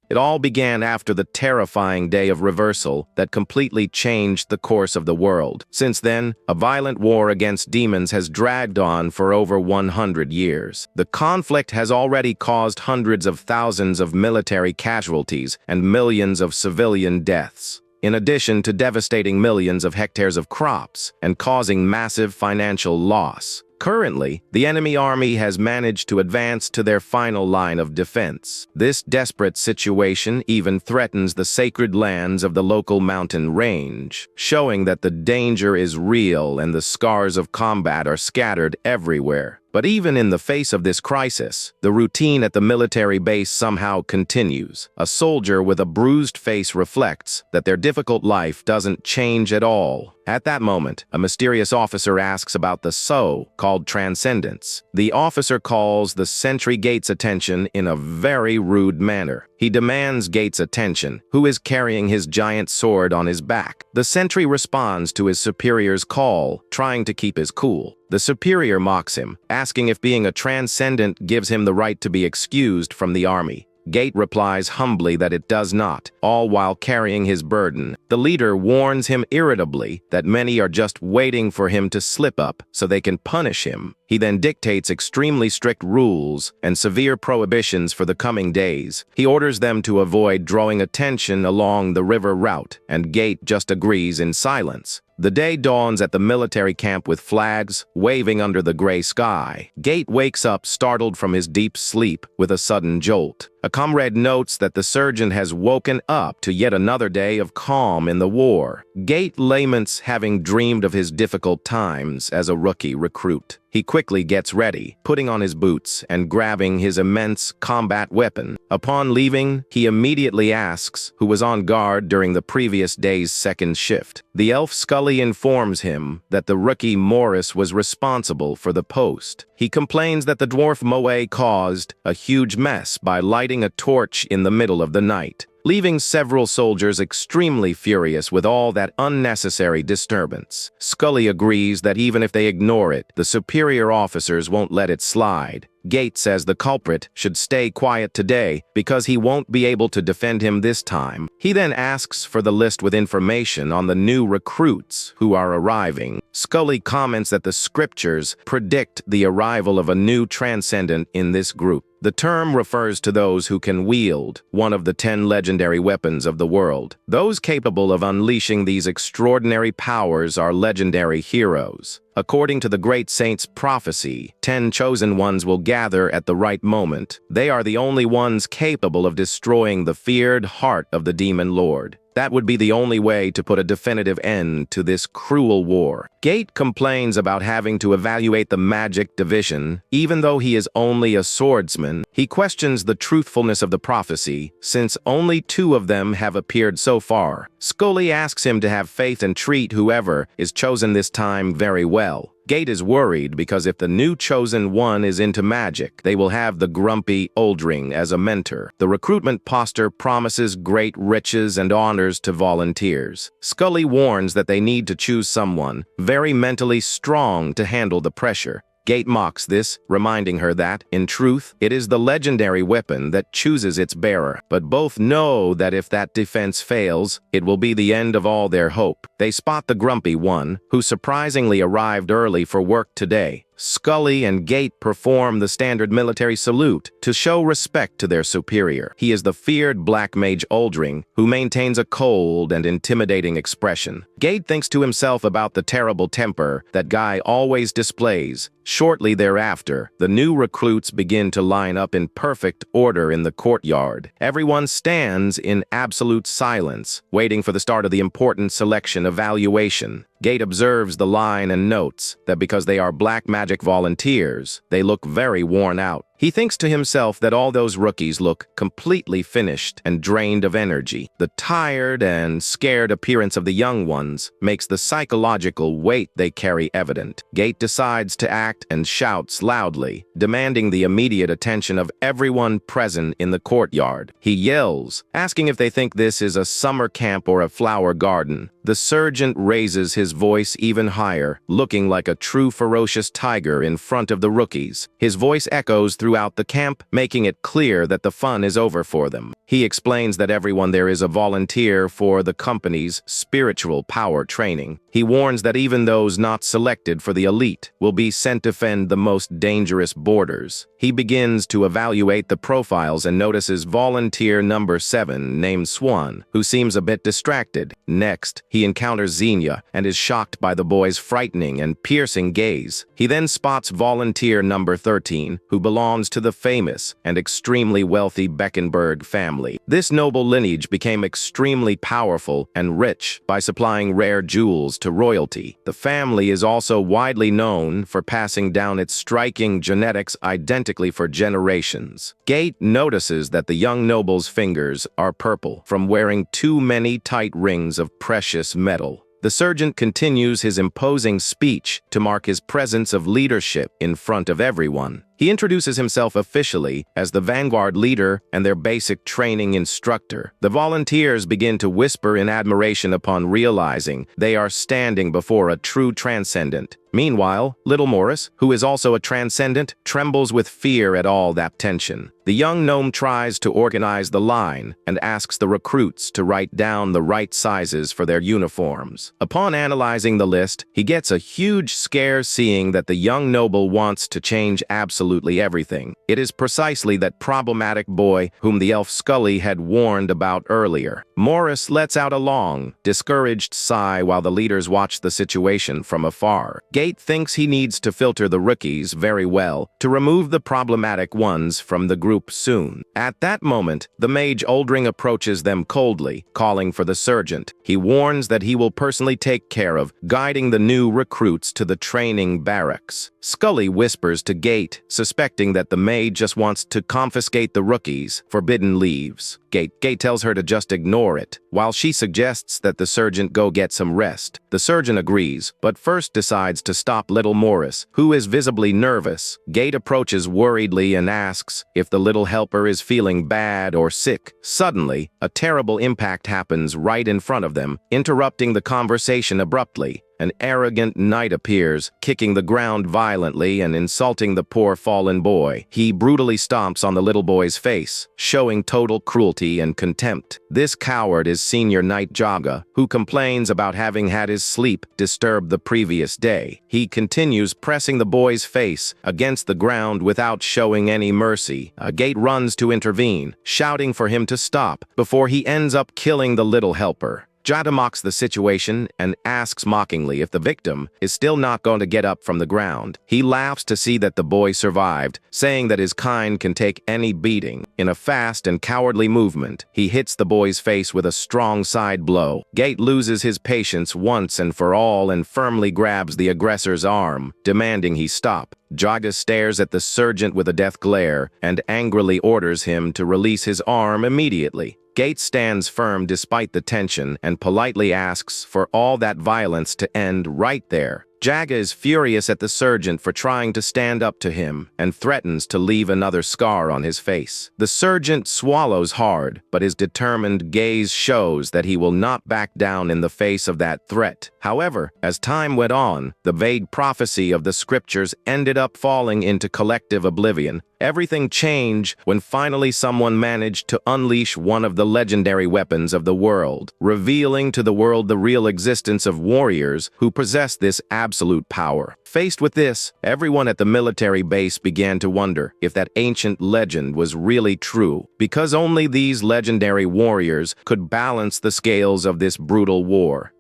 It all began after the terrifying day of reversal that completely changed the course of the world. Since then, a violent war against demons has dragged on for over 100 years. The conflict has already caused hundreds of thousands of military casualties and millions of civilian deaths, in addition to devastating millions of hectares of crops and causing massive financial loss. Currently, the enemy army has managed to advance to their final line of defense. This desperate situation even threatens the sacred lands of the local mountain range, showing that the danger is real and the scars of combat are scattered everywhere. But even in the face of this crisis, the routine at the military base somehow continues. A soldier with a bruised face reflects that their difficult life doesn't change at all. At that moment, a mysterious officer asks about the so-called Transcendents. The officer calls the sentry Gates' attention in a very rude manner. He demands Gates' attention, who is carrying his giant sword on his back. The sentry responds to his superior's call, trying to keep his cool. The superior mocks him, asking if being a transcendent gives him the right to be excused from the army. Gate replies humbly that it does not, all while carrying his burden. The leader warns him irritably that many are just waiting for him to slip up so they can punish him. He then dictates extremely strict rules and severe prohibitions for the coming days. He orders them to avoid drawing attention along the river route, and Gate just agrees in silence. The day dawns at the military camp with flags waving under the gray sky. Gate wakes up startled from his deep sleep with a sudden jolt. A comrade notes that the surgeon has woken up to yet another day of calm in the war. Gate laments having dreamed of his difficult times as a rookie recruit. He quickly gets ready, putting on his boots and grabbing his immense combat weapon. Upon leaving, he immediately asks who was on guard during the previous day's second shift. The elf Scully informs him that the rookie Morris was responsible for the post. He complains that the dwarf Moe caused a huge mess by lighting a torch in the middle of the night, leaving several soldiers extremely furious with all that unnecessary disturbance. Scully agrees that even if they ignore it, the superior officers won't let it slide. Gate says the culprit should stay quiet today because he won't be able to defend him this time. He then asks for the list with information on the new recruits who are arriving. Scully comments that the scriptures predict the arrival of a new transcendent in this group. The term refers to those who can wield one of the 10 legendary weapons of the world. Those capable of unleashing these extraordinary powers are legendary heroes. According to the great saint's prophecy, 10 chosen ones will gather at the right moment. They are the only ones capable of destroying the feared heart of the demon lord. That would be the only way to put a definitive end to this cruel war. Gate complains about having to evaluate the magic division. Even though he is only a swordsman, he questions the truthfulness of the prophecy, since only 2 of them have appeared so far. Scully asks him to have faith and treat whoever is chosen this time very well. Gate is worried because if the new chosen one is into magic, they will have the grumpy Oldring as a mentor. The recruitment poster promises great riches and honors to volunteers. Scully warns that they need to choose someone very mentally strong to handle the pressure. Gate mocks this, reminding her that, in truth, it is the legendary weapon that chooses its bearer. But both know that if that defense fails, it will be the end of all their hope. They spot the grumpy one, who surprisingly arrived early for work today. Scully and Gate perform the standard military salute to show respect to their superior. He is the feared black mage Oldring, who maintains a cold and intimidating expression. Gate thinks to himself about the terrible temper that guy always displays. Shortly thereafter, the new recruits begin to line up in perfect order in the courtyard. Everyone stands in absolute silence, waiting for the start of the important selection evaluation. Gate observes the line and notes that because they are black magic volunteers, they look very worn out. He thinks to himself that all those rookies look completely finished and drained of energy. The tired and scared appearance of the young ones makes the psychological weight they carry evident. Gate decides to act and shouts loudly, demanding the immediate attention of everyone present in the courtyard. He yells, asking if they think this is a summer camp or a flower garden. The sergeant raises his voice even higher, looking like a true ferocious tiger in front of the rookies. His voice echoes through throughout the camp, making it clear that the fun is over for them. He explains that everyone there is a volunteer for the company's spiritual power training. He warns that even those not selected for the elite will be sent to defend the most dangerous borders. He begins to evaluate the profiles and notices volunteer number 7 named Swan, who seems a bit distracted. Next, he encounters Xenia and is shocked by the boy's frightening and piercing gaze. He then spots volunteer number 13, who belongs to the famous and extremely wealthy Beckenberg family. This noble lineage became extremely powerful and rich by supplying rare jewels to royalty. The family is also widely known for passing down its striking genetics identically for generations. Gate notices that the young noble's fingers are purple from wearing too many tight rings of precious metal. The sergeant continues his imposing speech to mark his presence of leadership in front of everyone. He introduces himself officially as the Vanguard leader and their basic training instructor. The volunteers begin to whisper in admiration upon realizing they are standing before a true transcendent. Meanwhile, little Morris, who is also a transcendent, trembles with fear at all that tension. The young gnome tries to organize the line and asks the recruits to write down the right sizes for their uniforms. Upon analyzing the list, he gets a huge scare seeing that the young noble wants to change absolutely everything. It is precisely that problematic boy whom the elf Scully had warned about earlier. Morris lets out a long, discouraged sigh while the leaders watch the situation from afar. Gate thinks he needs to filter the rookies very well to remove the problematic ones from the group soon. At that moment, the mage Oldring approaches them coldly, calling for the sergeant. He warns that he will personally take care of guiding the new recruits to the training barracks. Scully whispers to Gate, suspecting that the maid just wants to confiscate the rookies' forbidden leaves. Gate tells her to just ignore it, while she suggests that the sergeant go get some rest. The surgeon agrees, but first decides to stop little Morris, who is visibly nervous. Gate approaches worriedly and asks if the little helper is feeling bad or sick. Suddenly, a terrible impact happens right in front of them, interrupting the conversation abruptly. An arrogant knight appears, kicking the ground violently and insulting the poor fallen boy. He brutally stomps on the little boy's face, showing total cruelty and contempt. This coward is Senior Knight Jaga, who complains about having had his sleep disturbed the previous day. He continues pressing the boy's face against the ground without showing any mercy. Gate runs to intervene, shouting for him to stop, before he ends up killing the little helper. Jada mocks the situation and asks mockingly if the victim is still not going to get up from the ground. He laughs to see that the boy survived, saying that his kind can take any beating. In a fast and cowardly movement, he hits the boy's face with a strong side blow. Gate loses his patience once and for all and firmly grabs the aggressor's arm, demanding he stop. Jaga stares at the sergeant with a death glare and angrily orders him to release his arm immediately. Gate stands firm despite the tension and politely asks for all that violence to end right there. Jaga is furious at the sergeant for trying to stand up to him and threatens to leave another scar on his face. The sergeant swallows hard, but his determined gaze shows that he will not back down in the face of that threat. However, as time went on, the vague prophecy of the scriptures ended up falling into collective oblivion. Everything changed when finally someone managed to unleash one of the legendary weapons of the world, revealing to the world the real existence of warriors who possess this absolute power. Faced with this, everyone at the military base began to wonder if that ancient legend was really true, because only these legendary warriors could balance the scales of this brutal war.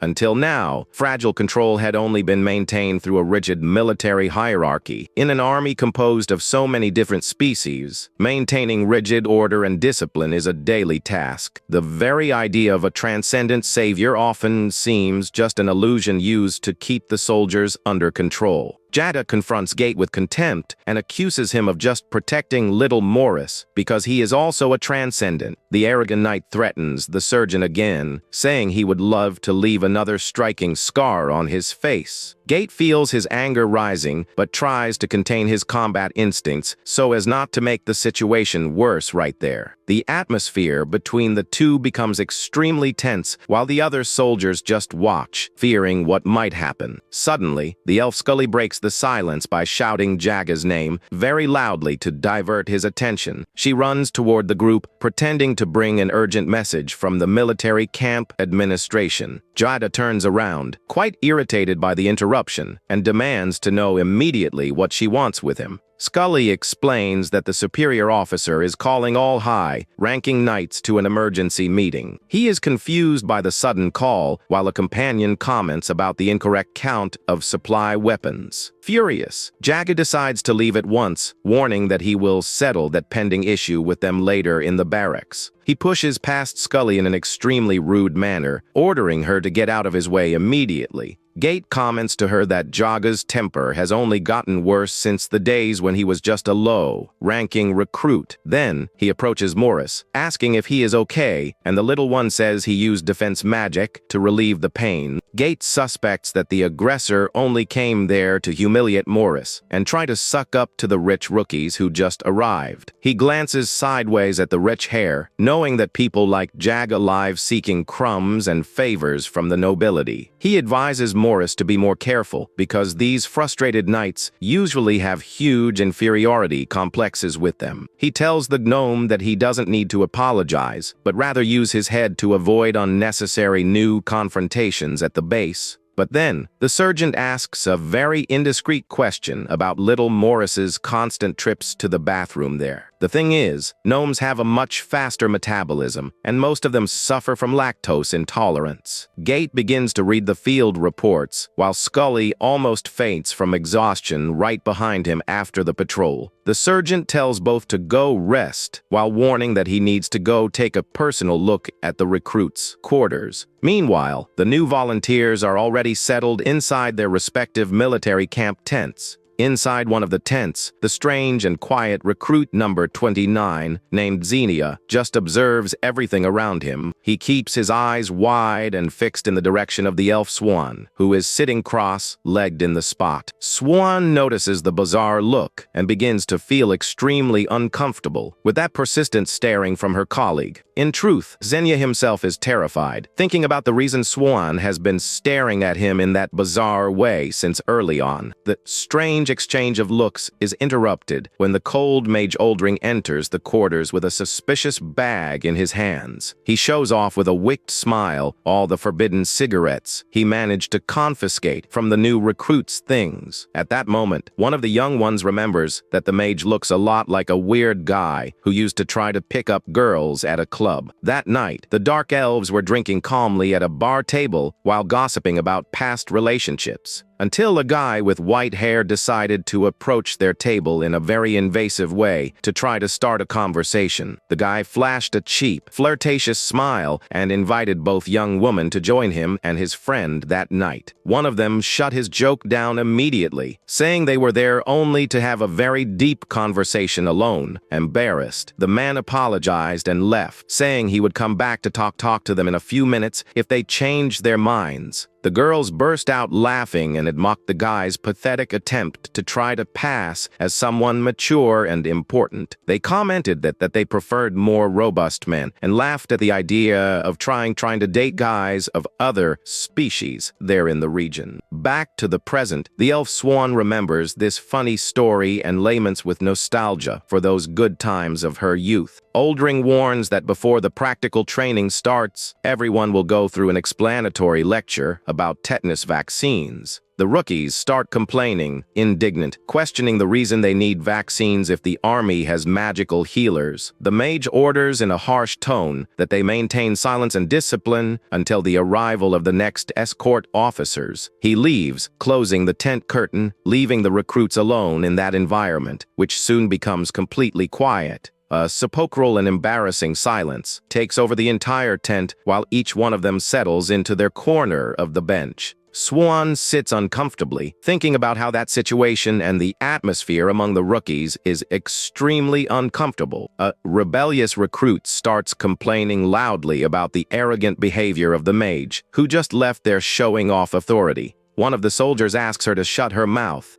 Until now, fragile control had only been maintained through a rigid military hierarchy. In an army composed of so many different species, maintaining rigid order and discipline is a daily task. The very idea of a transcendent savior often seems just an illusion used to keep the soldiers under control. Jada confronts Gate with contempt and accuses him of just protecting little Morris because he is also a transcendent. The arrogant knight threatens the surgeon again, saying he would love to leave another striking scar on his face. Gate feels his anger rising, but tries to contain his combat instincts so as not to make the situation worse right there. The atmosphere between the two becomes extremely tense while the other soldiers just watch, fearing what might happen. Suddenly, the elf Scully breaks the silence by shouting Jaga's name very loudly to divert his attention. She runs toward the group, pretending to bring an urgent message from the military camp administration. Jaga turns around, quite irritated by the interruption, and demands to know immediately what she wants with him. Scully explains that the superior officer is calling all high-ranking knights to an emergency meeting. He is confused by the sudden call, while a companion comments about the incorrect count of supply weapons. Furious, Jaga decides to leave at once, warning that he will settle that pending issue with them later in the barracks. He pushes past Scully in an extremely rude manner, ordering her to get out of his way immediately. Gate comments to her that Jaga's temper has only gotten worse since the days when he was just a low-ranking recruit. Then, he approaches Morris, asking if he is okay, and the little one says he used defense magic to relieve the pain. Gate suspects that the aggressor only came there to humiliate Morris and try to suck up to the rich rookies who just arrived. He glances sideways at the rich hair, knowing that people like Jaga live seeking crumbs and favors from the nobility. He advises Morris to be more careful because these frustrated knights usually have huge inferiority complexes with them. He tells the gnome that he doesn't need to apologize, but rather use his head to avoid unnecessary new confrontations at the base. But then, the sergeant asks a very indiscreet question about little Morris's constant trips to the bathroom there. The thing is, gnomes have a much faster metabolism, and most of them suffer from lactose intolerance. Gate begins to read the field reports, while Scully almost faints from exhaustion right behind him after the patrol. The sergeant tells both to go rest, while warning that he needs to go take a personal look at the recruits' quarters. Meanwhile, the new volunteers are already settled inside their respective military camp tents. Inside one of the tents, the strange and quiet recruit number 29, named Xenia, just observes everything around him. He keeps his eyes wide and fixed in the direction of the elf Swan, who is sitting cross-legged in the spot. Swan notices the bizarre look and begins to feel extremely uncomfortable with that persistent staring from her colleague. In truth, Xenia himself is terrified, thinking about the reason Swan has been staring at him in that bizarre way since early on. The strange exchange of looks is interrupted when the cold Mage Oldring enters the quarters with a suspicious bag in his hands. He shows off with a wicked smile all the forbidden cigarettes he managed to confiscate from the new recruits' things. At that moment, one of the young ones remembers that the mage looks a lot like a weird guy who used to try to pick up girls at a club. That night, the Dark Elves were drinking calmly at a bar table while gossiping about past relationships, until a guy with white hair decided to approach their table in a very invasive way to try to start a conversation. The guy flashed a cheap, flirtatious smile and invited both young women to join him and his friend that night. One of them shut his joke down immediately, saying they were there only to have a very deep conversation alone. Embarrassed, the man apologized and left, saying he would come back to talk to them in a few minutes if they changed their minds. The girls burst out laughing and had mocked the guy's pathetic attempt to try to pass as someone mature and important. They commented that they preferred more robust men and laughed at the idea of trying to date guys of other species there in the region. Back to the present, the elf Swan remembers this funny story and laments with nostalgia for those good times of her youth. Oldring warns that before the practical training starts, everyone will go through an explanatory lecture about tetanus vaccines. The rookies start complaining, indignant, questioning the reason they need vaccines if the army has magical healers. The mage orders in a harsh tone that they maintain silence and discipline until the arrival of the next escort officers. He leaves, closing the tent curtain, leaving the recruits alone in that environment, which soon becomes completely quiet. A sepulchral and embarrassing silence takes over the entire tent while each one of them settles into their corner of the bench. Swan sits uncomfortably, thinking about how that situation and the atmosphere among the rookies is extremely uncomfortable. A rebellious recruit starts complaining loudly about the arrogant behavior of the mage, who just left there showing off authority. One of the soldiers asks her to shut her mouth.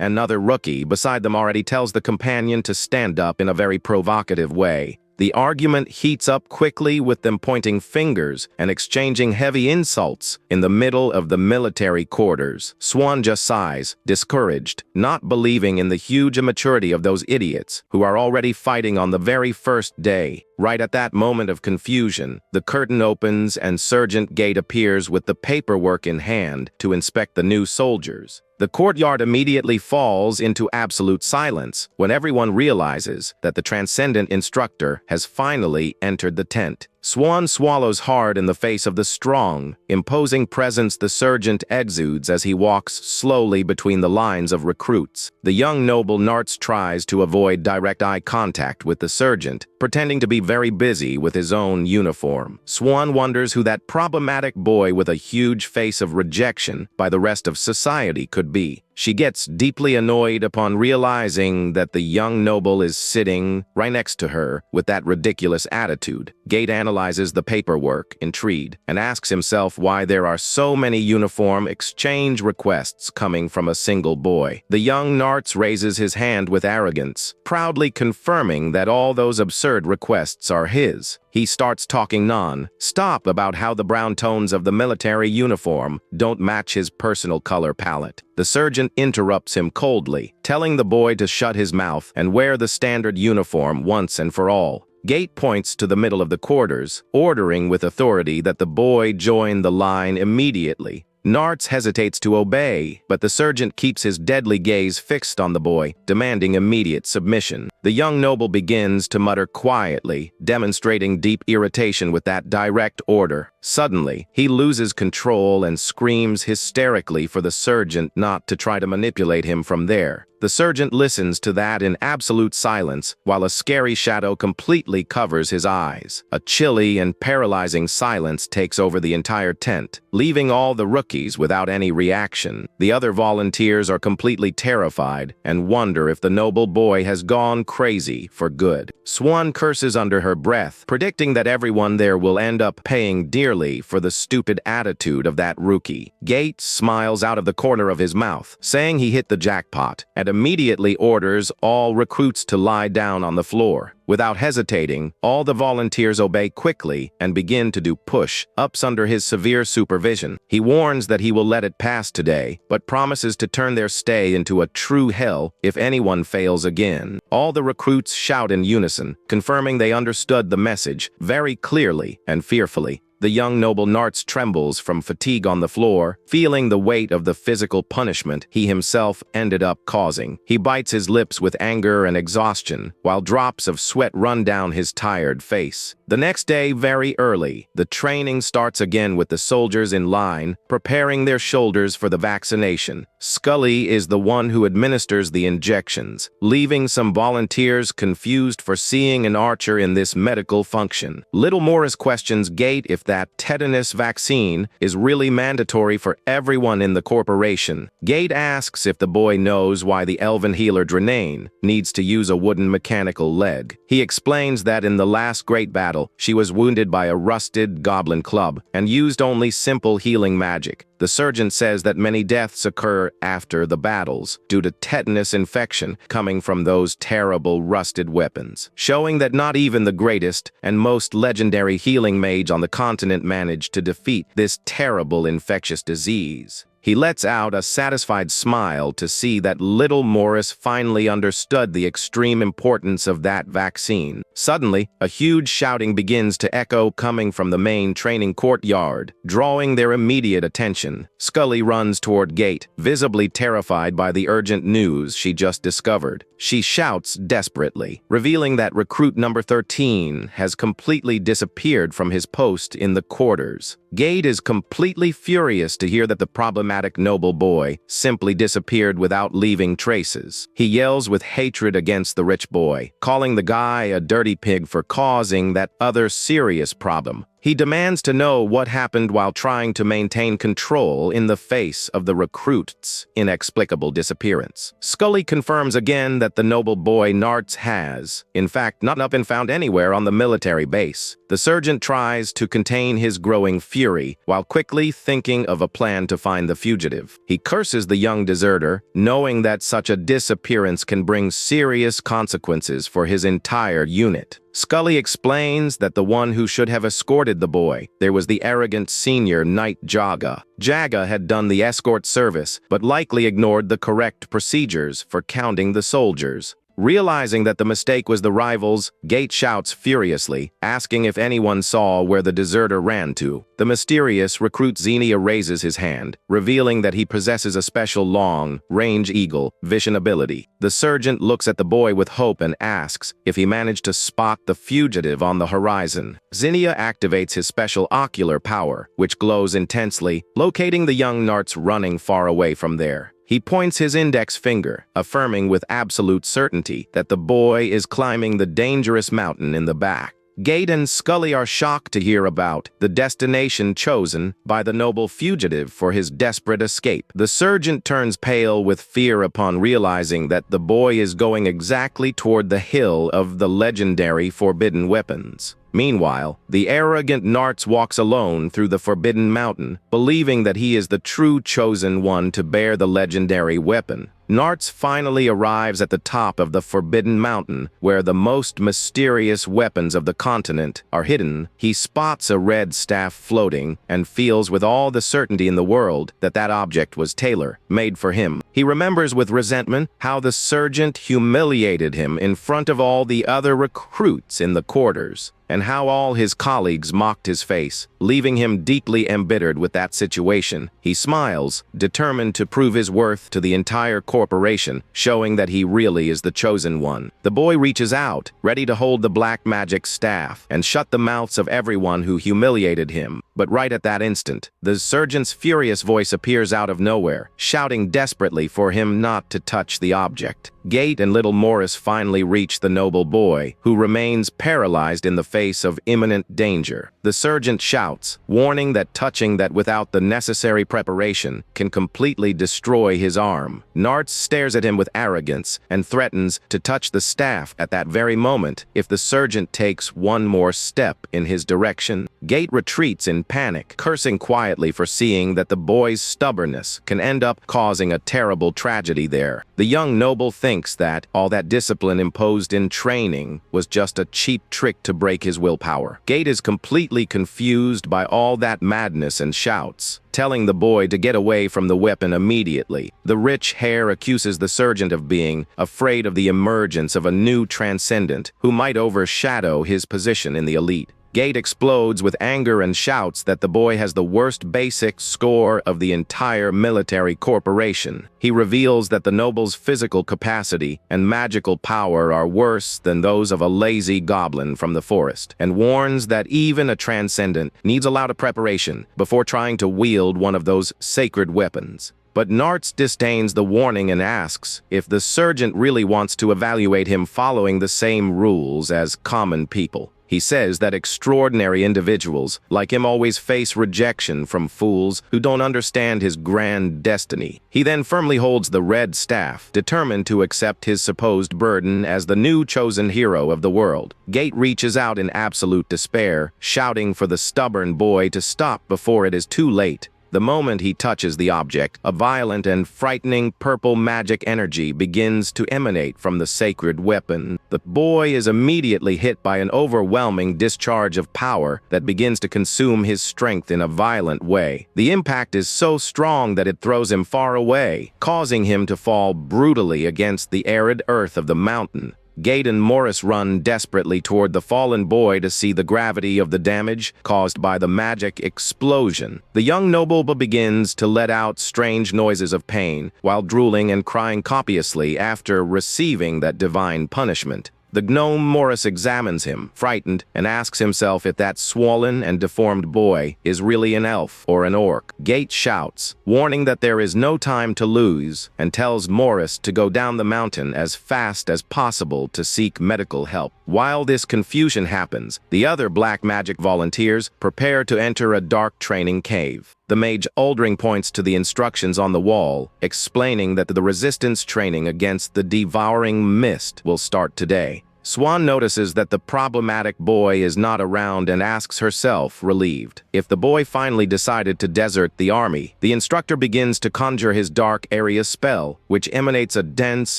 Another rookie beside them already tells the companion to stand up in a very provocative way. The argument heats up quickly with them pointing fingers and exchanging heavy insults in the middle of the military quarters. Swan just sighs, discouraged, not believing in the huge immaturity of those idiots who are already fighting on the very first day. Right at that moment of confusion, the curtain opens and Sergeant Gate appears with the paperwork in hand to inspect the new soldiers. The courtyard immediately falls into absolute silence when everyone realizes that the Transcendent instructor has finally entered the tent. Swan swallows hard in the face of the strong, imposing presence the sergeant exudes as he walks slowly between the lines of recruits. The young noble Nartz tries to avoid direct eye contact with the sergeant, pretending to be very busy with his own uniform. Swan wonders who that problematic boy with a huge face of rejection by the rest of society could be. She gets deeply annoyed upon realizing that the young noble is sitting right next to her with that ridiculous attitude. Gate analyzes the paperwork, intrigued, and asks himself why there are so many uniform exchange requests coming from a single boy. The young Nartz raises his hand with arrogance, proudly confirming that all those absurd requests are his. He starts talking non-stop about how the brown tones of the military uniform don't match his personal color palette. The sergeant interrupts him coldly, telling the boy to shut his mouth and wear the standard uniform once and for all. Gate points to the middle of the quarters, ordering with authority that the boy join the line immediately. Nartz hesitates to obey, but the sergeant keeps his deadly gaze fixed on the boy, demanding immediate submission. The young noble begins to mutter quietly, demonstrating deep irritation with that direct order. Suddenly, he loses control and screams hysterically for the sergeant not to try to manipulate him from there. The sergeant listens to that in absolute silence, while a scary shadow completely covers his eyes. A chilly and paralyzing silence takes over the entire tent, leaving all the rookies without any reaction. The other volunteers are completely terrified and wonder if the noble boy has gone crazy for good. Swan curses under her breath, predicting that everyone there will end up paying dearly for the stupid attitude of that rookie. Gate smiles out of the corner of his mouth, saying he hit the jackpot, and immediately orders all recruits to lie down on the floor. Without hesitating, all the volunteers obey quickly and begin to do push-ups under his severe supervision. He warns that he will let it pass today, but promises to turn their stay into a true hell if anyone fails again. All the recruits shout in unison, confirming they understood the message very clearly and fearfully. The young noble Nartz trembles from fatigue on the floor, feeling the weight of the physical punishment he himself ended up causing. He bites his lips with anger and exhaustion, while drops of sweat run down his tired face. The next day, very early, the training starts again with the soldiers in line, preparing their shoulders for the vaccination. Scully is the one who administers the injections, leaving some volunteers confused for seeing an archer in this medical function. Little Morris questions Gate if that tetanus vaccine is really mandatory for everyone in the corporation. Gate asks if the boy knows why the elven healer Drenane needs to use a wooden mechanical leg. He explains that in the last great battle, she was wounded by a rusted goblin club and used only simple healing magic. The surgeon says that many deaths occur after the battles due to tetanus infection coming from those terrible rusted weapons, showing that not even the greatest and most legendary healing mage on the continent managed to defeat this terrible infectious disease. He lets out a satisfied smile to see that little Morris finally understood the extreme importance of that vaccine. Suddenly, a huge shouting begins to echo coming from the main training courtyard, drawing their immediate attention. Scully runs toward Gate, visibly terrified by the urgent news she just discovered. She shouts desperately, revealing that recruit number 13 has completely disappeared from his post in the quarters. Gate is completely furious to hear that the problematic noble boy simply disappeared without leaving traces. He yells with hatred against the rich boy, calling the guy a dirty pig for causing that other serious problem. He demands to know what happened while trying to maintain control in the face of the recruit's inexplicable disappearance. Scully confirms again that the noble boy Nartz has, in fact, not been found anywhere on the military base. The sergeant tries to contain his growing fury while quickly thinking of a plan to find the fugitive. He curses the young deserter, knowing that such a disappearance can bring serious consequences for his entire unit. Scully explains that the one who should have escorted the boy, there was the arrogant senior Knight Jaga. Jaga had done the escort service, but likely ignored the correct procedures for counting the soldiers. Realizing that the mistake was the rivals, Gate shouts furiously, asking if anyone saw where the deserter ran to. The mysterious recruit Xenia raises his hand, revealing that he possesses a special long-range eagle vision ability. The sergeant looks at the boy with hope and asks if he managed to spot the fugitive on the horizon. Xenia activates his special ocular power, which glows intensely, locating the young Nartz running far away from there. He points his index finger, affirming with absolute certainty that the boy is climbing the dangerous mountain in the back. Gate and Scully are shocked to hear about the destination chosen by the noble fugitive for his desperate escape. The sergeant turns pale with fear upon realizing that the boy is going exactly toward the hill of the legendary forbidden weapons. Meanwhile, the arrogant Nartz walks alone through the Forbidden Mountain, believing that he is the true chosen one to bear the legendary weapon. Nartz finally arrives at the top of the Forbidden Mountain, where the most mysterious weapons of the continent are hidden. He spots a red staff floating and feels with all the certainty in the world that that object was tailor-made for him. He remembers with resentment how the sergeant humiliated him in front of all the other recruits in the quarters, and how all his colleagues mocked his face, leaving him deeply embittered with that situation. He smiles, determined to prove his worth to the entire corporation, showing that he really is the chosen one. The boy reaches out, ready to hold the black magic staff and shut the mouths of everyone who humiliated him. But right at that instant, the sergeant's furious voice appears out of nowhere, shouting desperately for him not to touch the object. Gate and little Morris finally reach the noble boy, who remains paralyzed in the face of imminent danger. The sergeant shouts, warning that touching that without the necessary preparation can completely destroy his arm. Nartz stares at him with arrogance and threatens to touch the staff at that very moment if the sergeant takes one more step in his direction. Gate retreats in panic, cursing quietly for seeing that the boy's stubbornness can end up causing a terrible tragedy there. The young noble thinks that all that discipline imposed in training was just a cheap trick to break his willpower. Gate is completely confused by all that madness and shouts, telling the boy to get away from the weapon immediately. The rich hair accuses the sergeant of being afraid of the emergence of a new Transcendent who might overshadow his position in the elite. Gate explodes with anger and shouts that the boy has the worst basic score of the entire military corporation. He reveals that the noble's physical capacity and magical power are worse than those of a lazy goblin from the forest, and warns that even a Transcendent needs a lot of preparation before trying to wield one of those sacred weapons. But Nartz disdains the warning and asks if the sergeant really wants to evaluate him following the same rules as common people. He says that extraordinary individuals like him always face rejection from fools who don't understand his grand destiny. He then firmly holds the red staff, determined to accept his supposed burden as the new chosen hero of the world. Gate reaches out in absolute despair, shouting for the stubborn boy to stop before it is too late. The moment he touches the object, a violent and frightening purple magic energy begins to emanate from the sacred weapon. The boy is immediately hit by an overwhelming discharge of power that begins to consume his strength in a violent way. The impact is so strong that it throws him far away, causing him to fall brutally against the arid earth of the mountain. Gate and Morris run desperately toward the fallen boy to see the gravity of the damage caused by the magic explosion. The young noble begins to let out strange noises of pain while drooling and crying copiously after receiving that divine punishment. The gnome Morris examines him, frightened, and asks himself if that swollen and deformed boy is really an elf or an orc. Gate shouts, warning that there is no time to lose, and tells Morris to go down the mountain as fast as possible to seek medical help. While this confusion happens, the other black magic volunteers prepare to enter a dark training cave. The mage Uldring points to the instructions on the wall, explaining that the resistance training against the devouring mist will start today. Swan notices that the problematic boy is not around and asks herself, relieved, if the boy finally decided to desert the army. The instructor begins to conjure his dark area spell, which emanates a dense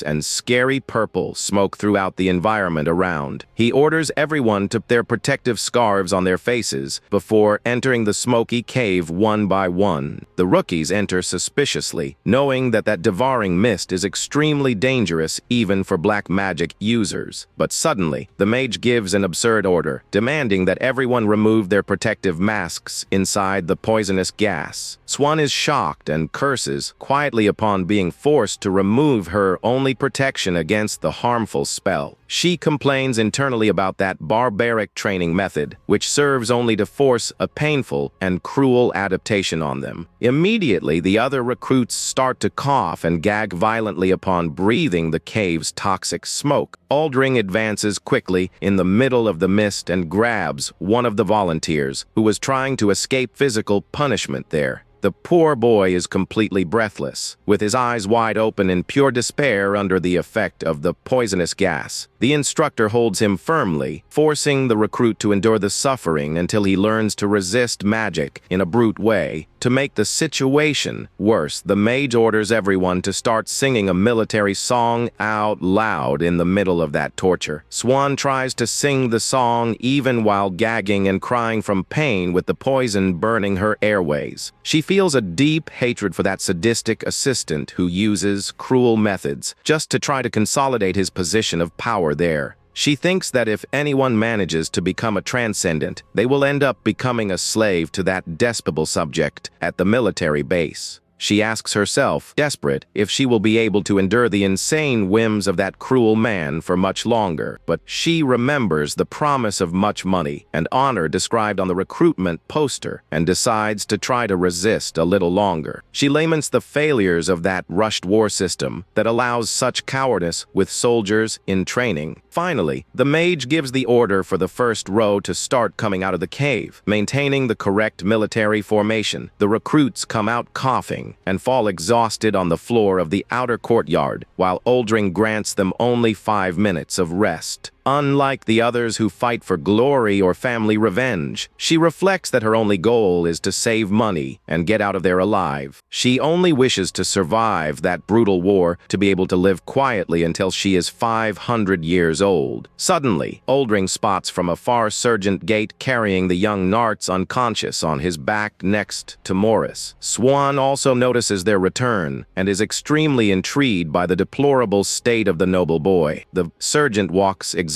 and scary purple smoke throughout the environment around. He orders everyone to put their protective scarves on their faces before entering the smoky cave one by one. The rookies enter suspiciously, knowing that devouring mist is extremely dangerous even for black magic users. But suddenly, the mage gives an absurd order, demanding that everyone remove their protective masks inside the poisonous gas. Swan is shocked and curses quietly upon being forced to remove her only protection against the harmful spell. She complains internally about that barbaric training method, which serves only to force a painful and cruel adaptation on them. Immediately, the other recruits start to cough and gag violently upon breathing the cave's toxic smoke. Uldring advances quickly in the middle of the mist and grabs one of the volunteers, who was trying to escape physical punishment there. The poor boy is completely breathless, with his eyes wide open in pure despair under the effect of the poisonous gas. The instructor holds him firmly, forcing the recruit to endure the suffering until he learns to resist magic in a brute way. To make the situation worse, the mage orders everyone to start singing a military song out loud in the middle of that torture. Swan tries to sing the song even while gagging and crying from pain with the poison burning her airways. She feels a deep hatred for that sadistic assistant who uses cruel methods just to try to consolidate his position of power there. She thinks that if anyone manages to become a transcendent, they will end up becoming a slave to that despicable subject at the military base. She asks herself, desperate, if she will be able to endure the insane whims of that cruel man for much longer. But she remembers the promise of much money and honor described on the recruitment poster and decides to try to resist a little longer. She laments the failures of that rushed war system that allows such cowardice with soldiers in training. Finally, the mage gives the order for the first row to start coming out of the cave, maintaining the correct military formation. The recruits come out coughing and fall exhausted on the floor of the outer courtyard, while Uldring grants them only 5 minutes of rest. Unlike the others who fight for glory or family revenge, she reflects that her only goal is to save money and get out of there alive. She only wishes to survive that brutal war to be able to live quietly until she is 500 years old. Suddenly, Uldring spots from afar Sergeant Gate carrying the young Narts unconscious on his back next to Morris. Swan also notices their return and is extremely intrigued by the deplorable state of the noble boy. The sergeant walks exhausted,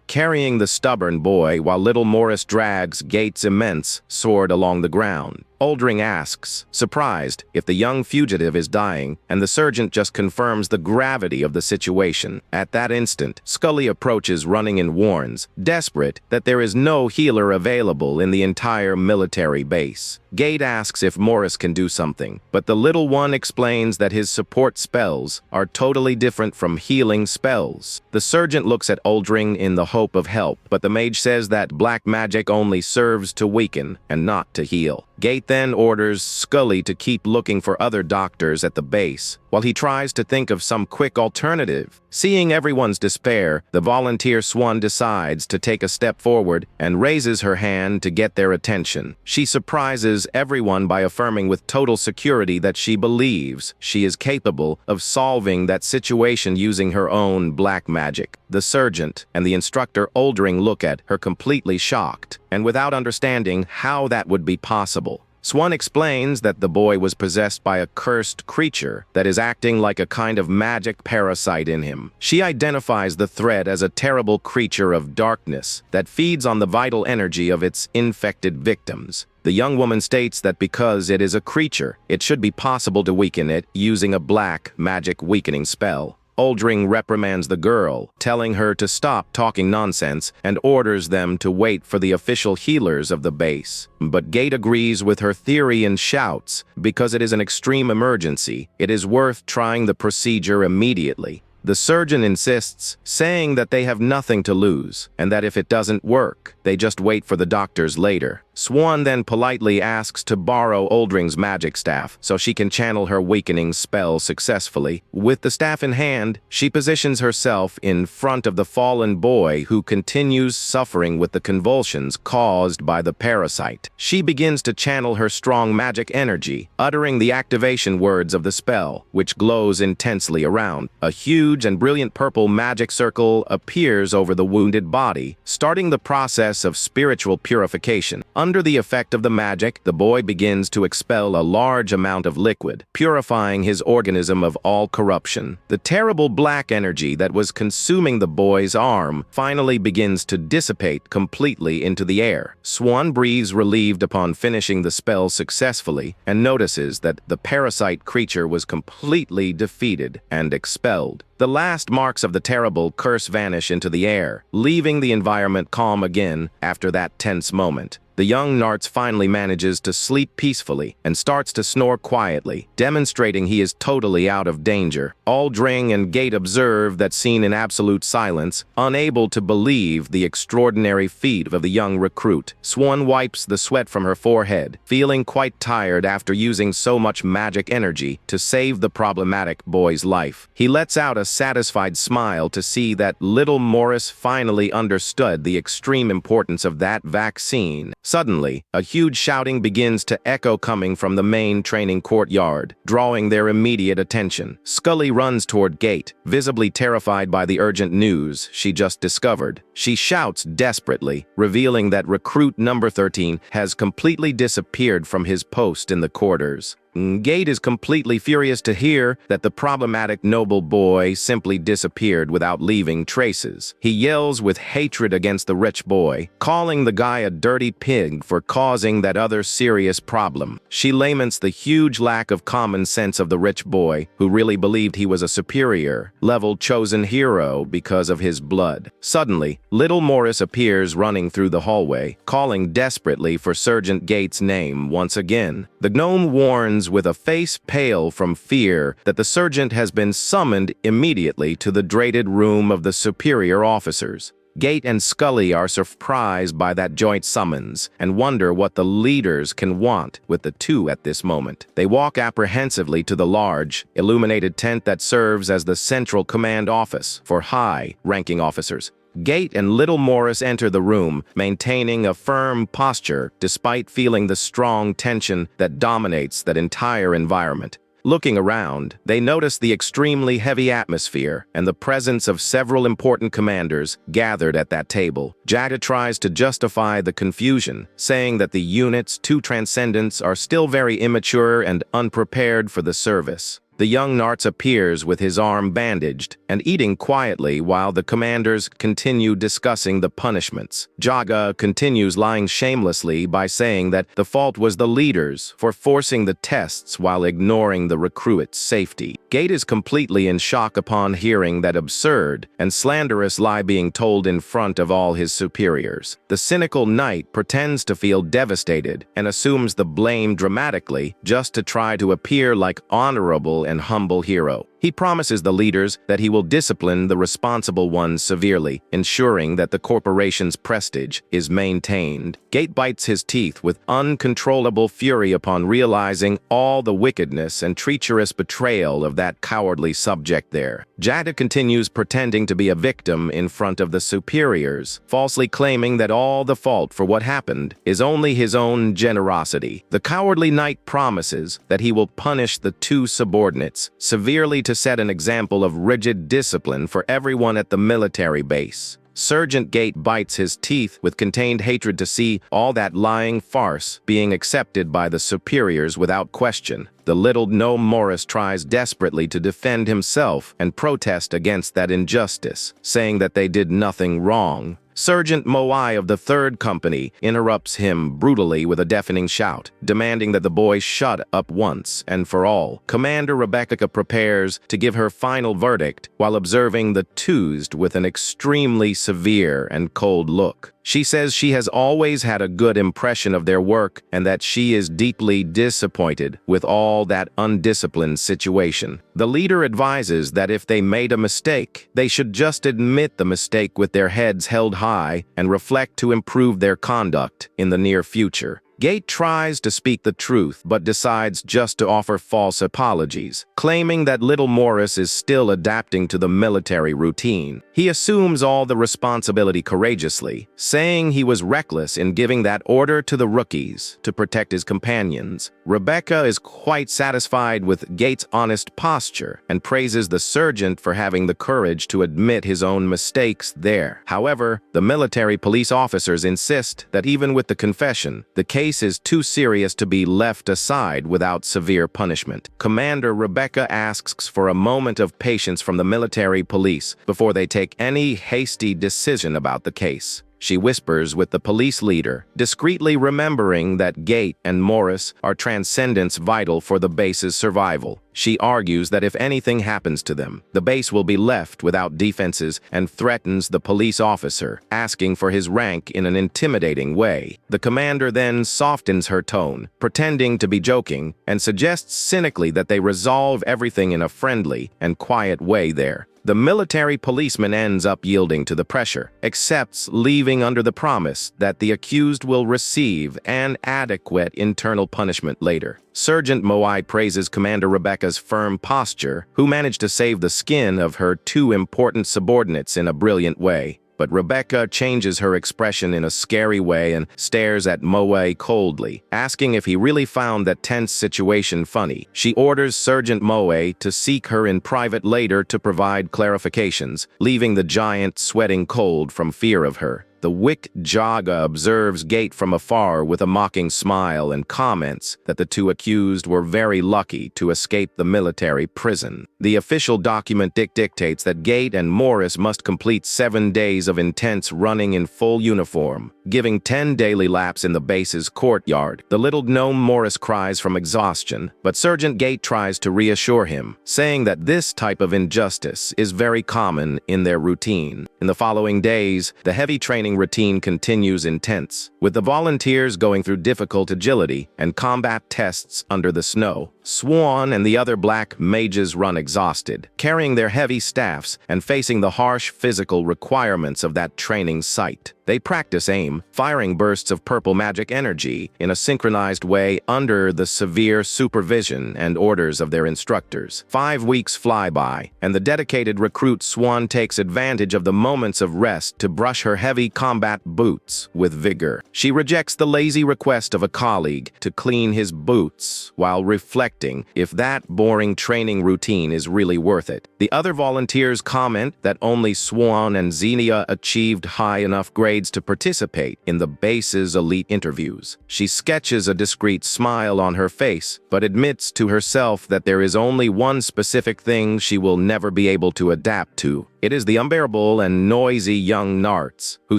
carrying the stubborn boy while little Morris drags Gate's immense sword along the ground. Uldring asks, surprised, if the young fugitive is dying, and the sergeant just confirms the gravity of the situation. At that instant, Scully approaches running and warns, desperate that there is no healer available in the entire military base. Gate asks if Morris can do something, but the little one explains that his support spells are totally different from healing spells. The sergeant looks at Uldring in the hope of help, but the mage says that black magic only serves to weaken and not to heal. Gate then orders Scully to keep looking for other doctors at the base, while he tries to think of some quick alternative. Seeing everyone's despair, the volunteer Swan decides to take a step forward and raises her hand to get their attention. She surprises everyone by affirming with total security that she believes she is capable of solving that situation using her own black magic. The sergeant and the instructor Uldring look at her completely shocked, and without understanding how that would be possible. Swan explains that the boy was possessed by a cursed creature that is acting like a kind of magic parasite in him. She identifies the threat as a terrible creature of darkness that feeds on the vital energy of its infected victims. The young woman states that because it is a creature, it should be possible to weaken it using a black magic weakening spell. Oldring reprimands the girl, telling her to stop talking nonsense and orders them to wait for the official healers of the base. But Gate agrees with her theory and shouts, because it is an extreme emergency, it is worth trying the procedure immediately. The surgeon insists, saying that they have nothing to lose, and that if it doesn't work, they just wait for the doctors later. Swan then politely asks to borrow Oldring's magic staff so she can channel her weakening spell successfully. With the staff in hand, she positions herself in front of the fallen boy who continues suffering with the convulsions caused by the parasite. She begins to channel her strong magic energy, uttering the activation words of the spell, which glows intensely around. A huge and brilliant purple magic circle appears over the wounded body, starting the process of spiritual purification. Under the effect of the magic, the boy begins to expel a large amount of liquid, purifying his organism of all corruption. The terrible black energy that was consuming the boy's arm finally begins to dissipate completely into the air. Swan breathes relieved upon finishing the spell successfully and notices that the parasite creature was completely defeated and expelled. The last marks of the terrible curse vanish into the air, leaving the environment calm again after that tense moment. The young Narts finally manages to sleep peacefully and starts to snore quietly, demonstrating he is totally out of danger. Oldring and Gate observe that scene in absolute silence, unable to believe the extraordinary feat of the young recruit. Swan wipes the sweat from her forehead, feeling quite tired after using so much magic energy to save the problematic boy's life. He lets out a satisfied smile to see that little Morris finally understood the extreme importance of that vaccine. Suddenly, a huge shouting begins to echo coming from the main training courtyard, drawing their immediate attention. Scully runs toward Gate, visibly terrified by the urgent news she just discovered. She shouts desperately, revealing that recruit number 13 has completely disappeared from his post in the quarters. Gate is completely furious to hear that the problematic noble boy simply disappeared without leaving traces. He yells with hatred against the rich boy, calling the guy a dirty pig for causing that other serious problem. She laments the huge lack of common sense of the rich boy, who really believed he was a superior-level chosen hero because of his blood. Suddenly, little Morris appears running through the hallway, calling desperately for Sergeant Gate's name once again. The gnome warns with a face pale from fear that the sergeant has been summoned immediately to the dreaded room of the superior officers. Gate and Scully are surprised by that joint summons and wonder what the leaders can want with the two at this moment. They walk apprehensively to the large, illuminated tent that serves as the central command office for high-ranking officers. Gate and little Morris enter the room, maintaining a firm posture despite feeling the strong tension that dominates that entire environment. Looking around, they notice the extremely heavy atmosphere and the presence of several important commanders gathered at that table. Jada tries to justify the confusion, saying that the unit's two Transcendents are still very immature and unprepared for the service. The young Narts appears with his arm bandaged and eating quietly while the commanders continue discussing the punishments. Jaga continues lying shamelessly by saying that the fault was the leaders for forcing the tests while ignoring the recruit's safety. Gate is completely in shock upon hearing that absurd and slanderous lie being told in front of all his superiors. The cynical knight pretends to feel devastated and assumes the blame dramatically just to try to appear like honorable and humble hero. He promises the leaders that he will discipline the responsible ones severely, ensuring that the corporation's prestige is maintained. Gate bites his teeth with uncontrollable fury upon realizing all the wickedness and treacherous betrayal of that cowardly subject there. Jada continues pretending to be a victim in front of the superiors, falsely claiming that all the fault for what happened is only his own generosity. The cowardly knight promises that he will punish the two subordinates severely to set an example of rigid discipline for everyone at the military base. Sergeant Gate bites his teeth with contained hatred to see all that lying farce being accepted by the superiors without question. The little gnome Morris tries desperately to defend himself and protest against that injustice, saying that they did nothing wrong. Sergeant Moai of the 3rd Company interrupts him brutally with a deafening shout, demanding that the boy shut up once and for all. Commander Rebecca prepares to give her final verdict while observing the twos with an extremely severe and cold look. She says she has always had a good impression of their work and that she is deeply disappointed with all that undisciplined situation. The leader advises that if they made a mistake, they should just admit the mistake with their heads held high and reflect to improve their conduct in the near future. Gate tries to speak the truth but decides just to offer false apologies, claiming that little Morris is still adapting to the military routine. He assumes all the responsibility courageously, saying he was reckless in giving that order to the rookies to protect his companions. Rebecca is quite satisfied with Gate's honest posture and praises the sergeant for having the courage to admit his own mistakes there. However, the military police officers insist that even with the confession, the case is too serious to be left aside without severe punishment. Commander Rebecca asks for a moment of patience from the military police before they take any hasty decision about the case. She whispers with the police leader, discreetly remembering that Gate and Morris are Transcendents vital for the base's survival. She argues that if anything happens to them, the base will be left without defenses and threatens the police officer, asking for his rank in an intimidating way. The commander then softens her tone, pretending to be joking, and suggests cynically that they resolve everything in a friendly and quiet way there. The military policeman ends up yielding to the pressure, accepts leaving under the promise that the accused will receive an adequate internal punishment later. Sergeant Moai praises Commander Rebecca's firm posture, who managed to save the skin of her 2 important subordinates in a brilliant way. But Rebecca changes her expression in a scary way and stares at Moai coldly, asking if he really found that tense situation funny. She orders Sergeant Moai to seek her in private later to provide clarifications, leaving the giant sweating cold from fear of her. The Wick Jaga observes Gate from afar with a mocking smile and comments that the 2 accused were very lucky to escape the military prison. The official document dictates that Gate and Morris must complete 7 days of intense running in full uniform, giving 10 daily laps in the base's courtyard. The little gnome Morris cries from exhaustion, but Sergeant Gate tries to reassure him, saying that this type of injustice is very common in their routine. In the following days, the heavy training routine continues intense, with the volunteers going through difficult agility and combat tests under the snow. Swan and the other black mages run exhausted, carrying their heavy staffs and facing the harsh physical requirements of that training site. They practice aim, firing bursts of purple magic energy in a synchronized way under the severe supervision and orders of their instructors. 5 weeks fly by, and the dedicated recruit Swan takes advantage of the moments of rest to brush her heavy combat boots with vigor. She rejects the lazy request of a colleague to clean his boots while reflecting if that boring training routine is really worth it. The other volunteers comment that only Swan and Xenia achieved high enough grades to participate in the base's elite interviews. She sketches a discreet smile on her face, but admits to herself that there is only one specific thing she will never be able to adapt to. It is the unbearable and noisy young Narts, who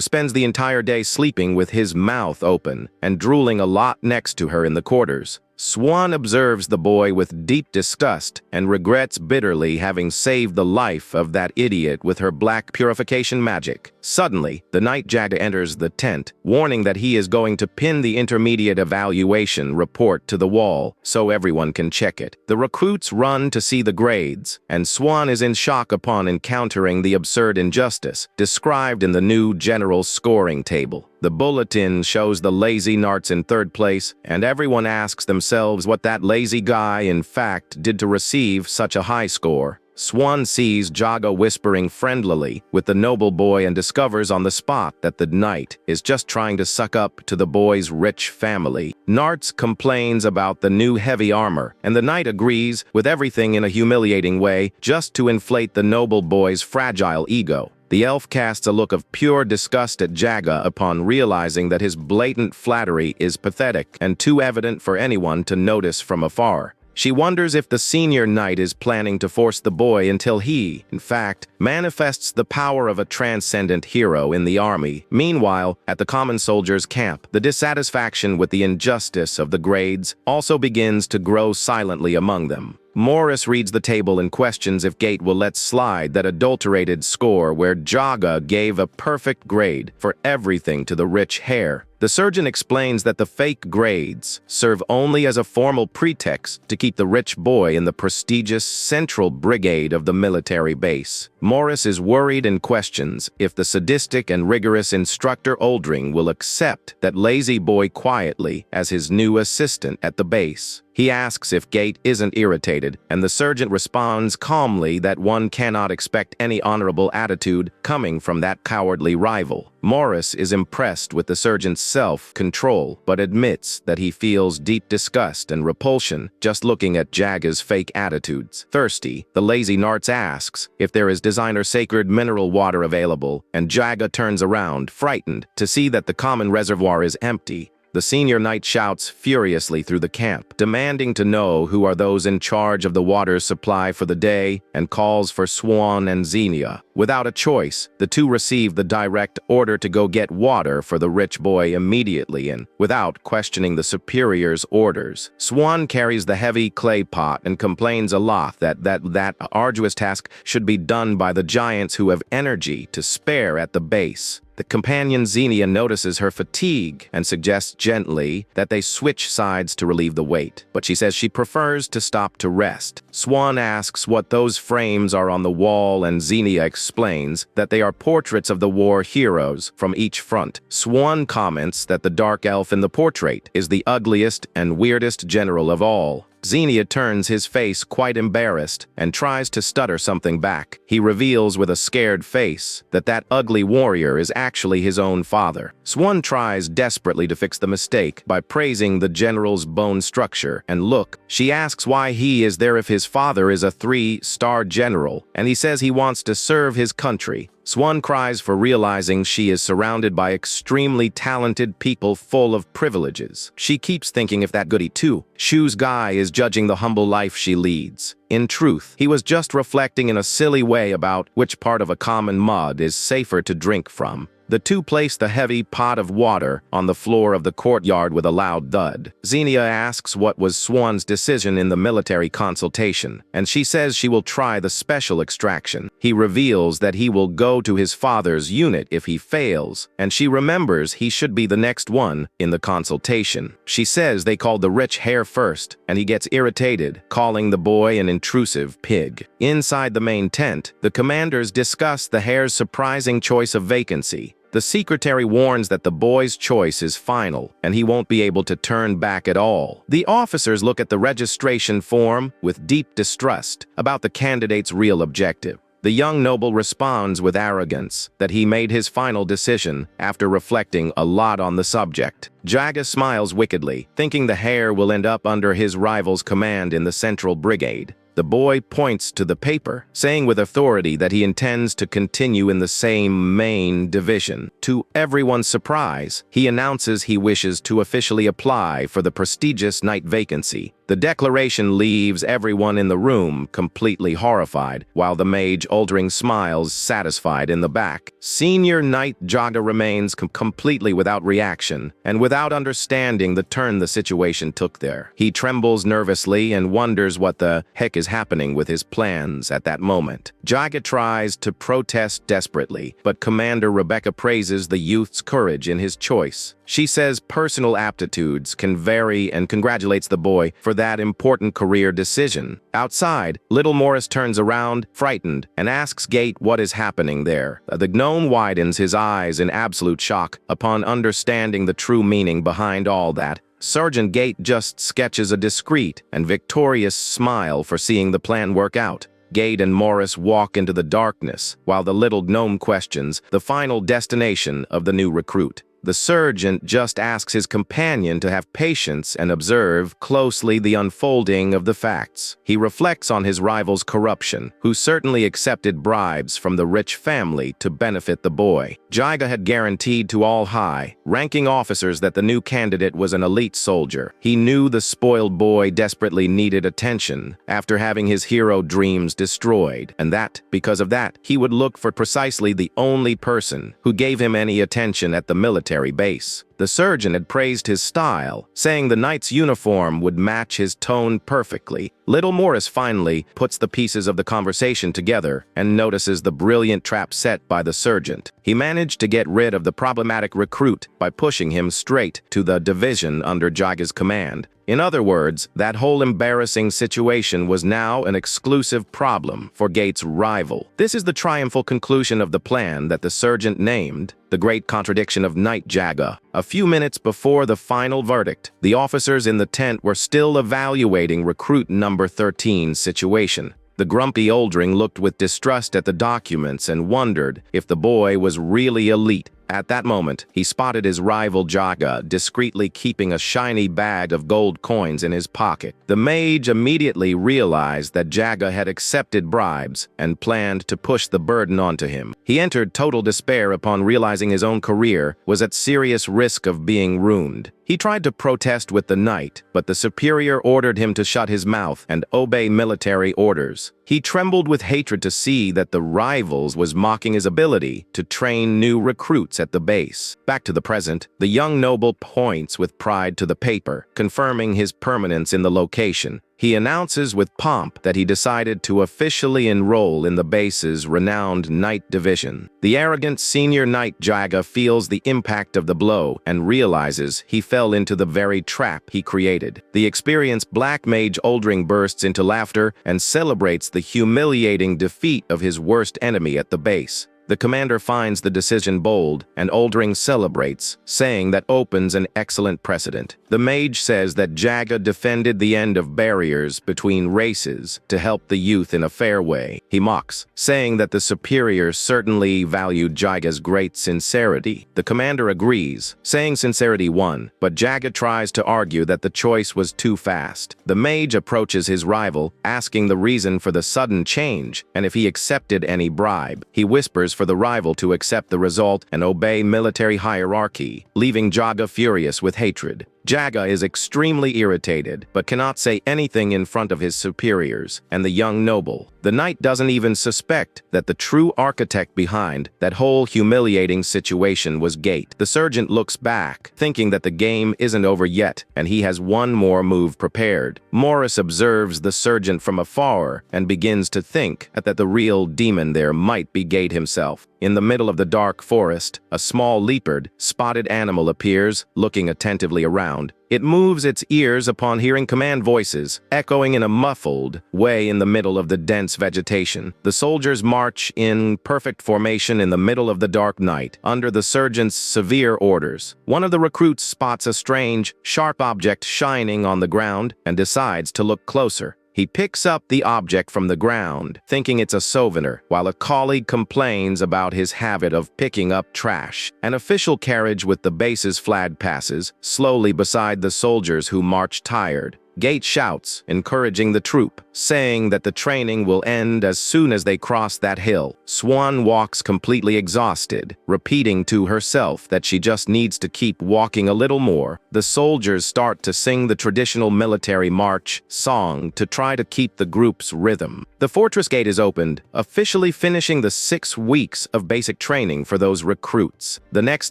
spends the entire day sleeping with his mouth open and drooling a lot next to her in the quarters. Swan observes the boy with deep disgust and regrets bitterly having saved the life of that idiot with her black purification magic. Suddenly, the Night Jaga enters the tent, warning that he is going to pin the intermediate evaluation report to the wall so everyone can check it. The recruits run to see the grades, and Swan is in shock upon encountering the absurd injustice described in the new general scoring table. The bulletin shows the lazy Narts in 3rd place, and everyone asks themselves what that lazy guy in fact did to receive such a high score. Swan sees Jaga whispering friendlily with the noble boy and discovers on the spot that the knight is just trying to suck up to the boy's rich family. Narts complains about the new heavy armor, and the knight agrees with everything in a humiliating way just to inflate the noble boy's fragile ego. The elf casts a look of pure disgust at Jaga upon realizing that his blatant flattery is pathetic and too evident for anyone to notice from afar. She wonders if the senior knight is planning to force the boy until he, in fact, manifests the power of a transcendent hero in the army. Meanwhile, at the common soldiers' camp, the dissatisfaction with the injustice of the grades also begins to grow silently among them. Morris reads the table and questions if Gate will let slide that adulterated score where Jaga gave a perfect grade for everything to the rich hair. The surgeon explains that the fake grades serve only as a formal pretext to keep the rich boy in the prestigious Central Brigade of the military base. Morris is worried and questions if the sadistic and rigorous instructor Oldring will accept that lazy boy quietly as his new assistant at the base. He asks if Gate isn't irritated, and the surgeon responds calmly that one cannot expect any honorable attitude coming from that cowardly rival. Morris is impressed with the surgeon's self-control, but admits that he feels deep disgust and repulsion just looking at Jaga's fake attitudes. Thirsty, the lazy Narts asks if there is designer sacred mineral water available, and Jaga turns around, frightened, to see that the common reservoir is empty. The senior knight shouts furiously through the camp, demanding to know who are those in charge of the water supply for the day, and calls for Swan and Xenia. Without a choice, the two receive the direct order to go get water for the rich boy immediately and without questioning the superior's orders. Swan carries the heavy clay pot and complains a lot that arduous task should be done by the giants who have energy to spare at the base. The companion Xenia notices her fatigue and suggests gently that they switch sides to relieve the weight, but she says she prefers to stop to rest. Swan asks what those frames are on the wall, and Xenia explains that they are portraits of the war heroes from each front. Swan comments that the dark elf in the portrait is the ugliest and weirdest general of all. Xenia turns his face quite embarrassed and tries to stutter something back. He reveals with a scared face that ugly warrior is actually his own father. Swan tries desperately to fix the mistake by praising the general's bone structure and look. She asks why he is there if his father is a 3-star general, and he says he wants to serve his country. Swan cries for realizing she is surrounded by extremely talented people full of privileges. She keeps thinking if that goody two-shoes guy is judging the humble life she leads. In truth, he was just reflecting in a silly way about which part of a common mud is safer to drink from. The two place the heavy pot of water on the floor of the courtyard with a loud thud. Xenia asks what was Swan's decision in the military consultation, and she says she will try the special extraction. He reveals that he will go to his father's unit if he fails, and she remembers he should be the next one in the consultation. She says they called the rich hair first, and he gets irritated, calling the boy an intrusive pig. Inside the main tent, the commanders discuss the hair's surprising choice of vacancy. The secretary warns that the boy's choice is final, and he won't be able to turn back at all. The officers look at the registration form with deep distrust about the candidate's real objective. The young noble responds with arrogance that he made his final decision after reflecting a lot on the subject. Jaga smiles wickedly, thinking the hair will end up under his rival's command in the Central Brigade. The boy points to the paper, saying with authority that he intends to continue in the same main division. To everyone's surprise, he announces he wishes to officially apply for the prestigious knight vacancy. The declaration leaves everyone in the room completely horrified, while the mage Oldring smiles satisfied in the back. Senior Knight Jaga remains completely without reaction, and without understanding the turn the situation took there. He trembles nervously and wonders what the heck is happening with his plans at that moment. Jaga tries to protest desperately, but Commander Rebecca praises the youth's courage in his choice. She says personal aptitudes can vary and congratulates the boy for that important career decision. Outside, little Morris turns around, frightened, and asks Gate what is happening there. The gnome widens his eyes in absolute shock upon understanding the true meaning behind all that. Sergeant Gate just sketches a discreet and victorious smile for seeing the plan work out. Gate and Morris walk into the darkness, while the little gnome questions the final destination of the new recruit. The sergeant just asks his companion to have patience and observe closely the unfolding of the facts. He reflects on his rival's corruption, who certainly accepted bribes from the rich family to benefit the boy. Jiga had guaranteed to all high-ranking officers that the new candidate was an elite soldier. He knew the spoiled boy desperately needed attention after having his hero dreams destroyed, and that, because of that, he would look for precisely the only person who gave him any attention at the military base. The surgeon had praised his style, saying the knight's uniform would match his tone perfectly. Little Morris finally puts the pieces of the conversation together and notices the brilliant trap set by the sergeant. He managed to get rid of the problematic recruit by pushing him straight to the division under Jiga's command. In other words, that whole embarrassing situation was now an exclusive problem for Gate's rival. This is the triumphal conclusion of the plan that the sergeant named the Great Contradiction of Knight Jiga. A few minutes before the final verdict, the officers in the tent were still evaluating recruit number 13's situation. The grumpy oldring looked with distrust at the documents and wondered if the boy was really elite. At that moment, he spotted his rival Jiga discreetly keeping a shiny bag of gold coins in his pocket. The mage immediately realized that Jiga had accepted bribes and planned to push the burden onto him. He entered total despair upon realizing his own career was at serious risk of being ruined. He tried to protest with the knight, but the superior ordered him to shut his mouth and obey military orders. He trembled with hatred to see that the rivals was mocking his ability to train new recruits at the base. Back to the present, the young noble points with pride to the paper, confirming his permanence in the location. He announces with pomp that he decided to officially enroll in the base's renowned Knight Division. The arrogant senior Knight Jiga feels the impact of the blow and realizes he fell into the very trap he created. The experienced Black Mage Oldring bursts into laughter and celebrates the humiliating defeat of his worst enemy at the base. The commander finds the decision bold, and Oldring celebrates, saying that opens an excellent precedent. The mage says that Jiga defended the end of barriers between races to help the youth in a fair way. He mocks, saying that the superior certainly valued Jiga's great sincerity. The commander agrees, saying sincerity won, but Jiga tries to argue that the choice was too fast. The mage approaches his rival, asking the reason for the sudden change, and if he accepted any bribe. He whispers for the rival to accept the result and obey military hierarchy, leaving Jiga furious with hatred. Jiga is extremely irritated, but cannot say anything in front of his superiors and the young noble. The knight doesn't even suspect that the true architect behind that whole humiliating situation was Gate. The sergeant looks back, thinking that the game isn't over yet, and he has one more move prepared. Morris observes the sergeant from afar and begins to think that the real demon there might be Gate himself. In the middle of the dark forest, a small leopard, spotted animal appears, looking attentively around. It moves its ears upon hearing command voices, echoing in a muffled way in the middle of the dense vegetation. The soldiers march in perfect formation in the middle of the dark night, under the sergeant's severe orders. One of the recruits spots a strange, sharp object shining on the ground and decides to look closer. He picks up the object from the ground, thinking it's a souvenir, while a colleague complains about his habit of picking up trash. An official carriage with the base's flag passes, slowly beside the soldiers who march tired. Gate shouts, encouraging the troop, saying that the training will end as soon as they cross that hill. Swan walks completely exhausted, repeating to herself that she just needs to keep walking a little more. The soldiers start to sing the traditional military march song to try to keep the group's rhythm. The fortress gate is opened, officially finishing the 6 weeks of basic training for those recruits. The next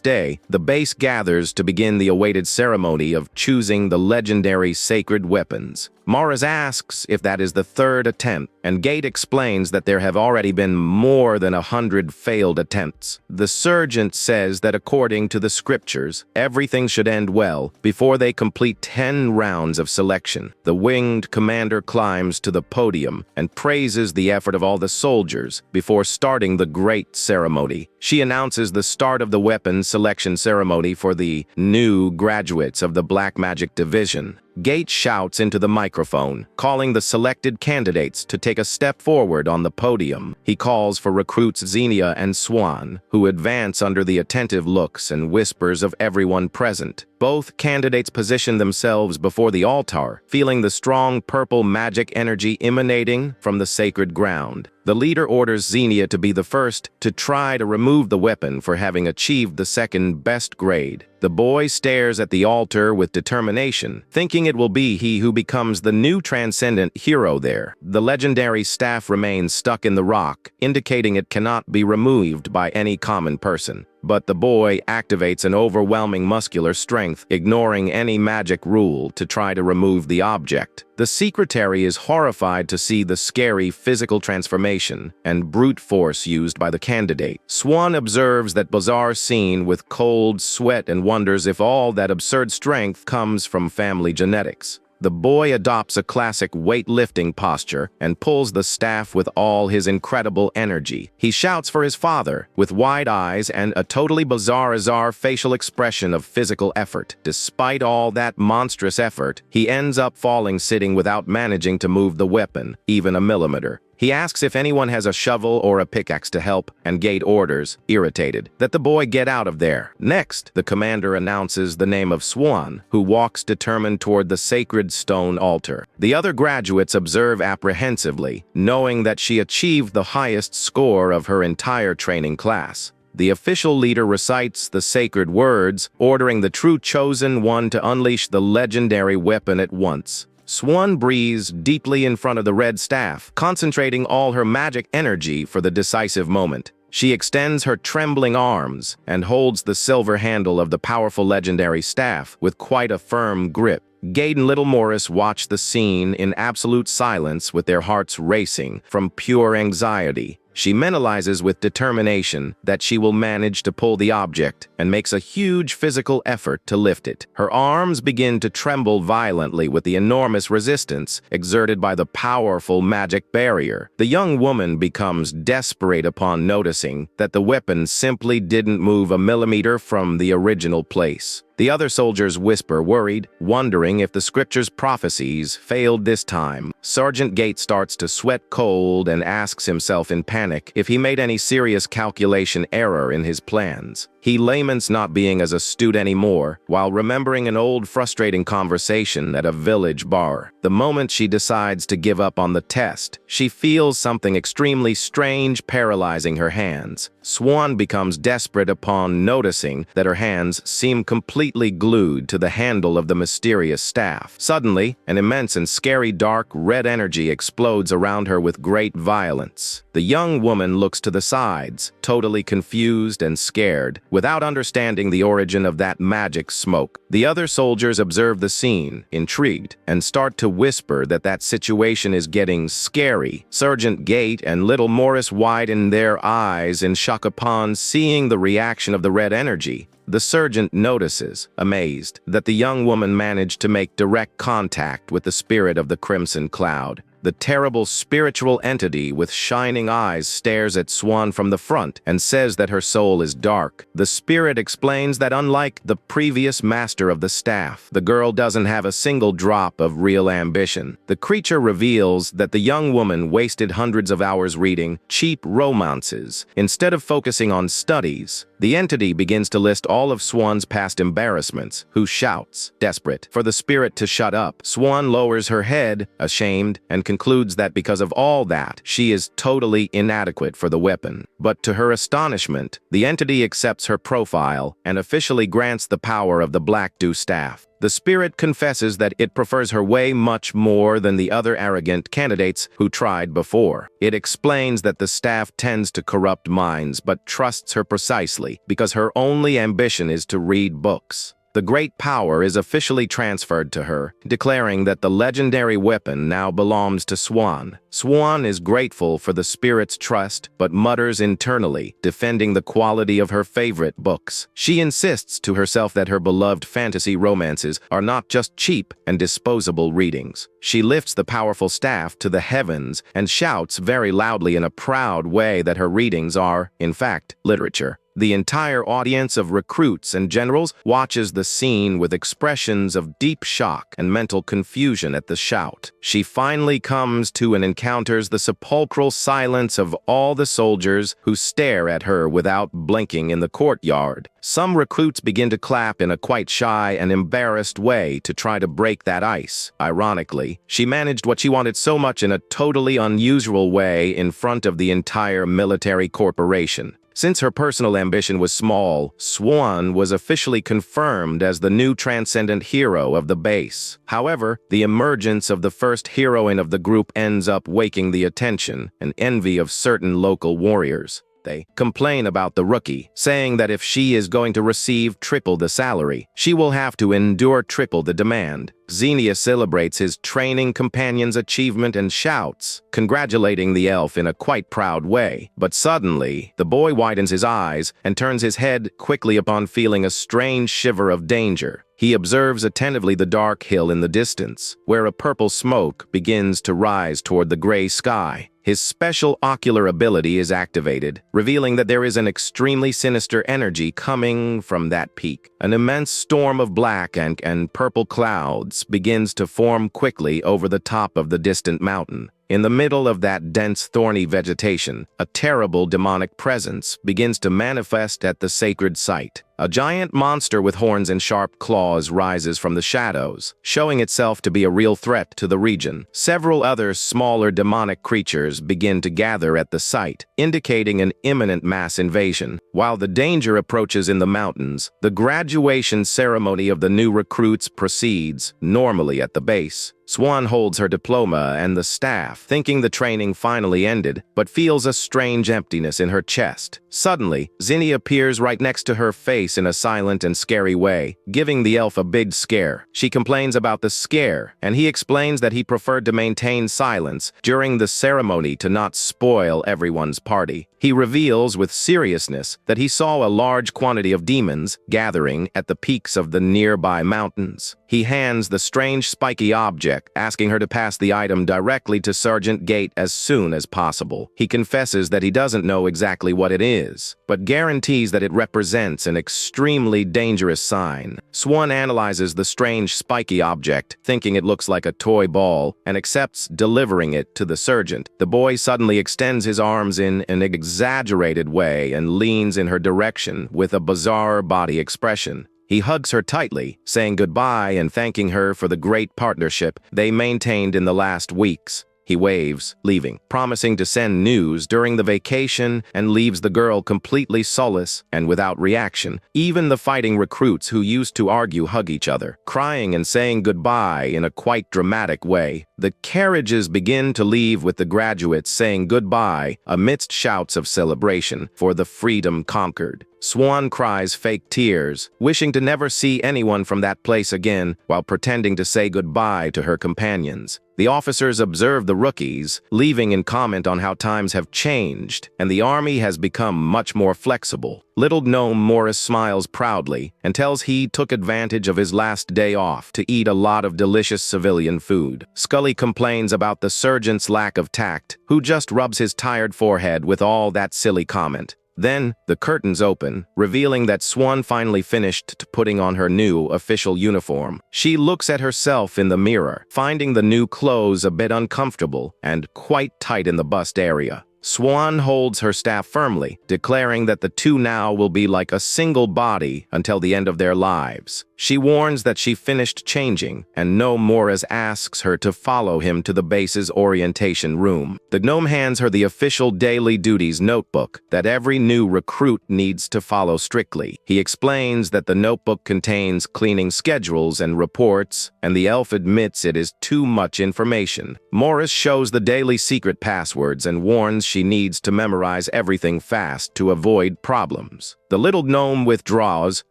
day, the base gathers to begin the awaited ceremony of choosing the legendary sacred weapons. Morris asks if that is the 3rd attempt, and Gate explains that there have already been more than 100 failed attempts. The sergeant says that according to the scriptures, everything should end well before they complete 10 rounds of selection. The winged commander climbs to the podium and praises the effort of all the soldiers before starting the great ceremony. She announces the start of the weapons selection ceremony for the new graduates of the Black Magic Division. Gate shouts into the microphone, calling the selected candidates to take a step forward on the podium. He calls for recruits Xenia and Swan, who advance under the attentive looks and whispers of everyone present. Both candidates position themselves before the altar, feeling the strong purple magic energy emanating from the sacred ground. The leader orders Xenia to be the first to try to remove the weapon for having achieved the second best grade. The boy stares at the altar with determination, thinking it will be he who becomes the new Transcendent hero there. The legendary staff remains stuck in the rock, indicating it cannot be removed by any common person. But the boy activates an overwhelming muscular strength, ignoring any magic rule to try to remove the object. The secretary is horrified to see the scary physical transformation and brute force used by the candidate. Swan observes that bizarre scene with cold sweat and wonders if all that absurd strength comes from family genetics. The boy adopts a classic weightlifting posture and pulls the staff with all his incredible energy. He shouts for his father, with wide eyes and a totally bizarre facial expression of physical effort. Despite all that monstrous effort, he ends up falling sitting without managing to move the weapon, even a millimeter. He asks if anyone has a shovel or a pickaxe to help, and Gate orders, irritated, that the boy get out of there. Next, the commander announces the name of Swan, who walks determined toward the sacred stone altar. The other graduates observe apprehensively, knowing that she achieved the highest score of her entire training class. The official leader recites the sacred words, ordering the true chosen one to unleash the legendary weapon at once. Swan breathes deeply in front of the red staff, concentrating all her magic energy for the decisive moment. She extends her trembling arms and holds the silver handle of the powerful legendary staff with quite a firm grip. Gade and little Morris watch the scene in absolute silence with their hearts racing from pure anxiety. She mentalizes with determination that she will manage to pull the object and makes a huge physical effort to lift it. Her arms begin to tremble violently with the enormous resistance exerted by the powerful magic barrier. The young woman becomes desperate upon noticing that the weapon simply didn't move a millimeter from the original place. The other soldiers whisper, worried, wondering if the scripture's prophecies failed this time. Sergeant Gate starts to sweat cold and asks himself in panic if he made any serious calculation error in his plans. He laments not being as astute anymore, while remembering an old frustrating conversation at a village bar. The moment she decides to give up on the test, she feels something extremely strange paralyzing her hands. Swan becomes desperate upon noticing that her hands seem completely glued to the handle of the mysterious staff. Suddenly, an immense and scary dark red energy explodes around her with great violence. The young woman looks to the sides, totally confused and scared, without understanding the origin of that magic smoke. The other soldiers observe the scene, intrigued, and start to whisper that that situation is getting scary. Sergeant Gate and little Morris widen their eyes in shock upon seeing the reaction of the red energy. The sergeant notices, amazed, that the young woman managed to make direct contact with the spirit of the Crimson Cloud. The terrible spiritual entity with shining eyes stares at Swan from the front and says that her soul is dark. The spirit explains that unlike the previous master of the staff, the girl doesn't have a single drop of real ambition. The creature reveals that the young woman wasted hundreds of hours reading cheap romances instead of focusing on studies. The entity begins to list all of Swan's past embarrassments, who shouts, desperate, for the spirit to shut up. Swan lowers her head, ashamed, and concludes that because of all that, she is totally inadequate for the weapon. But to her astonishment, the entity accepts her profile and officially grants the power of the Black Dew staff. The spirit confesses that it prefers her way much more than the other arrogant candidates who tried before. It explains that the staff tends to corrupt minds but trusts her precisely because her only ambition is to read books. The great power is officially transferred to her, declaring that the legendary weapon now belongs to Swan. Swan is grateful for the spirit's trust, but mutters internally, defending the quality of her favorite books. She insists to herself that her beloved fantasy romances are not just cheap and disposable readings. She lifts the powerful staff to the heavens and shouts very loudly in a proud way that her readings are, in fact, literature. The entire audience of recruits and generals watches the scene with expressions of deep shock and mental confusion at the shout. She finally comes to and encounters the sepulchral silence of all the soldiers who stare at her without blinking in the courtyard. Some recruits begin to clap in a quite shy and embarrassed way to try to break that ice. Ironically, she managed what she wanted so much in a totally unusual way in front of the entire military corporation. Since her personal ambition was small, Swan was officially confirmed as the new Transcendent hero of the base. However, the emergence of the first heroine of the group ends up waking the attention and envy of certain local warriors. They complain about the rookie, saying that if she is going to receive triple the salary, she will have to endure triple the demand. Xenia celebrates his training companion's achievement and shouts, congratulating the elf in a quite proud way. But suddenly, the boy widens his eyes and turns his head quickly upon feeling a strange shiver of danger. He observes attentively the dark hill in the distance, where a purple smoke begins to rise toward the gray sky. His special ocular ability is activated, revealing that there is an extremely sinister energy coming from that peak. An immense storm of black and purple clouds begins to form quickly over the top of the distant mountain. In the middle of that dense, thorny vegetation, a terrible demonic presence begins to manifest at the sacred site. A giant monster with horns and sharp claws rises from the shadows, showing itself to be a real threat to the region. Several other smaller demonic creatures begin to gather at the site, indicating an imminent mass invasion. While the danger approaches in the mountains, the graduation ceremony of the new recruits proceeds normally at the base. Swan holds her diploma and the staff, thinking the training finally ended, but feels a strange emptiness in her chest. Suddenly, Xenia appears right next to her face in a silent and scary way, giving the elf a big scare. She complains about the scare, and he explains that he preferred to maintain silence during the ceremony to not spoil everyone's party. He reveals with seriousness that he saw a large quantity of demons gathering at the peaks of the nearby mountains. He hands the strange spiky object, asking her to pass the item directly to Sergeant Gate as soon as possible. He confesses that he doesn't know exactly what it is, but guarantees that it represents an extremely dangerous sign. Swan analyzes the strange spiky object, thinking it looks like a toy ball, and accepts delivering it to the sergeant. The boy suddenly extends his arms in an exaggerated way and leans in her direction with a bizarre body expression. He hugs her tightly, saying goodbye and thanking her for the great partnership they maintained in the last weeks. He waves, leaving, promising to send news during the vacation, and leaves the girl completely soulless and without reaction. Even the fighting recruits who used to argue hug each other, crying and saying goodbye in a quite dramatic way. The carriages begin to leave with the graduates saying goodbye amidst shouts of celebration for the freedom conquered. Swan cries fake tears, wishing to never see anyone from that place again while pretending to say goodbye to her companions. The officers observe the rookies, leaving in comment on how times have changed and the army has become much more flexible. Little gnome Morris smiles proudly and tells he took advantage of his last day off to eat a lot of delicious civilian food. Scully complains about the sergeant's lack of tact, who just rubs his tired forehead with all that silly comment. Then, the curtains open, revealing that Swan finally finished putting on her new official uniform. She looks at herself in the mirror, finding the new clothes a bit uncomfortable and quite tight in the bust area. Swan holds her staff firmly, declaring that the two now will be like a single body until the end of their lives. She warns that she finished changing, and Gnome Morris asks her to follow him to the base's orientation room. The gnome hands her the official daily duties notebook that every new recruit needs to follow strictly. He explains that the notebook contains cleaning schedules and reports, and the elf admits it is too much information. Morris shows the daily secret passwords and warns she needs to memorize everything fast to avoid problems. The little gnome withdraws,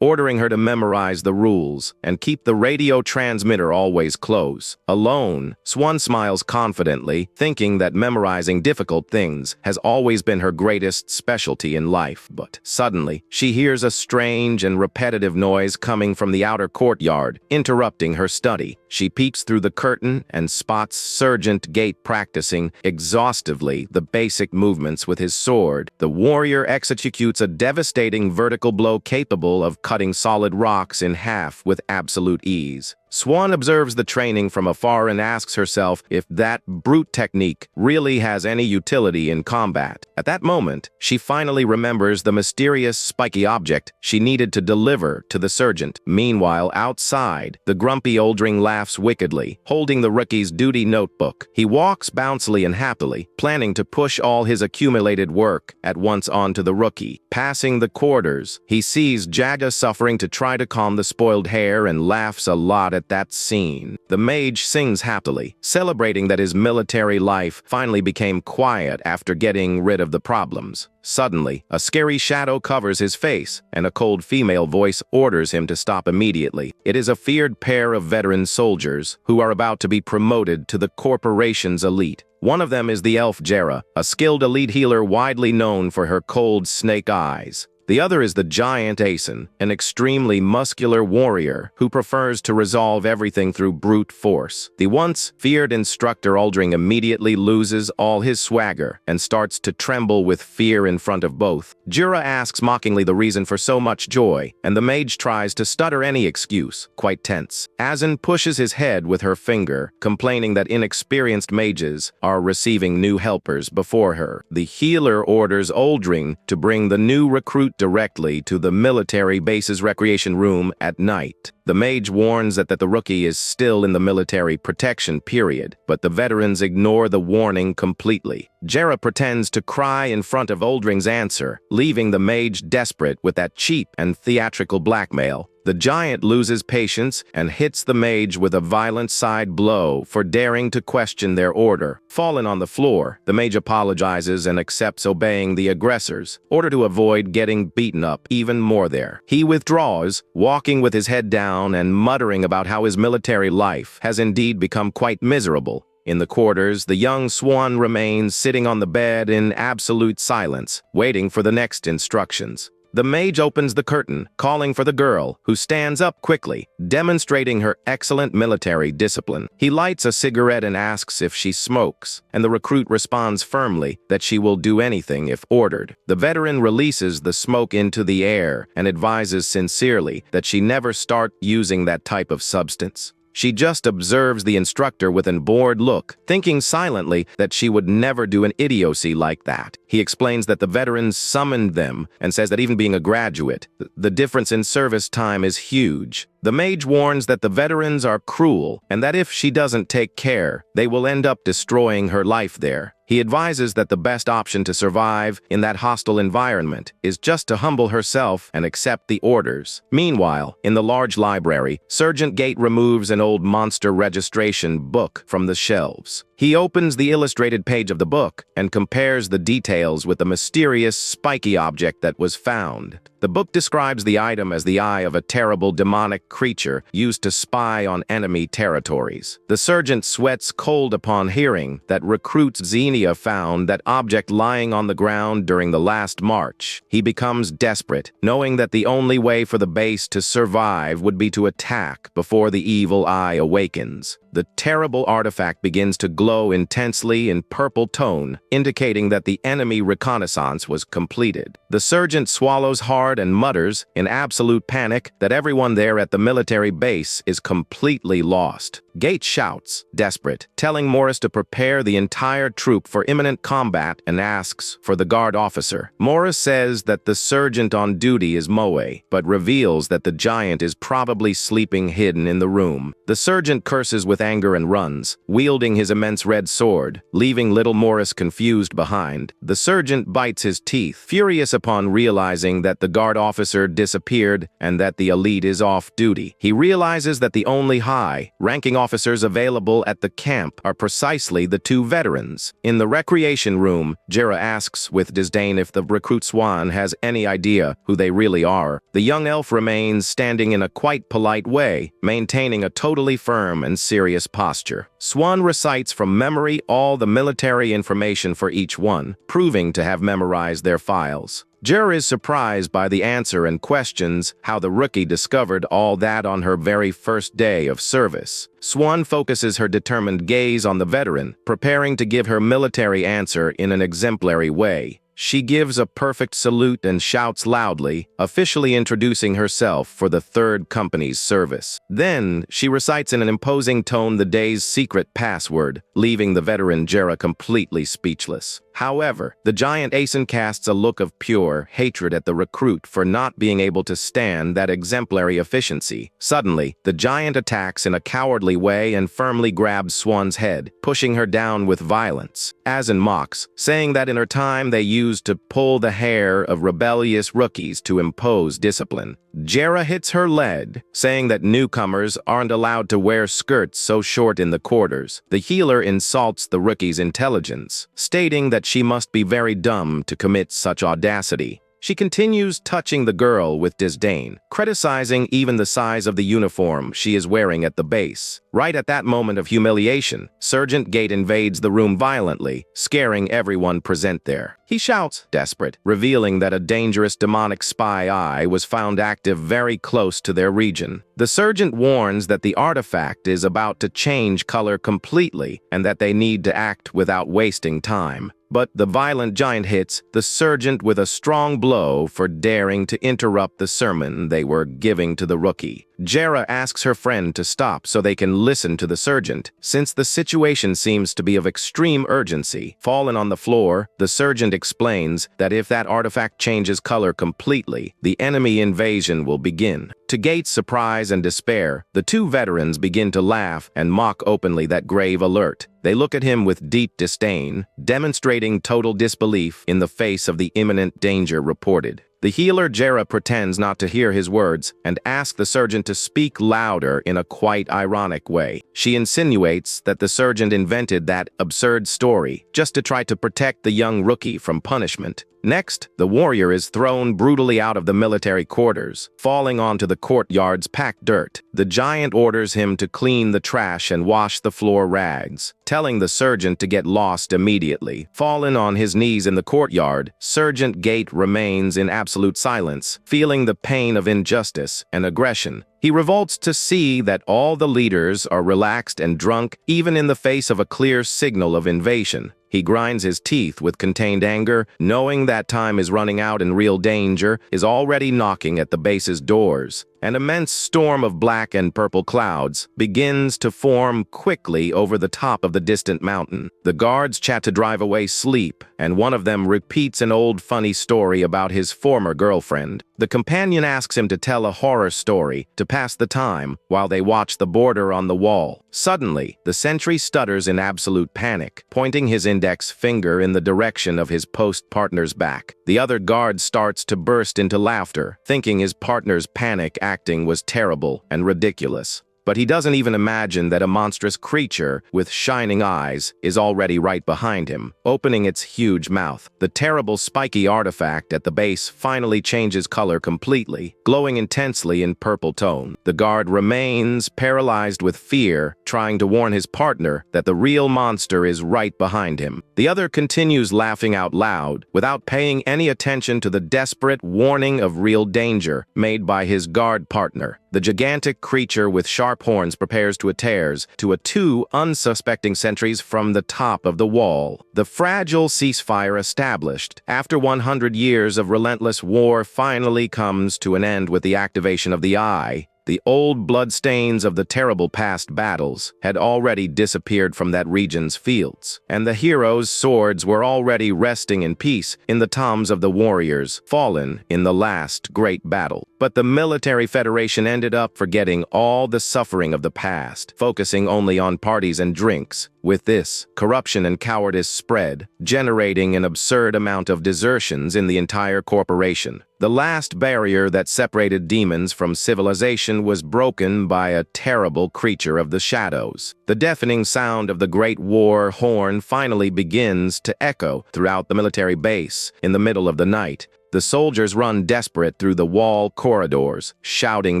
ordering her to memorize the rules and keep the radio transmitter always close. Alone, Swan smiles confidently, thinking that memorizing difficult things has always been her greatest specialty in life. But suddenly, she hears a strange and repetitive noise coming from the outer courtyard, interrupting her study. She peeks through the curtain and spots Sergeant Gate practicing exhaustively the basic movements with his sword. The warrior executes a devastating sweeping vertical blow capable of cutting solid rocks in half with absolute ease. Swan observes the training from afar and asks herself if that brute technique really has any utility in combat. At that moment, she finally remembers the mysterious spiky object she needed to deliver to the sergeant. Meanwhile, outside, the grumpy Oldring laughs wickedly, holding the rookie's duty notebook. He walks bouncily and happily, planning to push all his accumulated work at once onto the rookie. Passing the quarters, he sees Jaga suffering to try to calm the spoiled hair and laughs a lot at that scene. The mage sings happily, celebrating that his military life finally became quiet after getting rid of the problems. Suddenly, a scary shadow covers his face, and a cold female voice orders him to stop immediately. It is a feared pair of veteran soldiers who are about to be promoted to the corporation's elite. One of them is the elf Jera, a skilled elite healer widely known for her cold snake eyes. The other is the giant Asen, an extremely muscular warrior who prefers to resolve everything through brute force. The once feared instructor Aldring immediately loses all his swagger and starts to tremble with fear in front of both. Jura asks mockingly the reason for so much joy, and the mage tries to stutter any excuse, quite tense. Asen pushes his head with her finger, complaining that inexperienced mages are receiving new helpers before her. The healer orders Aldring to bring the new recruit directly to the military base's recreation room at night. The mage warns that the rookie is still in the military protection period, but the veterans ignore the warning completely. Jera pretends to cry in front of Oldring's answer, leaving the mage desperate with that cheap and theatrical blackmail. The giant loses patience and hits the mage with a violent side blow for daring to question their order. Fallen on the floor, the mage apologizes and accepts obeying the aggressors, order to avoid getting beaten up even more there. He withdraws, walking with his head down and muttering about how his military life has indeed become quite miserable. In the quarters, the young Swan remains sitting on the bed in absolute silence, waiting for the next instructions. The mage opens the curtain, calling for the girl, who stands up quickly, demonstrating her excellent military discipline. He lights a cigarette and asks if she smokes, and the recruit responds firmly that she will do anything if ordered. The veteran releases the smoke into the air and advises sincerely that she never start using that type of substance. She just observes the instructor with an bored look, thinking silently that she would never do an idiocy like that. He explains that the veterans summoned them and says that even being a graduate, the difference in service time is huge. The mage warns that the veterans are cruel and that if she doesn't take care, they will end up destroying her life there. He advises that the best option to survive in that hostile environment is just to humble herself and accept the orders. Meanwhile, in the large library, Sergeant Gate removes an old monster registration book from the shelves. He opens the illustrated page of the book and compares the details with the mysterious spiky object that was found. The book describes the item as the eye of a terrible demonic creature used to spy on enemy territories. The sergeant sweats cold upon hearing that recruits Xenia found that object lying on the ground during the last march. He becomes desperate, knowing that the only way for the base to survive would be to attack before the evil eye awakens. The terrible artifact begins to glow intensely in purple tone, indicating that the enemy reconnaissance was completed. The sergeant swallows hard and mutters, in absolute panic, that everyone there at the military base is completely lost. Gate shouts, desperate, telling Morris to prepare the entire troop for imminent combat and asks for the guard officer. Morris says that the sergeant on duty is Moe, but reveals that the giant is probably sleeping hidden in the room. The sergeant curses with anger and runs, wielding his immense red sword, leaving little Morris confused behind. The sergeant bites his teeth, furious upon realizing that the guard officer disappeared and that the elite is off duty. He realizes that the only high-ranking officers available at the camp are precisely the two veterans. In the recreation room, Jera asks with disdain if the recruit Swan has any idea who they really are. The young elf remains standing in a quite polite way, maintaining a totally firm and serious posture. Swan recites from memory all the military information for each one, proving to have memorized their files. Jera is surprised by the answer and questions how the rookie discovered all that on her very first day of service. Swan focuses her determined gaze on the veteran, preparing to give her military answer in an exemplary way. She gives a perfect salute and shouts loudly, officially introducing herself for the third company's service. Then, she recites in an imposing tone the day's secret password, leaving the veteran Jera completely speechless. However, the giant Asen casts a look of pure hatred at the recruit for not being able to stand that exemplary efficiency. Suddenly, the giant attacks in a cowardly way and firmly grabs Swan's head, pushing her down with violence. Asen mocks, saying that in her time they used to pull the hair of rebellious rookies to impose discipline. Jera hits her lead, saying that newcomers aren't allowed to wear skirts so short in the quarters. The healer insults the rookie's intelligence, stating that she must be very dumb to commit such audacity. She continues touching the girl with disdain, criticizing even the size of the uniform she is wearing at the base. Right at that moment of humiliation, Sergeant Gate invades the room violently, scaring everyone present there. He shouts, desperate, revealing that a dangerous demonic spy eye was found active very close to their region. The sergeant warns that the artifact is about to change color completely and that they need to act without wasting time. But the violent giant hits the sergeant with a strong blow for daring to interrupt the sermon they were giving to the rookie. Jera asks her friend to stop so they can listen to the sergeant, since the situation seems to be of extreme urgency. Fallen on the floor, the sergeant explains that if that artifact changes color completely, the enemy invasion will begin. To Gate's surprise and despair, the two veterans begin to laugh and mock openly that grave alert. They look at him with deep disdain, demonstrating total disbelief in the face of the imminent danger reported. The healer Jera pretends not to hear his words and asks the sergeant to speak louder in a quite ironic way. She insinuates that the sergeant invented that absurd story just to try to protect the young rookie from punishment. Next, the warrior is thrown brutally out of the military quarters, falling onto the courtyard's packed dirt. The giant orders him to clean the trash and wash the floor rags, telling the sergeant to get lost immediately. Fallen on his knees in the courtyard, Sergeant Gate remains in absolute silence, feeling the pain of injustice and aggression. He revolts to see that all the leaders are relaxed and drunk, even in the face of a clear signal of invasion. He grinds his teeth with contained anger, knowing that time is running out and real danger is already knocking at the base's doors. An immense storm of black and purple clouds begins to form quickly over the top of the distant mountain. The guards chat to drive away sleep, and one of them repeats an old funny story about his former girlfriend. The companion asks him to tell a horror story to pass the time while they watch the border on the wall. Suddenly, the sentry stutters in absolute panic, pointing his index finger in the direction of his post-partner's back. The other guard starts to burst into laughter, thinking his partner's panic acting was terrible and ridiculous. But he doesn't even imagine that a monstrous creature with shining eyes is already right behind him, opening its huge mouth. The terrible spiky artifact at the base finally changes color completely, glowing intensely in purple tone. The guard remains paralyzed with fear, trying to warn his partner that the real monster is right behind him. The other continues laughing out loud, without paying any attention to the desperate warning of real danger made by his guard partner. The gigantic creature with sharp horns prepares to tears to two unsuspecting sentries from the top of the wall. The fragile ceasefire established after 100 years of relentless war finally comes to an end with the activation of the Eye. The old bloodstains of the terrible past battles had already disappeared from that region's fields, and the heroes' swords were already resting in peace in the tombs of the warriors fallen in the last great battle. But the military federation ended up forgetting all the suffering of the past, focusing only on parties and drinks. With this, corruption and cowardice spread, generating an absurd amount of desertions in the entire corporation. The last barrier that separated demons from civilization was broken by a terrible creature of the shadows. The deafening sound of the Great War horn finally begins to echo throughout the military base in the middle of the night, The soldiers run desperate through the wall corridors, shouting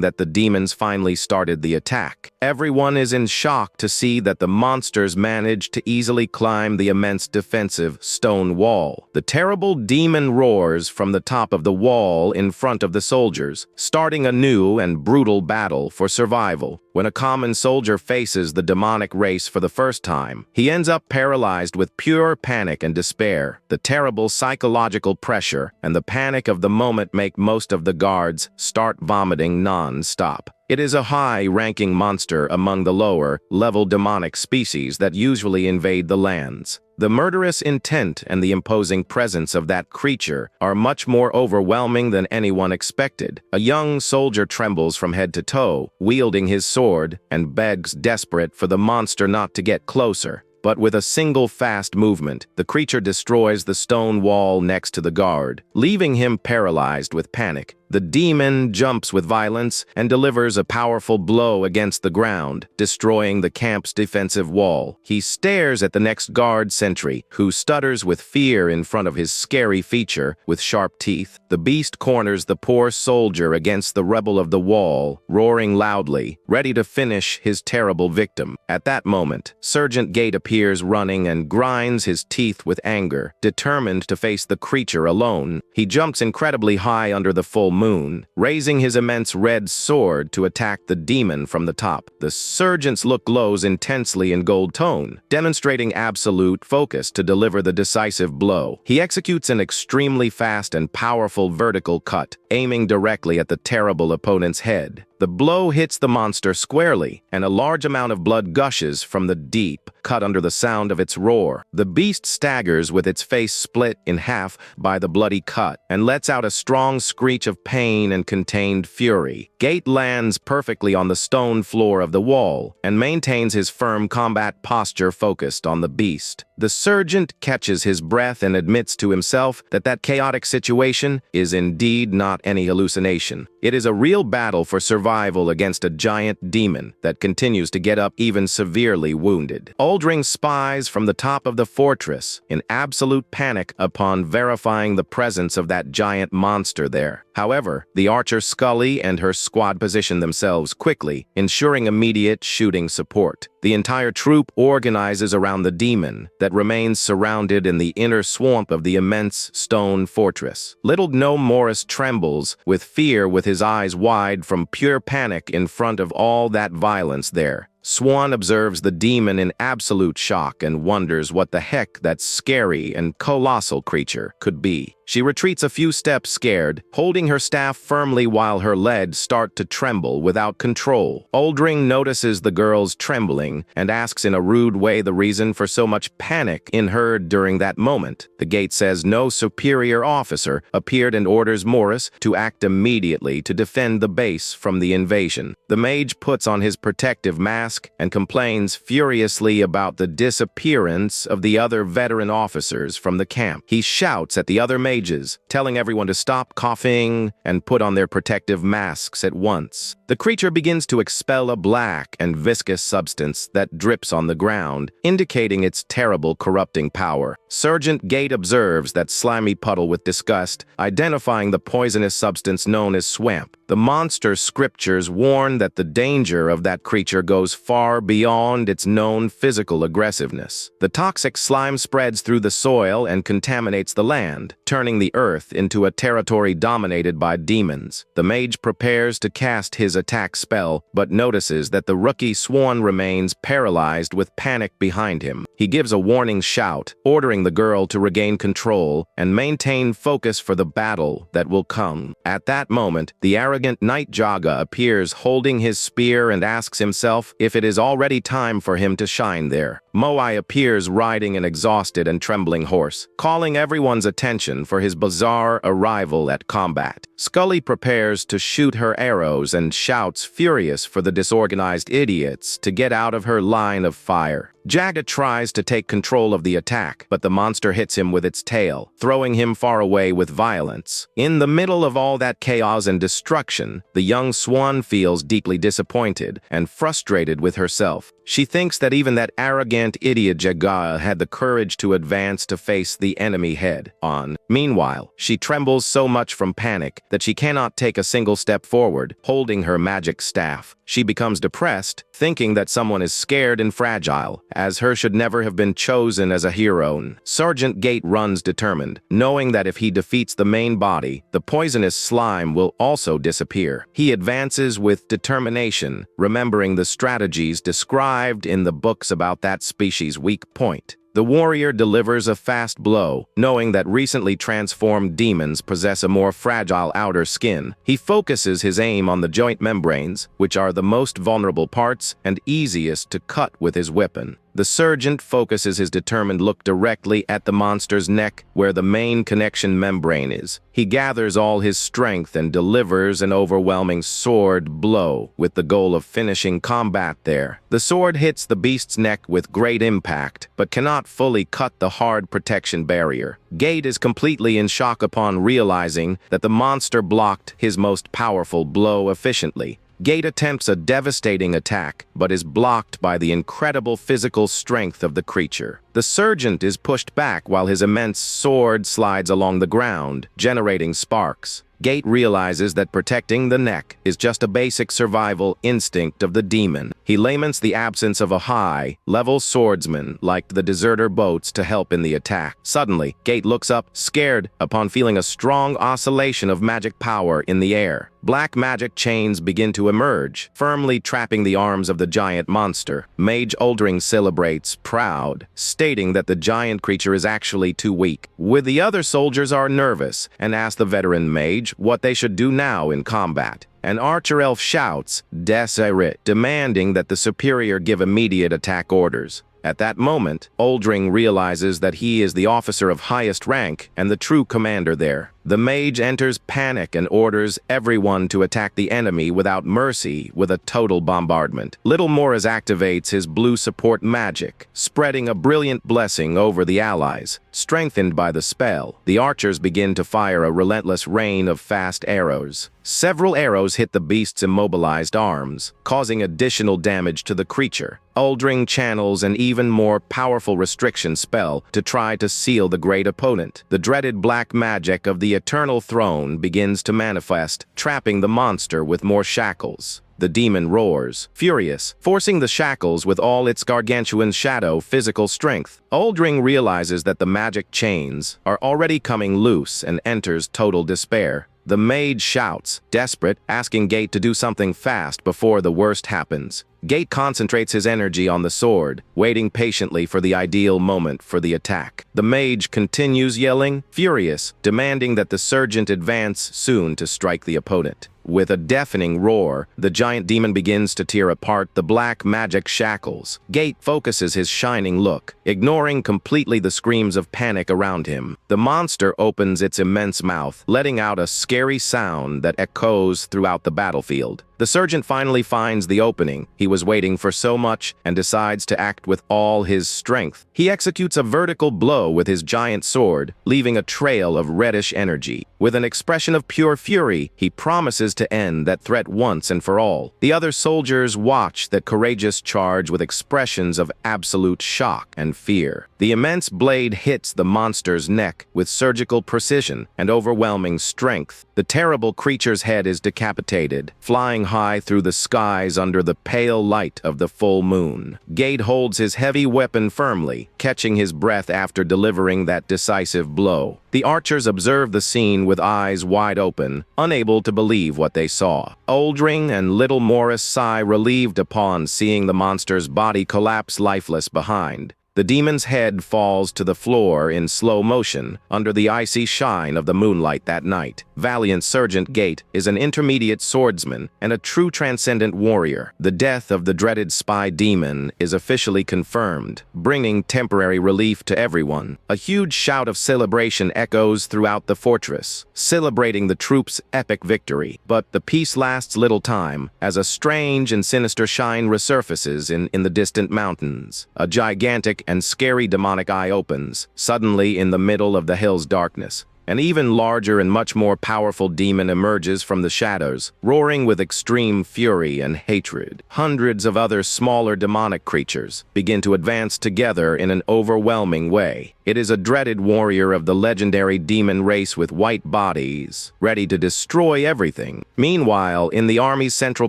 that the demons finally started the attack. Everyone is in shock to see that the monsters managed to easily climb the immense defensive stone wall. The terrible demon roars from the top of the wall in front of the soldiers, starting a new and brutal battle for survival. When a common soldier faces the demonic race for the first time, he ends up paralyzed with pure panic and despair. The terrible psychological pressure and the panic of the moment make most of the guards start vomiting non-stop. It is a high-ranking monster among the lower-level demonic species that usually invade the lands. The murderous intent and the imposing presence of that creature are much more overwhelming than anyone expected. A young soldier trembles from head to toe, wielding his sword, and begs desperate for the monster not to get closer. But with a single fast movement, the creature destroys the stone wall next to the guard, leaving him paralyzed with panic. The demon jumps with violence and delivers a powerful blow against the ground, destroying the camp's defensive wall. He stares at the next guard sentry, who stutters with fear in front of his scary feature with sharp teeth. The beast corners the poor soldier against the rebel of the wall, roaring loudly, ready to finish his terrible victim. At that moment, Sergeant Gate appears running and grinds his teeth with anger, determined to face the creature alone. He jumps incredibly high under the full moon, raising his immense red sword to attack the demon from the top. The sergeant's look glows intensely in gold tone, demonstrating absolute focus to deliver the decisive blow. He executes an extremely fast and powerful vertical cut, aiming directly at the terrible opponent's head. The blow hits the monster squarely, and a large amount of blood gushes from the deep cut under the sound of its roar. The beast staggers with its face split in half by the bloody cut, and lets out a strong screech of pain and contained fury. Gate lands perfectly on the stone floor of the wall, and maintains his firm combat posture focused on the beast. The sergeant catches his breath and admits to himself that that chaotic situation is indeed not any hallucination. It is a real battle for survival against a giant demon that continues to get up even severely wounded. Aldring spies from the top of the fortress in absolute panic upon verifying the presence of that giant monster there. However, the archer Scully and her squad position themselves quickly, ensuring immediate shooting support. The entire troop organizes around the demon that remains surrounded in the inner swamp of the immense stone fortress. Little Gnome Morris trembles with fear, with his eyes wide from pure panic in front of all that violence there. Swan observes the demon in absolute shock and wonders what the heck that scary and colossal creature could be. She retreats a few steps scared, holding her staff firmly while her legs start to tremble without control. Aldring notices the girl's trembling and asks in a rude way the reason for so much panic in her during that moment. The gate says no superior officer appeared and orders Morris to act immediately to defend the base from the invasion. The mage puts on his protective mask and complains furiously about the disappearance of the other veteran officers from the camp. He shouts at the other mages, telling everyone to stop coughing and put on their protective masks at once. The creature begins to expel a black and viscous substance that drips on the ground, indicating its terrible corrupting power. Sergeant Gate observes that slimy puddle with disgust, identifying the poisonous substance known as swamp. The monster scriptures warn that the danger of that creature goes far beyond its known physical aggressiveness. The toxic slime spreads through the soil and contaminates the land, turning the earth into a territory dominated by demons. The mage prepares to cast his attack spell, but notices that the rookie Swan remains paralyzed with panic behind him. He gives a warning shout, ordering the girl to regain control and maintain focus for the battle that will come. At that moment, the arrogant Night Jaga appears holding his spear and asks himself if it is already time for him to shine there. Moai appears riding an exhausted and trembling horse, calling everyone's attention for his bizarre arrival at combat. Scully prepares to shoot her arrows and shouts furious for the disorganized idiots to get out of her line of fire. Jaga tries to take control of the attack, but the monster hits him with its tail, throwing him far away with violence. In the middle of all that chaos and destruction, the young Swan feels deeply disappointed and frustrated with herself. She thinks that even that arrogant giant idiot Jeok had the courage to advance to face the enemy head-on. Meanwhile, she trembles so much from panic that she cannot take a single step forward, holding her magic staff. She becomes depressed, thinking that someone is scared and fragile, as her should never have been chosen as a hero. Sergeant Gate runs determined, knowing that if he defeats the main body, the poisonous slime will also disappear. He advances with determination, remembering the strategies described in the books about that species' weak point. The warrior delivers a fast blow, knowing that recently transformed demons possess a more fragile outer skin. He focuses his aim on the joint membranes, which are the most vulnerable parts and easiest to cut with his weapon. The sergeant focuses his determined look directly at the monster's neck, where the main connection membrane is. He gathers all his strength and delivers an overwhelming sword blow, with the goal of finishing combat there. The sword hits the beast's neck with great impact, but cannot fully cut the hard protection barrier. Gate is completely in shock upon realizing that the monster blocked his most powerful blow efficiently. Gate attempts a devastating attack, but is blocked by the incredible physical strength of the creature. The sergeant is pushed back while his immense sword slides along the ground, generating sparks. Gate realizes that protecting the neck is just a basic survival instinct of the demon. He laments the absence of a high-level swordsman like the deserter boats to help in the attack. Suddenly, Gate looks up, scared, upon feeling a strong oscillation of magic power in the air. Black magic chains begin to emerge, firmly trapping the arms of the giant monster. Mage Oldring celebrates, proud, stating that the giant creature is actually too weak. With the other soldiers are nervous and ask the veteran mage what they should do now in combat. An archer elf shouts, "Deseret," demanding that the superior give immediate attack orders. At that moment, Oldring realizes that he is the officer of highest rank and the true commander there. The mage enters panic and orders everyone to attack the enemy without mercy with a total bombardment. Little Morris activates his blue support magic, spreading a brilliant blessing over the allies. Strengthened by the spell, the archers begin to fire a relentless rain of fast arrows. Several arrows hit the beast's immobilized arms, causing additional damage to the creature. Oldring channels an even more powerful restriction spell to try to seal the great opponent. The dreaded black magic of the Eternal Throne begins to manifest, trapping the monster with more shackles. The demon roars, furious, forcing the shackles with all its gargantuan shadow physical strength. Oldring realizes that the magic chains are already coming loose and enters total despair. The mage shouts, desperate, asking Gate to do something fast before the worst happens. Gate concentrates his energy on the sword, waiting patiently for the ideal moment for the attack. The mage continues yelling, furious, demanding that the sergeant advance soon to strike the opponent. With a deafening roar, the giant demon begins to tear apart the black magic shackles. Gate focuses his shining look, ignoring completely the screams of panic around him. The monster opens its immense mouth, letting out a scary sound that echoes throughout the battlefield. The sergeant finally finds the opening he was waiting for so much and decides to act with all his strength. He executes a vertical blow with his giant sword, leaving a trail of reddish energy. With an expression of pure fury, he promises to end that threat once and for all. The other soldiers watch that courageous charge with expressions of absolute shock and fear. The immense blade hits the monster's neck with surgical precision and overwhelming strength. The terrible creature's head is decapitated, flying high through the skies under the pale light of the full moon. Gate holds his heavy weapon firmly, catching his breath after delivering that decisive blow. The archers observe the scene with eyes wide open, unable to believe what they saw. Oldring and Little Morris sigh relieved upon seeing the monster's body collapse lifeless behind. The demon's head falls to the floor in slow motion under the icy shine of the moonlight that night. Valiant Sergeant Gate is an intermediate swordsman and a true transcendent warrior. The death of the dreaded spy demon is officially confirmed, bringing temporary relief to everyone. A huge shout of celebration echoes throughout the fortress, celebrating the troops' epic victory. But the peace lasts little time, as a strange and sinister shine resurfaces in the distant mountains. A gigantic and scary demonic eye opens, suddenly in the middle of the hill's darkness. An even larger and much more powerful demon emerges from the shadows, roaring with extreme fury and hatred. Hundreds of other smaller demonic creatures begin to advance together in an overwhelming way. It is a dreaded warrior of the legendary demon race with white bodies, ready to destroy everything. Meanwhile, in the army's central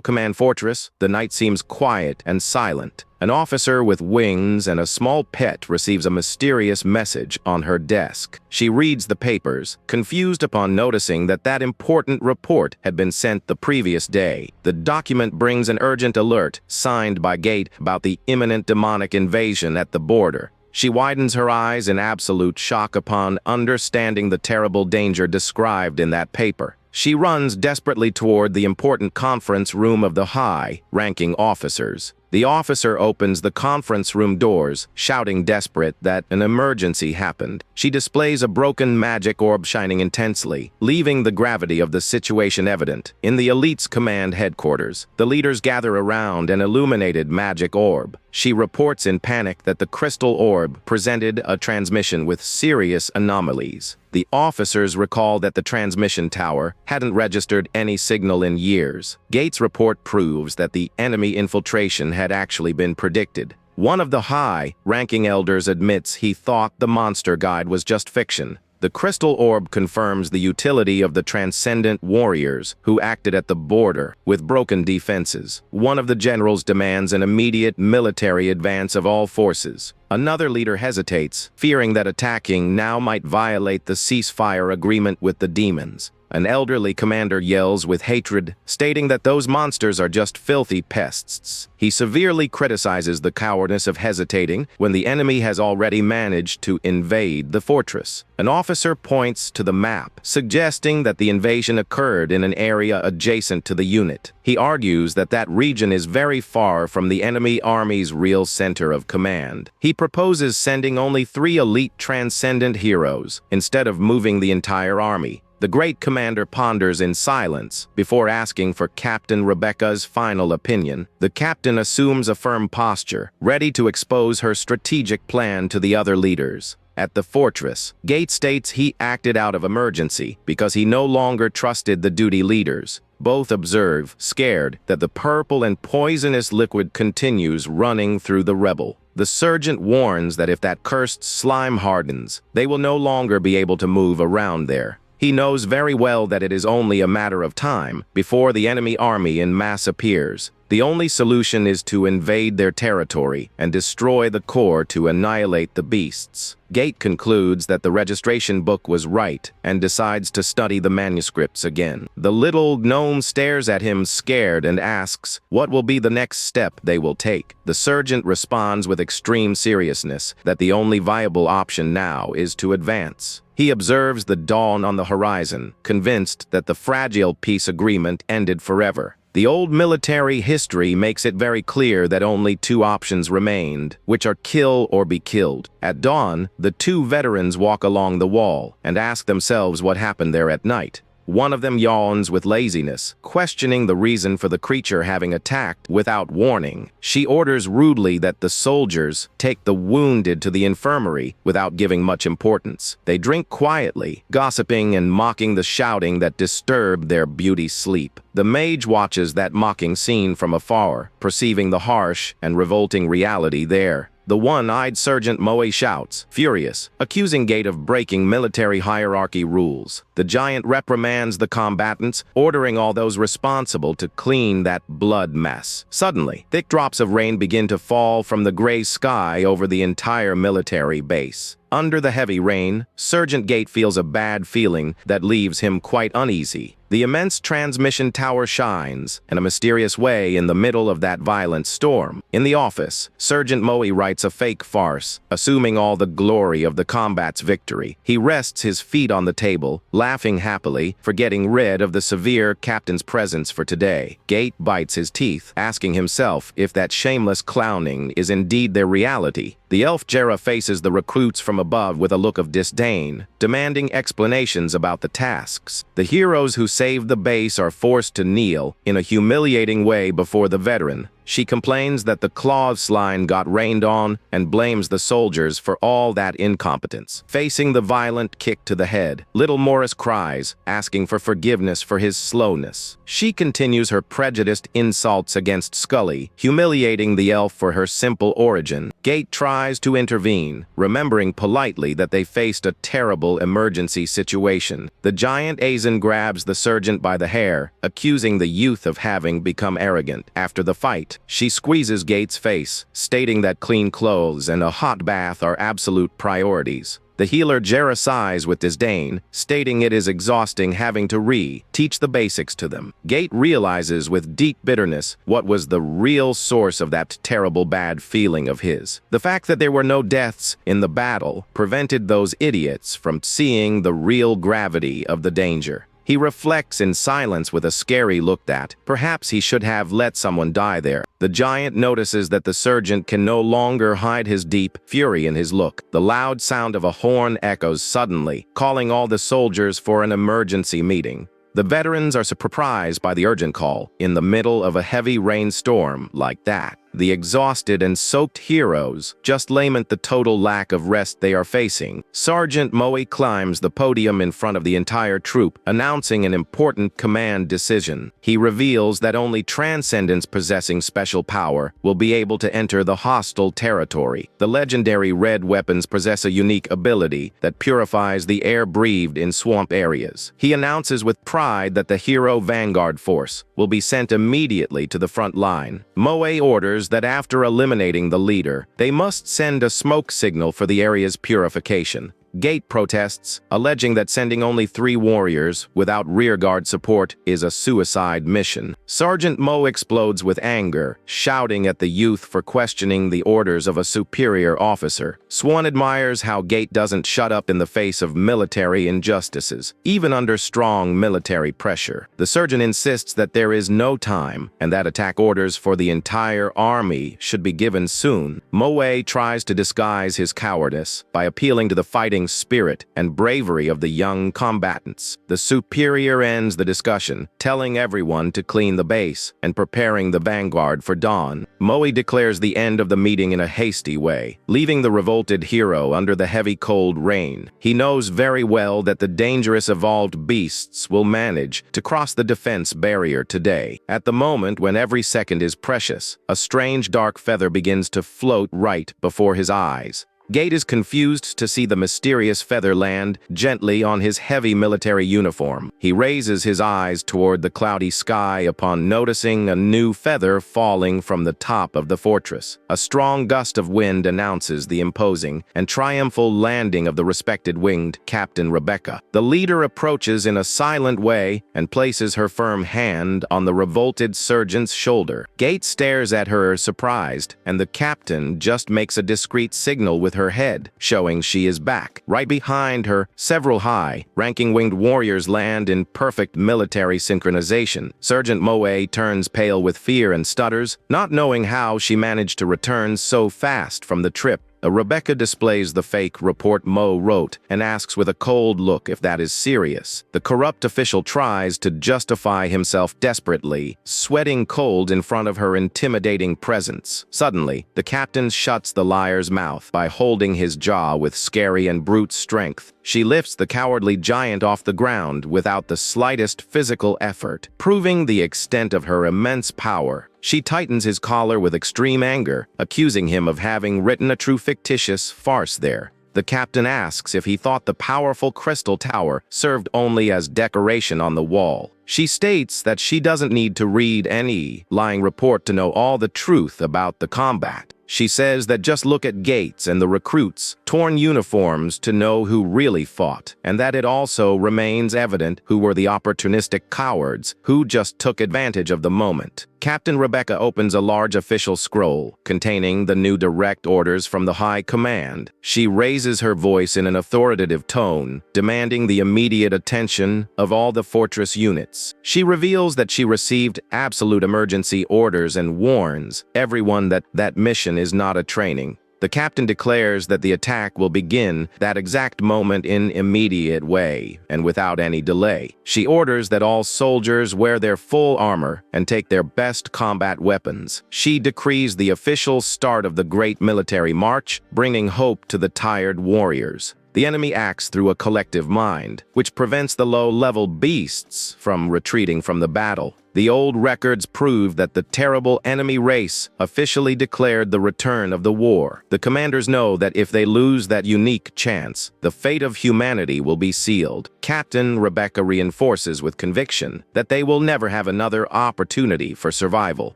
command fortress, the night seems quiet and silent. An officer with wings and a small pet receives a mysterious message on her desk. She reads the papers, confused upon noticing that important report had been sent the previous day. The document brings an urgent alert, signed by Gate, about the imminent demonic invasion at the border. She widens her eyes in absolute shock upon understanding the terrible danger described in that paper. She runs desperately toward the important conference room of the high-ranking officers. The officer opens the conference room doors, shouting desperate that an emergency happened. She displays a broken magic orb shining intensely, leaving the gravity of the situation evident. In the elite's command headquarters, the leaders gather around an illuminated magic orb. She reports in panic that the crystal orb presented a transmission with serious anomalies. The officers recall that the transmission tower hadn't registered any signal in years. Gates' report proves that the enemy infiltration had actually been predicted. One of the high-ranking elders admits he thought the monster guide was just fiction. The crystal orb confirms the utility of the Transcendent warriors who acted at the border with broken defenses. One of the generals demands an immediate military advance of all forces. Another leader hesitates, fearing that attacking now might violate the ceasefire agreement with the demons. An elderly commander yells with hatred, stating that those monsters are just filthy pests. He severely criticizes the cowardice of hesitating when the enemy has already managed to invade the fortress. An officer points to the map, suggesting that the invasion occurred in an area adjacent to the unit. He argues that that region is very far from the enemy army's real center of command. He proposes sending only 3 elite Transcendent heroes, instead of moving the entire army. The great commander ponders in silence before asking for Captain Rebecca's final opinion. The captain assumes a firm posture, ready to expose her strategic plan to the other leaders. At the fortress, Gate states he acted out of emergency because he no longer trusted the duty leaders. Both observe, scared, that the purple and poisonous liquid continues running through the rebel. The sergeant warns that if that cursed slime hardens, they will no longer be able to move around there. He knows very well that it is only a matter of time before the enemy army in mass appears. The only solution is to invade their territory and destroy the core to annihilate the beasts. Gate concludes that the registration book was right and decides to study the manuscripts again. The little gnome stares at him scared and asks what will be the next step they will take. The sergeant responds with extreme seriousness that the only viable option now is to advance. He observes the dawn on the horizon, convinced that the fragile peace agreement ended forever. The old military history makes it very clear that only 2 options remained, which are kill or be killed. At dawn, the 2 veterans walk along the wall and ask themselves what happened there at night. One of them yawns with laziness, questioning the reason for the creature having attacked without warning. She orders rudely that the soldiers take the wounded to the infirmary without giving much importance. They drink quietly, gossiping and mocking the shouting that disturbed their beauty sleep. The mage watches that mocking scene from afar, perceiving the harsh and revolting reality there. The one-eyed Sergeant Moe shouts, furious, accusing Gate of breaking military hierarchy rules. The giant reprimands the combatants, ordering all those responsible to clean that blood mess. Suddenly, thick drops of rain begin to fall from the gray sky over the entire military base. Under the heavy rain, Sergeant Gate feels a bad feeling that leaves him quite uneasy. The immense transmission tower shines, in a mysterious way, in the middle of that violent storm. In the office, Sergeant Moe writes a fake farce, assuming all the glory of the combat's victory. He rests his feet on the table, laughing happily, forgetting rid of the severe captain's presence for today. Gate bites his teeth, asking himself if that shameless clowning is indeed their reality. The elf Jera faces the recruits from above with a look of disdain, demanding explanations about the tasks. The heroes who saved the base are forced to kneel in a humiliating way before the veteran. She complains that the claws line got rained on and blames the soldiers for all that incompetence. Facing the violent kick to the head, little Morris cries, asking for forgiveness for his slowness. She continues her prejudiced insults against Scully, humiliating the elf for her simple origin. Gate tries to intervene, remembering politely that they faced a terrible emergency situation. The giant Aizen grabs the sergeant by the hair, accusing the youth of having become arrogant. After the fight, she squeezes Gate's face, stating that clean clothes and a hot bath are absolute priorities. The healer Jera sighs with disdain, stating it is exhausting having to teach the basics to them. Gate realizes with deep bitterness what was the real source of that terrible bad feeling of his. The fact that there were no deaths in the battle prevented those idiots from seeing the real gravity of the danger. He reflects in silence with a scary look that perhaps he should have let someone die there. The giant notices that the sergeant can no longer hide his deep fury in his look. The loud sound of a horn echoes suddenly, calling all the soldiers for an emergency meeting. The veterans are surprised by the urgent call in the middle of a heavy rainstorm like that. The exhausted and soaked heroes just lament the total lack of rest they are facing. Sergeant Moe climbs the podium in front of the entire troop, announcing an important command decision. He reveals that only Transcendents possessing special power will be able to enter the hostile territory. The legendary red weapons possess a unique ability that purifies the air breathed in swamp areas. He announces with pride that the hero Vanguard Force will be sent immediately to the front line. Moe orders that after eliminating the leader, they must send a smoke signal for the area's purification. Gate protests, alleging that sending only 3 warriors without rearguard support is a suicide mission. Sergeant Mo explodes with anger, shouting at the youth for questioning the orders of a superior officer. Swan admires how Gate doesn't shut up in the face of military injustices, even under strong military pressure. The sergeant insists that there is no time and that attack orders for the entire army should be given soon. Moe tries to disguise his cowardice by appealing to the fighting spirit and bravery of the young combatants. The superior ends the discussion, telling everyone to clean the base and preparing the vanguard for dawn. Moe declares the end of the meeting in a hasty way, leaving the revolted hero under the heavy cold rain. He knows very well that the dangerous evolved beasts will manage to cross the defense barrier today. At the moment when every second is precious, a strange dark feather begins to float right before his eyes. Gate is confused to see the mysterious feather land gently on his heavy military uniform. He raises his eyes toward the cloudy sky upon noticing a new feather falling from the top of the fortress. A strong gust of wind announces the imposing and triumphal landing of the respected winged Captain Rebecca. The leader approaches in a silent way and places her firm hand on the revolted sergeant's shoulder. Gate stares at her surprised, and the captain just makes a discreet signal with her head, showing she is back. Right behind her, several high-ranking winged warriors land in perfect military synchronization. Sergeant Moe turns pale with fear and stutters, not knowing how she managed to return so fast from the trip. Rebecca displays the fake report Mo wrote and asks with a cold look if that is serious. The corrupt official tries to justify himself desperately, sweating cold in front of her intimidating presence. Suddenly, the captain shuts the liar's mouth by holding his jaw with scary and brute strength. She lifts the cowardly giant off the ground without the slightest physical effort, proving the extent of her immense power. She tightens his collar with extreme anger, accusing him of having written a true fictitious farce there. The captain asks if he thought the powerful crystal tower served only as decoration on the wall. She states that she doesn't need to read any lying report to know all the truth about the combat. She says that just look at Gates and the recruits' torn uniforms to know who really fought, and that it also remains evident who were the opportunistic cowards who just took advantage of the moment. Captain Rebecca opens a large official scroll containing the new direct orders from the High Command. She raises her voice in an authoritative tone, demanding the immediate attention of all the fortress units. She reveals that she received absolute emergency orders and warns everyone that mission is not a training. The captain declares that the attack will begin that exact moment in immediate way and without any delay. She orders that all soldiers wear their full armor and take their best combat weapons. She decrees the official start of the great military march, bringing hope to the tired warriors. The enemy acts through a collective mind, which prevents the low-level beasts from retreating from the battle. The old records prove that the terrible enemy race officially declared the return of the war. The commanders know that if they lose that unique chance, the fate of humanity will be sealed. Captain Rebecca reinforces with conviction that they will never have another opportunity for survival.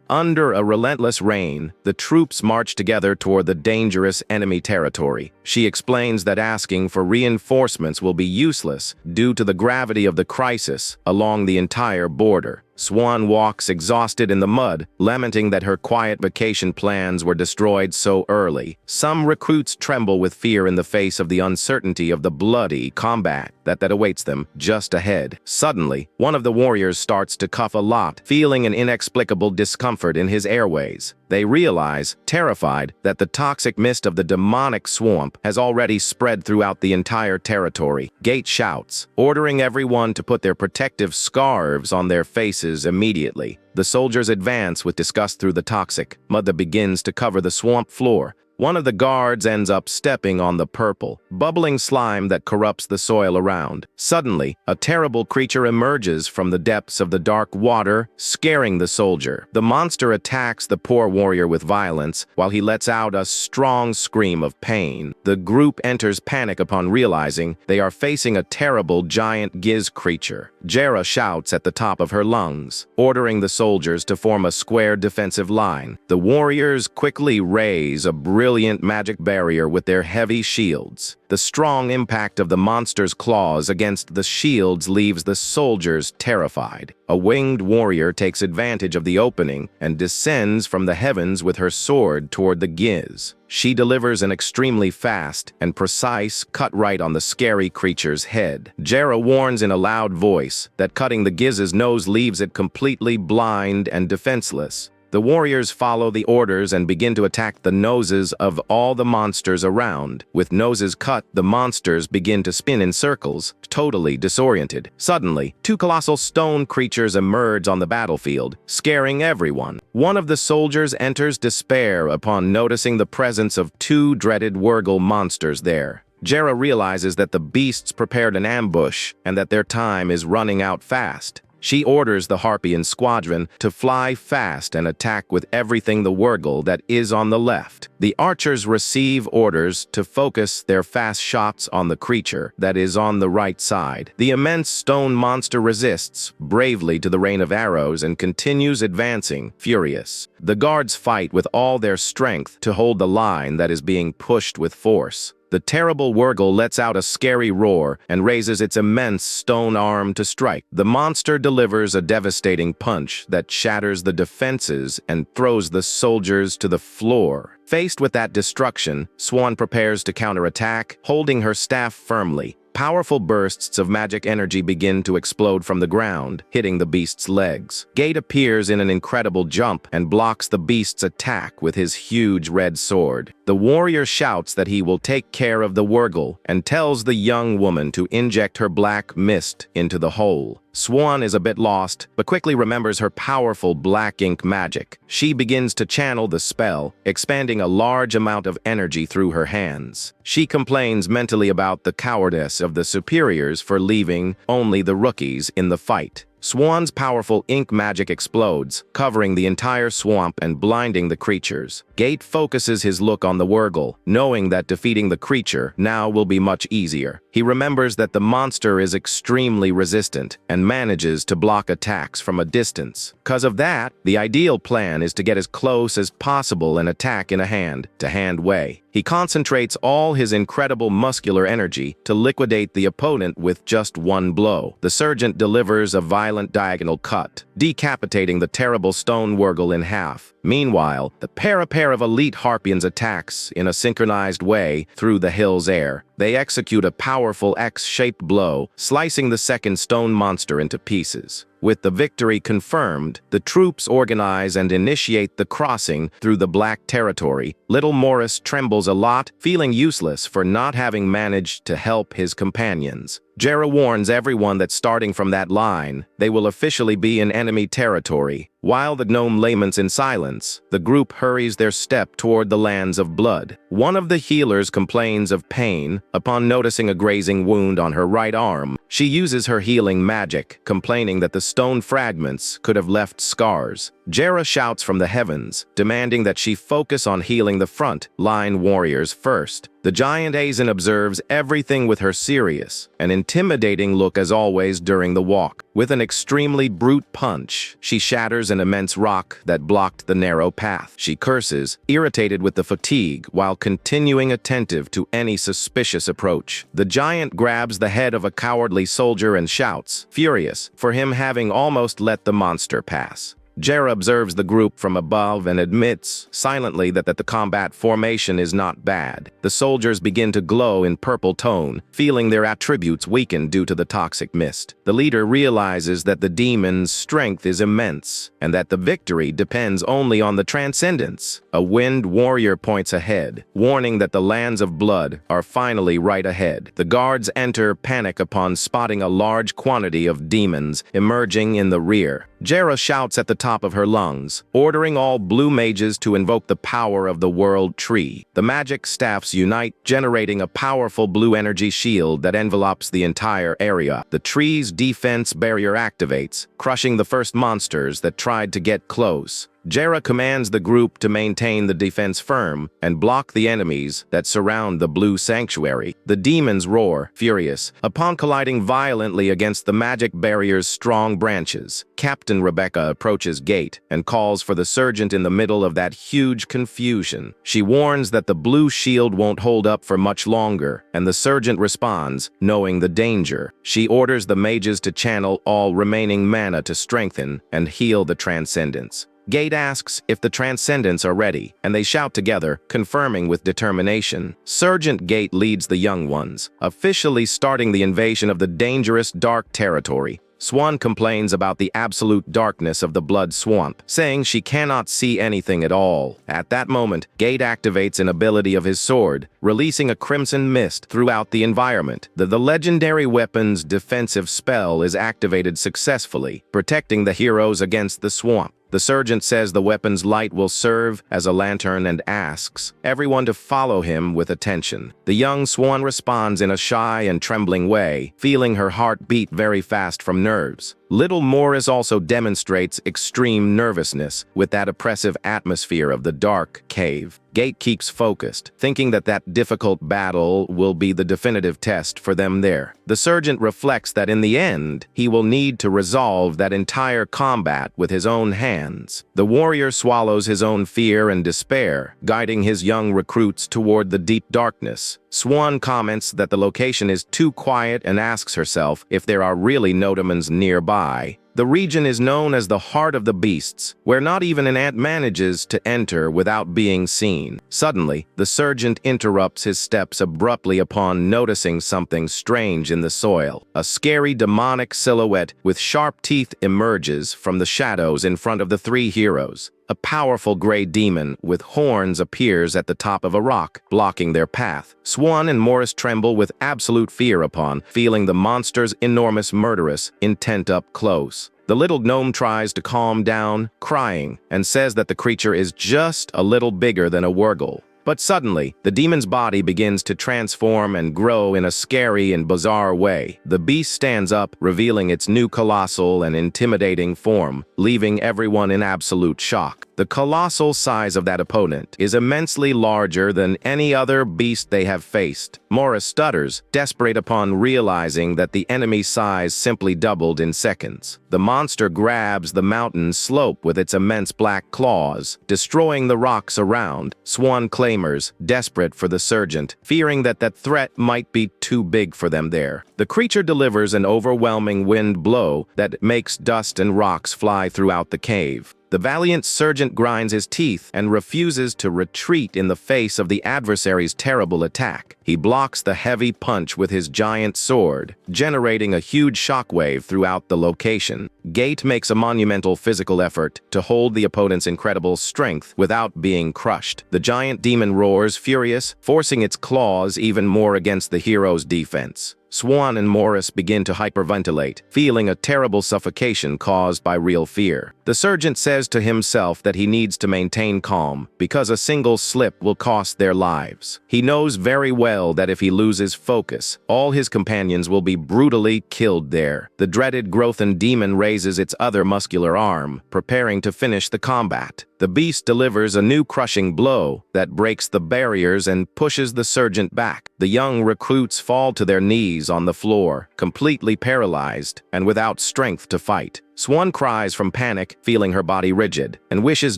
Under a relentless rain, the troops march together toward the dangerous enemy territory. She explains that asking for reinforcements will be useless due to the gravity of the crisis along the entire border. Swan walks exhausted in the mud, lamenting that her quiet vacation plans were destroyed so early. Some recruits tremble with fear in the face of the uncertainty of the bloody combat that awaits them just ahead. Suddenly, one of the warriors starts to cough a lot, feeling an inexplicable discomfort in his airways. They realize, terrified, that the toxic mist of the demonic swamp has already spread throughout the entire territory. Gate shouts, ordering everyone to put their protective scarves on their faces immediately. The soldiers advance with disgust through the toxic mud that begins to cover the swamp floor. One of the guards ends up stepping on the purple, bubbling slime that corrupts the soil around. Suddenly, a terrible creature emerges from the depths of the dark water, scaring the soldier. The monster attacks the poor warrior with violence, while he lets out a strong scream of pain. The group enters panic upon realizing they are facing a terrible giant giz creature. Jera shouts at the top of her lungs, ordering the soldiers to form a square defensive line. The warriors quickly raise a brilliant magic barrier with their heavy shields. The strong impact of the monster's claws against the shields leaves the soldiers terrified. A winged warrior takes advantage of the opening and descends from the heavens with her sword toward the giz. She delivers an extremely fast and precise cut right on the scary creature's head. Jera warns in a loud voice that cutting the giz's nose leaves it completely blind and defenseless. The warriors follow the orders and begin to attack the noses of all the monsters around. With noses cut, the monsters begin to spin in circles, totally disoriented. Suddenly, two colossal stone creatures emerge on the battlefield, scaring everyone. One of the soldiers enters despair upon noticing the presence of two dreaded Wurgle monsters there. Jera realizes that the beasts prepared an ambush and that their time is running out fast. She orders the Harpian squadron to fly fast and attack with everything the Wurgle that is on the left. The archers receive orders to focus their fast shots on the creature that is on the right side. The immense stone monster resists bravely to the rain of arrows and continues advancing, furious. The guards fight with all their strength to hold the line that is being pushed with force. The terrible Wurgle lets out a scary roar and raises its immense stone arm to strike. The monster delivers a devastating punch that shatters the defenses and throws the soldiers to the floor. Faced with that destruction, Swan prepares to counterattack, holding her staff firmly. Powerful bursts of magic energy begin to explode from the ground, hitting the beast's legs. Gate appears in an incredible jump and blocks the beast's attack with his huge red sword. The warrior shouts that he will take care of the Wurgle and tells the young woman to inject her black mist into the hole. Swan is a bit lost, but quickly remembers her powerful black ink magic. She begins to channel the spell, expanding a large amount of energy through her hands. She complains mentally about the cowardice of the superiors for leaving only the rookies in the fight. Swan's powerful ink magic explodes, covering the entire swamp and blinding the creatures. Gate focuses his look on the Wurgle, knowing that defeating the creature now will be much easier. He remembers that the monster is extremely resistant and manages to block attacks from a distance. Because of that, the ideal plan is to get as close as possible and attack in a hand-to-hand way. He concentrates all his incredible muscular energy to liquidate the opponent with just one blow. The sergeant delivers a violent diagonal cut, decapitating the terrible stone Wurgle in half. Meanwhile, the pair of elite Harpians attacks in a synchronized way through the hill's air. They execute a powerful X-shaped blow, slicing the second stone monster into pieces. With the victory confirmed, the troops organize and initiate the crossing through the Black Territory. Little Morris trembles a lot, feeling useless for not having managed to help his companions. Jera warns everyone that starting from that line, they will officially be in enemy territory. While the gnome laments in silence, the group hurries their step toward the lands of blood. One of the healers complains of pain upon noticing a grazing wound on her right arm. She uses her healing magic, complaining that the stone fragments could have left scars. Jera shouts from the heavens, demanding that she focus on healing the front line warriors first. The giant Aizen observes everything with her serious and intimidating look as always during the walk. With an extremely brute punch, she shatters an immense rock that blocked the narrow path. She curses, irritated with the fatigue, while continuing attentive to any suspicious approach. The giant grabs the head of a cowardly soldier and shouts, furious for him having almost let the monster pass. Jera observes the group from above and admits silently that the combat formation is not bad. The soldiers begin to glow in purple tone, feeling their attributes weaken due to the toxic mist. The leader realizes that the demon's strength is immense, and that the victory depends only on the Transcendents. A wind warrior points ahead, warning that the lands of blood are finally right ahead. The guards enter panic upon spotting a large quantity of demons emerging in the rear. Jera shouts at the top of her lungs, ordering all blue mages to invoke the power of the World Tree. The magic staffs unite, generating a powerful blue energy shield that envelopes the entire area. The tree's defense barrier activates, crushing the first monsters that tried to get close. Jera commands the group to maintain the defense firm and block the enemies that surround the blue sanctuary. The demons roar, furious, upon colliding violently against the magic barrier's strong branches. Captain Rebecca approaches Gate and calls for the sergeant in the middle of that huge confusion. She warns that the blue shield won't hold up for much longer, and the sergeant responds, knowing the danger. She orders the mages to channel all remaining mana to strengthen and heal the Transcendents. Gate asks if the Transcendents are ready, and they shout together, confirming with determination. Sergeant Gate leads the young ones, officially starting the invasion of the dangerous Dark Territory. Swan complains about the absolute darkness of the blood swamp, saying she cannot see anything at all. At that moment, Gate activates an ability of his sword, releasing a crimson mist throughout the environment. The legendary weapon's defensive spell is activated successfully, protecting the heroes against the swamp. The sergeant says the weapon's light will serve as a lantern and asks everyone to follow him with attention. The young swan responds in a shy and trembling way, feeling her heart beat very fast from nerves. Little Morris also demonstrates extreme nervousness with that oppressive atmosphere of the dark cave. Gate keeps focused, thinking that difficult battle will be the definitive test for them there. The sergeant reflects that in the end, he will need to resolve that entire combat with his own hands. The warrior swallows his own fear and despair, guiding his young recruits toward the deep darkness. Swan comments that the location is too quiet and asks herself if there are really Notamans nearby. The region is known as the Heart of the Beasts, where not even an ant manages to enter without being seen. Suddenly, the sergeant interrupts his steps abruptly upon noticing something strange in the soil. A scary demonic silhouette with sharp teeth emerges from the shadows in front of the three heroes. A powerful gray demon with horns appears at the top of a rock, blocking their path. Swan and Morris tremble with absolute fear upon feeling the monster's enormous murderous intent up close. The little gnome tries to calm down, crying, and says that the creature is just a little bigger than a Wurgle. But suddenly, the demon's body begins to transform and grow in a scary and bizarre way. The beast stands up, revealing its new colossal and intimidating form, leaving everyone in absolute shock. The colossal size of that opponent is immensely larger than any other beast they have faced. Morris stutters, desperate upon realizing that the enemy's size simply doubled in seconds. The monster grabs the mountain slope with its immense black claws, destroying the rocks around. Swan clamors, desperate for the sergeant, fearing that threat might be too big for them there. The creature delivers an overwhelming wind blow that makes dust and rocks fly throughout the cave. The valiant sergeant grinds his teeth and refuses to retreat in the face of the adversary's terrible attack. He blocks the heavy punch with his giant sword, generating a huge shockwave throughout the location. Gate makes a monumental physical effort to hold the opponent's incredible strength without being crushed. The giant demon roars furious, forcing its claws even more against the hero's defense. Swan and Morris begin to hyperventilate, feeling a terrible suffocation caused by real fear. The sergeant says to himself that he needs to maintain calm because a single slip will cost their lives. He knows very well that if he loses focus, all his companions will be brutally killed there. The dreaded Grothan demon raises its other muscular arm, preparing to finish the combat. The beast delivers a new crushing blow that breaks the barriers and pushes the sergeant back. The young recruits fall to their knees on the floor, completely paralyzed and without strength to fight. Swan cries from panic, feeling her body rigid, and wishes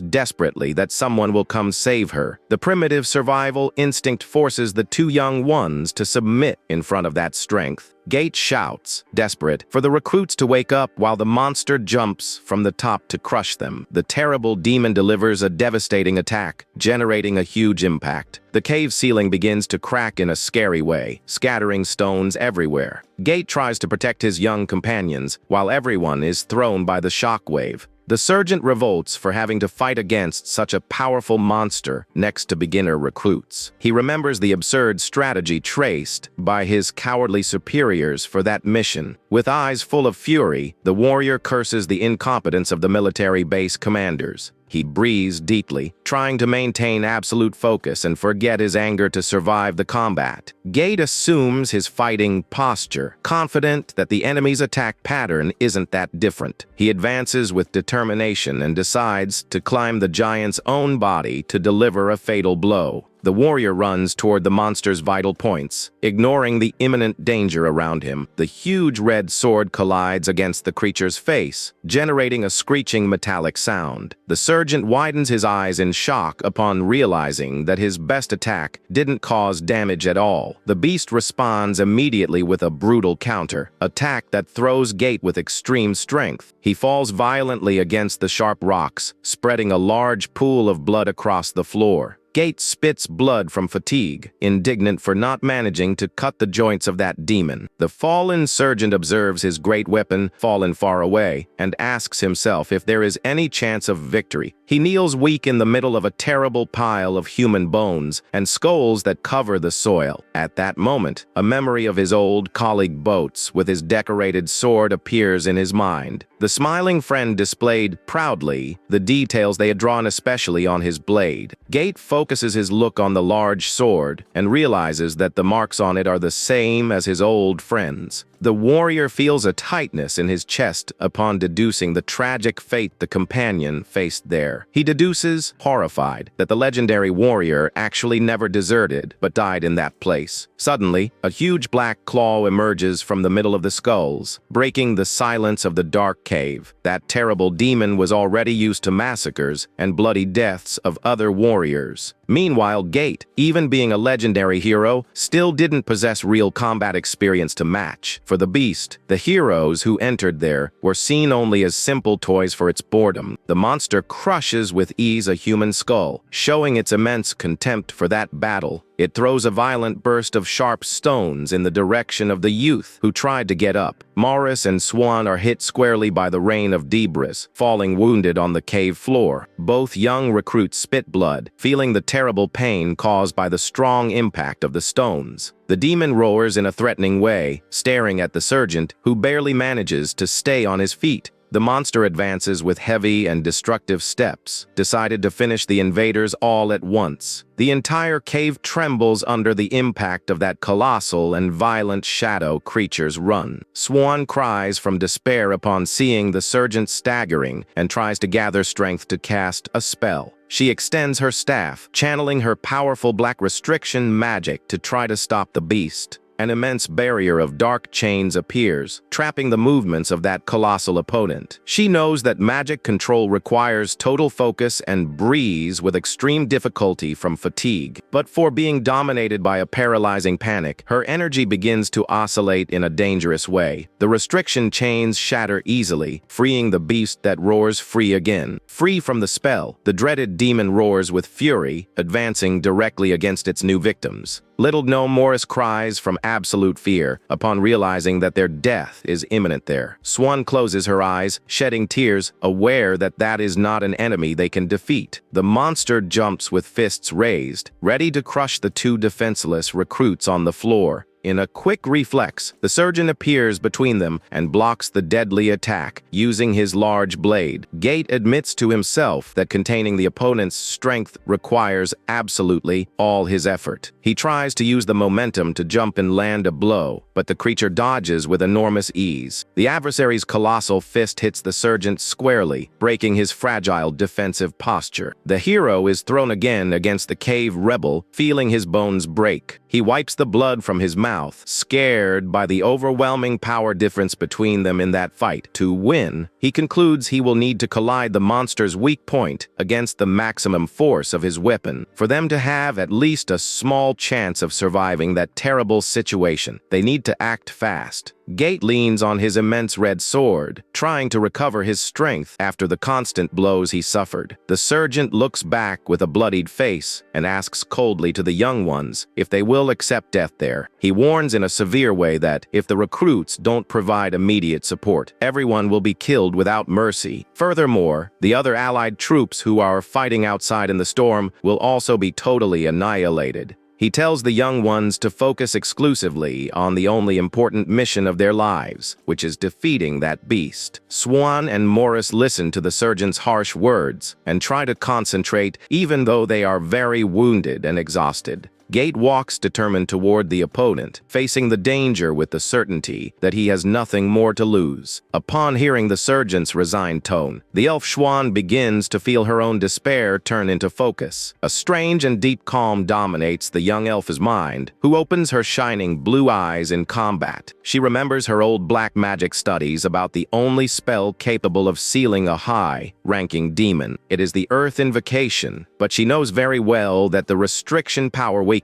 desperately that someone will come save her. The primitive survival instinct forces the two young ones to submit in front of that strength. Gate shouts, desperate, for the recruits to wake up while the monster jumps from the top to crush them. The terrible demon delivers a devastating attack, generating a huge impact. The cave ceiling begins to crack in a scary way, scattering stones everywhere. Gate tries to protect his young companions, while everyone is thrown by the shockwave. The sergeant revolts for having to fight against such a powerful monster next to beginner recruits. He remembers the absurd strategy traced by his cowardly superiors for that mission. With eyes full of fury, the warrior curses the incompetence of the military base commanders. He breathes deeply, trying to maintain absolute focus and forget his anger to survive the combat. Gate assumes his fighting posture, confident that the enemy's attack pattern isn't that different. He advances with determination and decides to climb the giant's own body to deliver a fatal blow. The warrior runs toward the monster's vital points, ignoring the imminent danger around him. The huge red sword collides against the creature's face, generating a screeching metallic sound. The sergeant widens his eyes in shock upon realizing that his best attack didn't cause damage at all. The beast responds immediately with a brutal counter attack that throws Gate with extreme strength. He falls violently against the sharp rocks, spreading a large pool of blood across the floor. Gate spits blood from fatigue, indignant for not managing to cut the joints of that demon. The fallen sergeant observes his great weapon fallen far away and asks himself if there is any chance of victory. He kneels weak in the middle of a terrible pile of human bones and skulls that cover the soil. At that moment, a memory of his old colleague Boats with his decorated sword appears in his mind. The smiling friend displayed proudly the details they had drawn especially on his blade. Gate focuses his look on the large sword and realizes that the marks on it are the same as his old friend's. The warrior feels a tightness in his chest upon deducing the tragic fate the companion faced there. He deduces, horrified, that the legendary warrior actually never deserted but died in that place. Suddenly, a huge black claw emerges from the middle of the skulls, breaking the silence of the dark cave. That terrible demon was already used to massacres and bloody deaths of other warriors. Meanwhile, Gate, even being a legendary hero, still didn't possess real combat experience to match. For the beast, the heroes who entered there were seen only as simple toys for its boredom. The monster crushes with ease a human skull, showing its immense contempt for that battle. It throws a violent burst of sharp stones in the direction of the youth who tried to get up. Morris and Swan are hit squarely by the rain of debris, falling wounded on the cave floor. Both young recruits spit blood, feeling the terrible pain caused by the strong impact of the stones. The demon roars in a threatening way, staring at the sergeant, who barely manages to stay on his feet. The monster advances with heavy and destructive steps, decided to finish the invaders all at once. The entire cave trembles under the impact of that colossal and violent shadow creature's run. Swan cries from despair upon seeing the sergeant staggering and tries to gather strength to cast a spell. She extends her staff, channeling her powerful black restriction magic to try to stop the beast. an immense barrier of dark chains appears, trapping the movements of that colossal opponent. She knows that magic control requires total focus and breathes with extreme difficulty from fatigue. But for being dominated by a paralyzing panic, her energy begins to oscillate in a dangerous way. The restriction chains shatter easily, freeing the beast that roars free again. Free from the spell, the dreaded demon roars with fury, advancing directly against its new victims. Little known Morris cries from absolute fear upon realizing that their death is imminent there. Swan closes her eyes, shedding tears, aware that that is not an enemy they can defeat. The monster jumps with fists raised, ready to crush the two defenseless recruits on the floor. In a quick reflex, the surgeon appears between them and blocks the deadly attack, using his large blade. Gate admits to himself that containing the opponent's strength requires absolutely all his effort. He tries to use the momentum to jump and land a blow, but the creature dodges with enormous ease. The adversary's colossal fist hits the surgeon squarely, breaking his fragile defensive posture. The hero is thrown again against the cave rebel, feeling his bones break. He wipes the blood from his mouth, scared by the overwhelming power difference between them in that fight. To win, he concludes he will need to collide the monster's weak point against the maximum force of his weapon, for them to have at least a small chance of surviving that terrible situation. They need to act fast. Gate leans on his immense red sword, trying to recover his strength after the constant blows he suffered. The surgeon looks back with a bloodied face and asks coldly to the young ones if they will accept death there. He warns in a severe way that if the recruits don't provide immediate support, everyone will be killed without mercy. Furthermore, the other allied troops who are fighting outside in the storm will also be totally annihilated. He tells the young ones to focus exclusively on the only important mission of their lives, which is defeating that beast. Swan and Morris listen to the surgeon's harsh words and try to concentrate even though they are very wounded and exhausted. Gate walks determined toward the opponent, facing the danger with the certainty that he has nothing more to lose. Upon hearing the surgeon's resigned tone, the elf Swan begins to feel her own despair turn into focus. A strange and deep calm dominates the young elf's mind, who opens her shining blue eyes in combat. She remembers her old black magic studies about the only spell capable of sealing a high-ranking demon. It is the Earth Invocation, but she knows very well that the restriction power weakens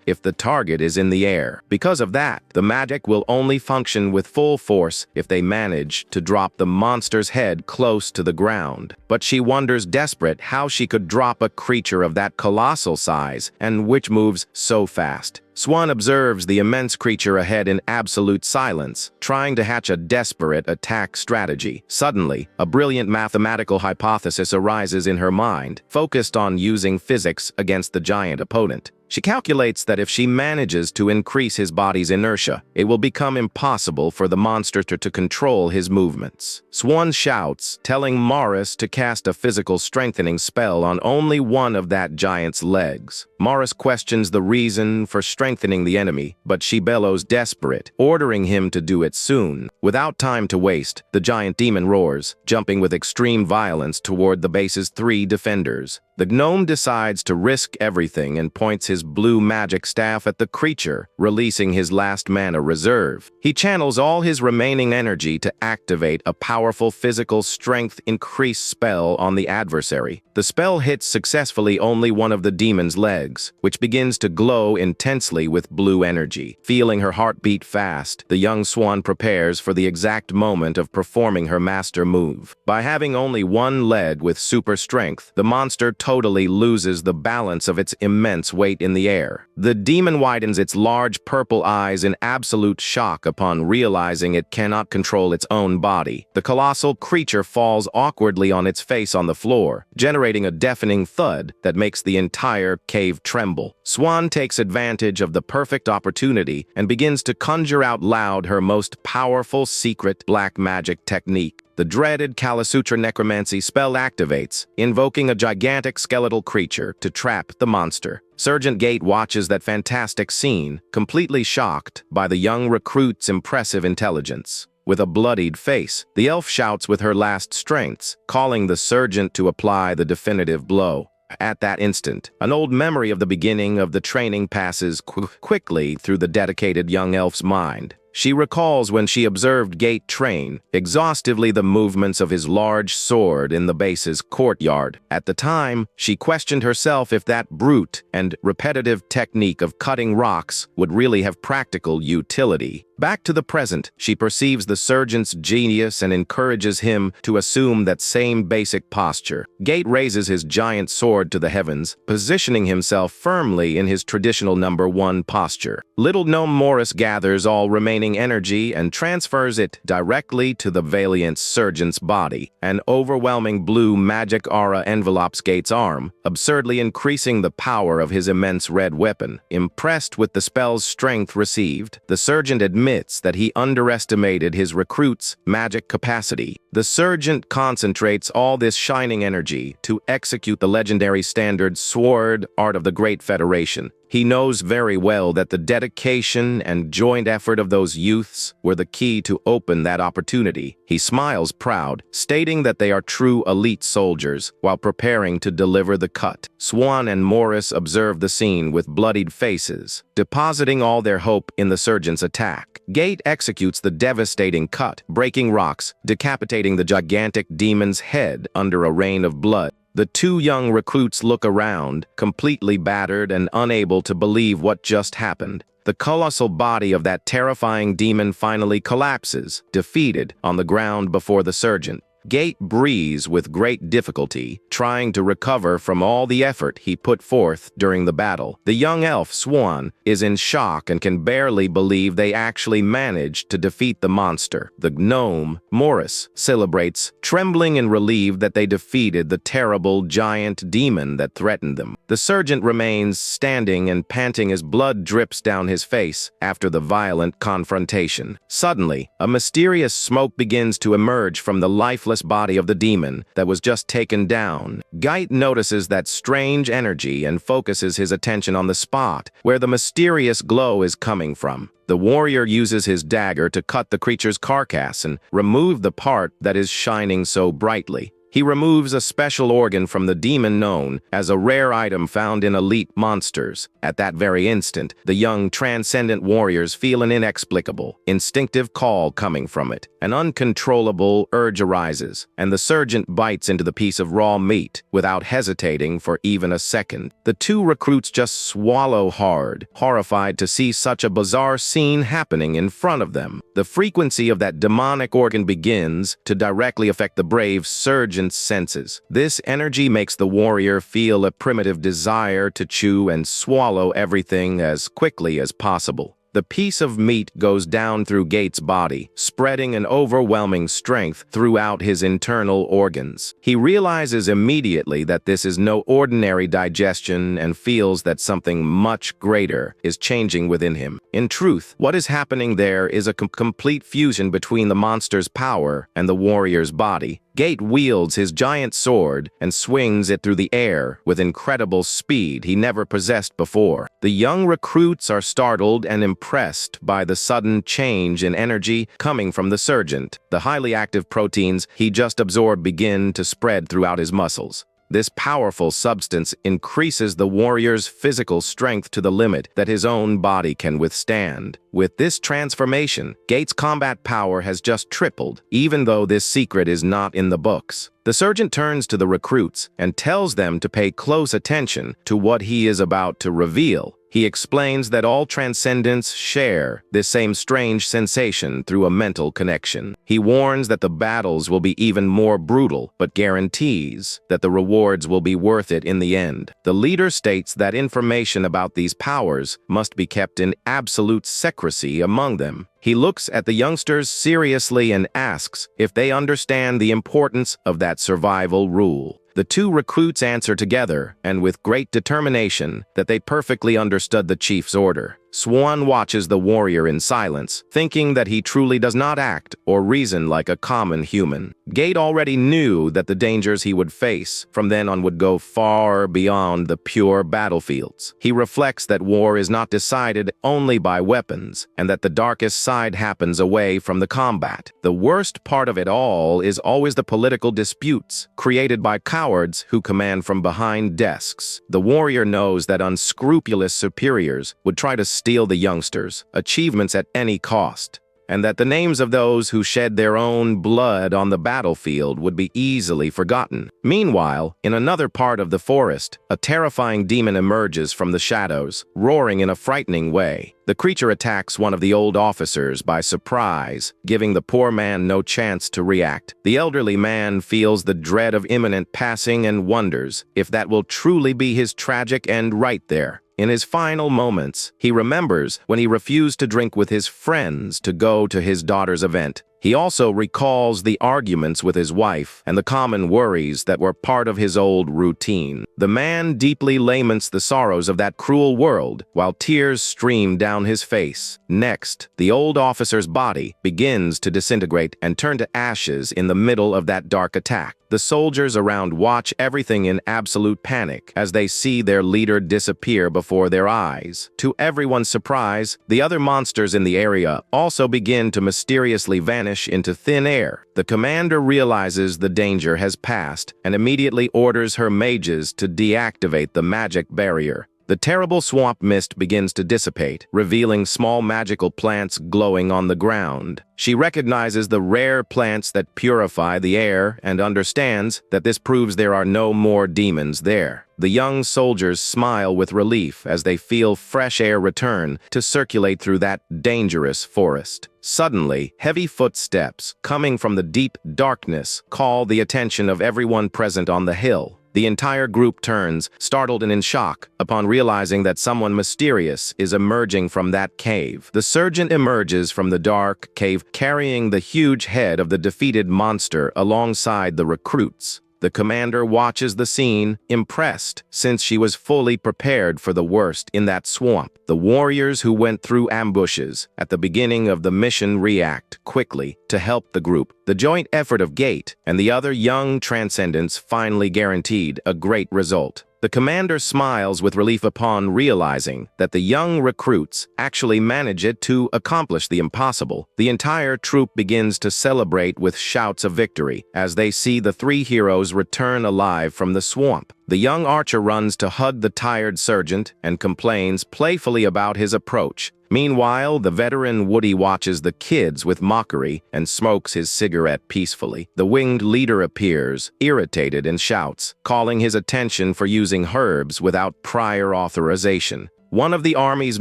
if the target is in the air. Because of that, the magic will only function with full force if they manage to drop the monster's head close to the ground. But she wonders desperate how she could drop a creature of that colossal size and which moves so fast. Swan observes the immense creature ahead in absolute silence, trying to hatch a desperate attack strategy. Suddenly, a brilliant mathematical hypothesis arises in her mind, focused on using physics against the giant opponent. She calculates that if she manages to increase his body's inertia, it will become impossible for the monster to control his movements. Swan shouts, telling Morris to cast a physical strengthening spell on only one of that giant's legs. Morris questions the reason for strengthening the enemy, but she bellows desperate, ordering him to do it soon. Without time to waste, the giant demon roars, jumping with extreme violence toward the base's 3 defenders. The gnome decides to risk everything and points his blue magic staff at the creature, releasing his last mana reserve. He channels all his remaining energy to activate a powerful physical strength increase spell on the adversary. The spell hits successfully only one of the demon's legs, which begins to glow intensely with blue energy. Feeling her heart beat fast, the young swan prepares for the exact moment of performing her master move. By having only one leg with super strength, the monster totally loses the balance of its immense weight in the air. The demon widens its large purple eyes in absolute shock upon realizing it cannot control its own body. The colossal creature falls awkwardly on its face on the floor, generating a deafening thud that makes the entire cave tremble. Swan takes advantage of the perfect opportunity and begins to conjure out loud her most powerful secret black magic technique. The dreaded Kala Sutra necromancy spell activates, invoking a gigantic skeletal creature to trap the monster. Sergeant Gate watches that fantastic scene, completely shocked by the young recruit's impressive intelligence. With a bloodied face, the elf shouts with her last strengths, calling the sergeant to apply the definitive blow. At that instant, an old memory of the beginning of the training passes quickly through the dedicated young elf's mind. She recalls when she observed Gate train exhaustively the movements of his large sword in the base's courtyard. At the time, she questioned herself if that brute and repetitive technique of cutting rocks would really have practical utility. Back to the present, she perceives the sergeant's genius and encourages him to assume that same basic posture. Gate raises his giant sword to the heavens, positioning himself firmly in his traditional #1 posture. Little gnome Morris gathers all remaining energy and transfers it directly to the valiant sergeant's body. An overwhelming blue magic aura envelopes Gate's arm, absurdly increasing the power of his immense red weapon. Impressed with the spell's strength received, the sergeant admits that he underestimated his recruit's magic capacity. The sergeant concentrates all this shining energy to execute the legendary standard sword art of the Great Federation. He knows very well that the dedication and joint effort of those youths were the key to open that opportunity. He smiles proud, stating that they are true elite soldiers while preparing to deliver the cut. Swan and Morris observe the scene with bloodied faces, depositing all their hope in the sergeant's attack. Gate executes the devastating cut, breaking rocks, decapitating the gigantic demon's head under a rain of blood. The two young recruits look around, completely battered and unable to believe what just happened. The colossal body of that terrifying demon finally collapses, defeated, on the ground before the sergeant. Gate breathes with great difficulty, trying to recover from all the effort he put forth during the battle. The young elf, Swan, is in shock and can barely believe they actually managed to defeat the monster. The gnome, Morris, celebrates, trembling and relieved that they defeated the terrible giant demon that threatened them. The sergeant remains standing and panting as blood drips down his face after the violent confrontation. Suddenly, a mysterious smoke begins to emerge from the lifeless body of the demon that was just taken down. Gate notices that strange energy and focuses his attention on the spot where the mysterious glow is coming from. The warrior uses his dagger to cut the creature's carcass and remove the part that is shining so brightly. He removes a special organ from the demon known as a rare item found in elite monsters. At that very instant, the young Transcendent warriors feel an inexplicable, instinctive call coming from it. An uncontrollable urge arises, and the sergeant bites into the piece of raw meat without hesitating for even a second. The two recruits just swallow hard, horrified to see such a bizarre scene happening in front of them. The frequency of that demonic organ begins to directly affect the brave sergeant senses. This energy makes the warrior feel a primitive desire to chew and swallow everything as quickly as possible. The piece of meat goes down through Gate's body, spreading an overwhelming strength throughout his internal organs. He realizes immediately that this is no ordinary digestion and feels that something much greater is changing within him. In truth, what is happening there is a complete fusion between the monster's power and the warrior's body. Gate wields his giant sword and swings it through the air with incredible speed he never possessed before. The young recruits are startled and impressed by the sudden change in energy coming from the sergeant. The highly active proteins he just absorbed begin to spread throughout his muscles. This powerful substance increases the warrior's physical strength to the limit that his own body can withstand. With this transformation, Gate's combat power has just tripled, even though this secret is not in the books. The sergeant turns to the recruits and tells them to pay close attention to what he is about to reveal. He explains that all Transcendents share this same strange sensation through a mental connection. He warns that the battles will be even more brutal, but guarantees that the rewards will be worth it in the end. The leader states that information about these powers must be kept in absolute secrecy among them. He looks at the youngsters seriously and asks if they understand the importance of that survival rule. The two recruits answer together, and with great determination, that they perfectly understood the chief's order. Swan watches the warrior in silence, thinking that he truly does not act or reason like a common human. Gate already knew that the dangers he would face from then on would go far beyond the pure battlefields. He reflects that war is not decided only by weapons, and that the darkest side happens away from the combat. The worst part of it all is always the political disputes created by cowards who command from behind desks. The warrior knows that unscrupulous superiors would try to steal the youngsters' achievements at any cost, and that the names of those who shed their own blood on the battlefield would be easily forgotten. Meanwhile, in another part of the forest, a terrifying demon emerges from the shadows, roaring in a frightening way. The creature attacks one of the old officers by surprise, giving the poor man no chance to react. The elderly man feels the dread of imminent passing and wonders if that will truly be his tragic end right there. In his final moments, he remembers when he refused to drink with his friends to go to his daughter's event. He also recalls the arguments with his wife and the common worries that were part of his old routine. The man deeply laments the sorrows of that cruel world, while tears stream down his face. Next, the old officer's body begins to disintegrate and turn to ashes in the middle of that dark attack. The soldiers around watch everything in absolute panic as they see their leader disappear before their eyes. To everyone's surprise, the other monsters in the area also begin to mysteriously vanish into thin air. The commander realizes the danger has passed and immediately orders her mages to deactivate the magic barrier. The terrible swamp mist begins to dissipate, revealing small magical plants glowing on the ground. She recognizes the rare plants that purify the air and understands that this proves there are no more demons there. The young soldiers smile with relief as they feel fresh air return to circulate through that dangerous forest. Suddenly, heavy footsteps coming from the deep darkness call the attention of everyone present on the hill. The entire group turns, startled and in shock, upon realizing that someone mysterious is emerging from that cave. The sergeant emerges from the dark cave carrying the huge head of the defeated monster alongside the recruits. The commander watches the scene, impressed, since she was fully prepared for the worst in that swamp. The warriors who went through ambushes at the beginning of the mission react quickly to help the group. The joint effort of Gate and the other young Transcendents finally guaranteed a great result. The commander smiles with relief upon realizing that the young recruits actually manage it to accomplish the impossible. The entire troop begins to celebrate with shouts of victory as they see the three heroes return alive from the swamp. The young archer runs to hug the tired sergeant and complains playfully about his approach. Meanwhile, the veteran Woody watches the kids with mockery and smokes his cigarette peacefully. The winged leader appears, irritated, and shouts, calling his attention for using herbs without prior authorization. One of the army's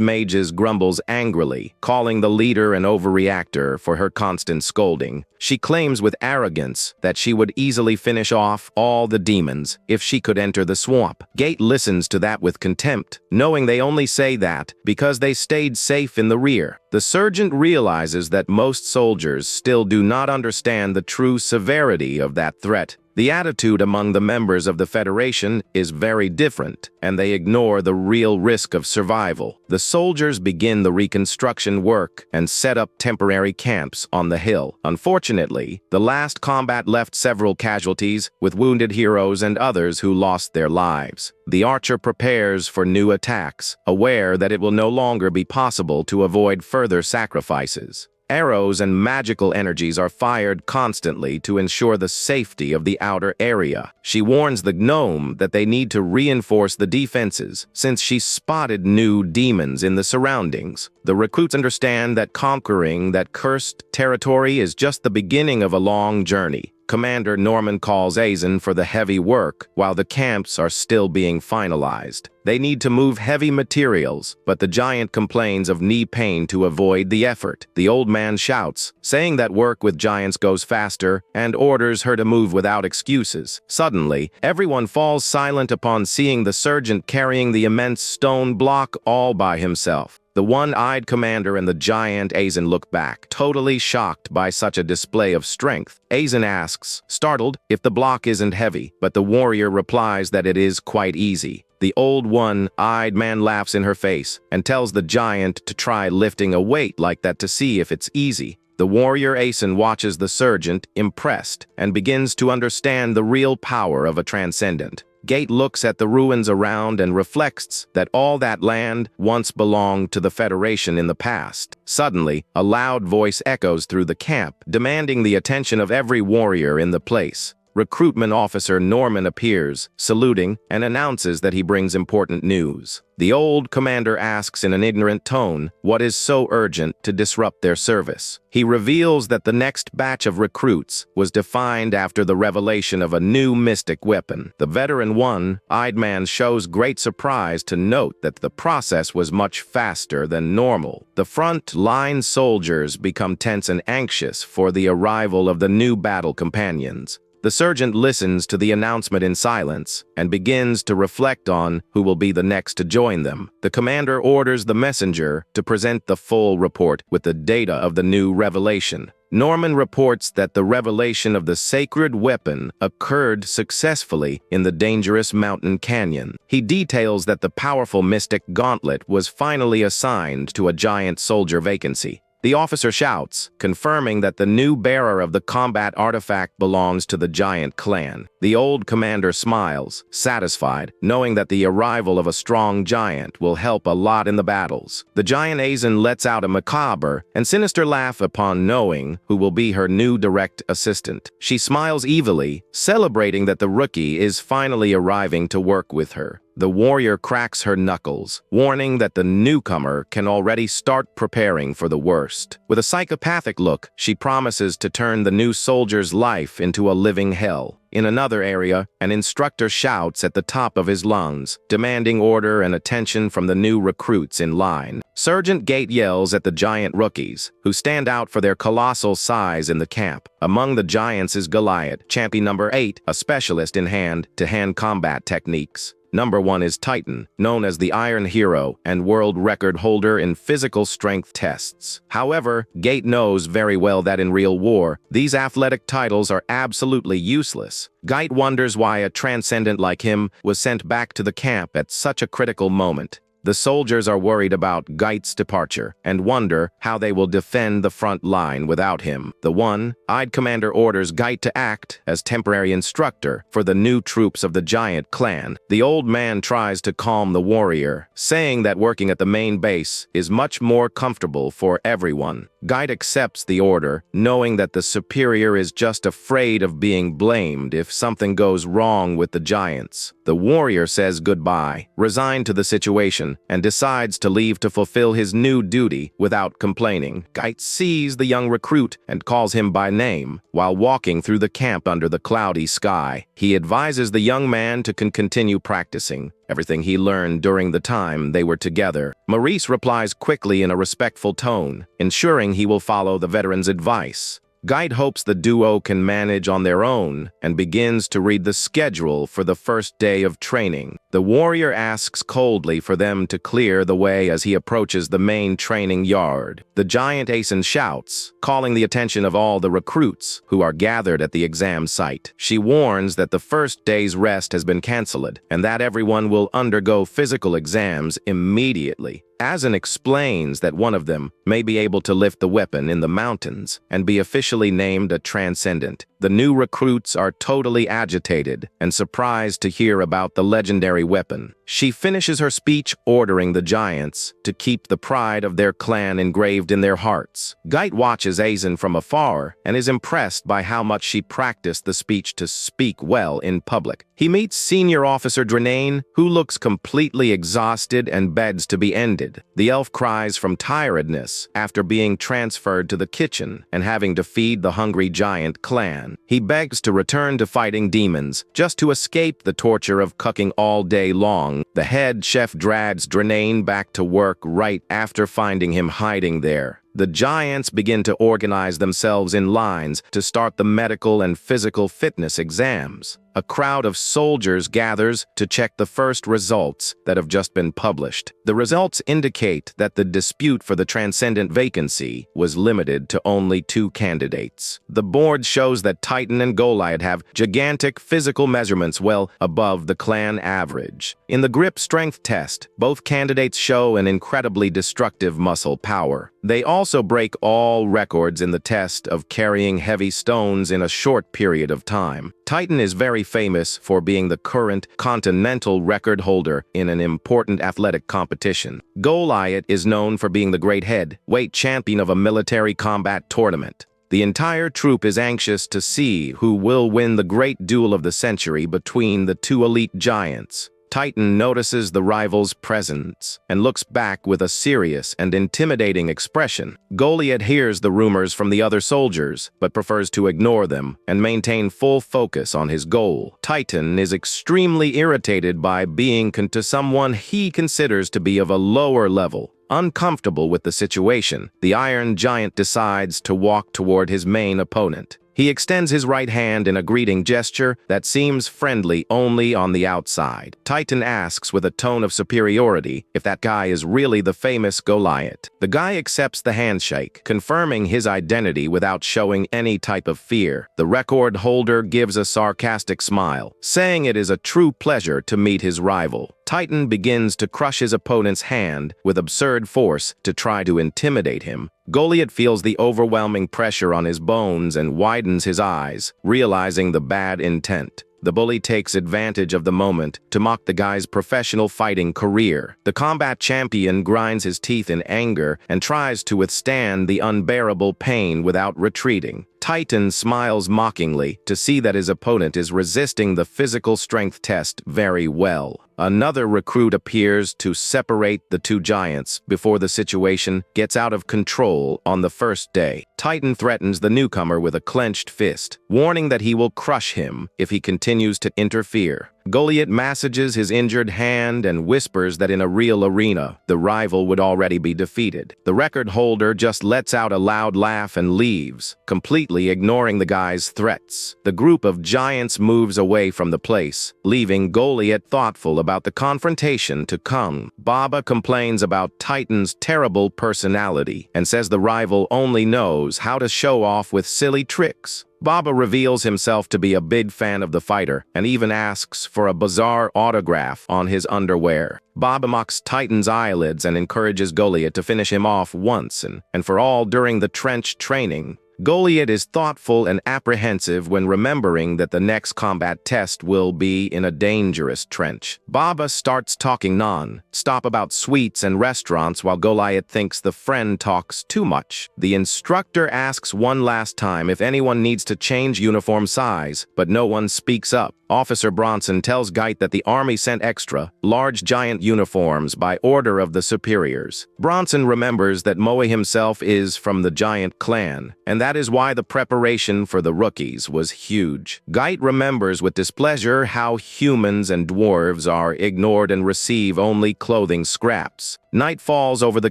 mages grumbles angrily, calling the leader an overreactor for her constant scolding. She claims with arrogance that she would easily finish off all the demons if she could enter the swamp. Gate listens to that with contempt, knowing they only say that because they stayed safe in the rear. The sergeant realizes that most soldiers still do not understand the true severity of that threat. The attitude among the members of the Federation is very different, and they ignore the real risk of survival. The soldiers begin the reconstruction work and set up temporary camps on the hill. Unfortunately, the last combat left several casualties, with wounded heroes and others who lost their lives. The archer prepares for new attacks, aware that it will no longer be possible to avoid further sacrifices. Arrows and magical energies are fired constantly to ensure the safety of the outer area. She warns the gnome that they need to reinforce the defenses, since she spotted new demons in the surroundings. The recruits understand that conquering that cursed territory is just the beginning of a long journey. Commander Norman calls Aizen for the heavy work while the camps are still being finalized. They need to move heavy materials, but the giant complains of knee pain to avoid the effort. The old man shouts, saying that work with giants goes faster, and orders her to move without excuses. Suddenly, everyone falls silent upon seeing the sergeant carrying the immense stone block all by himself. The one-eyed commander and the giant Aizen look back, totally shocked by such a display of strength. Aizen asks, startled, if the block isn't heavy, but the warrior replies that it is quite easy. The old one-eyed man laughs in her face and tells the giant to try lifting a weight like that to see if it's easy. The warrior Aizen watches the sergeant, impressed, and begins to understand the real power of a transcendent. Gate looks at the ruins around and reflects that all that land once belonged to the Federation in the past. Suddenly, a loud voice echoes through the camp, demanding the attention of every warrior in the place. Recruitment officer Norman appears, saluting, and announces that he brings important news. The old commander asks in an ignorant tone what is so urgent to disrupt their service. He reveals that the next batch of recruits was defined after the revelation of a new mystic weapon. The veteran one-eyed man shows great surprise to note that the process was much faster than normal. The front-line soldiers become tense and anxious for the arrival of the new battle companions. The sergeant listens to the announcement in silence and begins to reflect on who will be the next to join them. The commander orders the messenger to present the full report with the data of the new revelation. Norman reports that the revelation of the sacred weapon occurred successfully in the dangerous mountain canyon. He details that the powerful mystic gauntlet was finally assigned to a giant soldier vacancy. The officer shouts, confirming that the new bearer of the combat artifact belongs to the giant clan. The old commander smiles, satisfied, knowing that the arrival of a strong giant will help a lot in the battles. The giant Aizen lets out a macabre and sinister laugh upon knowing who will be her new direct assistant. She smiles evilly, celebrating that the rookie is finally arriving to work with her. The warrior cracks her knuckles, warning that the newcomer can already start preparing for the worst. With a psychopathic look, she promises to turn the new soldier's life into a living hell. In another area, an instructor shouts at the top of his lungs, demanding order and attention from the new recruits in line. Sergeant Gate yells at the giant rookies, who stand out for their colossal size in the camp. Among the giants is Goliath, champion number 8, a specialist in hand-to-hand combat techniques. Number 1 is Titan, known as the Iron Hero and world record holder in physical strength tests. However, Gate knows very well that in real war, these athletic titles are absolutely useless. Gate wonders why a transcendent like him was sent back to the camp at such a critical moment. The soldiers are worried about Gate's departure and wonder how they will defend the front line without him. The one-eyed commander orders Gate to act as temporary instructor for the new troops of the giant clan. The old man tries to calm the warrior, saying that working at the main base is much more comfortable for everyone. Gate accepts the order, knowing that the superior is just afraid of being blamed if something goes wrong with the giants. The warrior says goodbye, resigned to the situation, and decides to leave to fulfill his new duty without complaining. Gate sees the young recruit and calls him by name while walking through the camp under the cloudy sky. He advises the young man to continue practicing everything he learned during the time they were together. Maurice replies quickly in a respectful tone, ensuring he will follow the veteran's advice. Gate hopes the duo can manage on their own and begins to read the schedule for the first day of training. The warrior asks coldly for them to clear the way as he approaches the main training yard. The giant Aizen shouts, calling the attention of all the recruits who are gathered at the exam site. She warns that the first day's rest has been cancelled and that everyone will undergo physical exams immediately. Aizen explains that one of them may be able to lift the weapon in the mountains and be officially named a Transcendent. The new recruits are totally agitated and surprised to hear about the legendary weapon. She finishes her speech ordering the giants to keep the pride of their clan engraved in their hearts. Gate watches Aizen from afar and is impressed by how much she practiced the speech to speak well in public. He meets Senior Officer Drenane, who looks completely exhausted and begs to be ended. The elf cries from tiredness after being transferred to the kitchen and having to feed the hungry giant clan. He begs to return to fighting demons, just to escape the torture of cooking all day long. The head chef drags Drenane back to work right after finding him hiding there. The giants begin to organize themselves in lines to start the medical and physical fitness exams. a crowd of soldiers gathers to check the first results that have just been published. The results indicate that the dispute for the Transcendent vacancy was limited to only 2 candidates. The board shows that Titan and Goliath have gigantic physical measurements well above the clan average. In the grip strength test, both candidates show an incredibly destructive muscle power. They also break all records in the test of carrying heavy stones in a short period of time. Titan is very famous for being the current continental record holder in an important athletic competition. Goliath is known for being the great heavyweight champion of a military combat tournament. The entire troop is anxious to see who will win the great duel of the century between the 2 elite giants. Titan notices the rival's presence and looks back with a serious and intimidating expression. Goliath hears the rumors from the other soldiers, but prefers to ignore them and maintain full focus on his goal. Titan is extremely irritated by being to someone he considers to be of a lower level. Uncomfortable with the situation, the Iron Giant decides to walk toward his main opponent. He extends his right hand in a greeting gesture that seems friendly only on the outside. Titan asks with a tone of superiority if that guy is really the famous Goliath. The guy accepts the handshake, confirming his identity without showing any type of fear. The record holder gives a sarcastic smile, saying it is a true pleasure to meet his rival. Titan begins to crush his opponent's hand with absurd force to try to intimidate him. Goliath feels the overwhelming pressure on his bones and widens his eyes, realizing the bad intent. The bully takes advantage of the moment to mock the guy's professional fighting career. The combat champion grinds his teeth in anger and tries to withstand the unbearable pain without retreating. Titan smiles mockingly to see that his opponent is resisting the physical strength test very well. Another recruit appears to separate the 2 giants before the situation gets out of control on the first day. Titan threatens the newcomer with a clenched fist, warning that he will crush him if he continues to interfere. Goliath massages his injured hand and whispers that in a real arena, the rival would already be defeated. The record holder just lets out a loud laugh and leaves, completely ignoring the guy's threats. The group of giants moves away from the place, leaving Goliath thoughtful about the confrontation to come. Baba complains about Titan's terrible personality and says the rival only knows how to show off with silly tricks. Baba reveals himself to be a big fan of the fighter and even asks for a bizarre autograph on his underwear. Baba mocks Titan's eyelids and encourages Goliath to finish him off once and for all during the trench training. Goliath is thoughtful and apprehensive when remembering that the next combat test will be in a dangerous trench. Baba starts talking non-stop about sweets and restaurants while Goliath thinks the friend talks too much. The instructor asks one last time if anyone needs to change uniform size, but no one speaks up. Officer Bronson tells Geit that the army sent extra, large giant uniforms by order of the superiors. Bronson remembers that Moe himself is from the giant clan, and that is why the preparation for the rookies was huge. Geit remembers with displeasure how humans and dwarves are ignored and receive only clothing scraps. Night falls over the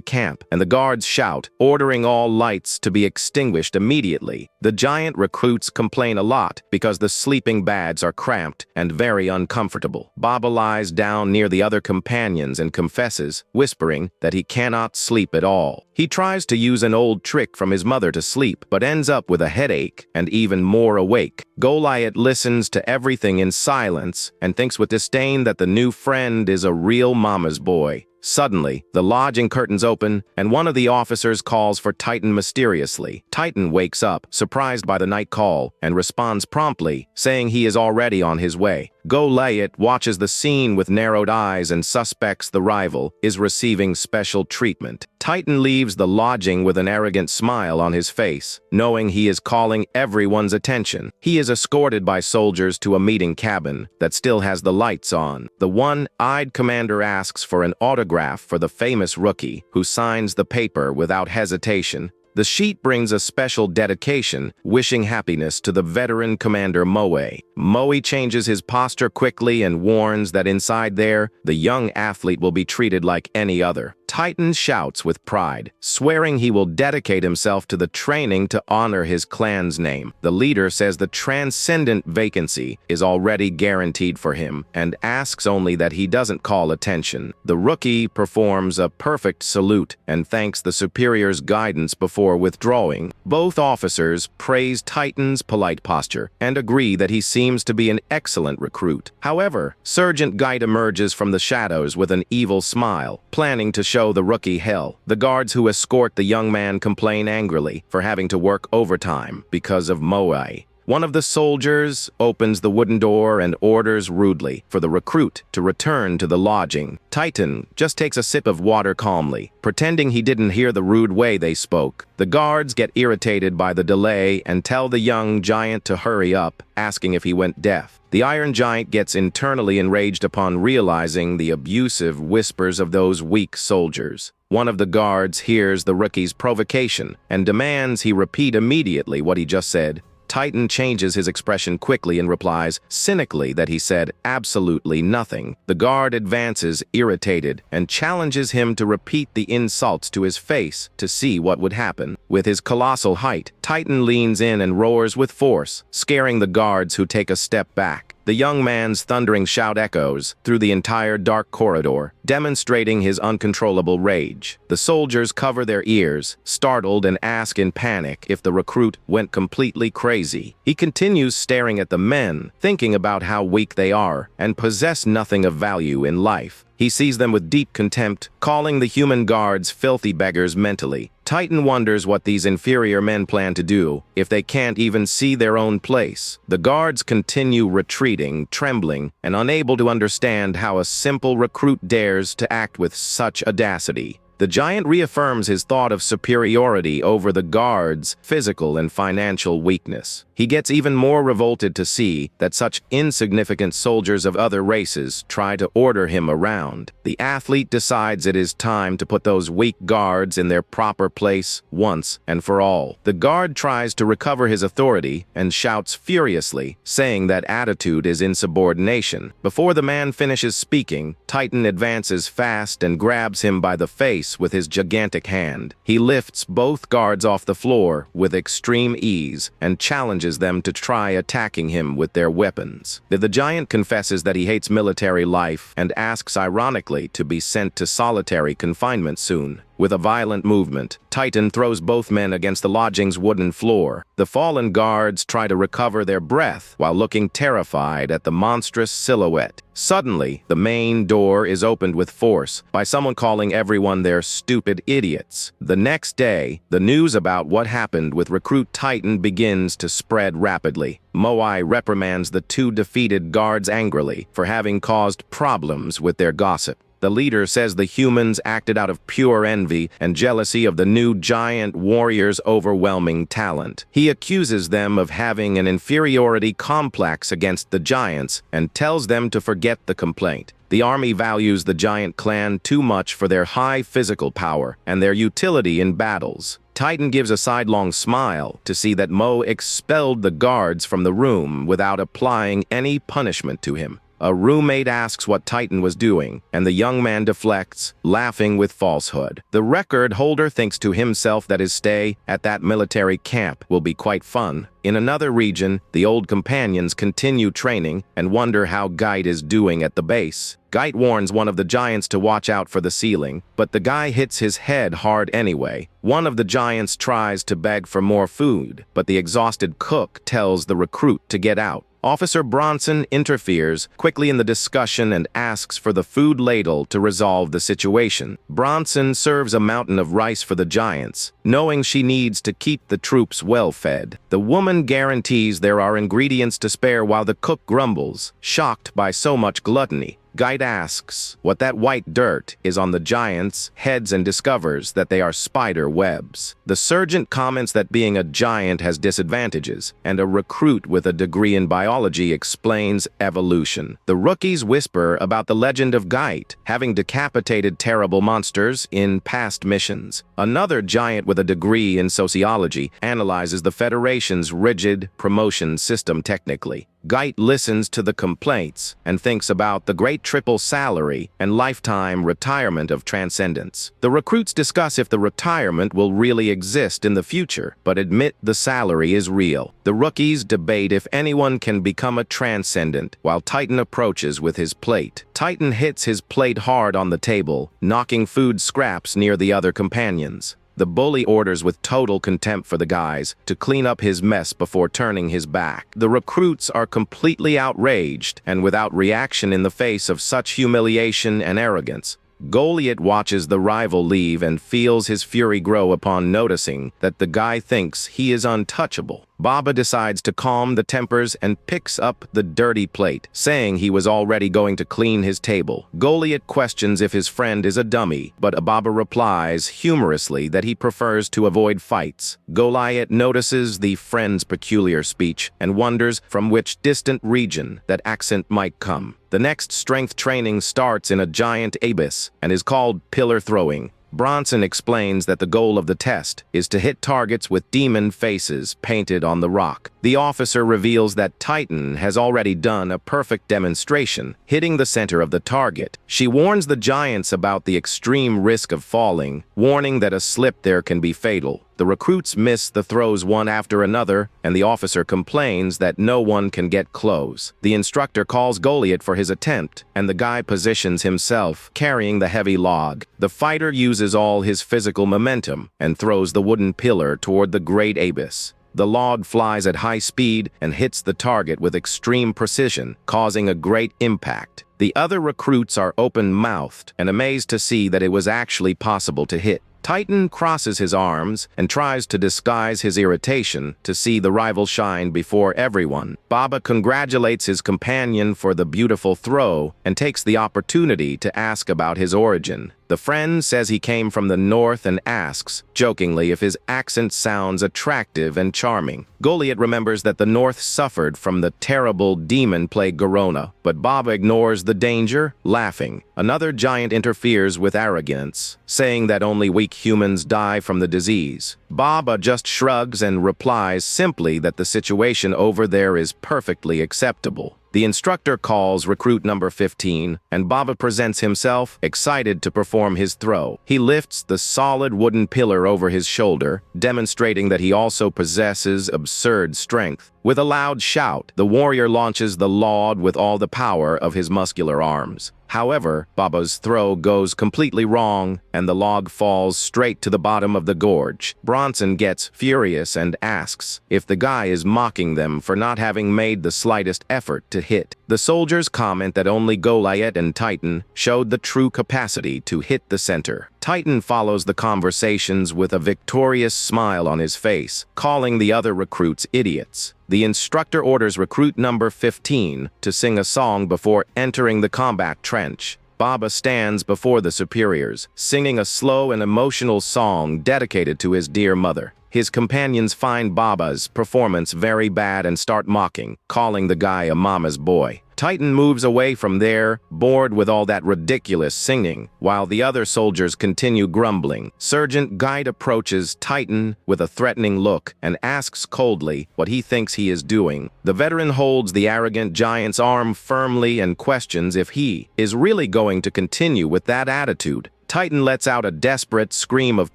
camp, and the guards shout, ordering all lights to be extinguished immediately. The giant recruits complain a lot because the sleeping bags are cramped and very uncomfortable. Baba lies down near the other companions and confesses, whispering that he cannot sleep at all. He tries to use an old trick from his mother to sleep, but ends up with a headache and even more awake. Goliath listens to everything in silence and thinks with disdain that the new friend is a real mama's boy. Suddenly, the lodging curtains open, and one of the officers calls for Titan mysteriously. Titan wakes up, surprised by the night call, and responds promptly, saying he is already on his way. Goliath watches the scene with narrowed eyes and suspects the rival is receiving special treatment. Titan leaves the lodging with an arrogant smile on his face, knowing he is calling everyone's attention. He is escorted by soldiers to a meeting cabin that still has the lights on. The one-eyed commander asks for an autograph for the famous rookie, who signs the paper without hesitation. The sheet brings a special dedication, wishing happiness to the veteran commander Moe. Moe changes his posture quickly and warns that inside there, the young athlete will be treated like any other. Titan shouts with pride, swearing he will dedicate himself to the training to honor his clan's name. The leader says the Transcendent vacancy is already guaranteed for him and asks only that he doesn't call attention. The rookie performs a perfect salute and thanks the superior's guidance before withdrawing. Both officers praise Titan's polite posture and agree that he seems to be an excellent recruit. However, Sergeant Guide emerges from the shadows with an evil smile, planning to show the rookie hell. The guards who escort the young man complain angrily for having to work overtime because of Moai. One of the soldiers opens the wooden door and orders rudely for the recruit to return to the lodging. Titan just takes a sip of water calmly, pretending he didn't hear the rude way they spoke. The guards get irritated by the delay and tell the young giant to hurry up, asking if he went deaf. The Iron Giant gets internally enraged upon realizing the abusive whispers of those weak soldiers. One of the guards hears the rookie's provocation and demands he repeat immediately what he just said. Titan changes his expression quickly and replies cynically that he said absolutely nothing. The guard advances, irritated, and challenges him to repeat the insults to his face to see what would happen. With his colossal height, Titan leans in and roars with force, scaring the guards who take a step back. The young man's thundering shout echoes through the entire dark corridor, demonstrating his uncontrollable rage. The soldiers cover their ears, startled, and ask in panic if the recruit went completely crazy. He continues staring at the men, thinking about how weak they are and possess nothing of value in life. He sees them with deep contempt, calling the human guards filthy beggars mentally. Titan wonders what these inferior men plan to do if they can't even see their own place. The guards continue retreating, trembling, and unable to understand how a simple recruit dares to act with such audacity. The giant reaffirms his thought of superiority over the guards' physical and financial weakness. He gets even more revolted to see that such insignificant soldiers of other races try to order him around. The athlete decides it is time to put those weak guards in their proper place once and for all. The guard tries to recover his authority and shouts furiously, saying that attitude is insubordination. Before the man finishes speaking, Titan advances fast and grabs him by the face with his gigantic hand. He lifts both guards off the floor with extreme ease and challenges them to try attacking him with their weapons. The giant confesses that he hates military life and asks ironically to be sent to solitary confinement soon. With a violent movement, Titan throws both men against the lodging's wooden floor. The fallen guards try to recover their breath while looking terrified at the monstrous silhouette. Suddenly, the main door is opened with force by someone calling everyone their stupid idiots. The next day, the news about what happened with recruit Titan begins to spread rapidly. Moai reprimands the two defeated guards angrily for having caused problems with their gossip. The leader says the humans acted out of pure envy and jealousy of the new giant warrior's overwhelming talent. He accuses them of having an inferiority complex against the giants and tells them to forget the complaint. The army values the giant clan too much for their high physical power and their utility in battles. Titan gives a sidelong smile to see that Mo expelled the guards from the room without applying any punishment to him. A roommate asks what Titan was doing, and the young man deflects, laughing with falsehood. The record holder thinks to himself that his stay at that military camp will be quite fun. In another region, the old companions continue training and wonder how Guide is doing at the base. Guide warns one of the giants to watch out for the ceiling, but the guy hits his head hard anyway. One of the giants tries to beg for more food, but the exhausted cook tells the recruit to get out. Officer Bronson interferes quickly in the discussion and asks for the food ladle to resolve the situation. Bronson serves a mountain of rice for the giants, knowing she needs to keep the troops well fed. The woman guarantees there are ingredients to spare while the cook grumbles, shocked by so much gluttony. Guide asks what that white dirt is on the giants' heads and discovers that they are spider webs. The sergeant comments that being a giant has disadvantages, and a recruit with a degree in biology explains evolution. The rookies whisper about the legend of Guide having decapitated terrible monsters in past missions. Another giant with a degree in sociology analyzes the Federation's rigid promotion system technically. Gait listens to the complaints and thinks about the great triple salary and lifetime retirement of Transcendents. The recruits discuss if the retirement will really exist in the future, but admit the salary is real. The rookies debate if anyone can become a Transcendent, while Titan approaches with his plate. Titan hits his plate hard on the table, knocking food scraps near the other companions. The bully orders with total contempt for the guys to clean up his mess before turning his back. The recruits are completely outraged and without reaction in the face of such humiliation and arrogance. Goliath watches the rival leave and feels his fury grow upon noticing that the guy thinks he is untouchable. Baba decides to calm the tempers and picks up the dirty plate, saying he was already going to clean his table. Goliath questions if his friend is a dummy, but Baba replies humorously that he prefers to avoid fights. Goliath notices the friend's peculiar speech and wonders from which distant region that accent might come. The next strength training starts in a giant abyss and is called pillar throwing. Bronson explains that the goal of the test is to hit targets with demon faces painted on the rock. The officer reveals that Titan has already done a perfect demonstration, hitting the center of the target. She warns the giants about the extreme risk of falling, warning that a slip there can be fatal. The recruits miss the throws one after another, and the officer complains that no one can get close. The instructor calls Goliath for his attempt, and the guy positions himself, carrying the heavy log. The fighter uses all his physical momentum and throws the wooden pillar toward the great abyss. The log flies at high speed and hits the target with extreme precision, causing a great impact. The other recruits are open-mouthed and amazed to see that it was actually possible to hit. Titan crosses his arms and tries to disguise his irritation to see the rival shine before everyone. Baba congratulates his companion for the beautiful throw and takes the opportunity to ask about his origin. The friend says he came from the north and asks, jokingly, if his accent sounds attractive and charming. Goliath remembers that the north suffered from the terrible demon plague Corona, but Baba ignores the danger, laughing. Another giant interferes with arrogance, saying that only weak humans die from the disease. Baba just shrugs and replies simply that the situation over there is perfectly acceptable. The instructor calls recruit number 15, and Baba presents himself, excited to perform his throw. He lifts the solid wooden pillar over his shoulder, demonstrating that he also possesses absurd strength. With a loud shout, the warrior launches the log with all the power of his muscular arms. However, Baba's throw goes completely wrong, and the log falls straight to the bottom of the gorge. Bronson gets furious and asks if the guy is mocking them for not having made the slightest effort to hit. The soldiers comment that only Goliath and Titan showed the true capacity to hit the center. Titan follows the conversations with a victorious smile on his face, calling the other recruits idiots. The instructor orders recruit number 15 to sing a song before entering the combat trench. Baba stands before the superiors, singing a slow and emotional song dedicated to his dear mother. His companions find Baba's performance very bad and start mocking, calling the guy a mama's boy. Titan moves away from there, bored with all that ridiculous singing, while the other soldiers continue grumbling. Sergeant Guide approaches Titan with a threatening look and asks coldly what he thinks he is doing. The veteran holds the arrogant giant's arm firmly and questions if he is really going to continue with that attitude. Titan lets out a desperate scream of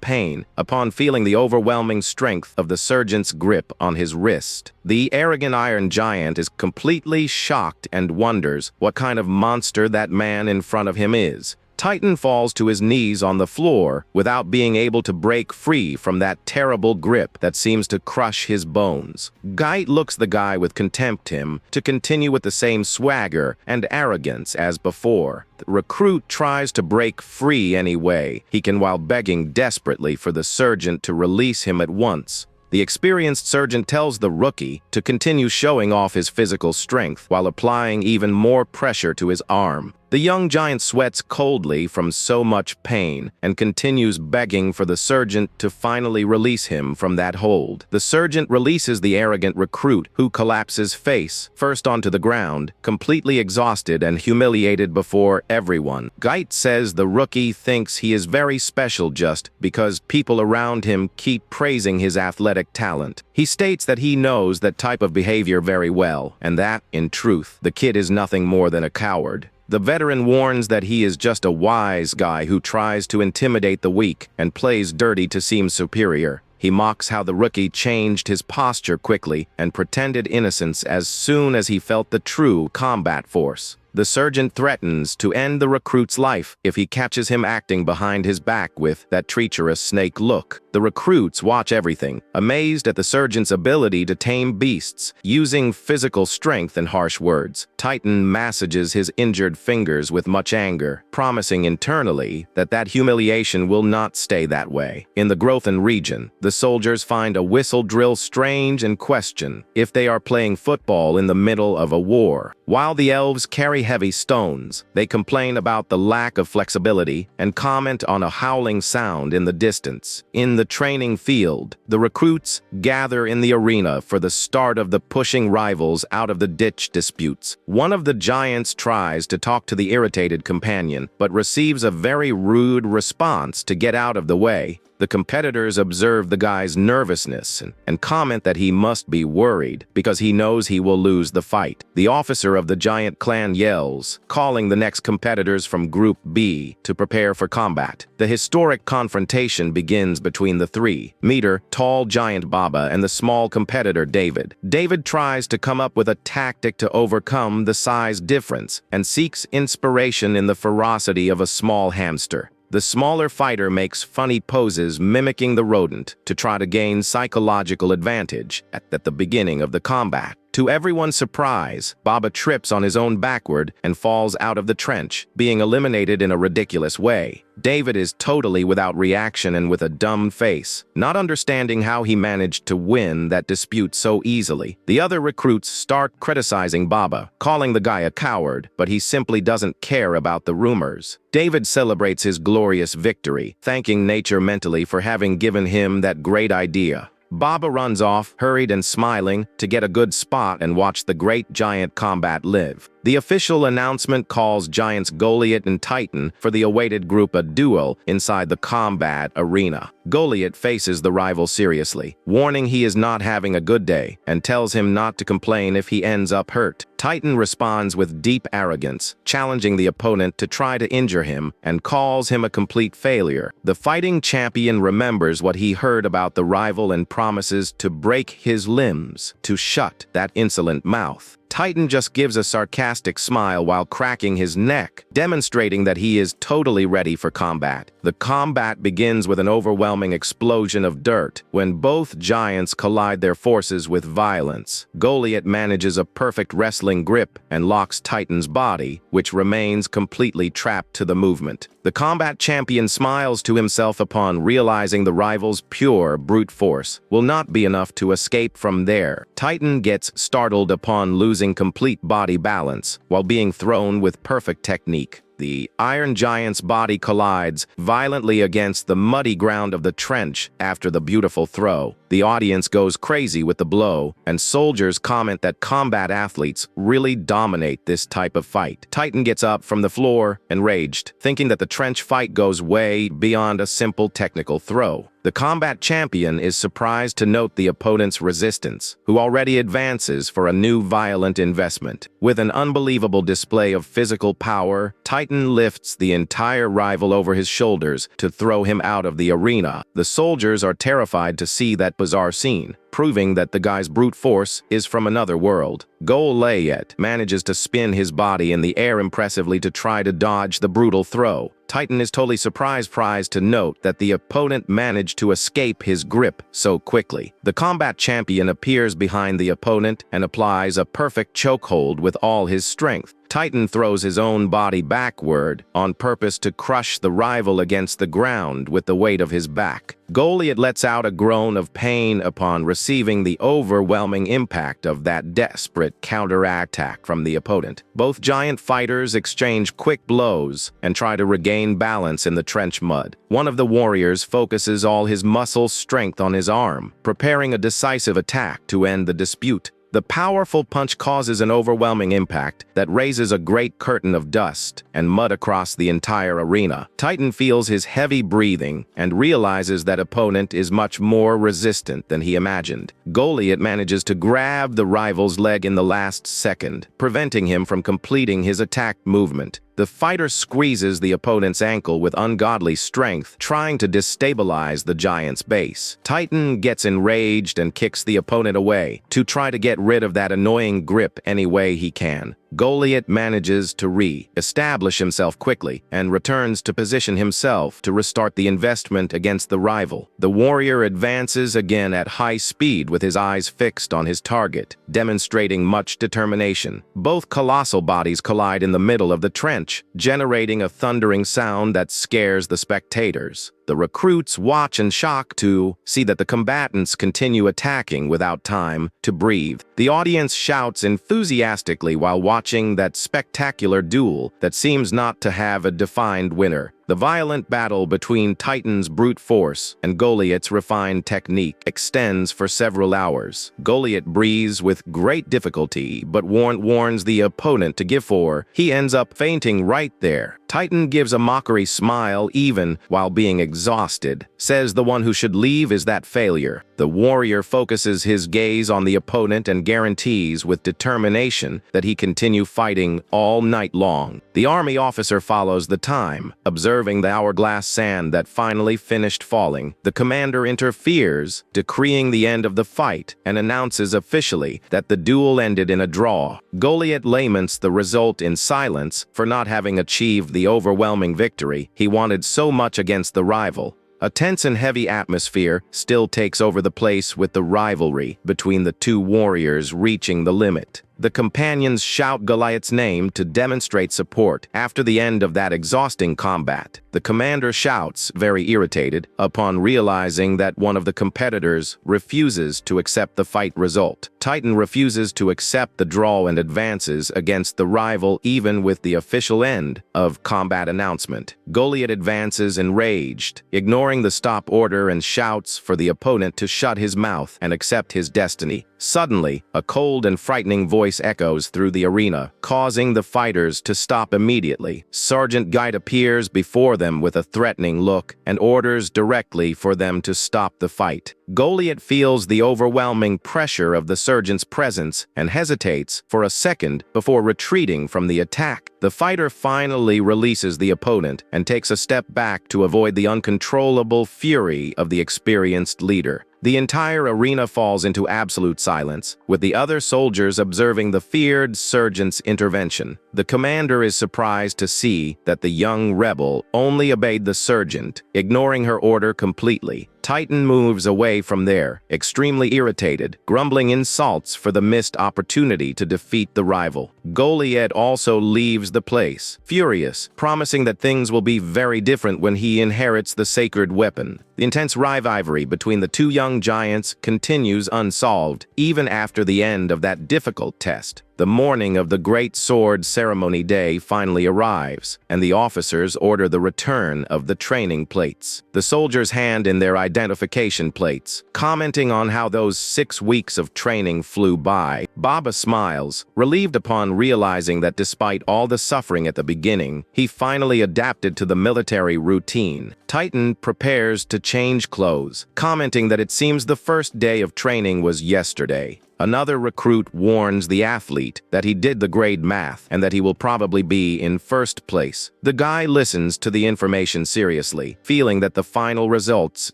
pain upon feeling the overwhelming strength of the sergeant's grip on his wrist. The arrogant iron giant is completely shocked and wonders what kind of monster that man in front of him is. Titan falls to his knees on the floor without being able to break free from that terrible grip that seems to crush his bones. Gait looks the guy with contempt him to continue with the same swagger and arrogance as before. The recruit tries to break free any way he can while begging desperately for the sergeant to release him at once. The experienced sergeant tells the rookie to continue showing off his physical strength while applying even more pressure to his arm. The young giant sweats coldly from so much pain and continues begging for the sergeant to finally release him from that hold. The sergeant releases the arrogant recruit, who collapses face first onto the ground, completely exhausted and humiliated before everyone. Geit says the rookie thinks he is very special just because people around him keep praising his athletic talent. He states that he knows that type of behavior very well, and that, in truth, the kid is nothing more than a coward. The veteran warns that he is just a wise guy who tries to intimidate the weak and plays dirty to seem superior. He mocks how the rookie changed his posture quickly and pretended innocence as soon as he felt the true combat force. The sergeant threatens to end the recruit's life if he catches him acting behind his back with that treacherous snake look. The recruits watch everything, amazed at the sergeant's ability to tame beasts, using physical strength and harsh words. Titan massages his injured fingers with much anger, promising internally that that humiliation will not stay that way. In the Grothan region, the soldiers find a whistle drill strange and question if they are playing football in the middle of a war. While the elves carry heavy stones, they complain about the lack of flexibility and comment on a howling sound in the distance. In the training field, the recruits gather in the arena for the start of the pushing rivals out of the ditch disputes. One of the giants tries to talk to the irritated companion, but receives a very rude response to get out of the way. The competitors observe the guy's nervousness and comment that he must be worried because he knows he will lose the fight. The officer of the giant clan yells, calling the next competitors from Group B to prepare for combat. The historic confrontation begins between the 3-meter tall giant Baba and the small competitor David. David tries to come up with a tactic to overcome the size difference and seeks inspiration in the ferocity of a small hamster. The smaller fighter makes funny poses mimicking the rodent to try to gain psychological advantage at the beginning of the combat. To everyone's surprise, Baba trips on his own backward and falls out of the trench, being eliminated in a ridiculous way. David is totally without reaction and with a dumb face, not understanding how he managed to win that dispute so easily. The other recruits start criticizing Baba, calling the guy a coward, but he simply doesn't care about the rumors. David celebrates his glorious victory, thanking nature mentally for having given him that great idea. Baba runs off, hurried and smiling, to get a good spot and watch the great giant combat live. The official announcement calls giants Goliath and Titan for the awaited group a duel inside the combat arena. Goliath faces the rival seriously, warning he is not having a good day, and tells him not to complain if he ends up hurt. Titan responds with deep arrogance, challenging the opponent to try to injure him and calls him a complete failure. The fighting champion remembers what he heard about the rival and promises to break his limbs to shut that insolent mouth. Titan just gives a sarcastic smile while cracking his neck, demonstrating that he is totally ready for combat. The combat begins with an overwhelming explosion of dirt when both giants collide their forces with violence. Goliath manages a perfect wrestling grip and locks Titan's body, which remains completely trapped to the movement. The combat champion smiles to himself upon realizing the rival's pure brute force will not be enough to escape from there. Titan gets startled upon losing complete body balance while being thrown with perfect technique. The Iron Giant's body collides violently against the muddy ground of the trench after the beautiful throw. The audience goes crazy with the blow, and soldiers comment that combat athletes really dominate this type of fight. Titan gets up from the floor, enraged, thinking that the trench fight goes way beyond a simple technical throw. The combat champion is surprised to note the opponent's resistance, who already advances for a new violent investment. With an unbelievable display of physical power, Titan lifts the entire rival over his shoulders to throw him out of the arena. The soldiers are terrified to see that bizarre scene, proving that the guy's brute force is from another world. Goliath manages to spin his body in the air impressively to try to dodge the brutal throw. Titan is totally surprised to note that the opponent managed to escape his grip so quickly. The combat champion appears behind the opponent and applies a perfect chokehold with all his strength, Titan throws his own body backward on purpose to crush the rival against the ground with the weight of his back. Goliath lets out a groan of pain upon receiving the overwhelming impact of that desperate counterattack from the opponent. Both giant fighters exchange quick blows and try to regain balance in the trench mud. One of the warriors focuses all his muscle strength on his arm, preparing a decisive attack to end the dispute. The powerful punch causes an overwhelming impact that raises a great curtain of dust and mud across the entire arena. Titan feels his heavy breathing and realizes that opponent is much more resistant than he imagined. Goliath manages to grab the rival's leg in the last second, preventing him from completing his attack movement. The fighter squeezes the opponent's ankle with ungodly strength, trying to destabilize the giant's base. Titan gets enraged and kicks the opponent away to try to get rid of that annoying grip any way he can. Goliath manages to re-establish himself quickly and returns to position himself to restart the investment against the rival. The warrior advances again at high speed with his eyes fixed on his target, demonstrating much determination. Both colossal bodies collide in the middle of the trench, generating a thundering sound that scares the spectators. The recruits watch in shock to see that the combatants continue attacking without time to breathe. The audience shouts enthusiastically while watching that spectacular duel that seems not to have a defined winner. The violent battle between Titan's brute force and Goliath's refined technique extends for several hours. Goliath breathes with great difficulty, but warns the opponent to give for. He ends up fainting right there. Titan gives a mockery smile even while being exhausted, says the one who should leave is that failure. The warrior focuses his gaze on the opponent and guarantees with determination that he continue fighting all night long. The army officer follows the time, observing the hourglass sand that finally finished falling. The commander interferes, decreeing the end of the fight, and announces officially that the duel ended in a draw. Goliath laments the result in silence for not having achieved the overwhelming victory he wanted so much against the rival. A tense and heavy atmosphere still takes over the place with the rivalry between the two warriors reaching the limit. The companions shout Goliath's name to demonstrate support. After the end of that exhausting combat, the commander shouts, very irritated, upon realizing that one of the competitors refuses to accept the fight result. Titan refuses to accept the draw and advances against the rival even with the official end of combat announcement. Goliath advances enraged, ignoring the stop order and shouts for the opponent to shut his mouth and accept his destiny. Suddenly, a cold and frightening voice echoes through the arena, causing the fighters to stop immediately. Sergeant Guide appears before them with a threatening look and orders directly for them to stop the fight. Goliath feels the overwhelming pressure of the sergeant's presence and hesitates for a second before retreating from the attack. The fighter finally releases the opponent and takes a step back to avoid the uncontrollable fury of the experienced leader. The entire arena falls into absolute silence, with the other soldiers observing the feared sergeant's intervention. The commander is surprised to see that the young rebel only obeyed the sergeant, ignoring her order completely. Titan moves away from there, extremely irritated, grumbling insults for the missed opportunity to defeat the rival. Goliath also leaves the place, furious, promising that things will be very different when he inherits the sacred weapon. The intense rivalry between the two young giants continues unsolved, even after the end of that difficult test. The morning of the Great Sword Ceremony Day finally arrives, and the officers order the return of the training plates. The soldiers hand in their identification plates, commenting on how those 6 weeks of training flew by. Baba smiles, relieved upon realizing that despite all the suffering at the beginning, he finally adapted to the military routine. Titan prepares to change clothes, commenting that it seems the first day of training was yesterday. Another recruit warns the athlete that he did the grade math and that he will probably be in first place. The guy listens to the information seriously, feeling that the final results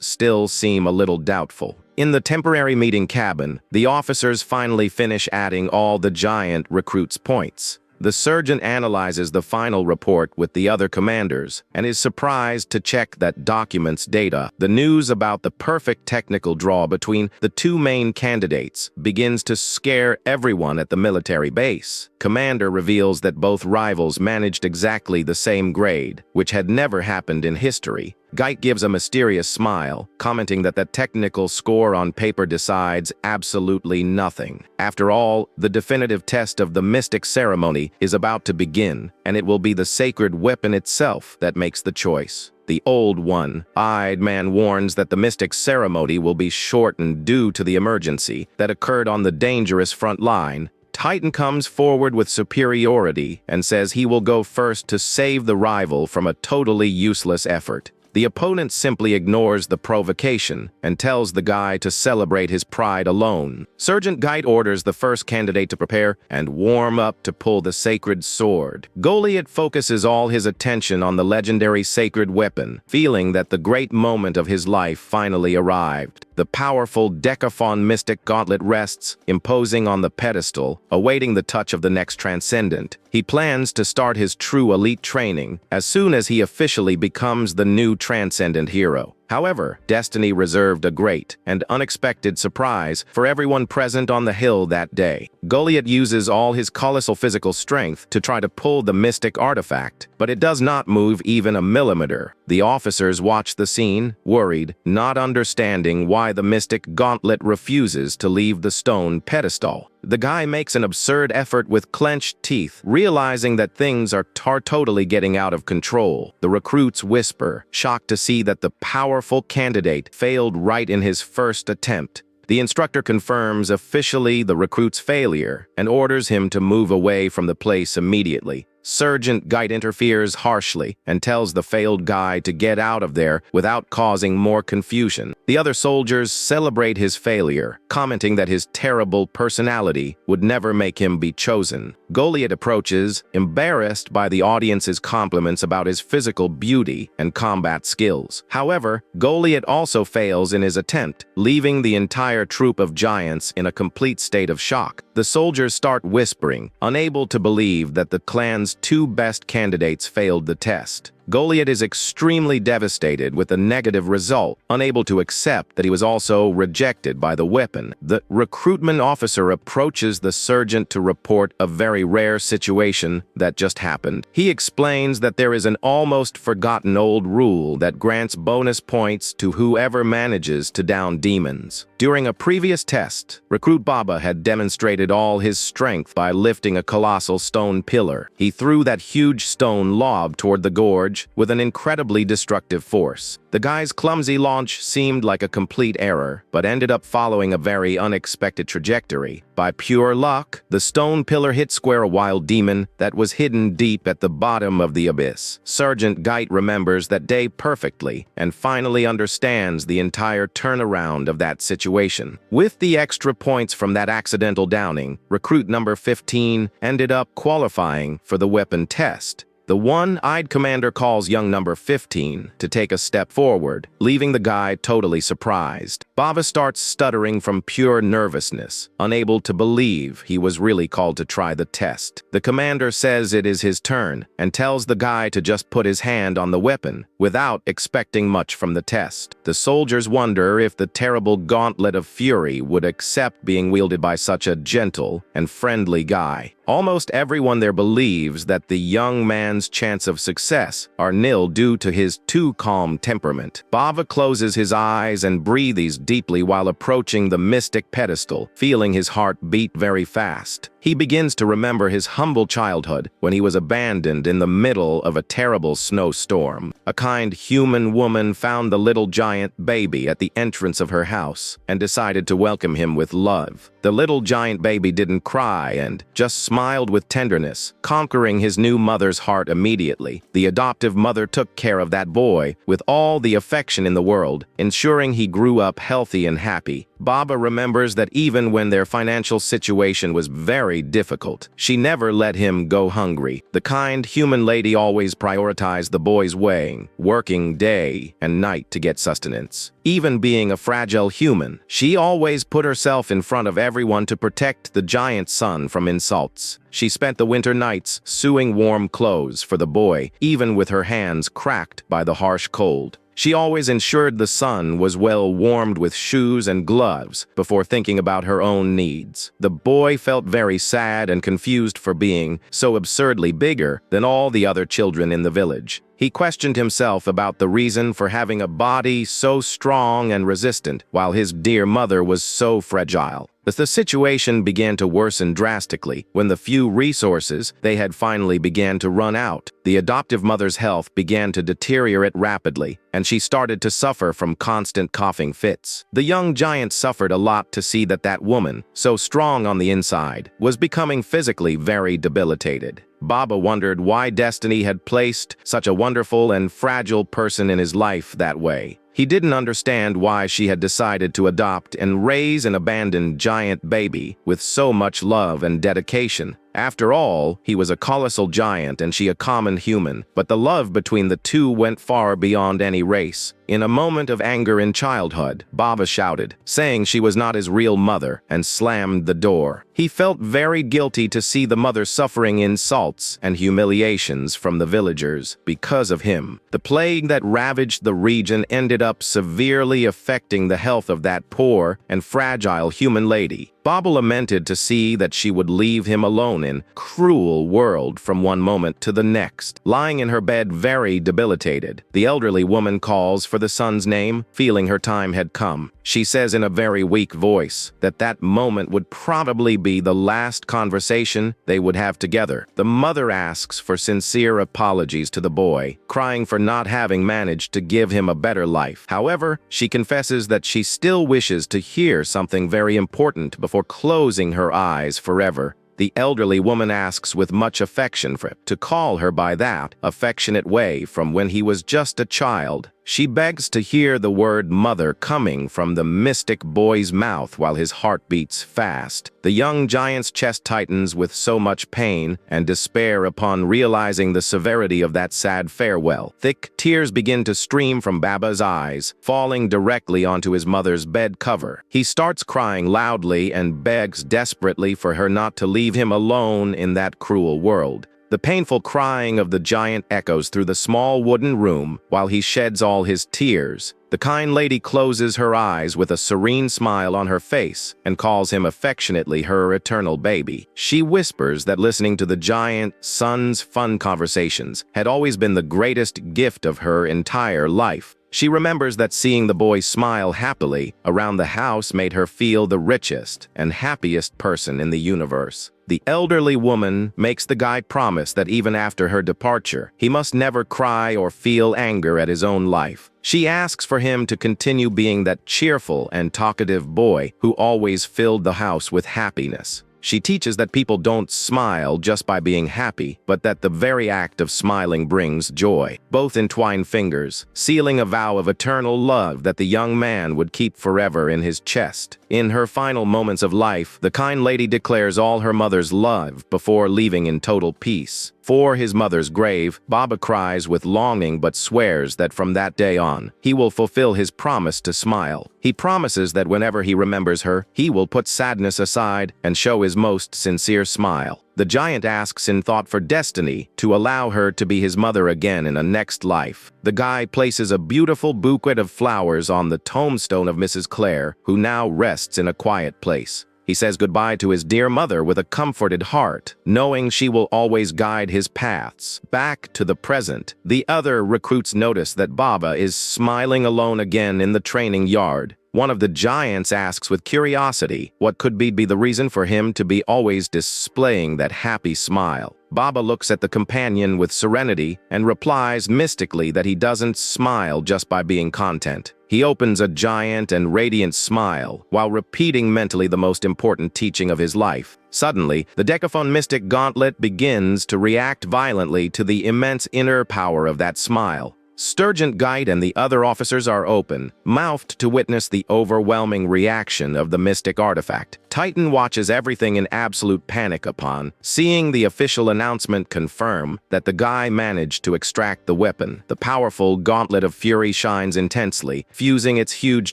still seem a little doubtful. In the temporary meeting cabin, the officers finally finish adding all the giant recruits' points. The sergeant analyzes the final report with the other commanders and is surprised to check that documents data. The news about the perfect technical draw between the two main candidates begins to scare everyone at the military base. Commander reveals that both rivals managed exactly the same grade, which had never happened in history. Geit gives a mysterious smile, commenting that the technical score on paper decides absolutely nothing. After all, the definitive test of the mystic ceremony is about to begin, and it will be the sacred weapon itself that makes the choice. The old one-eyed man warns that the mystic ceremony will be shortened due to the emergency that occurred on the dangerous front line. Titan comes forward with superiority and says he will go first to save the rival from a totally useless effort. The opponent simply ignores the provocation and tells the guy to celebrate his pride alone. Sergeant Geit orders the first candidate to prepare and warm up to pull the sacred sword. Goliath focuses all his attention on the legendary sacred weapon, feeling that the great moment of his life finally arrived. The powerful Decaphon mystic gauntlet rests, imposing on the pedestal, awaiting the touch of the next Transcendent. He plans to start his true elite training as soon as he officially becomes the new Transcendent hero. However, destiny reserved a great and unexpected surprise for everyone present on the hill that day. Goliath uses all his colossal physical strength to try to pull the mystic artifact, but it does not move even a millimeter. The officers watch the scene, worried, not understanding why the mystic gauntlet refuses to leave the stone pedestal. The guy makes an absurd effort with clenched teeth, realizing that things are totally getting out of control. The recruits whisper, shocked to see that the powerful candidate failed right in his first attempt. The instructor confirms officially the recruit's failure and orders him to move away from the place immediately. Sergeant Geit interferes harshly and tells the failed guy to get out of there without causing more confusion. The other soldiers celebrate his failure, commenting that his terrible personality would never make him be chosen. Goliath approaches, embarrassed by the audience's compliments about his physical beauty and combat skills. However, Goliath also fails in his attempt, leaving the entire troop of giants in a complete state of shock. The soldiers start whispering, unable to believe that the clan's two best candidates failed the test. Goliath is extremely devastated with the negative result, unable to accept that he was also rejected by the weapon. The recruitment officer approaches the sergeant to report a very rare situation that just happened. He explains that there is an almost forgotten old rule that grants bonus points to whoever manages to down demons. During a previous test, Recruit Baba had demonstrated all his strength by lifting a colossal stone pillar. He threw that huge stone lob toward the gorge with an incredibly destructive force. The guy's clumsy launch seemed like a complete error, but ended up following a very unexpected trajectory. By pure luck, the stone pillar hit square a wild demon that was hidden deep at the bottom of the abyss. Sergeant Geit remembers that day perfectly and finally understands the entire turnaround of that situation. With the extra points from that accidental downing, recruit number 15 ended up qualifying for the weapon test. The one-eyed commander calls young number 15 to take a step forward, leaving the guy totally surprised. Baba starts stuttering from pure nervousness, unable to believe he was really called to try the test. The commander says it is his turn and tells the guy to just put his hand on the weapon without expecting much from the test. The soldiers wonder if the terrible gauntlet of fury would accept being wielded by such a gentle and friendly guy. Almost everyone there believes that the young man's chance of success are nil due to his too calm temperament. Baba closes his eyes and breathes deeply while approaching the mystic pedestal, feeling his heart beat very fast. He begins to remember his humble childhood when he was abandoned in the middle of a terrible snowstorm. A kind human woman found the little giant baby at the entrance of her house and decided to welcome him with love. The little giant baby didn't cry and just smiled with tenderness, conquering his new mother's heart immediately. The adoptive mother took care of that boy with all the affection in the world, ensuring he grew up healthy and happy. Baba remembers that even when their financial situation was very difficult, she never let him go hungry. The kind human lady always prioritized the boy's weighing, working day and night to get sustenance. Even being a fragile human, she always put herself in front of everyone to protect the giant son from insults. She spent the winter nights sewing warm clothes for the boy, even with her hands cracked by the harsh cold. She always ensured the son was well warmed with shoes and gloves before thinking about her own needs. The boy felt very sad and confused for being so absurdly bigger than all the other children in the village. He questioned himself about the reason for having a body so strong and resistant, while his dear mother was so fragile. The situation began to worsen drastically when the few resources they had finally began to run out. The adoptive mother's health began to deteriorate rapidly, and she started to suffer from constant coughing fits. The young giant suffered a lot to see that woman, so strong on the inside, was becoming physically very debilitated. Baba wondered why destiny had placed such a wonderful and fragile person in his life that way. He didn't understand why she had decided to adopt and raise an abandoned giant baby with so much love and dedication. After all, he was a colossal giant and she a common human, but the love between the two went far beyond any race. In a moment of anger in childhood, Baba shouted, saying she was not his real mother, and slammed the door. He felt very guilty to see the mother suffering insults and humiliations from the villagers because of him. The plague that ravaged the region ended up severely affecting the health of that poor and fragile human lady. Baba lamented to see that she would leave him alone in cruel world from one moment to the next. Lying in her bed very debilitated, the elderly woman calls for the son's name, feeling her time had come. She says in a very weak voice that moment would probably be the last conversation they would have together. The mother asks for sincere apologies to the boy, crying for not having managed to give him a better life. However, she confesses that she still wishes to hear something very important before closing her eyes forever. The elderly woman asks with much affection for him to call her by that affectionate way from when he was just a child. She begs to hear the word mother coming from the mystic boy's mouth while his heart beats fast. The young giant's chest tightens with so much pain and despair upon realizing the severity of that sad farewell. Thick tears begin to stream from Baba's eyes, falling directly onto his mother's bed cover. He starts crying loudly and begs desperately for her not to leave him alone in that cruel world. The painful crying of the giant echoes through the small wooden room while he sheds all his tears. The kind lady closes her eyes with a serene smile on her face and calls him affectionately her eternal baby. She whispers that listening to the giant son's fun conversations had always been the greatest gift of her entire life. She remembers that seeing the boy smile happily around the house made her feel the richest and happiest person in the universe. The elderly woman makes the guy promise that even after her departure, he must never cry or feel anger at his own life. She asks for him to continue being that cheerful and talkative boy who always filled the house with happiness. She teaches that people don't smile just by being happy, but that the very act of smiling brings joy. Both entwine fingers, sealing a vow of eternal love that the young man would keep forever in his chest. In her final moments of life, the kind lady declares all her mother's love before leaving in total peace. For his mother's grave, Baba cries with longing but swears that from that day on, he will fulfill his promise to smile. He promises that whenever he remembers her, he will put sadness aside and show his most sincere smile. The giant asks in thought for destiny to allow her to be his mother again in a next life. The guy places a beautiful bouquet of flowers on the tombstone of Mrs. Clare, who now rests in a quiet place. He says goodbye to his dear mother with a comforted heart, knowing she will always guide his paths. Back to the present, the other recruits notice that Baba is smiling alone again in the training yard. One of the giants asks with curiosity what could be the reason for him to be always displaying that happy smile. Baba looks at the companion with serenity and replies mystically that he doesn't smile just by being content. He opens a giant and radiant smile while repeating mentally the most important teaching of his life. Suddenly, the Decaphone Mystic Gauntlet begins to react violently to the immense inner power of that smile. Sergeant Guide and the other officers are open-mouthed to witness the overwhelming reaction of the mystic artifact. Titan watches everything in absolute panic upon seeing the official announcement confirm that the guy managed to extract the weapon. The powerful Gauntlet of Fury shines intensely, fusing its huge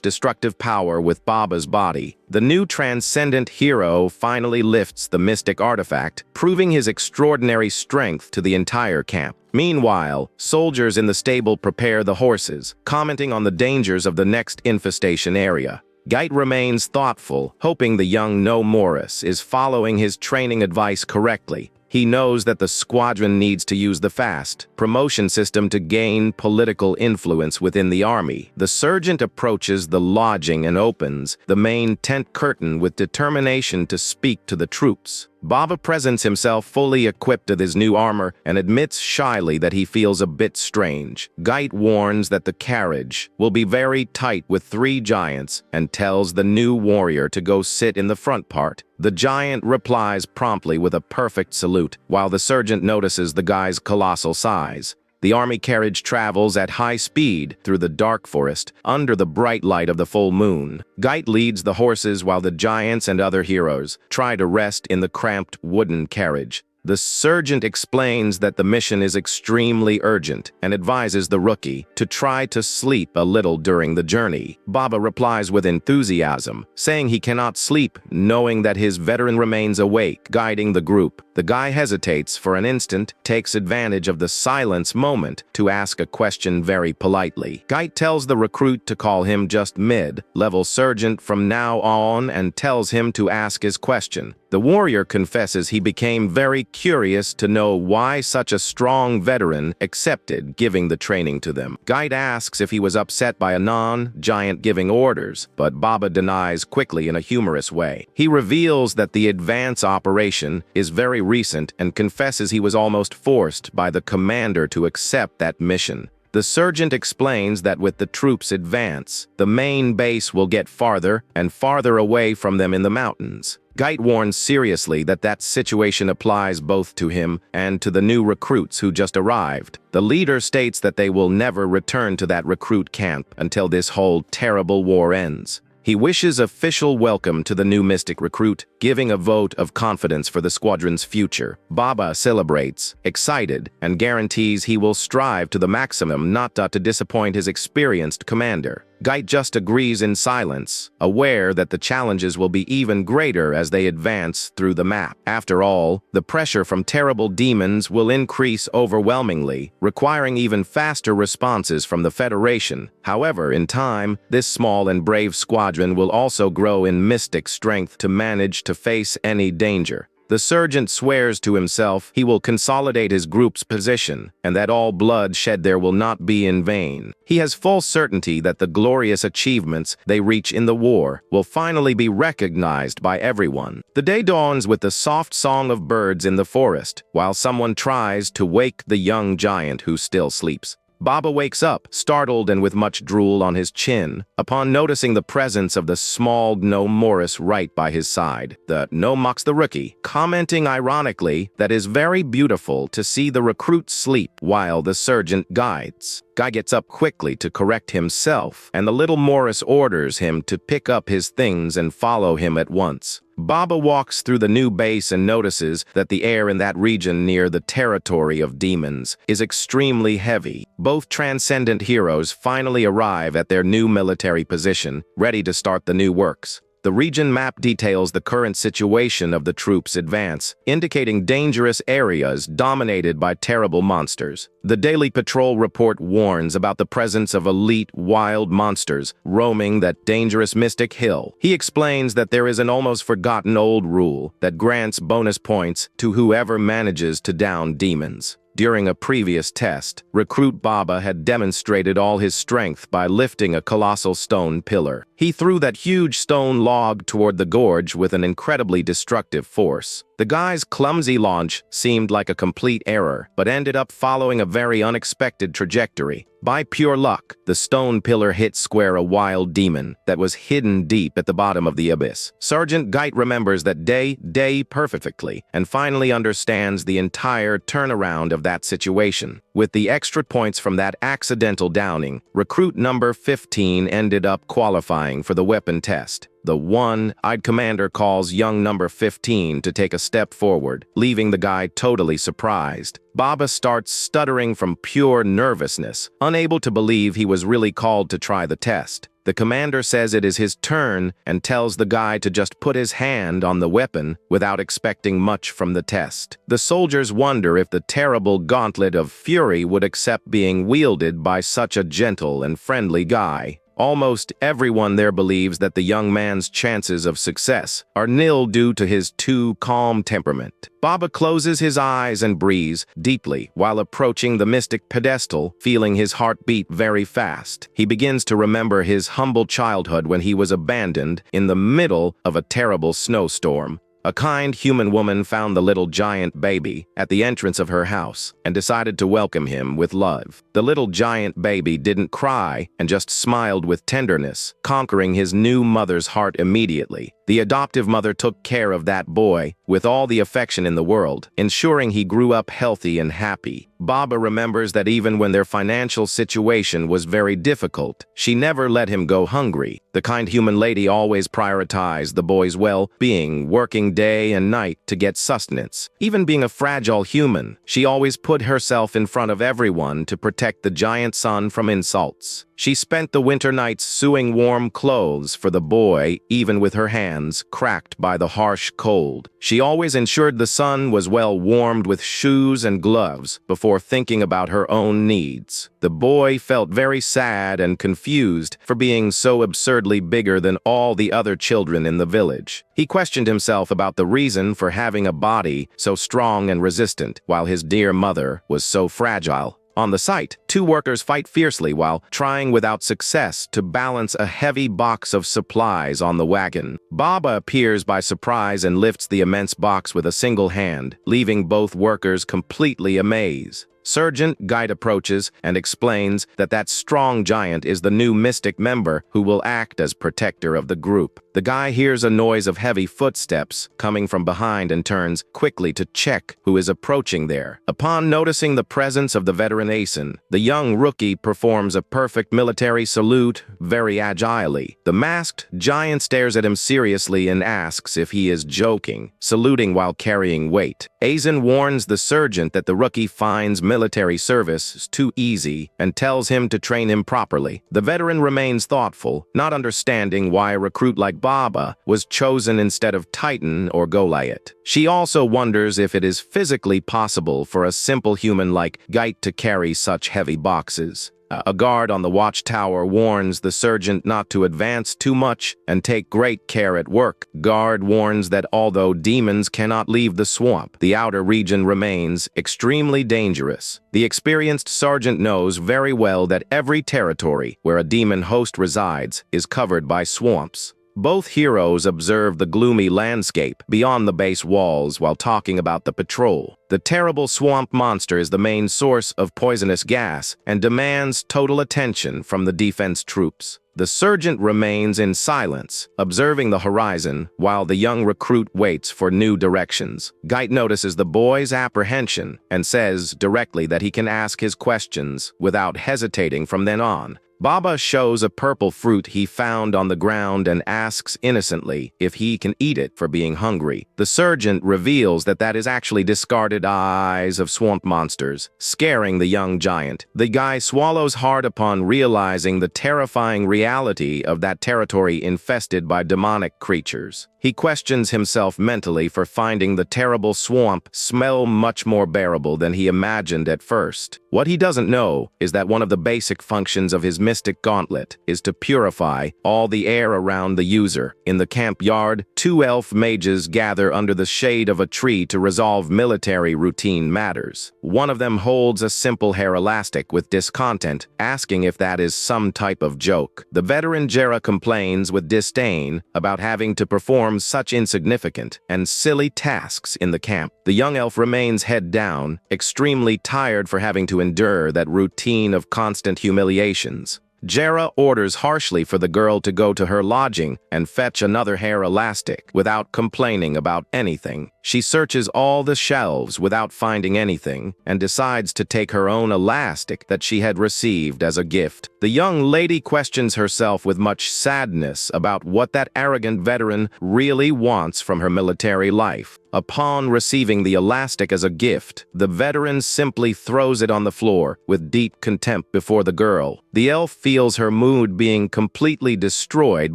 destructive power with Baba's body. The new Transcendent hero finally lifts the mystic artifact, proving his extraordinary strength to the entire camp. Meanwhile, soldiers in the stable prepare the horses, commenting on the dangers of the next infestation area. Geit remains thoughtful, hoping the young No Morris is following his training advice correctly. He knows that the squadron needs to use the fast promotion system to gain political influence within the army. The sergeant approaches the lodging and opens the main tent curtain with determination to speak to the troops. Baba presents himself fully equipped with his new armor and admits shyly that he feels a bit strange. Geit warns that the carriage will be very tight with 3 giants and tells the new warrior to go sit in the front part. The giant replies promptly with a perfect salute, while the sergeant notices the guy's colossal size. The army carriage travels at high speed through the dark forest under the bright light of the full moon. Geit leads the horses while the giants and other heroes try to rest in the cramped wooden carriage. The sergeant explains that the mission is extremely urgent and advises the rookie to try to sleep a little during the journey. Baba replies with enthusiasm, saying he cannot sleep, knowing that his veteran remains awake, guiding the group. The guy hesitates for an instant, takes advantage of the silence moment to ask a question very politely. Geit tells the recruit to call him just mid-level sergeant from now on and tells him to ask his question. The warrior confesses he became very curious to know why such a strong veteran accepted giving the training to them. Geit asks if he was upset by a non-giant giving orders, but Baba denies quickly in a humorous way. He reveals that the advance operation is very recent and confesses he was almost forced by the commander to accept that mission. The sergeant explains that with the troops' advance, the main base will get farther and farther away from them in the mountains. Geit warns seriously that that situation applies both to him and to the new recruits who just arrived. The leader states that they will never return to that recruit camp until this whole terrible war ends. He wishes official welcome to the new mystic recruit, giving a vote of confidence for the squadron's future. Baba celebrates, excited, and guarantees he will strive to the maximum not to disappoint his experienced commander. Geit just agrees in silence, aware that the challenges will be even greater as they advance through the map. After all, the pressure from terrible demons will increase overwhelmingly, requiring even faster responses from the Federation. However, in time, this small and brave squadron will also grow in mystic strength to manage to face any danger. The sergeant swears to himself he will consolidate his group's position, and that all blood shed there will not be in vain. He has full certainty that the glorious achievements they reach in the war will finally be recognized by everyone. The day dawns with the soft song of birds in the forest, while someone tries to wake the young giant who still sleeps. Baba wakes up, startled and with much drool on his chin, upon noticing the presence of the small No Morris right by his side. The No mocks the rookie, commenting ironically that it is very beautiful to see the recruit sleep while the sergeant guides. Guy gets up quickly to correct himself, and the little Morris orders him to pick up his things and follow him at once. Baba walks through the new base and notices that the air in that region near the territory of demons is extremely heavy. Both Transcendent heroes finally arrive at their new military position, ready to start the new works. The region map details the current situation of the troops' advance, indicating dangerous areas dominated by terrible monsters. The daily patrol report warns about the presence of elite wild monsters roaming that dangerous Mystic Hill. He explains that there is an almost forgotten old rule that grants bonus points to whoever manages to down demons. During a previous test, Recruit Baba had demonstrated all his strength by lifting a colossal stone pillar. He threw that huge stone log toward the gorge with an incredibly destructive force. The guy's clumsy launch seemed like a complete error, but ended up following a very unexpected trajectory. By pure luck, the stone pillar hit square a wild demon that was hidden deep at the bottom of the abyss. Sergeant Geit remembers that day perfectly and finally understands the entire turnaround of that situation. With the extra points from that accidental downing, recruit number 15 ended up qualifying for the weapon test. The one-eyed commander calls young number 15 to take a step forward, leaving the guy totally surprised. Baba starts stuttering from pure nervousness, unable to believe he was really called to try the test. The commander says it is his turn and tells the guy to just put his hand on the weapon without expecting much from the test. The soldiers wonder if the terrible gauntlet of fury would accept being wielded by such a gentle and friendly guy. Almost everyone there believes that the young man's chances of success are nil due to his too calm temperament. Baba closes his eyes and breathes deeply while approaching the mystic pedestal, feeling his heart beat very fast. He begins to remember his humble childhood when he was abandoned in the middle of a terrible snowstorm. A kind human woman found the little giant baby at the entrance of her house and decided to welcome him with love. The little giant baby didn't cry and just smiled with tenderness, conquering his new mother's heart immediately. The adoptive mother took care of that boy with all the affection in the world, ensuring he grew up healthy and happy. Baba remembers that even when their financial situation was very difficult, she never let him go hungry. The kind human lady always prioritized the boy's well-being, working day and night to get sustenance. Even being a fragile human, she always put herself in front of everyone to protect the giant son from insults. She spent the winter nights sewing warm clothes for the boy, even with her hands cracked by the harsh cold. She always ensured the son was well warmed with shoes and gloves before thinking about her own needs. The boy felt very sad and confused for being so absurdly bigger than all the other children in the village. He questioned himself about the reason for having a body so strong and resistant, while his dear mother was so fragile. On the site, two workers fight fiercely while trying without success to balance a heavy box of supplies on the wagon. Baba appears by surprise and lifts the immense box with a single hand, leaving both workers completely amazed. Sergeant Guide approaches and explains that that strong giant is the new mystic member who will act as protector of the group. The guy hears a noise of heavy footsteps coming from behind and turns quickly to check who is approaching there. Upon noticing the presence of the veteran Asen, the young rookie performs a perfect military salute very agilely. The masked giant stares at him seriously and asks if he is joking, saluting while carrying weight. Asen warns the sergeant that the rookie finds military service is too easy and tells him to train him properly. The veteran remains thoughtful, not understanding why a recruit like Baba was chosen instead of Titan or Goliath. She also wonders if it is physically possible for a simple human like Gite to carry such heavy boxes. A guard on the watchtower warns the sergeant not to advance too much and take great care at work. Guard warns that although demons cannot leave the swamp, the outer region remains extremely dangerous. The experienced sergeant knows very well that every territory where a demon host resides is covered by swamps. Both heroes observe the gloomy landscape beyond the base walls while talking about the patrol. The terrible swamp monster is the main source of poisonous gas and demands total attention from the defense troops. The sergeant remains in silence, observing the horizon while the young recruit waits for new directions. Gite notices the boy's apprehension and says directly that he can ask his questions without hesitating from then on. Baba shows a purple fruit he found on the ground and asks innocently if he can eat it for being hungry. The sergeant reveals that that is actually discarded eyes of swamp monsters, scaring the young giant. The guy swallows hard upon realizing the terrifying reality of that territory infested by demonic creatures. He questions himself mentally for finding the terrible swamp smell much more bearable than he imagined at first. What he doesn't know is that one of the basic functions of his mystic gauntlet is to purify all the air around the user. In the camp yard, two elf mages gather under the shade of a tree to resolve military routine matters. One of them holds a simple hair elastic with discontent, asking if that is some type of joke. The veteran Jera complains with disdain about having to perform such insignificant and silly tasks in the camp. The young elf remains head down, extremely tired for having to endure that routine of constant humiliations. Jera orders harshly for the girl to go to her lodging and fetch another hair elastic without complaining about anything. She searches all the shelves without finding anything and decides to take her own elastic that she had received as a gift. The young lady questions herself with much sadness about what that arrogant veteran really wants from her military life. Upon receiving the elastic as a gift, the veteran simply throws it on the floor with deep contempt before the girl. The elf feels her mood being completely destroyed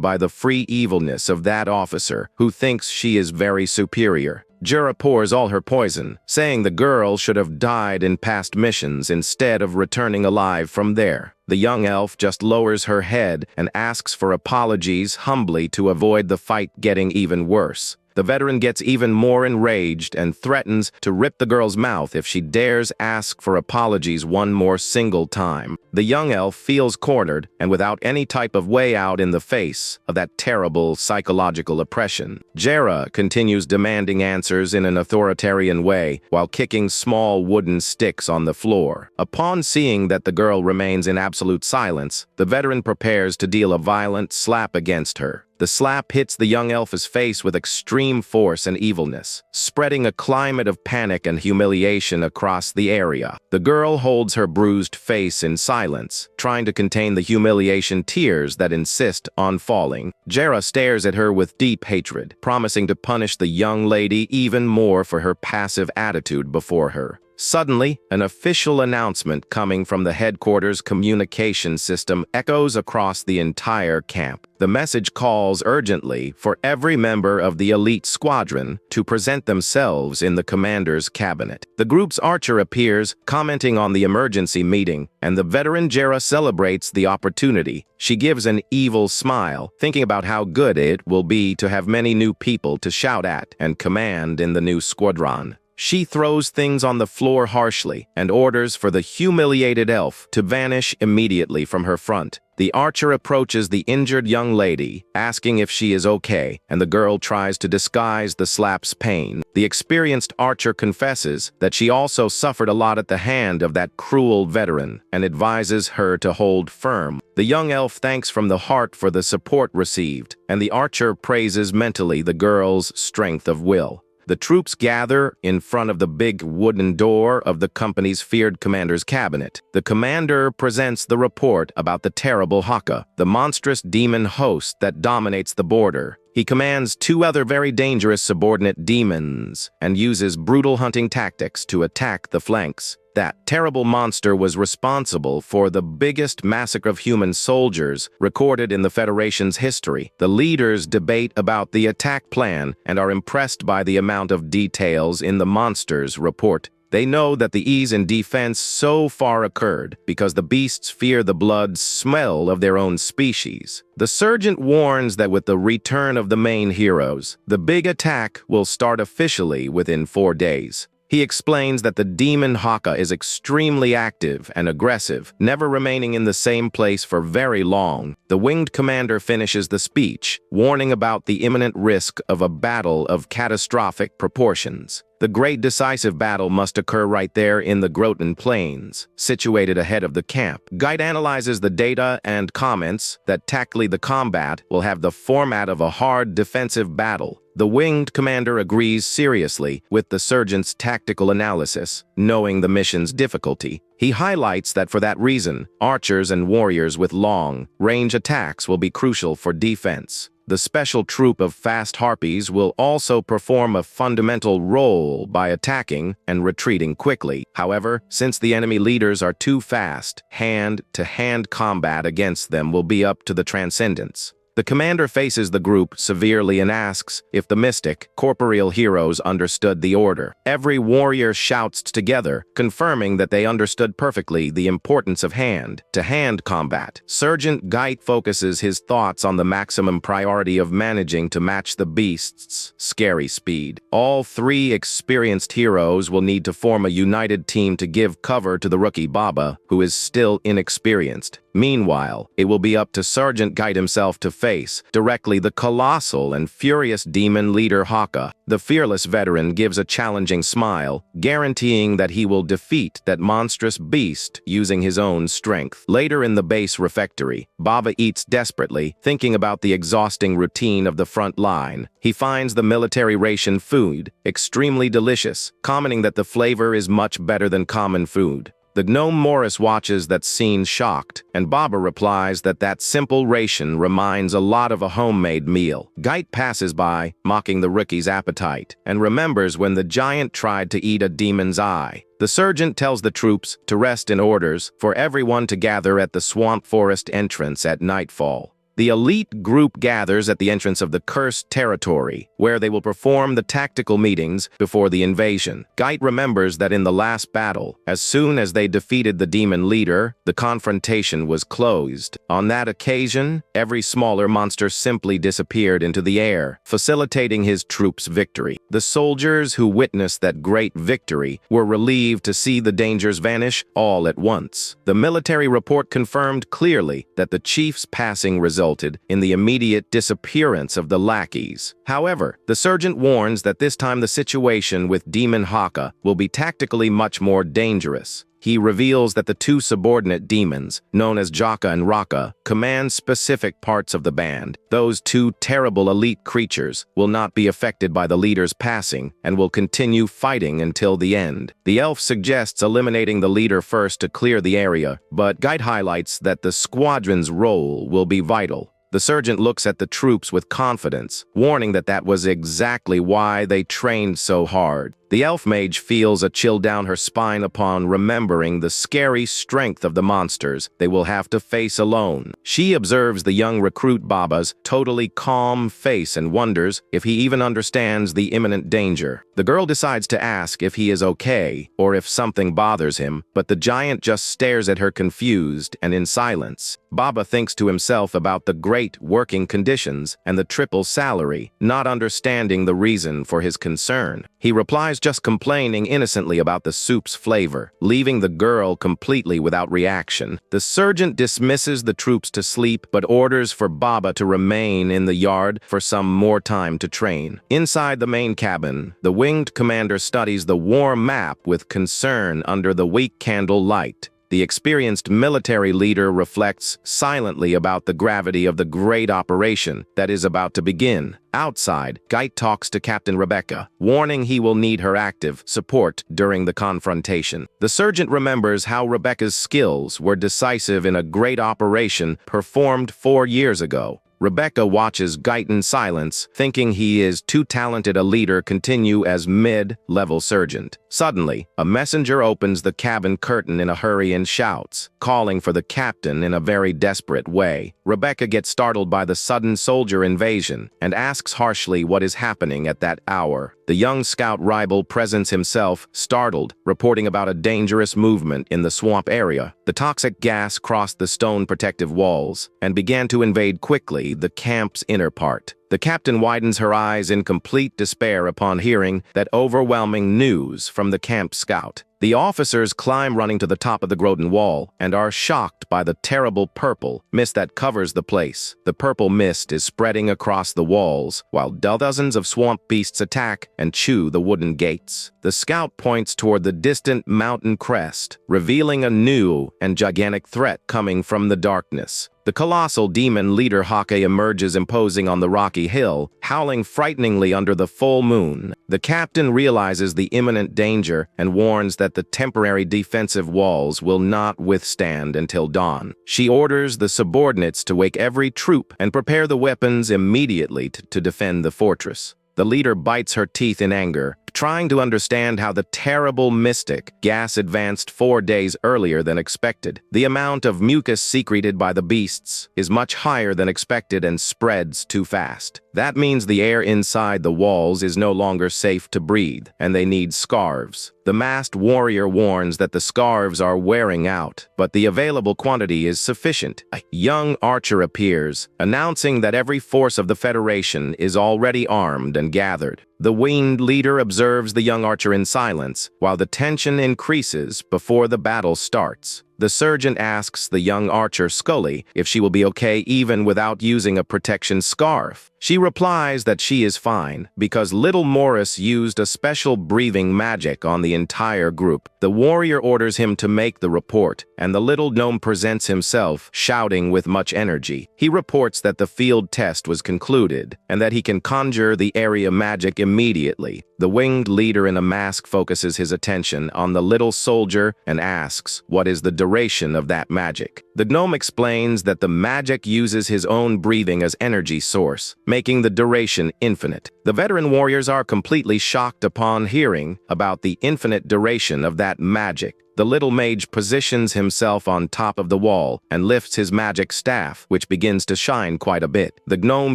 by the free evilness of that officer, who thinks she is very superior. Jera pours all her poison, saying the girl should have died in past missions instead of returning alive from there. The young elf just lowers her head and asks for apologies humbly to avoid the fight getting even worse. The veteran gets even more enraged and threatens to rip the girl's mouth if she dares ask for apologies one more single time. The young elf feels cornered and without any type of way out in the face of that terrible psychological oppression. Jera continues demanding answers in an authoritarian way while kicking small wooden sticks on the floor. Upon seeing that the girl remains in absolute silence, the veteran prepares to deal a violent slap against her. The slap hits the young elf's face with extreme force and evilness, spreading a climate of panic and humiliation across the area. The girl holds her bruised face in silence, trying to contain the humiliation tears that insist on falling. Jera stares at her with deep hatred, promising to punish the young lady even more for her passive attitude before her. Suddenly, an official announcement coming from the headquarters communication system echoes across the entire camp. The message calls urgently for every member of the elite squadron to present themselves in the commander's cabinet. The group's archer appears, commenting on the emergency meeting, and the veteran Jera celebrates the opportunity. She gives an evil smile, thinking about how good it will be to have many new people to shout at and command in the new squadron. She throws things on the floor harshly and orders for the humiliated elf to vanish immediately from her front. The archer approaches the injured young lady, asking if she is okay, and the girl tries to disguise the slap's pain. The experienced archer confesses that she also suffered a lot at the hand of that cruel veteran and advises her to hold firm. The young elf thanks from the heart for the support received, and the archer praises mentally the girl's strength of will. The troops gather in front of the big wooden door of the company's feared commander's cabinet. The commander presents the report about the terrible Haka, the monstrous demon host that dominates the border. He commands two other very dangerous subordinate demons and uses brutal hunting tactics to attack the flanks. That terrible monster was responsible for the biggest massacre of human soldiers recorded in the Federation's history. The leaders debate about the attack plan and are impressed by the amount of details in the monster's report. They know that the ease in defense so far occurred because the beasts fear the blood smell of their own species. The sergeant warns that with the return of the main heroes, the big attack will start officially within 4 days. He explains that the demon Haka is extremely active and aggressive, never remaining in the same place for very long. The winged commander finishes the speech, warning about the imminent risk of a battle of catastrophic proportions. The great decisive battle must occur right there in the Groton Plains, situated ahead of the camp. Guide analyzes the data and comments that tactically the combat will have the format of a hard defensive battle. The winged commander agrees seriously with the sergeant's tactical analysis, knowing the mission's difficulty. He highlights that for that reason, archers and warriors with long-range attacks will be crucial for defense. The special troop of fast harpies will also perform a fundamental role by attacking and retreating quickly. However, since the enemy leaders are too fast, hand-to-hand combat against them will be up to the Transcendents. The commander faces the group severely and asks if the mystic, corporeal heroes understood the order. Every warrior shouts together, confirming that they understood perfectly the importance of hand-to-hand combat. Sergeant Geit focuses his thoughts on the maximum priority of managing to match the beast's scary speed. All 3 experienced heroes will need to form a united team to give cover to the rookie Baba, who is still inexperienced. Meanwhile, it will be up to Sergeant Guide himself to face directly the colossal and furious demon leader Haka. The fearless veteran gives a challenging smile, guaranteeing that he will defeat that monstrous beast using his own strength. Later in the base refectory, Baba eats desperately, thinking about the exhausting routine of the front line. He finds the military ration food extremely delicious, commenting that the flavor is much better than common food. The gnome Morris watches that scene shocked, and Baba replies that that simple ration reminds a lot of a homemade meal. Geit passes by, mocking the rookie's appetite, and remembers when the giant tried to eat a demon's eye. The sergeant tells the troops to rest and orders for everyone to gather at the swamp forest entrance at nightfall. The elite group gathers at the entrance of the cursed territory, where they will perform the tactical meetings before the invasion. Geit remembers that in the last battle, as soon as they defeated the demon leader, the confrontation was closed. On that occasion, every smaller monster simply disappeared into the air, facilitating his troops' victory. The soldiers who witnessed that great victory were relieved to see the dangers vanish all at once. The military report confirmed clearly that the chief's passing resulted in the immediate disappearance of the lackeys. However, the sergeant warns that this time the situation with Demon Haka will be tactically much more dangerous. He reveals that the two subordinate demons, known as Jaka and Raka, command specific parts of the band. Those two terrible elite creatures will not be affected by the leader's passing and will continue fighting until the end. The elf suggests eliminating the leader first to clear the area, but Geit highlights that the squadron's role will be vital. The sergeant looks at the troops with confidence, warning that that was exactly why they trained so hard. The elf mage feels a chill down her spine upon remembering the scary strength of the monsters they will have to face alone. She observes the young recruit Baba's totally calm face and wonders if he even understands the imminent danger. The girl decides to ask if he is okay or if something bothers him, but the giant just stares at her confused and in silence. Baba thinks to himself about the great working conditions and the triple salary, not understanding the reason for his concern. He replies just complaining innocently about the soup's flavor, leaving the girl completely without reaction. The sergeant dismisses the troops to sleep but orders for Baba to remain in the yard for some more time to train. Inside the main cabin, the winged commander studies the war map with concern under the weak candle light. The experienced military leader reflects silently about the gravity of the great operation that is about to begin. Outside, Geit talks to Captain Rebecca, warning he will need her active support during the confrontation. The sergeant remembers how Rebecca's skills were decisive in a great operation performed 4 years ago. Rebecca watches Geit in silence, thinking he is too talented a leader continue as mid-level sergeant. Suddenly, a messenger opens the cabin curtain in a hurry and shouts, calling for the captain in a very desperate way. Rebecca gets startled by the sudden soldier invasion and asks harshly what is happening at that hour. The young scout Ribel presents himself, startled, reporting about a dangerous movement in the swamp area. The toxic gas crossed the stone protective walls and began to invade quickly the camp's inner part. The captain widens her eyes in complete despair upon hearing that overwhelming news from the camp scout. The officers climb running to the top of the Groton wall and are shocked by the terrible purple mist that covers the place. The purple mist is spreading across the walls, while dozens of swamp beasts attack and chew the wooden gates. The scout points toward the distant mountain crest, revealing a new and gigantic threat coming from the darkness. The colossal demon leader Hake emerges imposing on the rocky hill, howling frighteningly under the full moon. The captain realizes the imminent danger and warns that the temporary defensive walls will not withstand until dawn. She orders the subordinates to wake every troop and prepare the weapons immediately to defend the fortress. The leader bites her teeth in anger, trying to understand how the terrible mystic gas advanced 4 days earlier than expected. The amount of mucus secreted by the beasts is much higher than expected and spreads too fast. That means the air inside the walls is no longer safe to breathe, and they need scarves. The masked warrior warns that the scarves are wearing out, but the available quantity is sufficient. A young archer appears, announcing that every force of the Federation is already armed and gathered. The winged leader observes the young archer in silence, while the tension increases before the battle starts. The sergeant asks the young archer Scully if she will be okay even without using a protection scarf. She replies that she is fine because little Morris used a special breathing magic on the entire group. The warrior orders him to make the report, and the little gnome presents himself, shouting with much energy. He reports that the field test was concluded and that he can conjure the area magic immediately. The winged leader in a mask focuses his attention on the little soldier and asks what is the duration of that magic. The gnome explains that the magic uses his own breathing as energy source, making the duration infinite. The veteran warriors are completely shocked upon hearing about the infinite duration of that magic. The little mage positions himself on top of the wall and lifts his magic staff, which begins to shine quite a bit. The gnome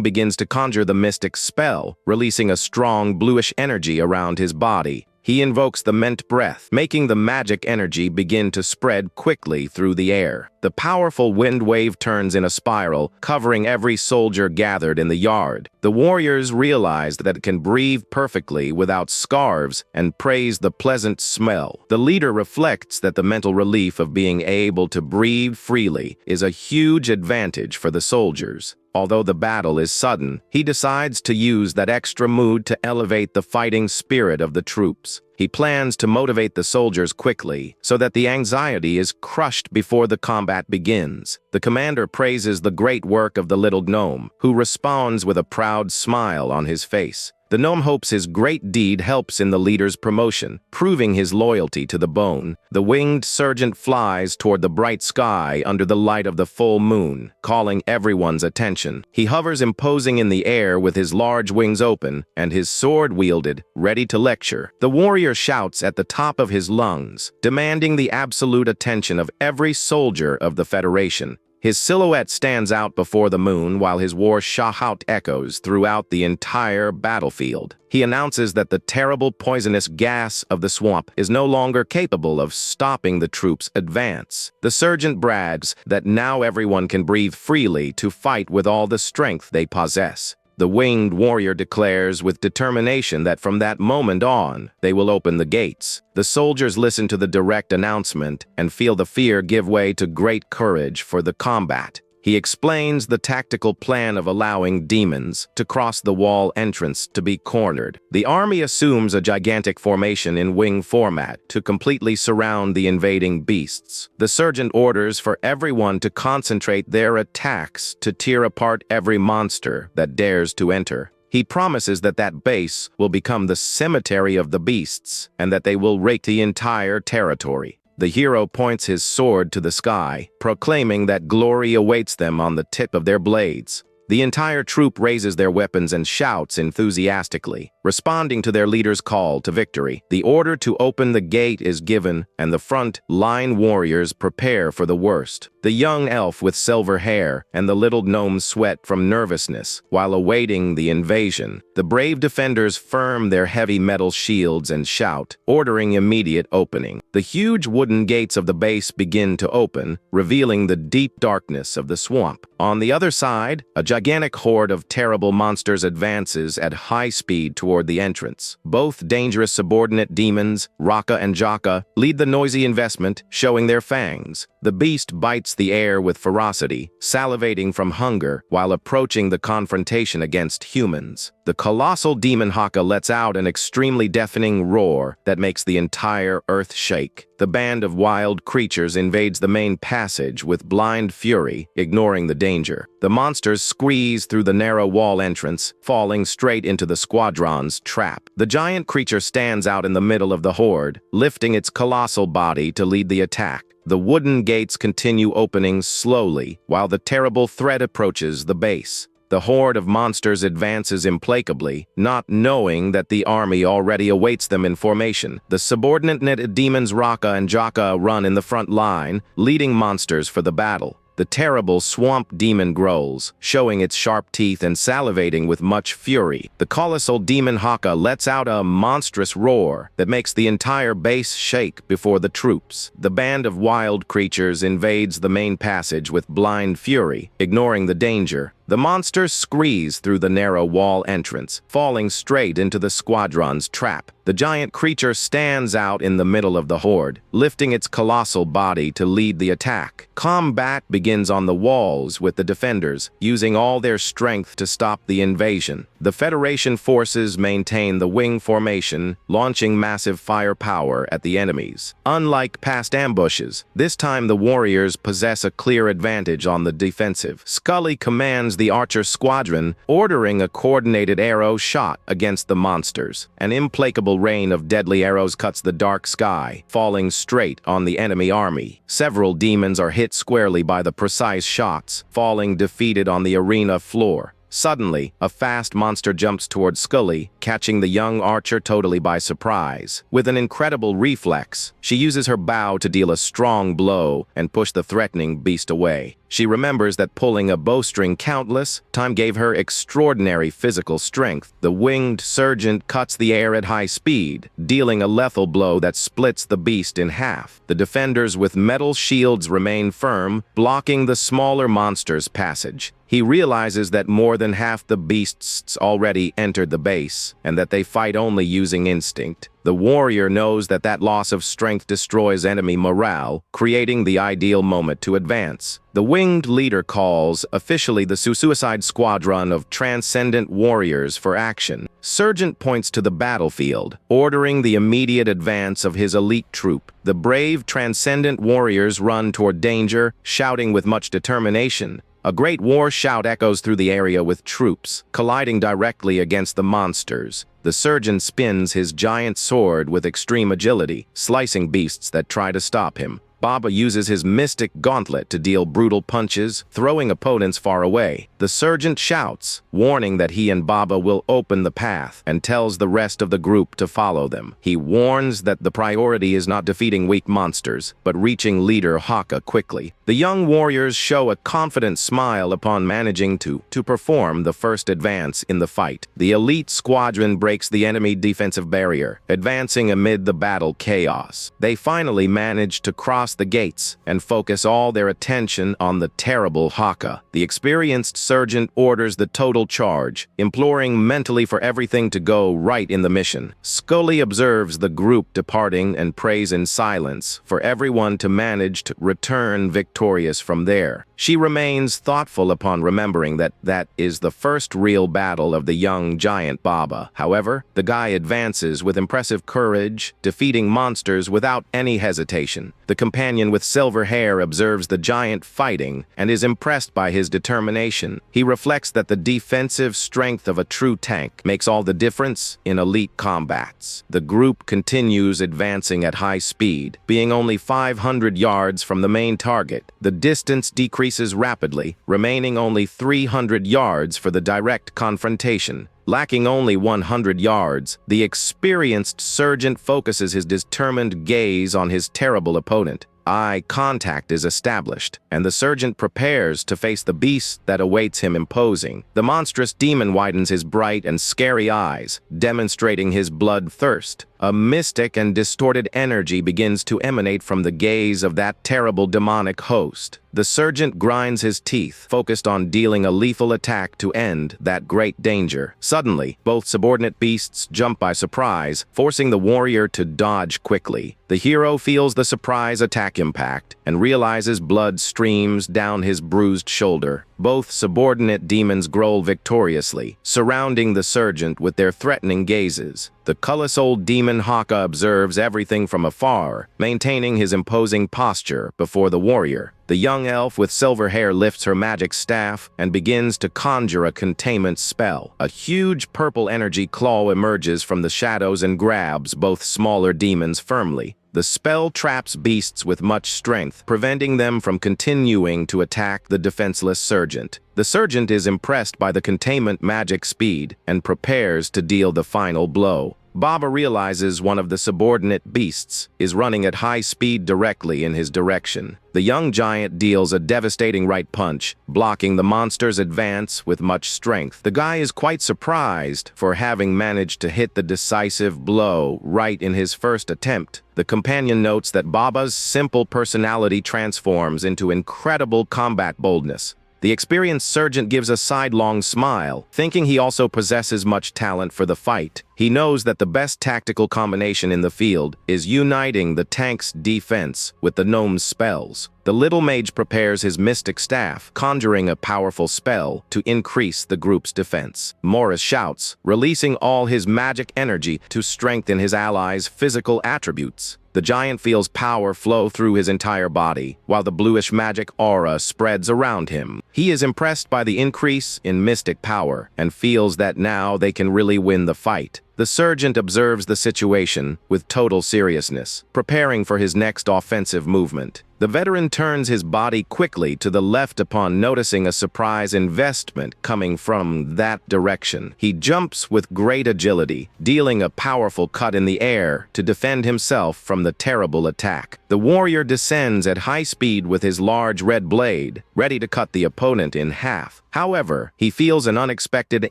begins to conjure the mystic spell, releasing a strong bluish energy around his body. He invokes the Ment breath, making the magic energy begin to spread quickly through the air. The powerful wind wave turns in a spiral, covering every soldier gathered in the yard. The warriors realize that it can breathe perfectly without scarves and praise the pleasant smell. The leader reflects that the mental relief of being able to breathe freely is a huge advantage for the soldiers. Although the battle is sudden, he decides to use that extra mood to elevate the fighting spirit of the troops. He plans to motivate the soldiers quickly so that the anxiety is crushed before the combat begins. The commander praises the great work of the little gnome, who responds with a proud smile on his face. The gnome hopes his great deed helps in the leader's promotion, proving his loyalty to the bone. The winged sergeant flies toward the bright sky under the light of the full moon, calling everyone's attention. He hovers imposing in the air with his large wings open and his sword wielded, ready to lecture. The warrior shouts at the top of his lungs, demanding the absolute attention of every soldier of the Federation. His silhouette stands out before the moon while his war shout echoes throughout the entire battlefield. He announces that the terrible poisonous gas of the swamp is no longer capable of stopping the troops' advance. The sergeant brags that now everyone can breathe freely to fight with all the strength they possess. The winged warrior declares with determination that from that moment on, they will open the gates. The soldiers listen to the direct announcement and feel the fear give way to great courage for the combat. He explains the tactical plan of allowing demons to cross the wall entrance to be cornered. The army assumes a gigantic formation in wing format to completely surround the invading beasts. The sergeant orders for everyone to concentrate their attacks to tear apart every monster that dares to enter. He promises that that base will become the cemetery of the beasts and that they will rake the entire territory. The hero points his sword to the sky, proclaiming that glory awaits them on the tip of their blades. The entire troop raises their weapons and shouts enthusiastically, responding to their leader's call to victory. The order to open the gate is given, and the front line warriors prepare for the worst. The young elf with silver hair and the little gnome sweat from nervousness while awaiting the invasion. The brave defenders firm their heavy metal shields and shout, ordering immediate opening. The huge wooden gates of the base begin to open, revealing the deep darkness of the swamp. On the other side, a gigantic horde of terrible monsters advances at high speed toward the entrance. Both dangerous subordinate demons, Raka and Jaka, lead the noisy investment, showing their fangs. The beast bites the air with ferocity, salivating from hunger while approaching the confrontation against humans. The colossal demon Haka lets out an extremely deafening roar that makes the entire earth shake. The band of wild creatures invades the main passage with blind fury, ignoring the danger. The monsters squeeze through the narrow wall entrance, falling straight into the squadron's trap. The giant creature stands out in the middle of the horde, lifting its colossal body to lead the attack. The wooden gates continue opening slowly while the terrible threat approaches the base. The horde of monsters advances implacably, not knowing that the army already awaits them in formation. The subordinate demons Raka and Jaka run in the front line, leading monsters for the battle. The terrible swamp demon growls, showing its sharp teeth and salivating with much fury. The colossal demon Haka lets out a monstrous roar that makes the entire base shake before the troops. The band of wild creatures invades the main passage with blind fury, ignoring the danger. The monster screes through the narrow wall entrance, falling straight into the squadron's trap. The giant creature stands out in the middle of the horde, lifting its colossal body to lead the attack. Combat begins on the walls with the defenders, using all their strength to stop the invasion. The Federation forces maintain the wing formation, launching massive firepower at the enemies. Unlike past ambushes, this time the warriors possess a clear advantage on the defensive. Scully commands the archer squadron, ordering a coordinated arrow shot against the monsters. An implacable rain of deadly arrows cuts the dark sky, falling straight on the enemy army. Several demons are hit squarely by the precise shots, falling defeated on the arena floor. Suddenly, a fast monster jumps towards Scully, catching the young archer totally by surprise. With an incredible reflex, she uses her bow to deal a strong blow and push the threatening beast away. She remembers that pulling a bowstring countless time gave her extraordinary physical strength. The winged sergeant cuts the air at high speed, dealing a lethal blow that splits the beast in half. The defenders with metal shields remain firm, blocking the smaller monster's passage. He realizes that more than half the beasts already entered the base, and that they fight only using instinct. The warrior knows that that loss of strength destroys enemy morale, creating the ideal moment to advance. The winged leader calls, officially the Suicide Squadron of Transcendent Warriors for action. Sergeant points to the battlefield, ordering the immediate advance of his elite troop. The brave Transcendent Warriors run toward danger, shouting with much determination. A great war shout echoes through the area with troops, colliding directly against the monsters. The surgeon spins his giant sword with extreme agility, slicing beasts that try to stop him. Baba uses his mystic gauntlet to deal brutal punches, throwing opponents far away. The sergeant shouts, warning that he and Baba will open the path, and tells the rest of the group to follow them. He warns that the priority is not defeating weak monsters, but reaching leader Haka quickly. The young warriors show a confident smile upon managing to perform the first advance in the fight. The elite squadron breaks the enemy defensive barrier, advancing amid the battle chaos. They finally manage to cross the gates and focus all their attention on the terrible Haka. The experienced sergeant orders the total charge, imploring mentally for everything to go right in the mission. Scully observes the group departing and prays in silence for everyone to manage to return victorious from there. She remains thoughtful upon remembering that is the first real battle of the young giant Baba. However, the guy advances with impressive courage, defeating monsters without any hesitation. The companion with silver hair observes the giant fighting and is impressed by his determination. He reflects that the defensive strength of a true tank makes all the difference in elite combats. The group continues advancing at high speed, being only 500 yards from the main target. The distance decreases rapidly, remaining only 300 yards for the direct confrontation. Lacking only 100 yards, the experienced sergeant focuses his determined gaze on his terrible opponent. Eye contact is established, and the sergeant prepares to face the beast that awaits him imposing. The monstrous demon widens his bright and scary eyes, demonstrating his bloodthirst. A mystic and distorted energy begins to emanate from the gaze of that terrible demonic host. The sergeant grinds his teeth, focused on dealing a lethal attack to end that great danger. Suddenly, both subordinate beasts jump by surprise, forcing the warrior to dodge quickly. The hero feels the surprise attack impact and realizes blood streams down his bruised shoulder. Both subordinate demons growl victoriously, surrounding the sergeant with their threatening gazes. The colossal demon Haka observes everything from afar, maintaining his imposing posture before the warrior. The young elf with silver hair lifts her magic staff and begins to conjure a containment spell. A huge purple energy claw emerges from the shadows and grabs both smaller demons firmly. The spell traps beasts with much strength, preventing them from continuing to attack the defenseless sergeant. The sergeant is impressed by the containment magic speed and prepares to deal the final blow. Baba realizes one of the subordinate beasts is running at high speed directly in his direction. The young giant deals a devastating right punch, blocking the monster's advance with much strength. The guy is quite surprised for having managed to hit the decisive blow right in his first attempt. The companion notes that Baba's simple personality transforms into incredible combat boldness. The experienced sergeant gives a sidelong smile, thinking he also possesses much talent for the fight. He knows that the best tactical combination in the field is uniting the tank's defense with the gnome's spells. The little mage prepares his mystic staff, conjuring a powerful spell to increase the group's defense. Morris shouts, releasing all his magic energy to strengthen his allies' physical attributes. The giant feels power flow through his entire body, while the bluish magic aura spreads around him. He is impressed by the increase in mystic power and feels that now they can really win the fight. The sergeant observes the situation with total seriousness, preparing for his next offensive movement. The veteran turns his body quickly to the left upon noticing a surprise investment coming from that direction. He jumps with great agility, dealing a powerful cut in the air to defend himself from the terrible attack. The warrior descends at high speed with his large red blade, ready to cut the opponent in half. However, he feels an unexpected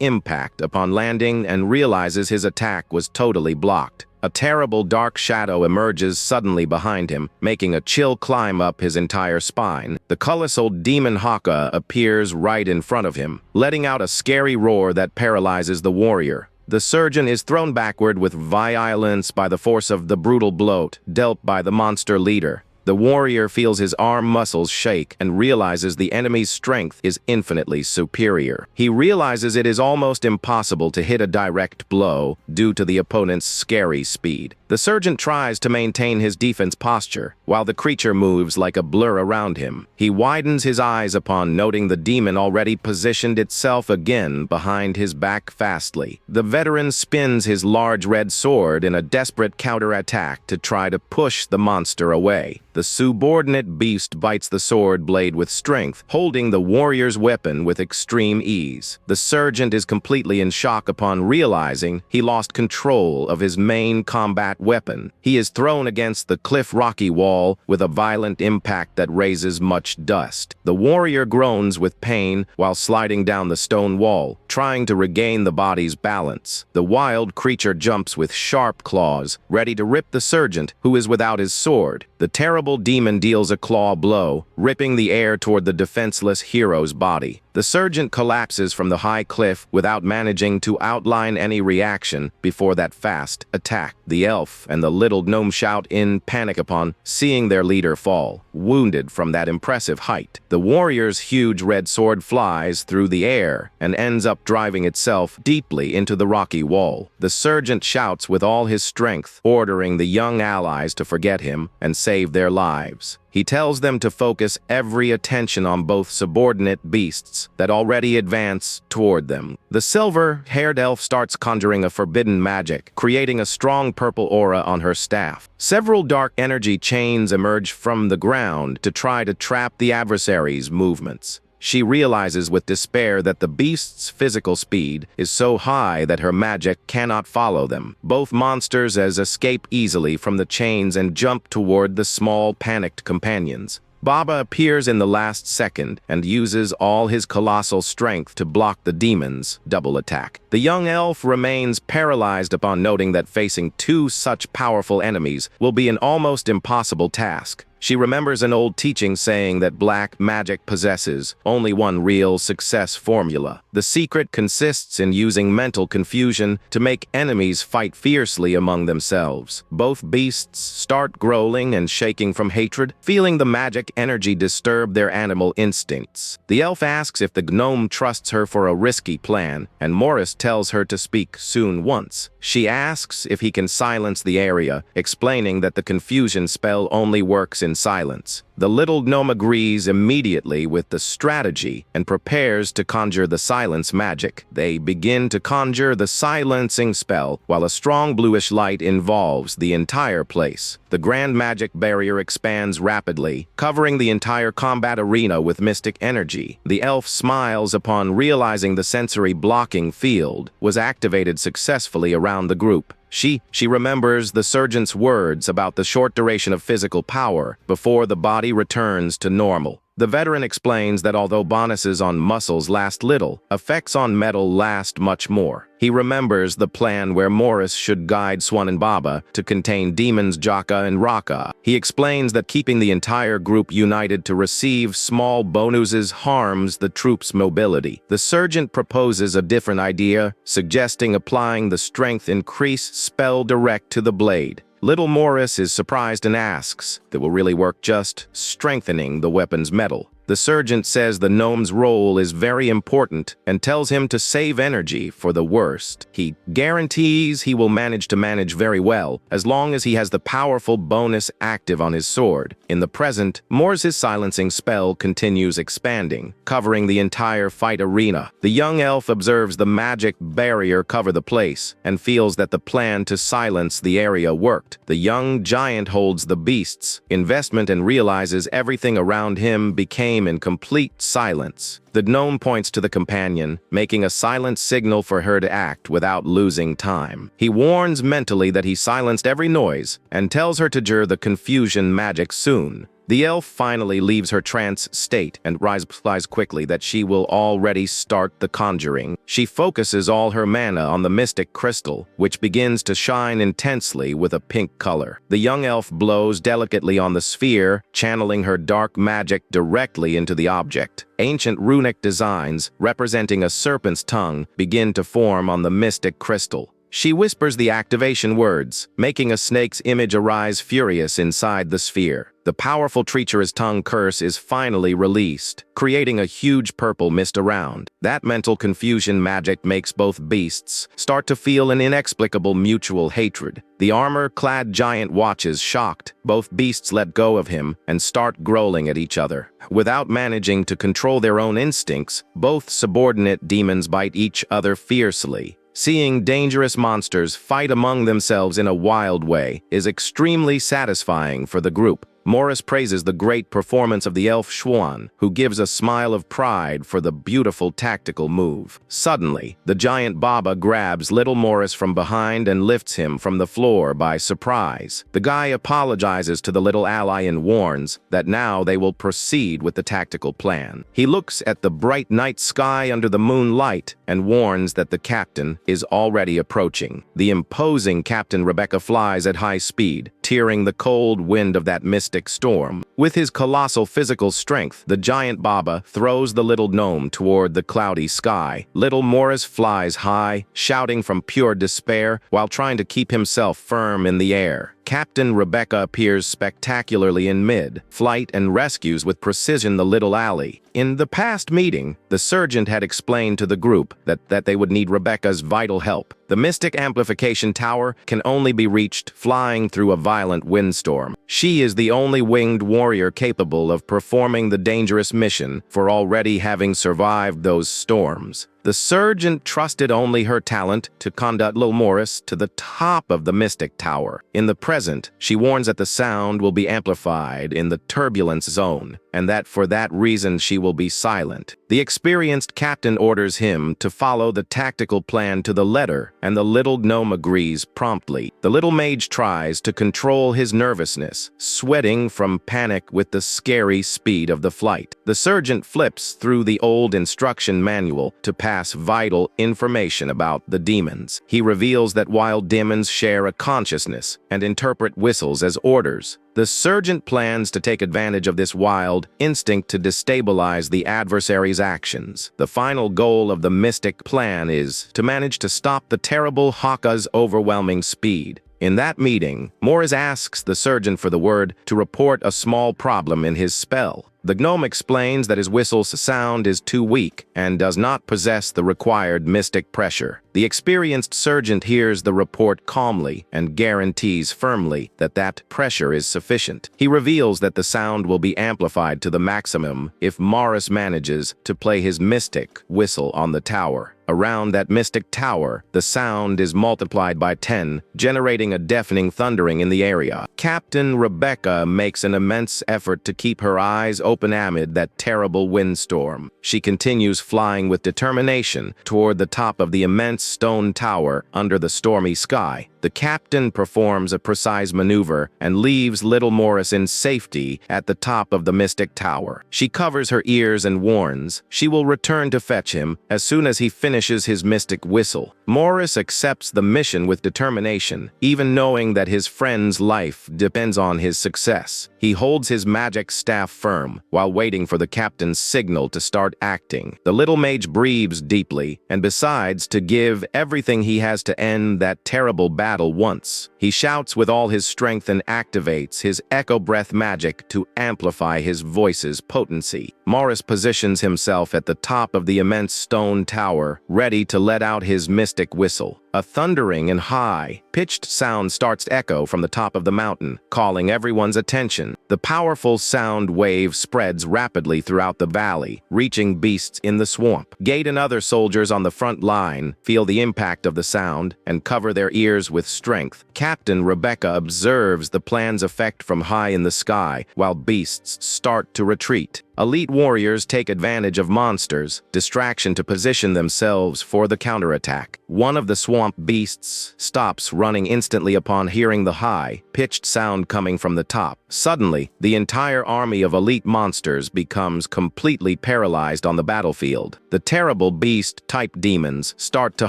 impact upon landing and realizes his attack was totally blocked. A terrible dark shadow emerges suddenly behind him, making a chill climb up his entire spine. The colossal demon Haka appears right in front of him, letting out a scary roar that paralyzes the warrior. The surgeon is thrown backward with violence by the force of the brutal blow dealt by the monster leader. The warrior feels his arm muscles shake and realizes the enemy's strength is infinitely superior. He realizes it is almost impossible to hit a direct blow due to the opponent's scary speed. The sergeant tries to maintain his defense posture, while the creature moves like a blur around him. He widens his eyes upon noting the demon already positioned itself again behind his back fastly. The veteran spins his large red sword in a desperate counterattack to try to push the monster away. The subordinate beast bites the sword blade with strength, holding the warrior's weapon with extreme ease. The sergeant is completely in shock upon realizing he lost control of his main combat weapon. He is thrown against the cliff rocky wall with a violent impact that raises much dust. The warrior groans with pain while sliding down the stone wall, trying to regain the body's balance. The wild creature jumps with sharp claws, ready to rip the sergeant, who is without his sword. The terrible demon deals a claw blow, ripping the air toward the defenseless hero's body. The sergeant collapses from the high cliff without managing to outline any reaction before that fast attack. The elf and the little gnome shout in panic upon seeing their leader fall, wounded from that impressive height. The warrior's huge red sword flies through the air and ends up driving itself deeply into the rocky wall. The sergeant shouts with all his strength, ordering the young allies to forget him and save their lives. He tells them to focus every attention on both subordinate beasts that already advance toward them. The silver-haired elf starts conjuring a forbidden magic, creating a strong purple aura on her staff. Several dark energy chains emerge from the ground to try to trap the adversary's movements. She realizes with despair that the beast's physical speed is so high that her magic cannot follow them. Both monsters escape easily from the chains and jump toward the small, panicked companions. Baba appears in the last second and uses all his colossal strength to block the demon's double attack. The young elf remains paralyzed upon noting that facing two such powerful enemies will be an almost impossible task. She remembers an old teaching saying that black magic possesses only one real success formula. The secret consists in using mental confusion to make enemies fight fiercely among themselves. Both beasts start growling and shaking from hatred, feeling the magic energy disturb their animal instincts. The elf asks if the gnome trusts her for a risky plan, and Morris tells her to speak soon once. She asks if he can silence the area, explaining that the confusion spell only works in silence. The little gnome agrees immediately with the strategy and prepares to conjure the silence magic. They begin to conjure the silencing spell while a strong bluish light involves the entire place. The grand magic barrier expands rapidly, covering the entire combat arena with mystic energy. The elf smiles upon realizing the sensory blocking field was activated successfully around the group. She remembers the sergeant's words about the short duration of physical power before the body returns to normal. The veteran explains that although bonuses on muscles last little, effects on metal last much more. He remembers the plan where Morris should guide Swan and Baba to contain demons Jaka and Raka. He explains that keeping the entire group united to receive small bonuses harms the troops' mobility. The sergeant proposes a different idea, suggesting applying the strength increase spell direct to the blade. Little Morris is surprised and asks, "That will really work just strengthening the weapon's metal?" The sergeant says the gnome's role is very important and tells him to save energy for the worst. He guarantees he will manage very well as long as he has the powerful bonus active on his sword. In the present, Morris's silencing spell continues expanding, covering the entire fight arena. The young elf observes the magic barrier cover the place and feels that the plan to silence the area worked. The young giant holds the beast's investment and realizes everything around him became in complete silence. The gnome points to the companion, making a silent signal for her to act without losing time. He warns mentally that he silenced every noise and tells her to jure the confusion magic soon. The elf finally leaves her trance state and replies quickly that she will already start the conjuring. She focuses all her mana on the mystic crystal, which begins to shine intensely with a pink color. The young elf blows delicately on the sphere, channeling her dark magic directly into the object. Ancient runic designs, representing a serpent's tongue, begin to form on the mystic crystal. She whispers the activation words, making a snake's image arise furious inside the sphere. The powerful treacherous tongue curse is finally released, creating a huge purple mist around. That mental confusion magic makes both beasts start to feel an inexplicable mutual hatred. The armor-clad giant watches shocked. Both beasts let go of him and start growling at each other. Without managing to control their own instincts, both subordinate demons bite each other fiercely. Seeing dangerous monsters fight among themselves in a wild way is extremely satisfying for the group. Morris praises the great performance of the elf Schwan, who gives a smile of pride for the beautiful tactical move. Suddenly, the giant Baba grabs little Morris from behind and lifts him from the floor by surprise. The guy apologizes to the little ally and warns that now they will proceed with the tactical plan. He looks at the bright night sky under the moonlight and warns that the captain is already approaching. The imposing Captain Rebecca flies at high speed, tearing the cold wind of that mystic storm. With his colossal physical strength, the giant Baba throws the little gnome toward the cloudy sky. Little Morris flies high, shouting from pure despair while trying to keep himself firm in the air. Captain Rebecca appears spectacularly in mid-flight and rescues with precision the little ally. In the past meeting, the sergeant had explained to the group that they would need Rebecca's vital help. The mystic amplification tower can only be reached flying through a violent windstorm. She is the only winged warrior capable of performing the dangerous mission for already having survived those storms. The sergeant trusted only her talent to conduct Lil Morris to the top of the mystic tower. In the present, she warns that the sound will be amplified in the turbulence zone, and that for that reason she will be silent. The experienced captain orders him to follow the tactical plan to the letter, and the little gnome agrees promptly. The little mage tries to control his nervousness, sweating from panic with the scary speed of the flight. The sergeant flips through the old instruction manual to pass vital information about the demons. He reveals that while demons share a consciousness and interpret whistles as orders, the sergeant plans to take advantage of this wild instinct to destabilize the adversary's actions. The final goal of the mystic plan is to manage to stop the terrible Haka's overwhelming speed. In that meeting, Morris asks the sergeant for the word to report a small problem in his spell. The gnome explains that his whistle's sound is too weak and does not possess the required mystic pressure. The experienced sergeant hears the report calmly and guarantees firmly that that pressure is sufficient. He reveals that the sound will be amplified to the maximum if Morris manages to play his mystic whistle on the tower. Around that mystic tower, the sound is multiplied by 10, generating a deafening thundering in the area. Captain Rebecca makes an immense effort to keep her eyes open amid that terrible windstorm. She continues flying with determination toward the top of the immense stone tower under the stormy sky. The captain performs a precise maneuver and leaves little Morris in safety at the top of the mystic tower. She covers her ears and warns she will return to fetch him as soon as he finishes his mystic whistle. Morris accepts the mission with determination, even knowing that his friend's life depends on his success. He holds his magic staff firm while waiting for the captain's signal to start acting. The little mage breathes deeply and decides to give everything he has to end that terrible battle once. He shouts with all his strength and activates his echo breath magic to amplify his voice's potency. Morris positions himself at the top of the immense stone tower, ready to let out his mystic whistle. A thundering and high-pitched sound starts to echo from the top of the mountain, calling everyone's attention. The powerful sound wave spreads rapidly throughout the valley, reaching beasts in the swamp. Gate and other soldiers on the front line feel the impact of the sound and cover their ears with strength. Captain Rebecca observes the plan's effect from high in the sky, while beasts start to retreat. Elite warriors take advantage of monsters' distraction to position themselves for the counterattack. One of the swamp beasts stops running instantly upon hearing the high-pitched sound coming from the top. Suddenly, the entire army of elite monsters becomes completely paralyzed on the battlefield. The terrible beast-type demons start to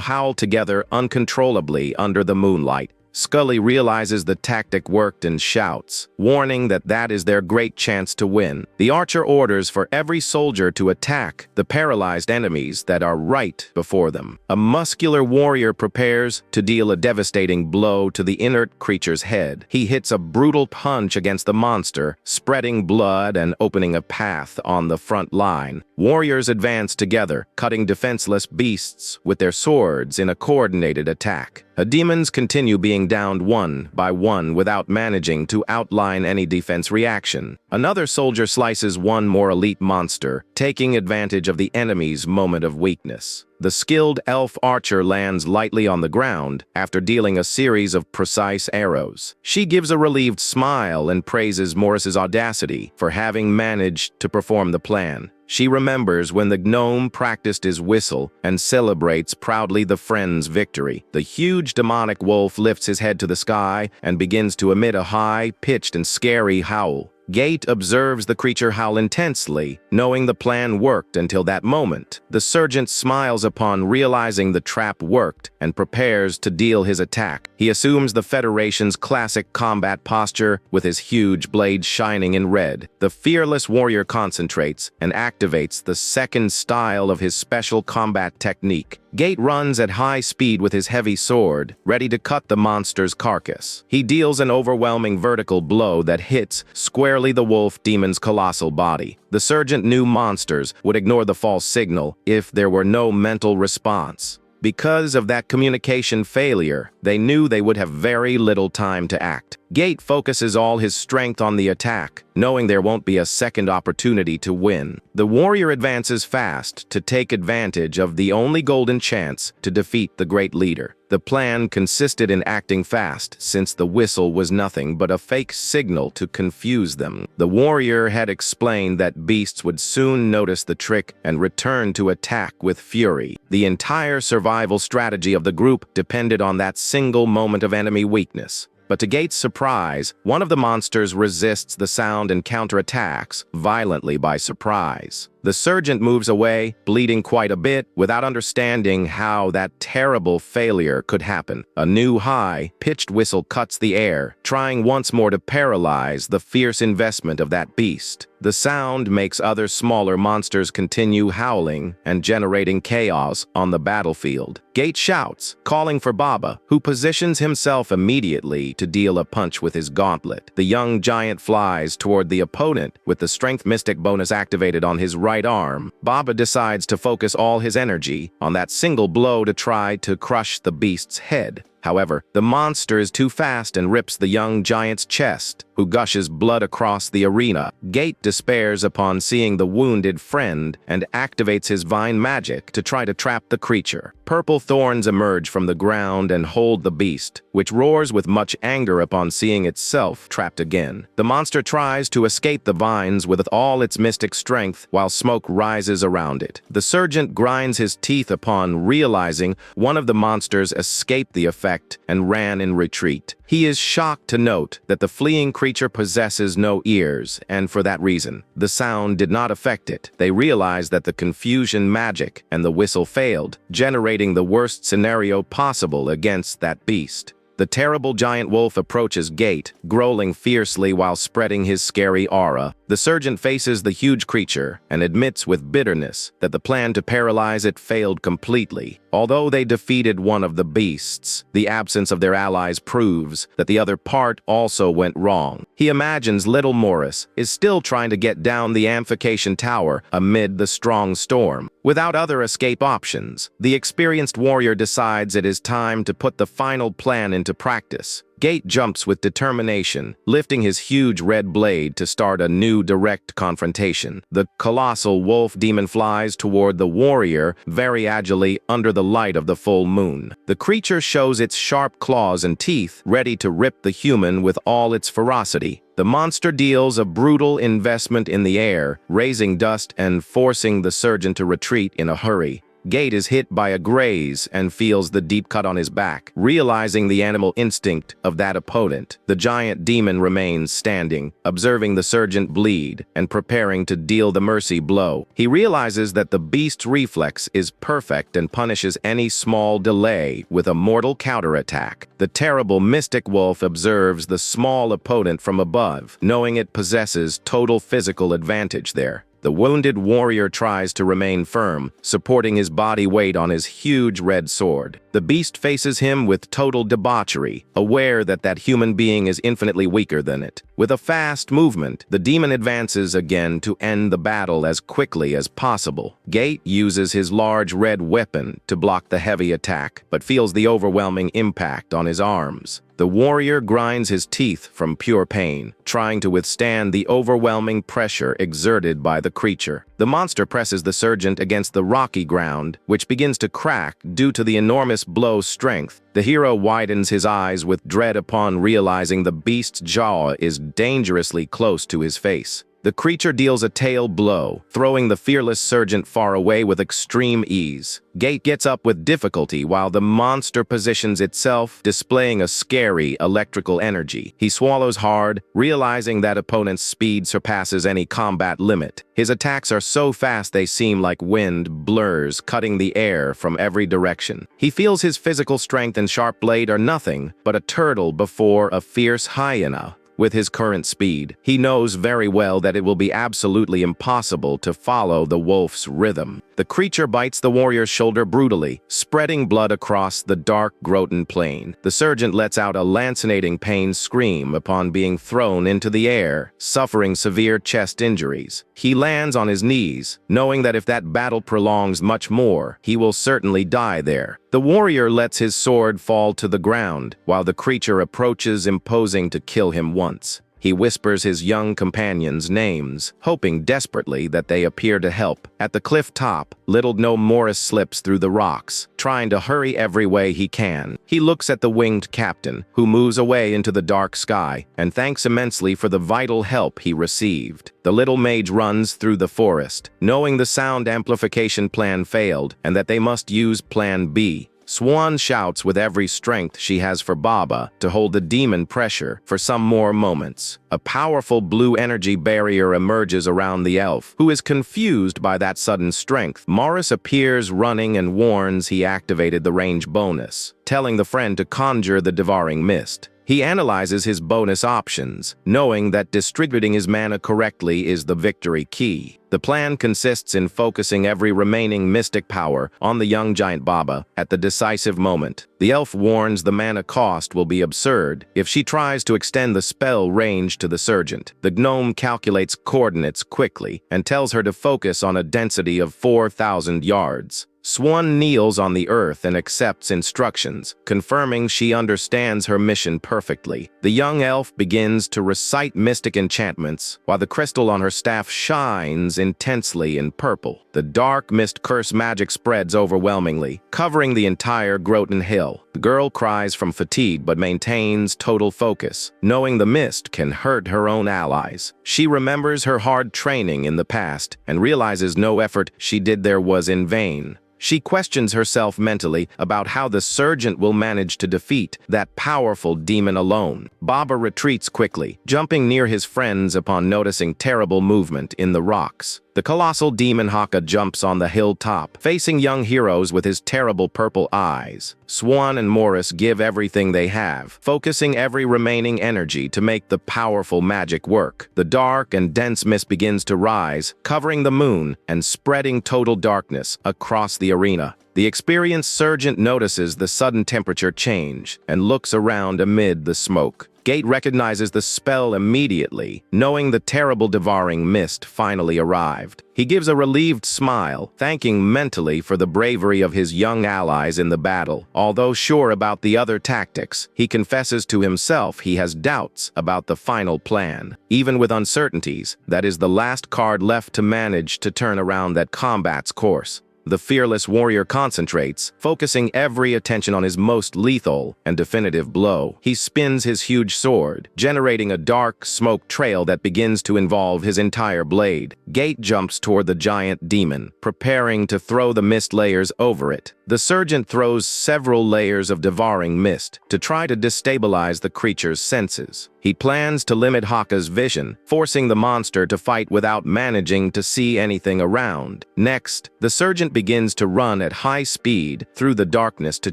howl together uncontrollably under the moonlight. Scully realizes the tactic worked and shouts, warning that is their great chance to win. The archer orders for every soldier to attack the paralyzed enemies that are right before them. A muscular warrior prepares to deal a devastating blow to the inert creature's head. He hits a brutal punch against the monster, spreading blood and opening a path on the front line. Warriors advance together, cutting defenseless beasts with their swords in a coordinated attack. The demons continue being downed one by one without managing to outline any defense reaction. Another soldier slices one more elite monster, taking advantage of the enemy's moment of weakness. The skilled elf archer lands lightly on the ground after dealing a series of precise arrows. She gives a relieved smile and praises Morris's audacity for having managed to perform the plan. She remembers when the gnome practiced his whistle and celebrates proudly the friend's victory. The huge demonic wolf lifts his head to the sky and begins to emit a high-pitched and scary howl. Gate observes the creature howl intensely, knowing the plan worked until that moment. The sergeant smiles upon realizing the trap worked and prepares to deal his attack. He assumes the Federation's classic combat posture with his huge blade shining in red. The fearless warrior concentrates and activates the second style of his special combat technique. Gate runs at high speed with his heavy sword, ready to cut the monster's carcass. He deals an overwhelming vertical blow that hits squarely the wolf demon's colossal body. The sergeant knew monsters would ignore the false signal if there were no mental response. Because of that communication failure, they knew they would have very little time to act. Gate focuses all his strength on the attack, knowing there won't be a second opportunity to win. The warrior advances fast to take advantage of the only golden chance to defeat the great leader. The plan consisted in acting fast, since the whistle was nothing but a fake signal to confuse them. The warrior had explained that beasts would soon notice the trick and return to attack with fury. The entire survival strategy of the group depended on that single moment of enemy weakness. But to Gate's surprise, one of the monsters resists the sound and counterattacks violently by surprise. The sergeant moves away, bleeding quite a bit, without understanding how that terrible failure could happen. A new high-pitched whistle cuts the air, trying once more to paralyze the fierce investment of that beast. The sound makes other smaller monsters continue howling and generating chaos on the battlefield. Gate shouts, calling for Baba, who positions himself immediately to deal a punch with his gauntlet. The young giant flies toward the opponent with the strength mystic bonus activated on his right arm. Baba decides to focus all his energy on that single blow to try to crush the beast's head. However, the monster is too fast and rips the young giant's chest, who gushes blood across the arena. Gate despairs upon seeing the wounded friend and activates his vine magic to try to trap the creature. Purple thorns emerge from the ground and hold the beast, which roars with much anger upon seeing itself trapped again. The monster tries to escape the vines with all its mystic strength while smoke rises around it. The sergeant grinds his teeth upon realizing one of the monsters escaped the effect and ran in retreat. He is shocked to note that the fleeing creature possesses no ears, and for that reason, the sound did not affect it. They realize that the confusion magic and the whistle failed, generating the worst scenario possible against that beast. The terrible giant wolf approaches Gate, growling fiercely while spreading his scary aura. The sergeant faces the huge creature and admits with bitterness that the plan to paralyze it failed completely. Although they defeated one of the beasts, the absence of their allies proves that the other part also went wrong. He imagines little Morris is still trying to get down the amplification tower amid the strong storm. Without other escape options, the experienced warrior decides it is time to put the final plan into practice. Gate jumps with determination, lifting his huge red blade to start a new direct confrontation. The colossal wolf demon flies toward the warrior very agilely under the light of the full moon. The creature shows its sharp claws and teeth, ready to rip the human with all its ferocity. The monster deals a brutal investment in the air, raising dust and forcing the sergeant to retreat in a hurry. Gate is hit by a graze and feels the deep cut on his back. Realizing the animal instinct of that opponent, the giant demon remains standing, observing the sergeant bleed and preparing to deal the mercy blow. He realizes that the beast's reflex is perfect and punishes any small delay with a mortal counterattack. The terrible mystic wolf observes the small opponent from above, knowing it possesses total physical advantage there. The wounded warrior tries to remain firm, supporting his body weight on his huge red sword. The beast faces him with total debauchery, aware that that human being is infinitely weaker than it. With a fast movement, the demon advances again to end the battle as quickly as possible. Gate uses his large red weapon to block the heavy attack, but feels the overwhelming impact on his arms. The warrior grinds his teeth from pure pain, trying to withstand the overwhelming pressure exerted by the creature. The monster presses the sergeant against the rocky ground, which begins to crack due to the enormous blow's strength. The hero widens his eyes with dread upon realizing the beast's jaw is dangerously close to his face. The creature deals a tail blow, throwing the fearless sergeant far away with extreme ease. Gate gets up with difficulty while the monster positions itself, displaying a scary electrical energy. He swallows hard, realizing that opponent's speed surpasses any combat limit. His attacks are so fast they seem like wind blurs, cutting the air from every direction. He feels his physical strength and sharp blade are nothing but a turtle before a fierce hyena. With his current speed, he knows very well that it will be absolutely impossible to follow the wolf's rhythm. The creature bites the warrior's shoulder brutally, spreading blood across the dark Groton plain. The sergeant lets out a lancinating pain scream upon being thrown into the air, suffering severe chest injuries. He lands on his knees, knowing that if that battle prolongs much more, he will certainly die there. The warrior lets his sword fall to the ground, while the creature approaches, imposing to kill him once. He whispers his young companions' names, hoping desperately that they appear to help. At the cliff top, little Morris slips through the rocks, trying to hurry every way he can. He looks at the winged captain, who moves away into the dark sky, and thanks immensely for the vital help he received. The little mage runs through the forest, knowing the sound amplification plan failed and that they must use Plan B. Swan shouts with every strength she has for Baba to hold the demon pressure for some more moments. A powerful blue energy barrier emerges around the elf, who is confused by that sudden strength. Morris appears running and warns he activated the range bonus, telling the friend to conjure the devouring mist. He analyzes his bonus options, knowing that distributing his mana correctly is the victory key. The plan consists in focusing every remaining mystic power on the young giant Baba at the decisive moment. The elf warns the mana cost will be absurd if she tries to extend the spell range to the sergeant. The gnome calculates coordinates quickly and tells her to focus on a density of 4,000 yards. Swan kneels on the earth and accepts instructions, confirming she understands her mission perfectly. The young elf begins to recite mystic enchantments, while the crystal on her staff shines intensely in purple. The dark mist curse magic spreads overwhelmingly, covering the entire Groton Hill. The girl cries from fatigue but maintains total focus, knowing the mist can hurt her own allies. She remembers her hard training in the past and realizes no effort she did there was in vain. She questions herself mentally about how the sergeant will manage to defeat that powerful demon alone. Baba retreats quickly, jumping near his friends upon noticing terrible movement in the rocks. The colossal demon Haka jumps on the hilltop, facing young heroes with his terrible purple eyes. Swan and Morris give everything they have, focusing every remaining energy to make the powerful magic work. The dark and dense mist begins to rise, covering the moon and spreading total darkness across the arena. The experienced sergeant notices the sudden temperature change and looks around amid the smoke. Gate recognizes the spell immediately, knowing the terrible devouring mist finally arrived. He gives a relieved smile, thanking mentally for the bravery of his young allies in the battle. Although sure about the other tactics, he confesses to himself he has doubts about the final plan. Even with uncertainties, that is the last card left to manage to turn around that combat's course. The fearless warrior concentrates, focusing every attention on his most lethal and definitive blow. He spins his huge sword, generating a dark smoke trail that begins to involve his entire blade. Gate jumps toward the giant demon, preparing to throw the mist layers over it. The sergeant throws several layers of devouring mist to try to destabilize the creature's senses. He plans to limit Haka's vision, forcing the monster to fight without managing to see anything around. Next, the sergeant begins to run at high speed through the darkness to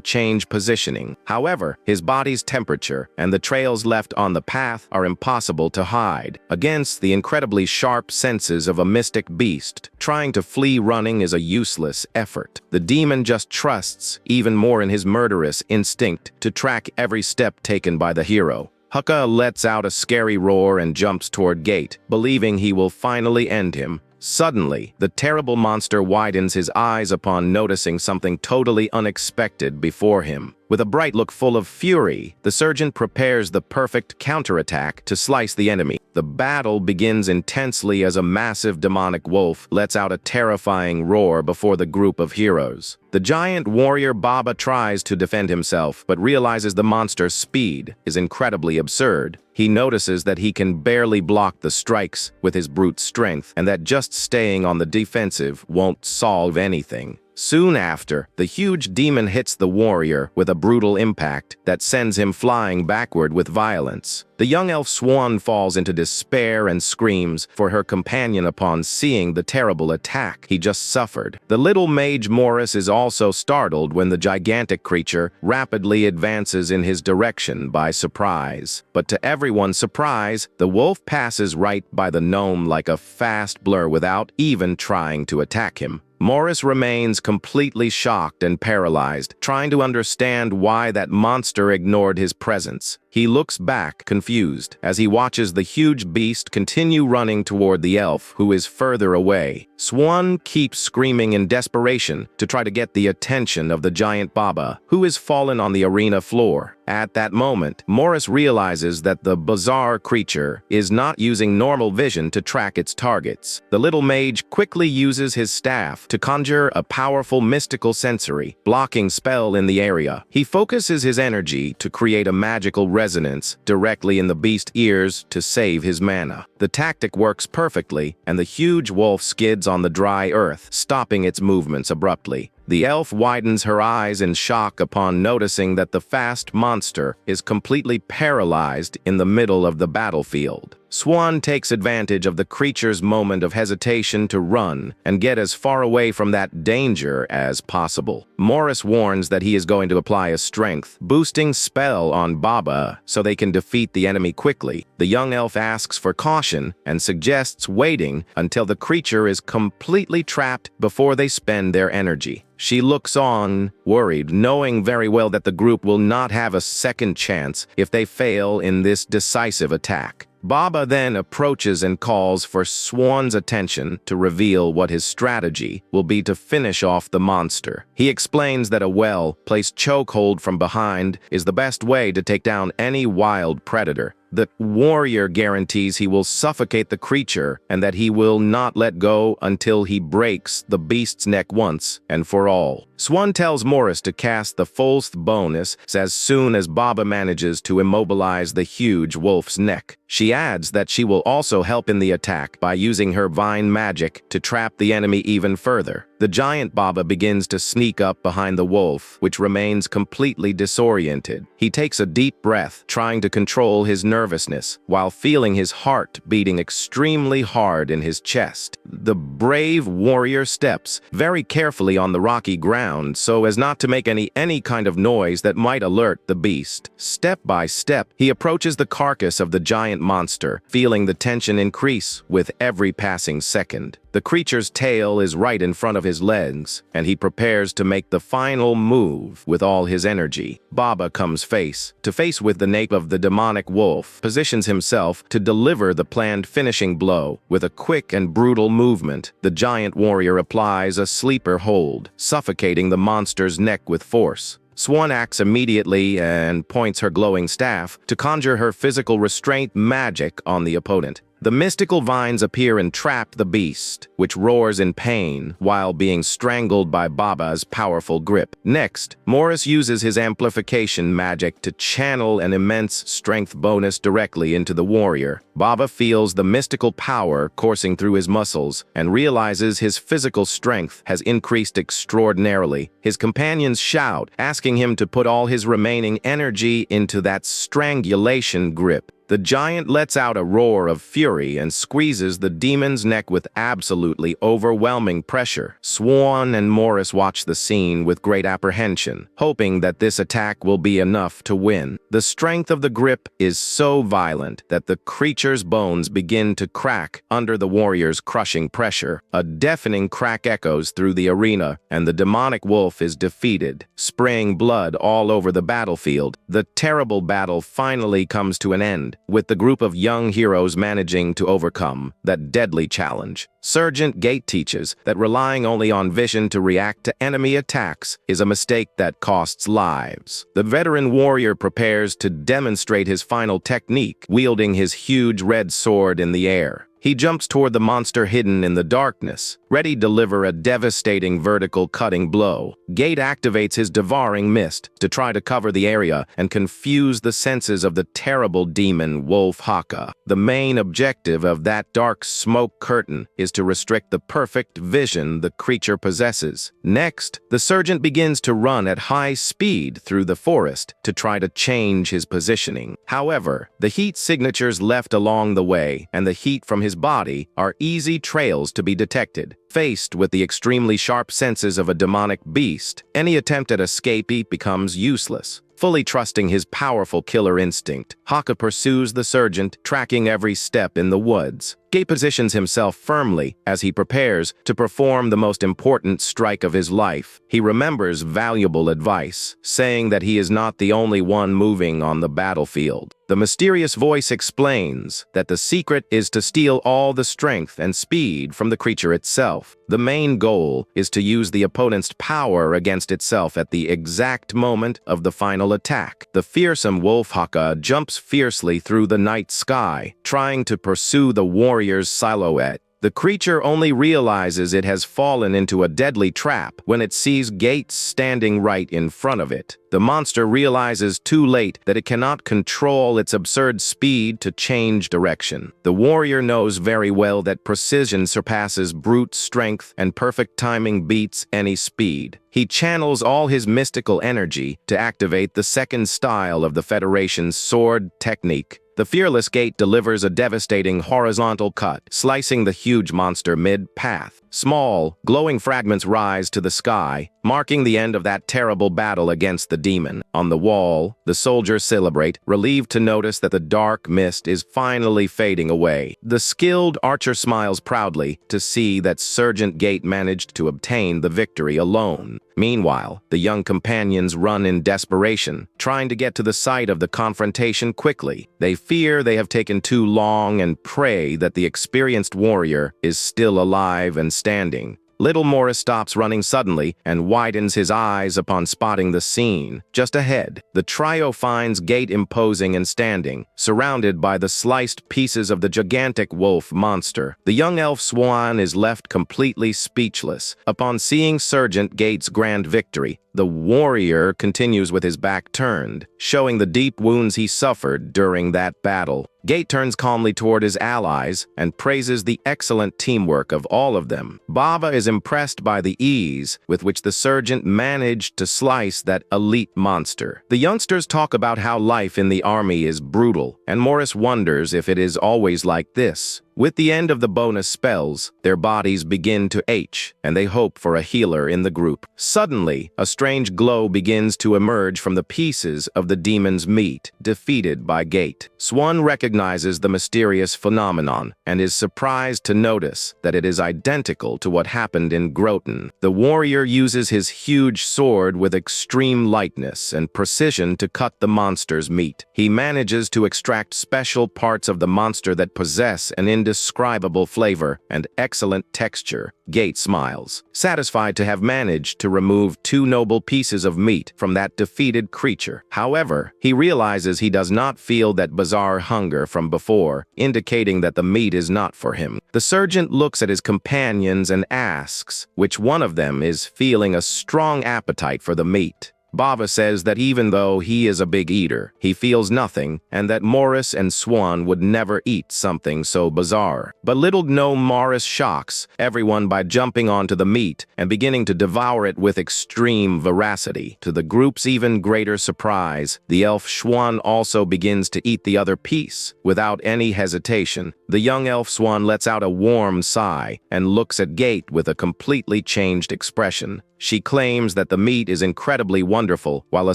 change positioning. However, his body's temperature and the trails left on the path are impossible to hide. Against the incredibly sharp senses of a mystic beast, trying to flee running is a useless effort. The demon just trusts even more in his murderous instinct to track every step taken by the hero. Haka lets out a scary roar and jumps toward Gate, believing he will finally end him. Suddenly, the terrible monster widens his eyes upon noticing something totally unexpected before him. With a bright look full of fury, the sergeant prepares the perfect counterattack to slice the enemy. The battle begins intensely as a massive demonic wolf lets out a terrifying roar before the group of heroes. The giant warrior Baba tries to defend himself, but realizes the monster's speed is incredibly absurd. He notices that he can barely block the strikes with his brute strength, and that just staying on the defensive won't solve anything. Soon after, the huge demon hits the warrior with a brutal impact that sends him flying backward with violence. The young elf Swan falls into despair and screams for her companion upon seeing the terrible attack he just suffered. The little mage Morris is also startled when the gigantic creature rapidly advances in his direction by surprise. But to everyone's surprise, the wolf passes right by the gnome like a fast blur without even trying to attack him. Morris remains completely shocked and paralyzed, trying to understand why that monster ignored his presence. He looks back, confused, as he watches the huge beast continue running toward the elf, who is further away. Swan keeps screaming in desperation to try to get the attention of the giant Baba, who is fallen on the arena floor. At that moment, Morris realizes that the bizarre creature is not using normal vision to track its targets. The little mage quickly uses his staff to conjure a powerful mystical sensory, blocking spell in the area. He focuses his energy to create a magical resonance directly in the beast's ears to save his mana. The tactic works perfectly, and the huge wolf skids on the dry earth, stopping its movements abruptly. The elf widens her eyes in shock upon noticing that the fast monster is completely paralyzed in the middle of the battlefield. Swan takes advantage of the creature's moment of hesitation to run and get as far away from that danger as possible. Morris warns that he is going to apply a strength-boosting spell on Baba so they can defeat the enemy quickly. The young elf asks for caution and suggests waiting until the creature is completely trapped before they spend their energy. She looks on, worried, knowing very well that the group will not have a second chance if they fail in this decisive attack. Baba then approaches and calls for Swan's attention to reveal what his strategy will be to finish off the monster. He explains that a well-placed chokehold from behind is the best way to take down any wild predator. The warrior guarantees he will suffocate the creature and that he will not let go until he breaks the beast's neck once and for all. Swan tells Morris to cast the Folth bonus as soon as Baba manages to immobilize the huge wolf's neck. She adds that she will also help in the attack by using her vine magic to trap the enemy even further. The giant Baba begins to sneak up behind the wolf, which remains completely disoriented. He takes a deep breath, trying to control his nervousness, while feeling his heart beating extremely hard in his chest. The brave warrior steps very carefully on the rocky ground so as not to make any kind of noise that might alert the beast. Step by step, he approaches the carcass of the giant monster, feeling the tension increase with every passing second. The creature's tail is right in front of his legs, and he prepares to make the final move with all his energy. Baba comes face to face with the nape of the demonic wolf, positions himself to deliver the planned finishing blow. With a quick and brutal movement, the giant warrior applies a sleeper hold, suffocating the monster's neck with force. Swan acts immediately and points her glowing staff to conjure her physical restraint magic on the opponent. The mystical vines appear and trap the beast, which roars in pain while being strangled by Baba's powerful grip. Next, Morris uses his amplification magic to channel an immense strength bonus directly into the warrior. Baba feels the mystical power coursing through his muscles and realizes his physical strength has increased extraordinarily. His companions shout, asking him to put all his remaining energy into that strangulation grip. The giant lets out a roar of fury and squeezes the demon's neck with absolutely overwhelming pressure. Swan and Morris watch the scene with great apprehension, hoping that this attack will be enough to win. The strength of the grip is so violent that the creature's bones begin to crack under the warrior's crushing pressure. A deafening crack echoes through the arena, and the demonic wolf is defeated, spraying blood all over the battlefield. The terrible battle finally comes to an end, with the group of young heroes managing to overcome that deadly challenge. Sergeant Gate teaches that relying only on vision to react to enemy attacks is a mistake that costs lives. The veteran warrior prepares to demonstrate his final technique, wielding his huge red sword in the air. He jumps toward the monster hidden in the darkness, ready to deliver a devastating vertical cutting blow. Gate activates his devouring mist to try to cover the area and confuse the senses of the terrible demon Wolf Haka. The main objective of that dark smoke curtain is to restrict the perfect vision the creature possesses. Next, the sergeant begins to run at high speed through the forest to try to change his positioning. However, the heat signatures left along the way and the heat from his body are easy trails to be detected. Faced with the extremely sharp senses of a demonic beast, any attempt at escape becomes useless. Fully trusting his powerful killer instinct, Haka pursues the sergeant, tracking every step in the woods. Gate positions himself firmly as he prepares to perform the most important strike of his life. He remembers valuable advice, saying that he is not the only one moving on the battlefield. The mysterious voice explains that the secret is to steal all the strength and speed from the creature itself. The main goal is to use the opponent's power against itself at the exact moment of the final attack. The fearsome Wolf Haka jumps fiercely through the night sky, trying to pursue the warrior's silhouette. The creature only realizes it has fallen into a deadly trap when it sees Gate standing right in front of it. The monster realizes too late that it cannot control its absurd speed to change direction. The warrior knows very well that precision surpasses brute strength and perfect timing beats any speed. He channels all his mystical energy to activate the second style of the Federation's sword technique. The fearless Gate delivers a devastating horizontal cut, slicing the huge monster mid-path. Small, glowing fragments rise to the sky, marking the end of that terrible battle against the demon. On the wall, the soldiers celebrate, relieved to notice that the dark mist is finally fading away. The skilled archer smiles proudly to see that Sergeant Gate managed to obtain the victory alone. Meanwhile, the young companions run in desperation, trying to get to the site of the confrontation quickly. They fear they have taken too long and pray that the experienced warrior is still alive and standing. Little Morris stops running suddenly and widens his eyes upon spotting the scene. Just ahead, the trio finds Gate imposing and standing, surrounded by the sliced pieces of the gigantic wolf monster. The young elf Swan is left completely speechless. Upon seeing Sergeant Gate's grand victory, the warrior continues with his back turned, showing the deep wounds he suffered during that battle. Gate turns calmly toward his allies and praises the excellent teamwork of all of them. Baba is impressed by the ease with which the sergeant managed to slice that elite monster. The youngsters talk about how life in the army is brutal, and Morris wonders if it is always like this. With the end of the bonus spells, their bodies begin to ache, and they hope for a healer in the group. Suddenly, a strange glow begins to emerge from the pieces of the demon's meat, defeated by Gate. Swan recognizes the mysterious phenomenon and is surprised to notice that it is identical to what happened in Groton. The warrior uses his huge sword with extreme lightness and precision to cut the monster's meat. He manages to extract special parts of the monster that possess an indescribable flavor and excellent texture. Gate smiles, satisfied to have managed to remove 2 noble pieces of meat from that defeated creature. However, he realizes he does not feel that bizarre hunger from before, indicating that the meat is not for him. The sergeant looks at his companions and asks which one of them is feeling a strong appetite for the meat. Baba says that even though he is a big eater, he feels nothing, and that Morris and Swan would never eat something so bizarre. But little gnome Morris shocks everyone by jumping onto the meat and beginning to devour it with extreme voracity. To the group's even greater surprise, the elf Swan also begins to eat the other piece. Without any hesitation, the young elf Swan lets out a warm sigh and looks at Gate with a completely changed expression. She claims that the meat is incredibly wonderful, while a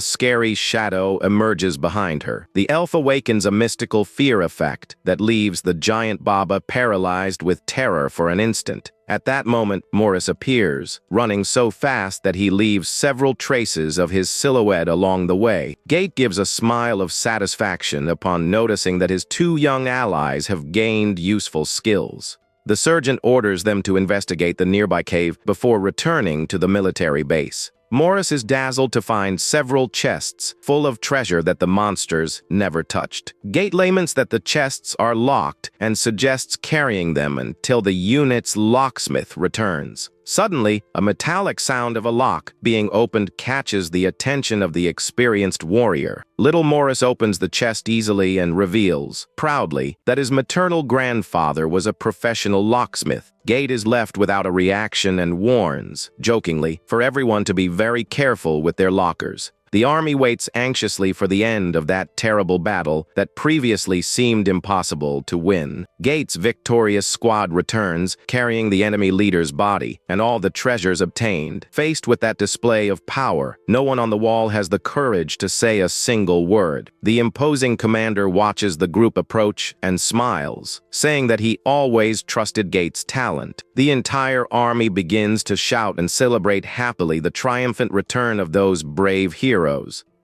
scary shadow emerges behind her. The elf awakens a mystical fear effect that leaves the giant Baba paralyzed with terror for an instant. At that moment, Morris appears, running so fast that he leaves several traces of his silhouette along the way. Gate gives a smile of satisfaction upon noticing that his 2 young allies have gained useful skills. The sergeant orders them to investigate the nearby cave before returning to the military base. Morris is dazzled to find several chests full of treasure that the monsters never touched. Gate laments that the chests are locked and suggests carrying them until the unit's locksmith returns. Suddenly, a metallic sound of a lock being opened catches the attention of the experienced warrior. Little Morris opens the chest easily and reveals, proudly, that his maternal grandfather was a professional locksmith. Gate is left without a reaction and warns, jokingly, for everyone to be very careful with their lockers. The army waits anxiously for the end of that terrible battle that previously seemed impossible to win. Gate's victorious squad returns, carrying the enemy leader's body and all the treasures obtained. Faced with that display of power, no one on the wall has the courage to say a single word. The imposing commander watches the group approach and smiles, saying that he always trusted Gate's talent. The entire army begins to shout and celebrate happily the triumphant return of those brave heroes.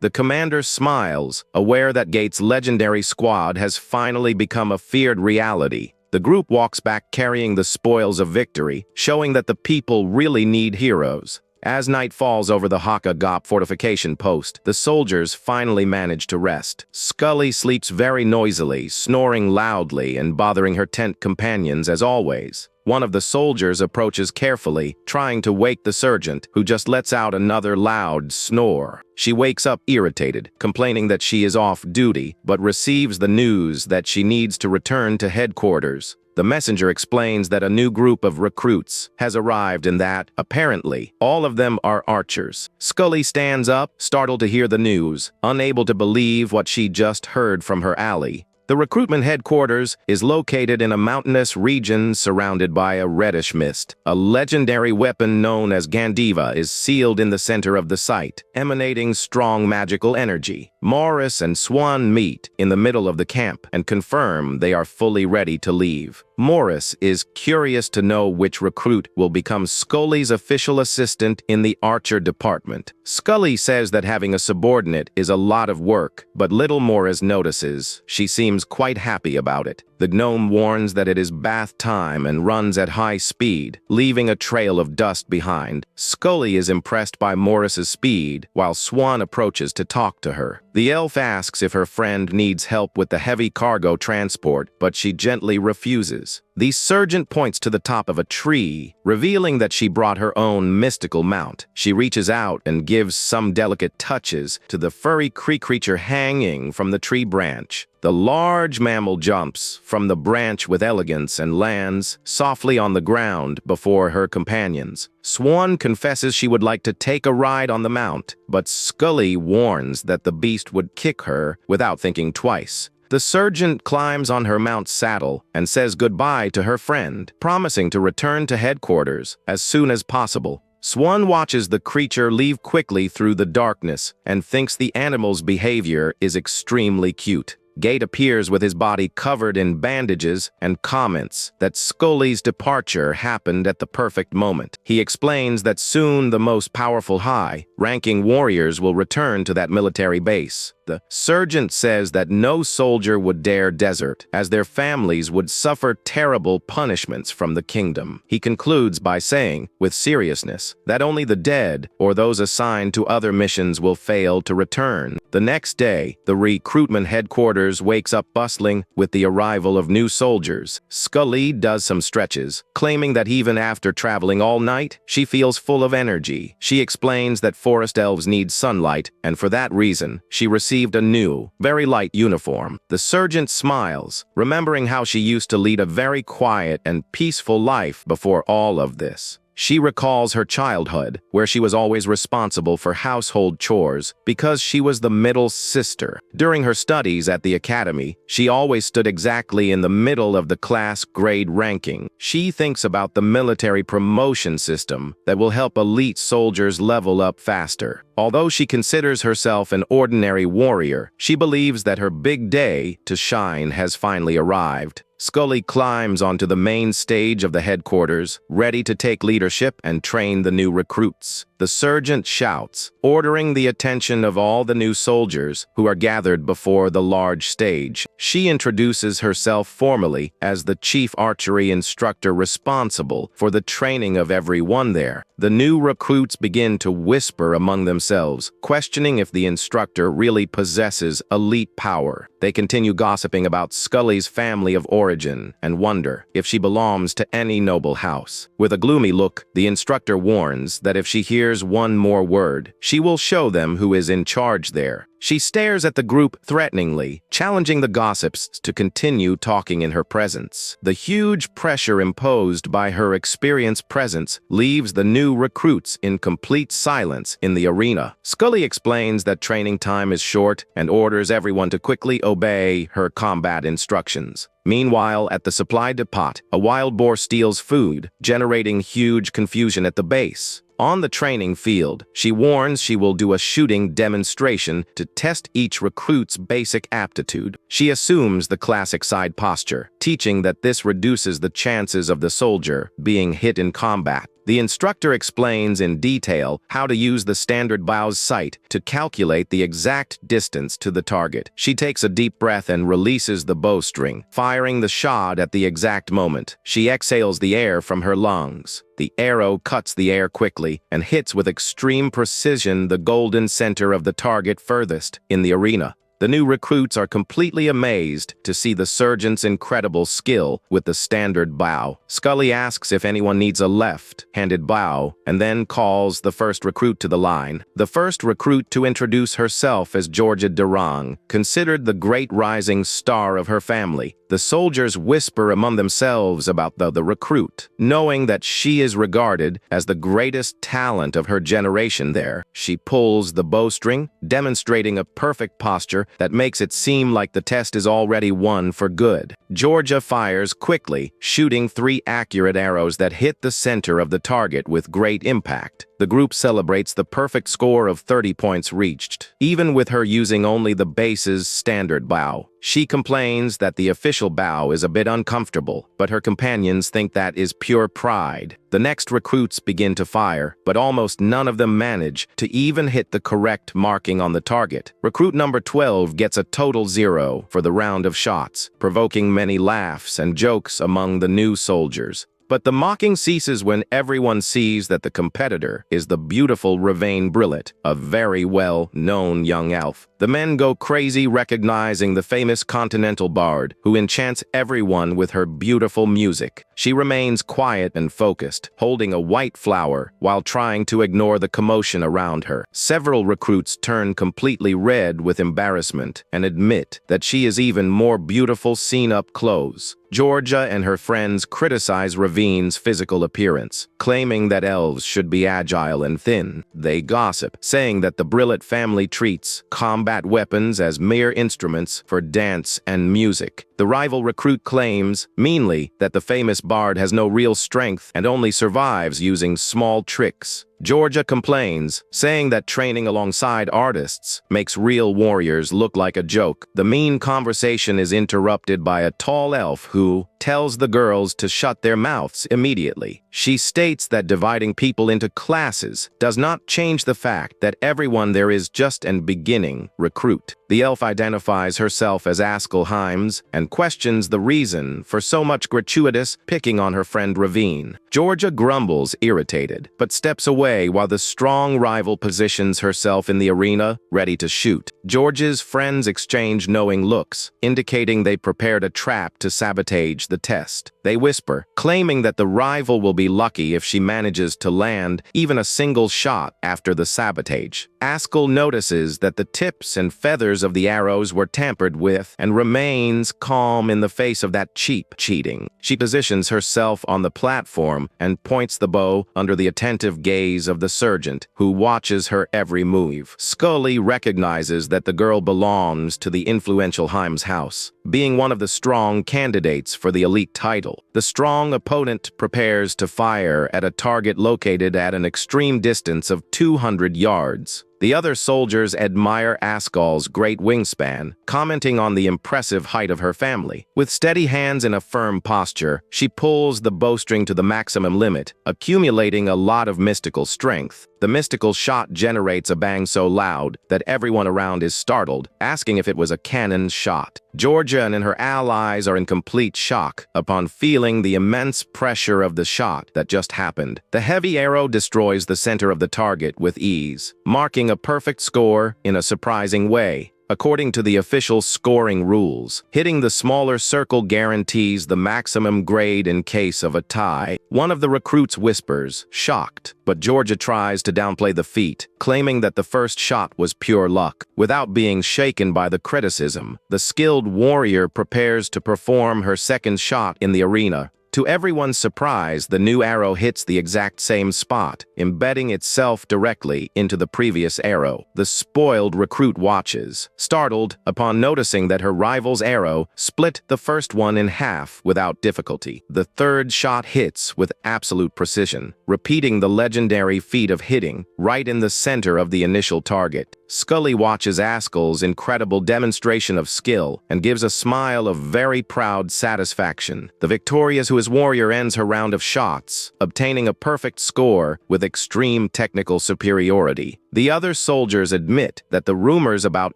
The commander smiles, aware that Gate's legendary squad has finally become a feared reality. The group walks back carrying the spoils of victory, showing that the people really need heroes. As night falls over the Hakagop fortification post, the soldiers finally manage to rest. Scully sleeps very noisily, snoring loudly and bothering her tent companions as always. One of the soldiers approaches carefully, trying to wake the sergeant, who just lets out another loud snore. She wakes up irritated, complaining that she is off duty, but receives the news that she needs to return to headquarters. The messenger explains that a new group of recruits has arrived and that, apparently, all of them are archers. Scully stands up, startled to hear the news, unable to believe what she just heard from her ally. The recruitment headquarters is located in a mountainous region surrounded by a reddish mist. A legendary weapon known as Gandiva is sealed in the center of the site, emanating strong magical energy. Morris and Swan meet in the middle of the camp and confirm they are fully ready to leave. Morris is curious to know which recruit will become Scully's official assistant in the Archer department. Scully says that having a subordinate is a lot of work, but little Morris notices. She seems quite happy about it. The gnome warns that it is bath time and runs at high speed, leaving a trail of dust behind. Scully is impressed by Morris's speed, while Swan approaches to talk to her. The elf asks if her friend needs help with the heavy cargo transport, but she gently refuses. The sergeant points to the top of a tree, revealing that she brought her own mystical mount. She reaches out and gives some delicate touches to the furry creature hanging from the tree branch. The large mammal jumps from the branch with elegance and lands softly on the ground before her companions. Swan confesses she would like to take a ride on the mount, but Scully warns that the beast would kick her without thinking twice. The sergeant climbs on her mount's saddle and says goodbye to her friend, promising to return to headquarters as soon as possible. Swan watches the creature leave quickly through the darkness and thinks the animal's behavior is extremely cute. Gate appears with his body covered in bandages and comments that Scully's departure happened at the perfect moment. He explains that soon the most powerful high-ranking warriors will return to that military base. The sergeant says that no soldier would dare desert, as their families would suffer terrible punishments from the kingdom. He concludes by saying, with seriousness, that only the dead or those assigned to other missions will fail to return. The next day, the recruitment headquarters wakes up bustling with the arrival of new soldiers. Scully does some stretches, claiming that even after traveling all night, she feels full of energy. She explains that forest elves need sunlight, and for that reason, she received a new, very light uniform. The sergeant smiles, remembering how she used to lead a very quiet and peaceful life before all of this. She recalls her childhood, where she was always responsible for household chores because she was the middle sister. During her studies at the academy, she always stood exactly in the middle of the class grade ranking. She thinks about the military promotion system that will help elite soldiers level up faster. Although she considers herself an ordinary warrior, she believes that her big day to shine has finally arrived. Scully climbs onto the main stage of the headquarters, ready to take leadership and train the new recruits. The sergeant shouts, ordering the attention of all the new soldiers who are gathered before the large stage. She introduces herself formally as the chief archery instructor responsible for the training of everyone there. The new recruits begin to whisper among themselves, questioning if the instructor really possesses elite power. They continue gossiping about Scully's family of origin and wonder if she belongs to any noble house. With a gloomy look, the instructor warns that if she hears one more word, she will show them who is in charge there. She stares at the group threateningly, challenging the gossips to continue talking in her presence. The huge pressure imposed by her experienced presence leaves the new recruits in complete silence in the arena. Scully explains that training time is short and orders everyone to quickly obey her combat instructions. Meanwhile, at the supply depot, a wild boar steals food, generating huge confusion at the base. On the training field, she warns she will do a shooting demonstration to test each recruit's basic aptitude. She assumes the classic side posture, teaching that this reduces the chances of the soldier being hit in combat. The instructor explains in detail how to use the standard bow's sight to calculate the exact distance to the target. She takes a deep breath and releases the bowstring, firing the shot at the exact moment. She exhales the air from her lungs. The arrow cuts the air quickly and hits with extreme precision the golden center of the target furthest in the arena. The new recruits are completely amazed to see the sergeant's incredible skill with the standard bow. Scully asks if anyone needs a left-handed bow and then calls the first recruit to the line. The first recruit to introduce herself as Georgia Durang, considered the great rising star of her family. The soldiers whisper among themselves about the recruit, knowing that she is regarded as the greatest talent of her generation there. She pulls the bowstring, demonstrating a perfect posture that makes it seem like the test is already won for good. Georgia fires quickly, shooting 3 accurate arrows that hit the center of the target with great impact. The group celebrates the perfect score of 30 points reached, even with her using only the base's standard bow. She complains that the official bow is a bit uncomfortable, but her companions think that is pure pride. The next recruits begin to fire, but almost none of them manage to even hit the correct marking on the target. Recruit number 12 gets a total 0 for the round of shots, provoking many laughs and jokes among the new soldiers. But the mocking ceases when everyone sees that the competitor is the beautiful Ravane Brillet, a very well-known young elf. The men go crazy recognizing the famous continental bard who enchants everyone with her beautiful music. She remains quiet and focused, holding a white flower while trying to ignore the commotion around her. Several recruits turn completely red with embarrassment and admit that she is even more beautiful seen up close. Georgia and her friends criticize Ravine's physical appearance, claiming that elves should be agile and thin. They gossip, saying that the Brillet family treats combat weapons as mere instruments for dance and music. The rival recruit claims, meanly, that the famous bard has no real strength and only survives using small tricks. Georgia complains, saying that training alongside artists makes real warriors look like a joke. The mean conversation is interrupted by a tall elf who tells the girls to shut their mouths immediately. She states that dividing people into classes does not change the fact that everyone there is just an beginning recruit. The elf identifies herself as Askelheim's and questions the reason for so much gratuitous picking on her friend Ravine. Georgia grumbles, irritated, but steps away while the strong rival positions herself in the arena, ready to shoot. George's friends exchange knowing looks, indicating they prepared a trap to sabotage the test. They whisper, claiming that the rival will be lucky if she manages to land even a single shot after the sabotage. Askel notices that the tips and feathers of the arrows were tampered with and remains calm in the face of that cheap cheating. She positions herself on the platform and points the bow under the attentive gaze of the sergeant, who watches her every move. Scully recognizes that the girl belongs to the influential Heim's house, being one of the strong candidates for the elite title. The strong opponent prepares to fire at a target located at an extreme distance of 200 yards. The other soldiers admire Askel's great wingspan, commenting on the impressive height of her family. With steady hands and a firm posture, she pulls the bowstring to the maximum limit, accumulating a lot of mystical strength. The mystical shot generates a bang so loud that everyone around is startled, asking if it was a cannon shot. Georgia and her allies are in complete shock upon feeling the immense pressure of the shot that just happened. The heavy arrow destroys the center of the target with ease, marking a perfect score in a surprising way. According to the official scoring rules, hitting the smaller circle guarantees the maximum grade in case of a tie. One of the recruits whispers, shocked, but Georgia tries to downplay the feat, claiming that the first shot was pure luck. Without being shaken by the criticism, the skilled warrior prepares to perform her second shot in the arena. To everyone's surprise, the new arrow hits the exact same spot, embedding itself directly into the previous arrow. The spoiled recruit watches, startled upon noticing that her rival's arrow split the first one in half without difficulty. The third shot hits with absolute precision, repeating the legendary feat of hitting right in the center of the initial target. Scully watches Askel's incredible demonstration of skill and gives a smile of very proud satisfaction. The victorious warrior ends her round of shots, obtaining a perfect score with extreme technical superiority. The other soldiers admit that the rumors about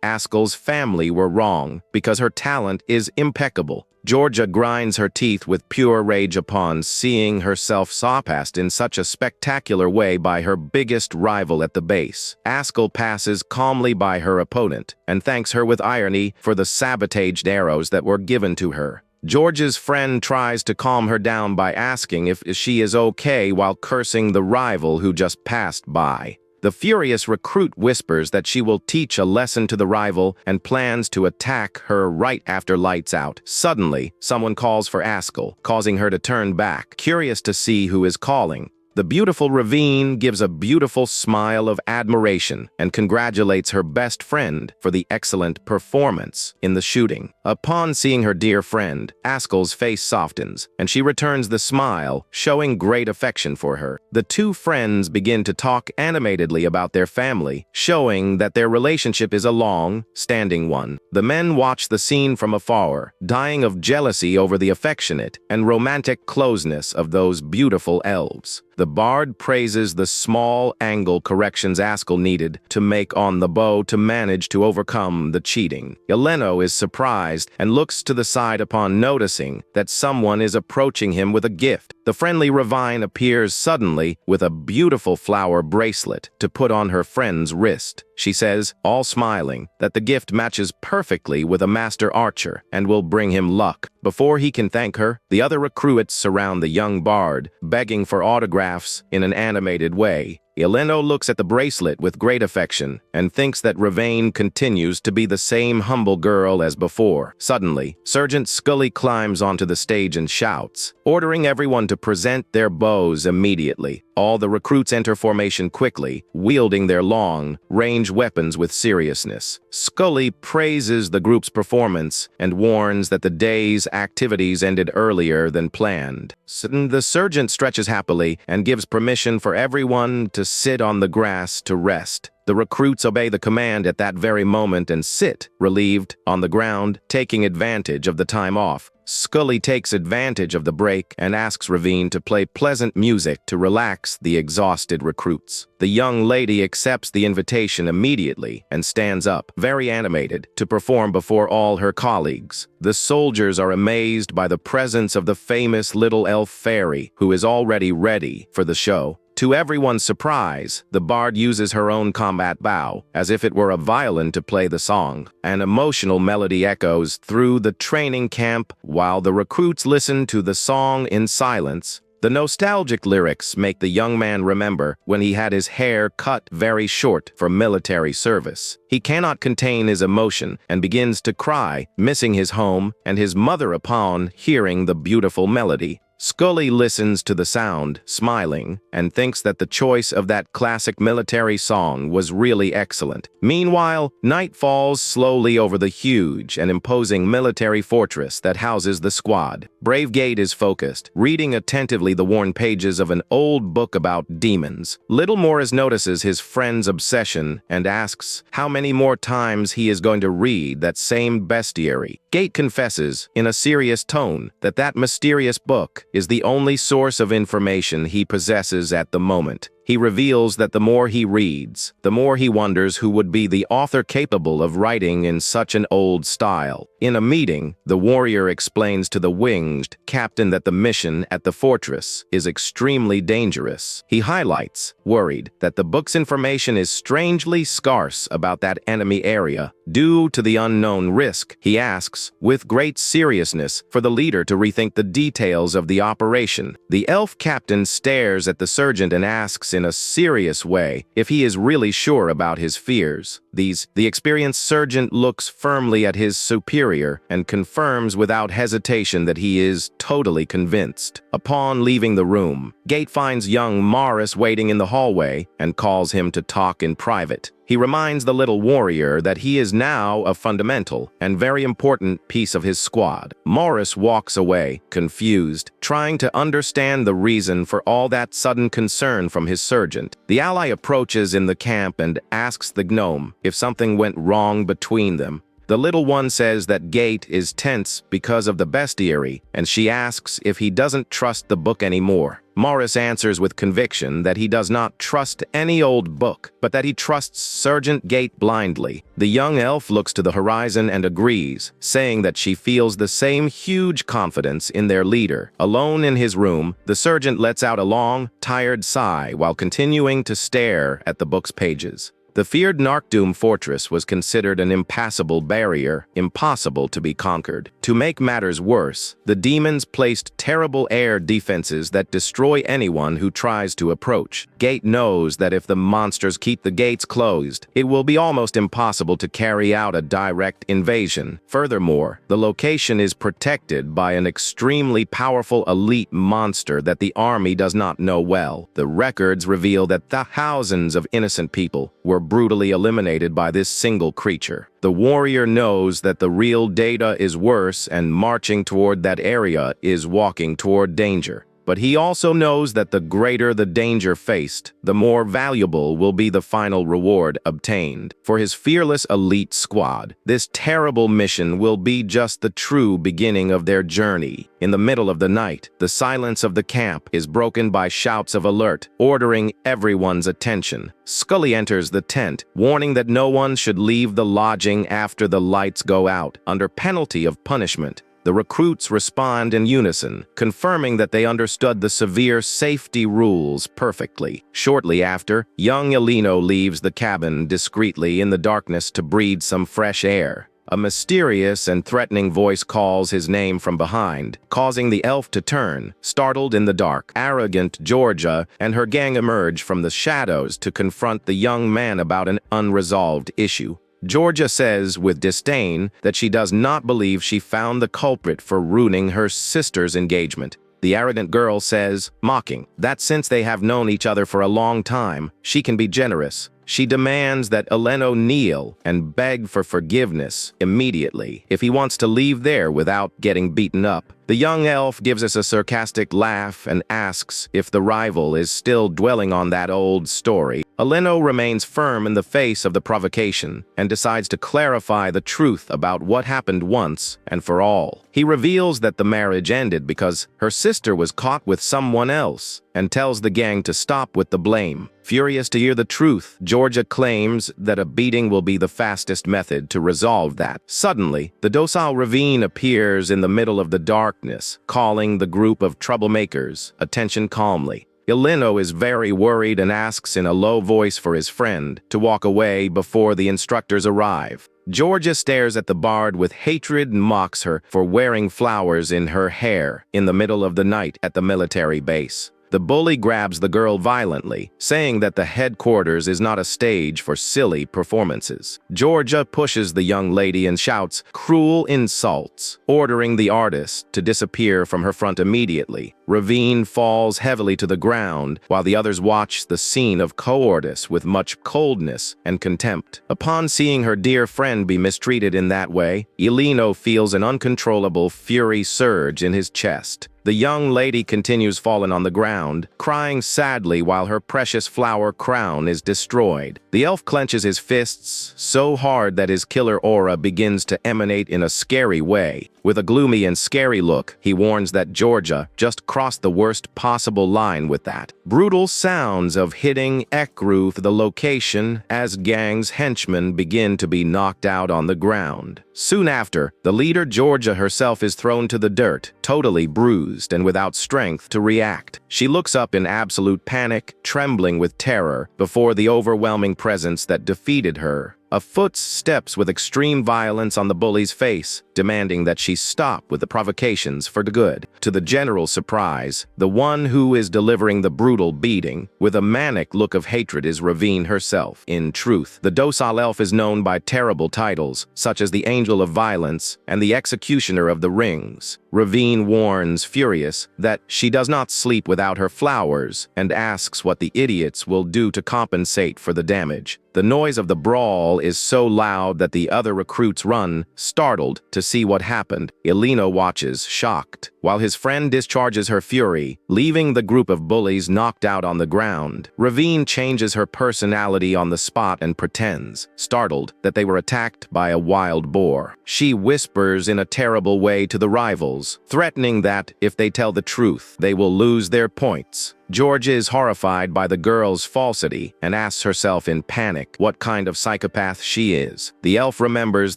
Askel's family were wrong because her talent is impeccable. Georgia grinds her teeth with pure rage upon seeing herself surpassed in such a spectacular way by her biggest rival at the base. Askel passes calmly by her opponent and thanks her with irony for the sabotaged arrows that were given to her. George's friend tries to calm her down by asking if she is okay while cursing the rival who just passed by. The furious recruit whispers that she will teach a lesson to the rival and plans to attack her right after lights out. Suddenly, someone calls for Askel, causing her to turn back, curious to see who is calling. The beautiful Ravine gives a beautiful smile of admiration and congratulates her best friend for the excellent performance in the shooting. Upon seeing her dear friend, Askel's face softens, and she returns the smile, showing great affection for her. The two friends begin to talk animatedly about their family, showing that their relationship is a long-standing one. The men watch the scene from afar, dying of jealousy over the affectionate and romantic closeness of those beautiful elves. The bard praises the small angle corrections Askel needed to make on the bow to manage to overcome the cheating. Yahello is surprised and looks to the side upon noticing that someone is approaching him with a gift. The friendly Ravine appears suddenly with a beautiful flower bracelet to put on her friend's wrist. She says, all smiling, that the gift matches perfectly with a master archer and will bring him luck. Before he can thank her, the other recruits surround the young bard, begging for autographs in an animated way. Yahello looks at the bracelet with great affection and thinks that Ravine continues to be the same humble girl as before. Suddenly, Sergeant Scully climbs onto the stage and shouts, ordering everyone to present their bows immediately. All the recruits enter formation quickly, wielding their long-range weapons with seriousness. Scully praises the group's performance and warns that the day's activities ended earlier than planned. The sergeant stretches happily and gives permission for everyone to sit on the grass to rest. The recruits obey the command at that very moment and sit, relieved, on the ground, taking advantage of the time off. Scully takes advantage of the break and asks Ravine to play pleasant music to relax the exhausted recruits. The young lady accepts the invitation immediately and stands up, very animated, to perform before all her colleagues. The soldiers are amazed by the presence of the famous little elf fairy, who is already ready for the show. To everyone's surprise, the bard uses her own combat bow, as if it were a violin to play the song. An emotional melody echoes through the training camp while the recruits listen to the song in silence. The nostalgic lyrics make the young man remember when he had his hair cut very short for military service. He cannot contain his emotion and begins to cry, missing his home and his mother upon hearing the beautiful melody. Scully listens to the sound, smiling, and thinks that the choice of that classic military song was really excellent. Meanwhile, night falls slowly over the huge and imposing military fortress that houses the squad. Bravegate is focused, reading attentively the worn pages of an old book about demons. Little Morris notices his friend's obsession and asks how many more times he is going to read that same bestiary. Gate confesses, in a serious tone, that that mysterious book is the only source of information he possesses at the moment. He reveals that the more he reads, the more he wonders who would be the author capable of writing in such an old style. In a meeting, the warrior explains to the winged captain that the mission at the fortress is extremely dangerous. He highlights, worried, that the book's information is strangely scarce about that enemy area. Due to the unknown risk, he asks, with great seriousness, for the leader to rethink the details of the operation. The elf captain stares at the sergeant and asks in a serious way if he is really sure about his fears. The experienced sergeant looks firmly at his superior and confirms without hesitation that he is totally convinced. Upon leaving the room, Gate finds young Morris waiting in the hallway and calls him to talk in private. He reminds the little warrior that he is now a fundamental and very important piece of his squad. Morris walks away, confused, trying to understand the reason for all that sudden concern from his sergeant. The ally approaches in the camp and asks the gnome if something went wrong between them. The little one says that Gate is tense because of the bestiary, and she asks if he doesn't trust the book anymore. Morris answers with conviction that he does not trust any old book, but that he trusts Sergeant Gate blindly. The young elf looks to the horizon and agrees, saying that she feels the same huge confidence in their leader. Alone in his room, the sergeant lets out a long, tired sigh while continuing to stare at the book's pages. The feared Narkdoom fortress was considered an impassable barrier, impossible to be conquered. To make matters worse, the demons placed terrible air defenses that destroy anyone who tries to approach. Gate knows that if the monsters keep the gates closed, it will be almost impossible to carry out a direct invasion. Furthermore, the location is protected by an extremely powerful elite monster that the army does not know well. The records reveal that thousands of innocent people were brutally eliminated by this single creature. The warrior knows that the real data is worse, and marching toward that area is walking toward danger. But he also knows that the greater the danger faced, the more valuable will be the final reward obtained. For his fearless elite squad, this terrible mission will be just the true beginning of their journey. In the middle of the night, the silence of the camp is broken by shouts of alert, ordering everyone's attention. Scully enters the tent, warning that no one should leave the lodging after the lights go out, under penalty of punishment. The recruits respond in unison, confirming that they understood the severe safety rules perfectly. Shortly after, young Yahello leaves the cabin discreetly in the darkness to breathe some fresh air. A mysterious and threatening voice calls his name from behind, causing the elf to turn. Startled in the dark, arrogant Georgia and her gang emerge from the shadows to confront the young man about an unresolved issue. Georgia says with disdain that she does not believe she found the culprit for ruining her sister's engagement. The arrogant girl says, mocking, that since they have known each other for a long time, she can be generous. She demands that Yahello kneel and beg for forgiveness immediately if he wants to leave there without getting beaten up. The young elf gives us a sarcastic laugh and asks if the rival is still dwelling on that old story. Yahello remains firm in the face of the provocation and decides to clarify the truth about what happened once and for all. He reveals that the marriage ended because her sister was caught with someone else and tells the gang to stop with the blame. Furious to hear the truth, Georgia claims that a beating will be the fastest method to resolve that. Suddenly, the docile Ravine appears in the middle of the darkness, calling the group of troublemakers' attention calmly. Yahello is very worried and asks in a low voice for his friend to walk away before the instructors arrive. Georgia stares at the bard with hatred and mocks her for wearing flowers in her hair in the middle of the night at the military base. The bully grabs the girl violently, saying that the headquarters is not a stage for silly performances. Georgia pushes the young lady and shouts cruel insults, ordering the artist to disappear from her front immediately. Ravine falls heavily to the ground, while the others watch the scene of cowardice with much coldness and contempt. Upon seeing her dear friend be mistreated in that way, Yahello feels an uncontrollable fury surge in his chest. The young lady continues fallen on the ground, crying sadly while her precious flower crown is destroyed. The elf clenches his fists so hard that his killer aura begins to emanate in a scary way. With a gloomy and scary look, he warns that Georgia just crossed the worst possible line with that. Brutal sounds of hitting echo the location as gang's henchmen begin to be knocked out on the ground. Soon after, the leader Georgia herself is thrown to the dirt, totally bruised and without strength to react. She looks up in absolute panic, trembling with terror before the overwhelming presence that defeated her. A foot steps with extreme violence on the bully's face, demanding that she stop with the provocations for good. To the general surprise, the one who is delivering the brutal beating, with a manic look of hatred, is Ravine herself. In truth, the docile elf is known by terrible titles, such as the Angel of Violence and the Executioner of the Rings. Ravine warns, furious, that she does not sleep without her flowers, and asks what the idiots will do to compensate for the damage. The noise of the brawl is so loud that the other recruits run, startled, to see what happened. Yahello watches, shocked, while his friend discharges her fury, leaving the group of bullies knocked out on the ground. Ravine changes her personality on the spot and pretends, startled, that they were attacked by a wild boar. She whispers in a terrible way to the rivals, threatening that, if they tell the truth, they will lose their points. Georgia is horrified by the girl's falsity and asks herself in panic what kind of psychopath she is. The elf remembers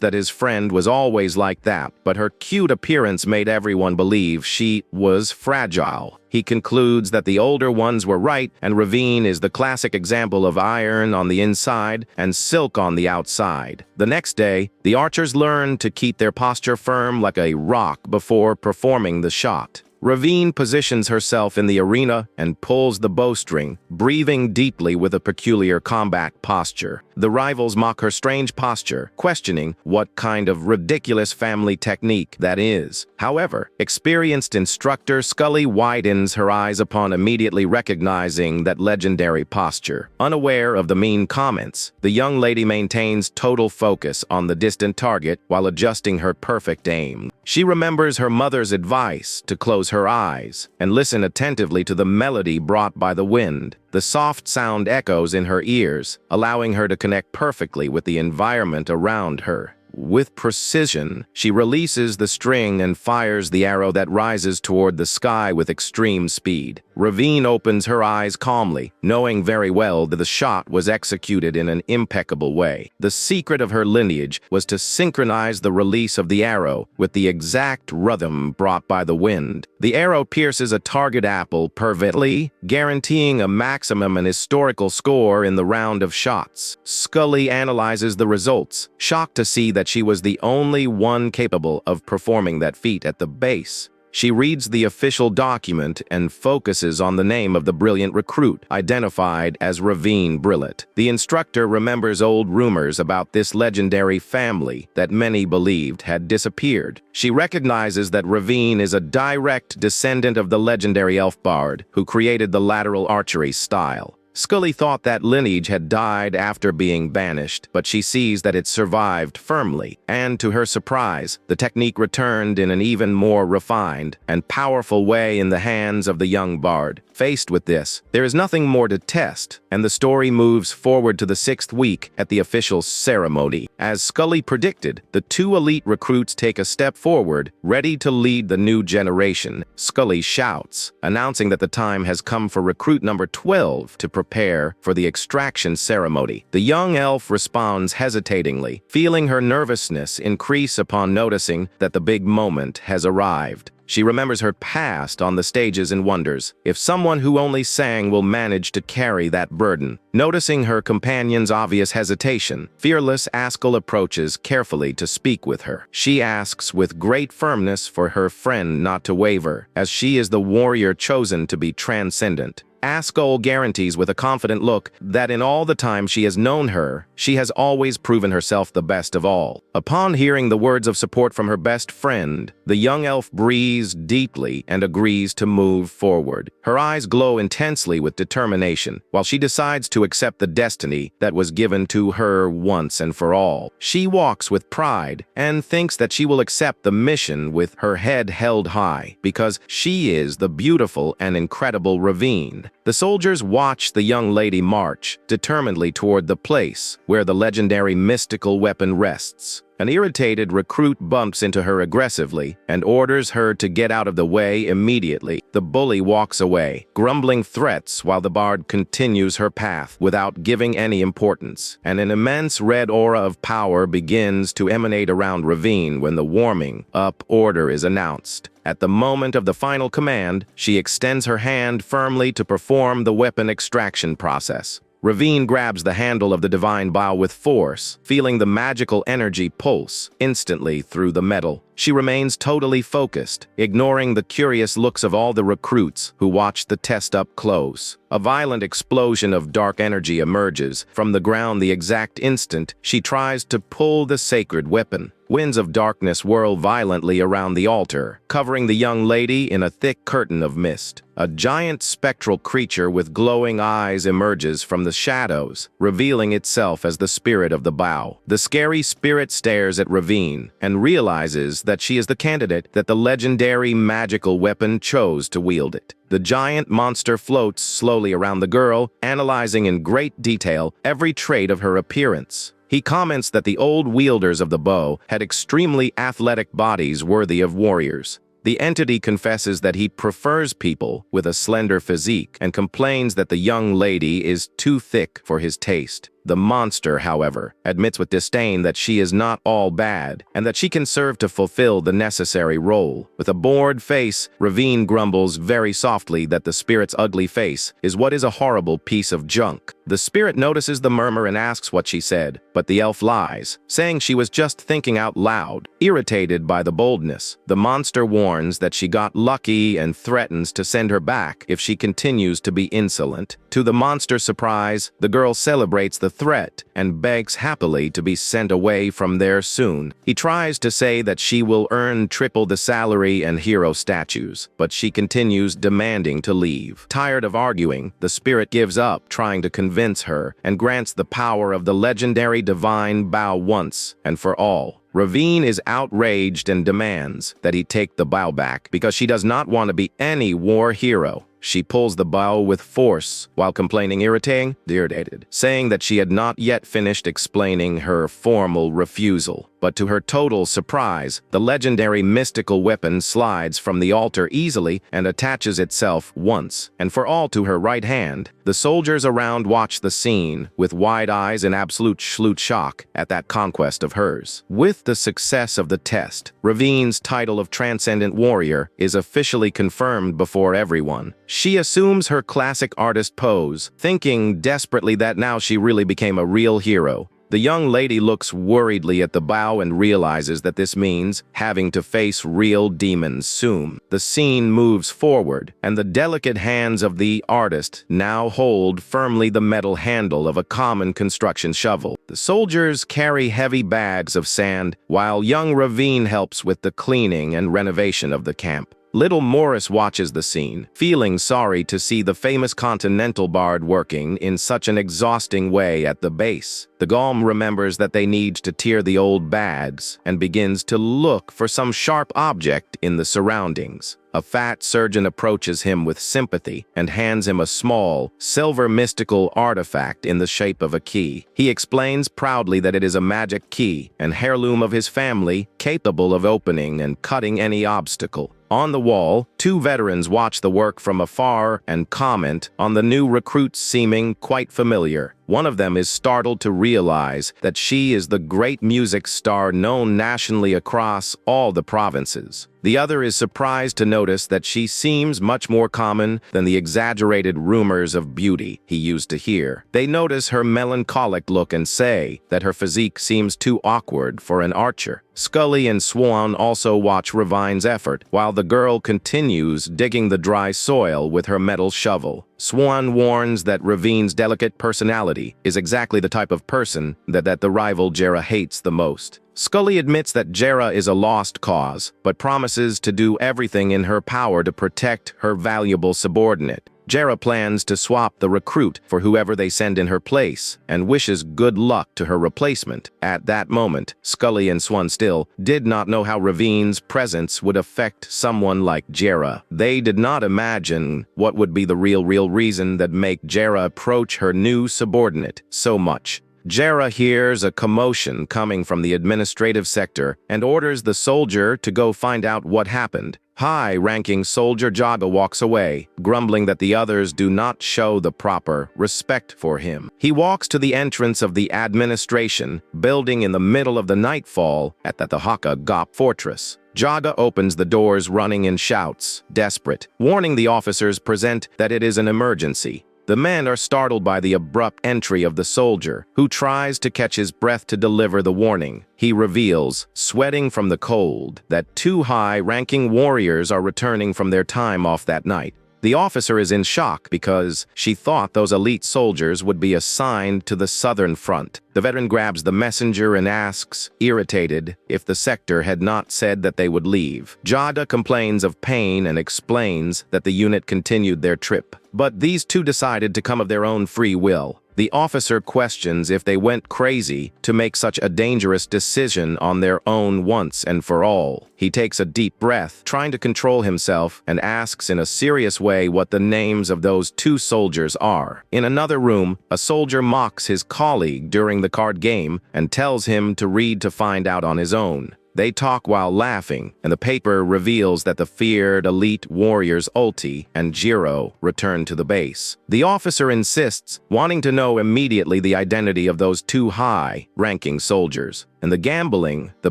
that his friend was always like that, but her cute appearance made everyone believe believe she was fragile. He concludes that the older ones were right, and Ravine is the classic example of iron on the inside and silk on the outside. The next day, the archers learn to keep their posture firm like a rock before performing the shot. Ravine positions herself in the arena and pulls the bowstring, breathing deeply with a peculiar combat posture. The rivals mock her strange posture, questioning what kind of ridiculous family technique that is. However, experienced instructor Scully widens her eyes upon immediately recognizing that legendary posture. Unaware of the mean comments, the young lady maintains total focus on the distant target while adjusting her perfect aim. She remembers her mother's advice to close her eyes and listen attentively to the melody brought by the wind. The soft sound echoes in her ears, allowing her to connect perfectly with the environment around her. With precision, she releases the string and fires the arrow that rises toward the sky with extreme speed. Ravine opens her eyes calmly, knowing very well that the shot was executed in an impeccable way. The secret of her lineage was to synchronize the release of the arrow with the exact rhythm brought by the wind. The arrow pierces a target apple perfectly, guaranteeing a maximum and historical score in the round of shots. Scully analyzes the results, shocked to see that she was the only one capable of performing that feat at the base. She reads the official document and focuses on the name of the brilliant recruit, identified as Ravine Brillet. The instructor remembers old rumors about this legendary family that many believed had disappeared. She recognizes that Ravine is a direct descendant of the legendary elf bard who created the lateral archery style. Scully thought that lineage had died after being banished, but she sees that it survived firmly, and to her surprise, the technique returned in an even more refined and powerful way in the hands of the young bard. Faced with this, there is nothing more to test, and the story moves forward to the 6th week at the official ceremony. As Scully predicted, the 2 elite recruits take a step forward, ready to lead the new generation. Scully shouts, announcing that the time has come for recruit number 12 to prepare for the extraction ceremony. The young elf responds hesitatingly, feeling her nervousness increase upon noticing that the big moment has arrived. She remembers her past on the stages and wonders if someone who only sang will manage to carry that burden. Noticing her companion's obvious hesitation, fearless Askel approaches carefully to speak with her. She asks with great firmness for her friend not to waver, as she is the warrior chosen to be transcendent. Askel guarantees with a confident look that in all the time she has known her, she has always proven herself the best of all. Upon hearing the words of support from her best friend, the young elf breathes deeply and agrees to move forward. Her eyes glow intensely with determination, while she decides to accept the destiny that was given to her once and for all. She walks with pride and thinks that she will accept the mission with her head held high, because she is the beautiful and incredible Ravine. The soldiers watch the young lady march determinedly toward the place where the legendary mystical weapon rests. An irritated recruit bumps into her aggressively and orders her to get out of the way immediately. The bully walks away, grumbling threats while the bard continues her path without giving any importance. And an immense red aura of power begins to emanate around Ravine when the warming up order is announced. At the moment of the final command, she extends her hand firmly to perform the weapon extraction process. Ravine grabs the handle of the divine bow with force, feeling the magical energy pulse instantly through the metal. She remains totally focused, ignoring the curious looks of all the recruits who watch the test up close. A violent explosion of dark energy emerges from the ground the exact instant she tries to pull the sacred weapon. Winds of darkness whirl violently around the altar, covering the young lady in a thick curtain of mist. A giant spectral creature with glowing eyes emerges from the shadows, revealing itself as the spirit of the bow. The scary spirit stares at Ravine and realizes that she is the candidate that the legendary magical weapon chose to wield it. The giant monster floats slowly around the girl, analyzing in great detail every trait of her appearance. He comments that the old wielders of the bow had extremely athletic bodies worthy of warriors. The entity confesses that he prefers people with a slender physique and complains that the young lady is too thick for his taste. The monster, however, admits with disdain that she is not all bad, and that she can serve to fulfill the necessary role. With a bored face, Ravine grumbles very softly that the spirit's ugly face is what is a horrible piece of junk. The spirit notices the murmur and asks what she said, but the elf lies, saying she was just thinking out loud. Irritated by the boldness, the monster warns that she got lucky and threatens to send her back if she continues to be insolent. To the monster's surprise, the girl celebrates the threat and begs happily to be sent away from there soon. He tries to say that she will earn triple the salary and hero statues, but she continues demanding to leave. Tired of arguing, the spirit gives up trying to convince her and grants the power of the legendary divine bow once and for all. Ravine is outraged and demands that he take the bow back because she does not want to be any war hero. She pulls the bow with force while complaining irritated, saying that she had not yet finished explaining her formal refusal. But to her total surprise, the legendary mystical weapon slides from the altar easily and attaches itself once and for all to her right hand. The soldiers around watch the scene with wide eyes in absolute shock at that conquest of hers. With the success of the test, Ravine's title of Transcendent Warrior is officially confirmed before everyone. She assumes her classic artist pose, thinking desperately that now she really became a real hero. The young lady looks worriedly at the bow and realizes that this means having to face real demons soon. The scene moves forward, and the delicate hands of the artist now hold firmly the metal handle of a common construction shovel. The soldiers carry heavy bags of sand, while young Ravine helps with the cleaning and renovation of the camp. Little Morris watches the scene, feeling sorry to see the famous Continental Bard working in such an exhausting way at the base. The Golem remembers that they need to tear the old bags and begins to look for some sharp object in the surroundings. A fat surgeon approaches him with sympathy and hands him a small, silver mystical artifact in the shape of a key. He explains proudly that it is a magic key, an heirloom of his family, capable of opening and cutting any obstacle. On the wall, two veterans watch the work from afar and comment on the new recruits seeming quite familiar. One of them is startled to realize that she is the great music star known nationally across all the provinces. The other is surprised to notice that she seems much more common than the exaggerated rumors of beauty he used to hear. They notice her melancholic look and say that her physique seems too awkward for an archer. Scully and Swan also watch Ravine's effort, while the girl continues digging the dry soil with her metal shovel. Swan warns that Ravine's delicate personality is exactly the type of person that the rival Jera hates the most. Scully admits that Jera is a lost cause, but promises to do everything in her power to protect her valuable subordinate. Jera plans to swap the recruit for whoever they send in her place and wishes good luck to her replacement. At that moment, Scully and Swan still did not know how Ravine's presence would affect someone like Jera. They did not imagine what would be the real reason that make Jera approach her new subordinate so much. Jera hears a commotion coming from the administrative sector and orders the soldier to go find out what happened. High-ranking soldier Jaga walks away, grumbling that the others do not show the proper respect for him. He walks to the entrance of the administration building in the middle of the nightfall at the Hakka fortress. Jaga opens the doors running and shouts, desperate, warning the officers present that it is an emergency. The men are startled by the abrupt entry of the soldier, who tries to catch his breath to deliver the warning. He reveals, sweating from the cold, that two high-ranking warriors are returning from their time off that night. The officer is in shock because she thought those elite soldiers would be assigned to the southern front. The veteran grabs the messenger and asks, irritated, if the sector had not said that they would leave. Jada complains of pain and explains that the unit continued their trip. But these two decided to come of their own free will. The officer questions if they went crazy to make such a dangerous decision on their own once and for all. He takes a deep breath, trying to control himself, and asks in a serious way what the names of those two soldiers are. In another room, a soldier mocks his colleague during the card game and tells him to read to find out on his own. They talk while laughing, and the paper reveals that the feared elite warriors Ulti and Jiro return to the base. The officer insists, wanting to know immediately the identity of those two high-ranking soldiers. And the gambling, the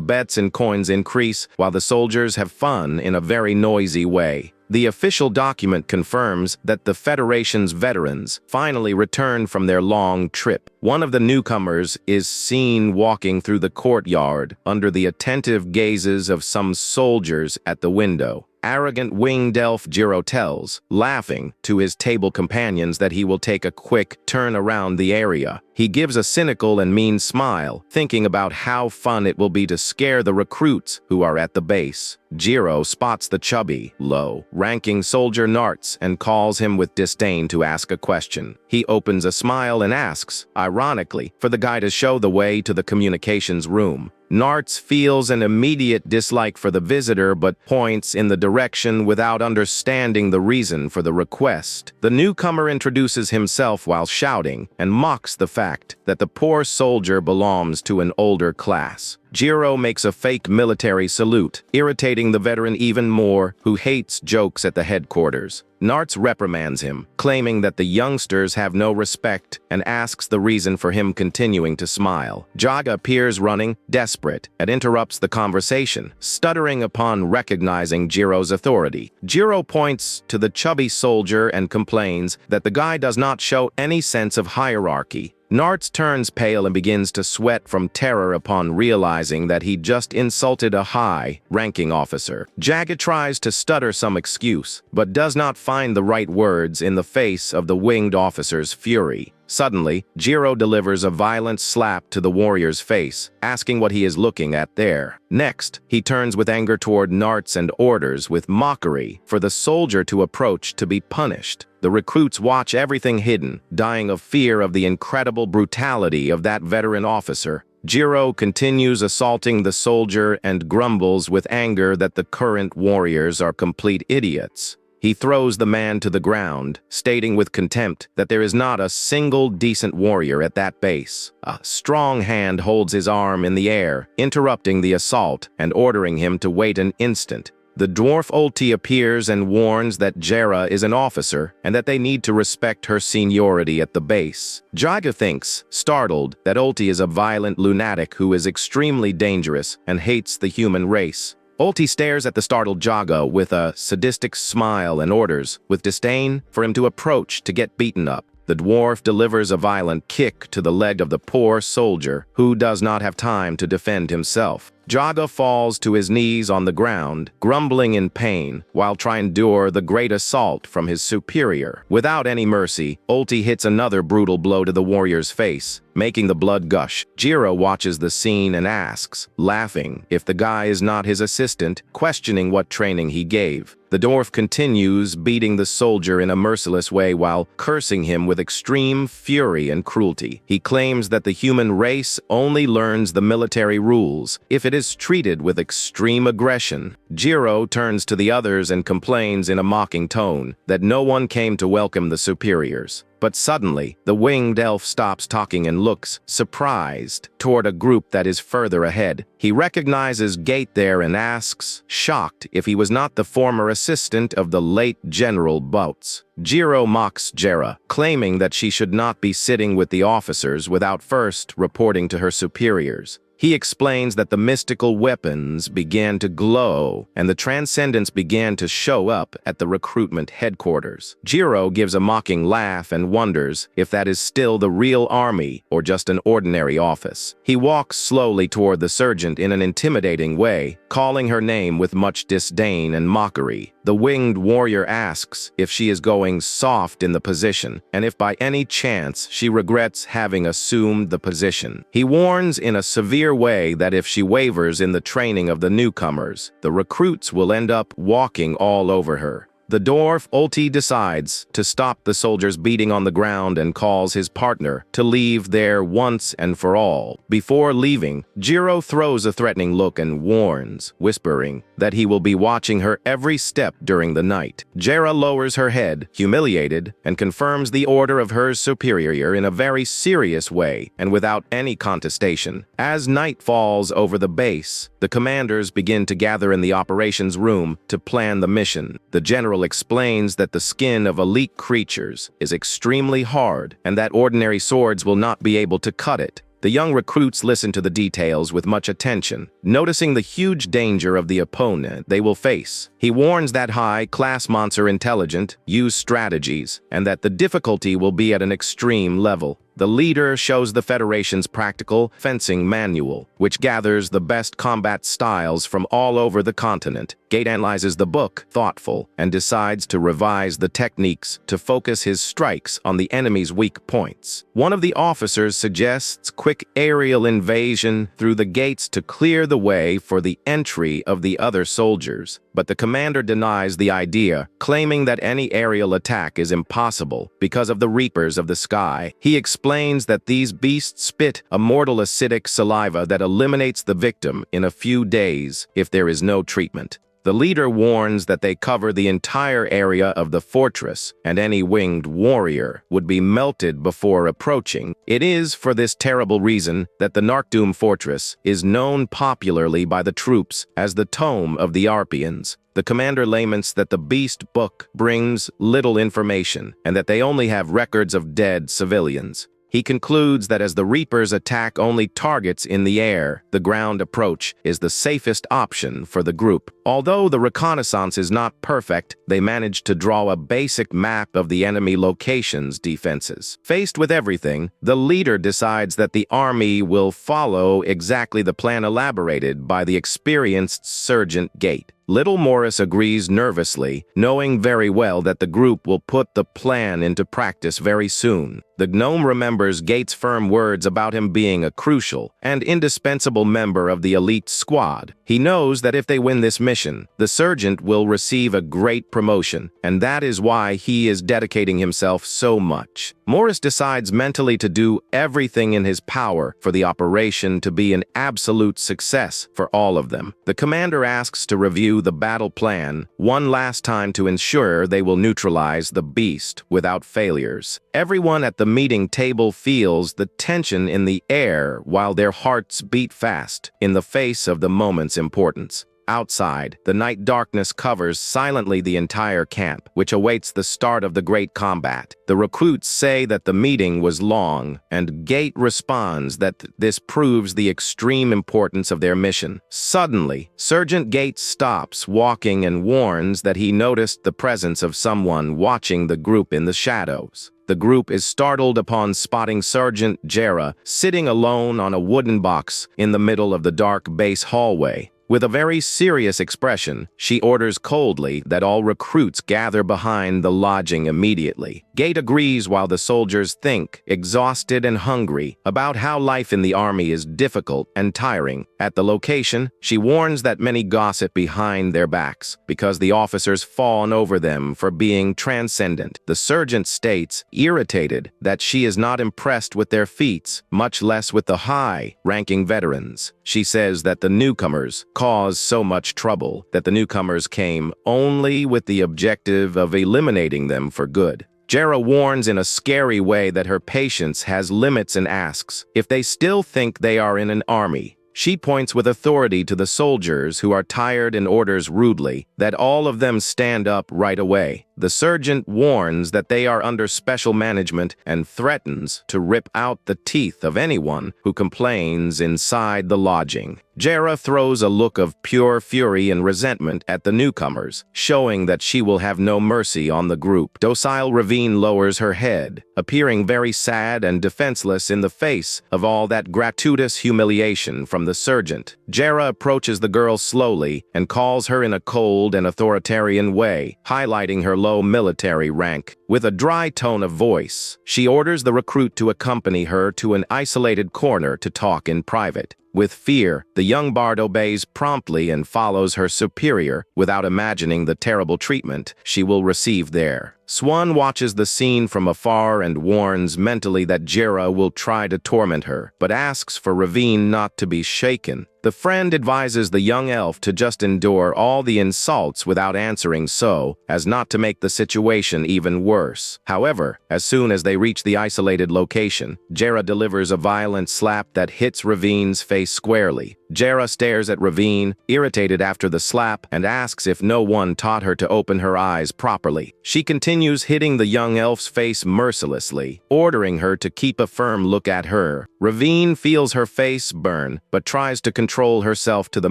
bets and coins increase while the soldiers have fun in a very noisy way. The official document confirms that the Federation's veterans finally return from their long trip. One of the newcomers is seen walking through the courtyard under the attentive gazes of some soldiers at the window. Arrogant winged elf Jiro tells, laughing, to his table companions that he will take a quick turn around the area. He gives a cynical and mean smile, thinking about how fun it will be to scare the recruits who are at the base. Jiro spots the chubby, low-ranking soldier Nartz and calls him with disdain to ask a question. He opens a smile and asks, ironically, for the guy to show the way to the communications room. Nartz feels an immediate dislike for the visitor but points in the direction without understanding the reason for the request. The newcomer introduces himself while shouting and mocks the fact that the poor soldier belongs to an older class. Jiro makes a fake military salute, irritating the veteran even more, who hates jokes at the headquarters. Nartz reprimands him, claiming that the youngsters have no respect, and asks the reason for him continuing to smile. Jaga appears running, desperate, and interrupts the conversation, stuttering upon recognizing Jiro's authority. Jiro points to the chubby soldier and complains that the guy does not show any sense of hierarchy. Nartz turns pale and begins to sweat from terror upon realizing that he just insulted a high-ranking officer. Jaga tries to stutter some excuse, but does not find the right words in the face of the winged officer's fury. Suddenly, Jiro delivers a violent slap to the warrior's face, asking what he is looking at there. Next, he turns with anger toward Nartz and orders with mockery for the soldier to approach to be punished. The recruits watch everything hidden, dying of fear of the incredible brutality of that veteran officer. Jiro continues assaulting the soldier and grumbles with anger that the current warriors are complete idiots. He throws the man to the ground, stating with contempt that there is not a single decent warrior at that base. A strong hand holds his arm in the air, interrupting the assault and ordering him to wait an instant. The dwarf Ulti appears and warns that Jera is an officer and that they need to respect her seniority at the base. Jaga thinks, startled, that Ulti is a violent lunatic who is extremely dangerous and hates the human race. Ulti stares at the startled Jaga with a sadistic smile and orders, with disdain, for him to approach to get beaten up. The dwarf delivers a violent kick to the leg of the poor soldier, who does not have time to defend himself. Jaga falls to his knees on the ground, grumbling in pain, while trying to endure the great assault from his superior. Without any mercy, Ulti hits another brutal blow to the warrior's face, making the blood gush. Jiro watches the scene and asks, laughing, if the guy is not his assistant, questioning what training he gave. The dwarf continues beating the soldier in a merciless way while cursing him with extreme fury and cruelty. He claims that the human race only learns the military rules if it is treated with extreme aggression. Jiro turns to the others and complains in a mocking tone that no one came to welcome the superiors. But suddenly, the winged elf stops talking and looks, surprised, toward a group that is further ahead. He recognizes Gate there and asks, shocked, if he was not the former assistant of the late General Bouts. Jiro mocks Jera, claiming that she should not be sitting with the officers without first reporting to her superiors. He explains that the mystical weapons began to glow and the Transcendents began to show up at the recruitment headquarters. Jiro gives a mocking laugh and wonders if that is still the real army or just an ordinary office. He walks slowly toward the sergeant in an intimidating way, calling her name with much disdain and mockery. The winged warrior asks if she is going soft in the position and if by any chance she regrets having assumed the position. He warns in a severe way that if she wavers in the training of the newcomers, the recruits will end up walking all over her. The dwarf Ulti decides to stop the soldiers beating on the ground and calls his partner to leave there once and for all. Before leaving, Jiro throws a threatening look and warns, whispering that he will be watching her every step during the night. Jera lowers her head, humiliated, and confirms the order of her superior in a very serious way and without any contestation. As night falls over the base, the commanders begin to gather in the operations room to plan the mission. The general explains that the skin of elite creatures is extremely hard and that ordinary swords will not be able to cut it. The young recruits listen to the details with much attention, noticing the huge danger of the opponent they will face. He warns that high-class monsters are intelligent, use strategies, and that the difficulty will be at an extreme level. The leader shows the Federation's practical fencing manual, which gathers the best combat styles from all over the continent. Gate analyzes the book, thoughtful, and decides to revise the techniques to focus his strikes on the enemy's weak points. One of the officers suggests quick aerial invasion through the gates to clear the way for the entry of the other soldiers, but the commander denies the idea, claiming that any aerial attack is impossible because of the Reapers of the Sky. He explains that these beasts spit a mortal acidic saliva that eliminates the victim in a few days if there is no treatment. The leader warns that they cover the entire area of the fortress, and any winged warrior would be melted before approaching. It is for this terrible reason that the Narkdoom fortress is known popularly by the troops as the Tome of the Arpians. The commander laments that the Beast Book brings little information, and that they only have records of dead civilians. He concludes that as the Reapers attack only targets in the air, the ground approach is the safest option for the group. Although the reconnaissance is not perfect, they manage to draw a basic map of the enemy location's defenses. Faced with everything, the leader decides that the army will follow exactly the plan elaborated by the experienced Sergeant Gate. Little Morris agrees nervously, knowing very well that the group will put the plan into practice very soon. The gnome remembers Gates' firm words about him being a crucial and indispensable member of the elite squad. He knows that if they win this mission, the sergeant will receive a great promotion, and that is why he is dedicating himself so much. Morris decides mentally to do everything in his power for the operation to be an absolute success for all of them. The commander asks to review the battle plan one last time to ensure they will neutralize the beast without failures. Everyone at the meeting table feels the tension in the air while their hearts beat fast in the face of the moment's importance. Outside, the night darkness covers silently the entire camp, which awaits the start of the great combat. The recruits say that the meeting was long, and Gate responds that this proves the extreme importance of their mission. Suddenly, Sergeant Gate stops walking and warns that he noticed the presence of someone watching the group in the shadows. The group is startled upon spotting Sergeant Jera sitting alone on a wooden box in the middle of the dark base hallway. With a very serious expression, she orders coldly that all recruits gather behind the lodging immediately. Gate agrees while the soldiers think, exhausted and hungry, about how life in the army is difficult and tiring. At the location, she warns that many gossip behind their backs because the officers fawn over them for being transcendent. The sergeant states, irritated, that she is not impressed with their feats, much less with the high-ranking veterans. She says that the newcomers caused so much trouble that the newcomers came only with the objective of eliminating them for good. Jera warns in a scary way that her patience has limits and asks if they still think they are in an army. She points with authority to the soldiers who are tired and orders rudely that all of them stand up right away. The sergeant warns that they are under special management and threatens to rip out the teeth of anyone who complains inside the lodging. Jera throws a look of pure fury and resentment at the newcomers, showing that she will have no mercy on the group. Docile Ravine lowers her head, appearing very sad and defenseless in the face of all that gratuitous humiliation from the sergeant. Jera approaches the girl slowly and calls her in a cold and authoritarian way, highlighting her low military rank. With a dry tone of voice, she orders the recruit to accompany her to an isolated corner to talk in private. With fear, the young bard obeys promptly and follows her superior without imagining the terrible treatment she will receive there. Swan watches the scene from afar and warns mentally that Jera will try to torment her, but asks for Ravine not to be shaken. The friend advises the young elf to just endure all the insults without answering so as not to make the situation even worse. However, as soon as they reach the isolated location, Jera delivers a violent slap that hits Ravine's face squarely. Jera stares at Ravine, irritated after the slap, and asks if no one taught her to open her eyes properly. She continues hitting the young elf's face mercilessly, ordering her to keep a firm look at her. Ravine feels her face burn, but tries to control herself to the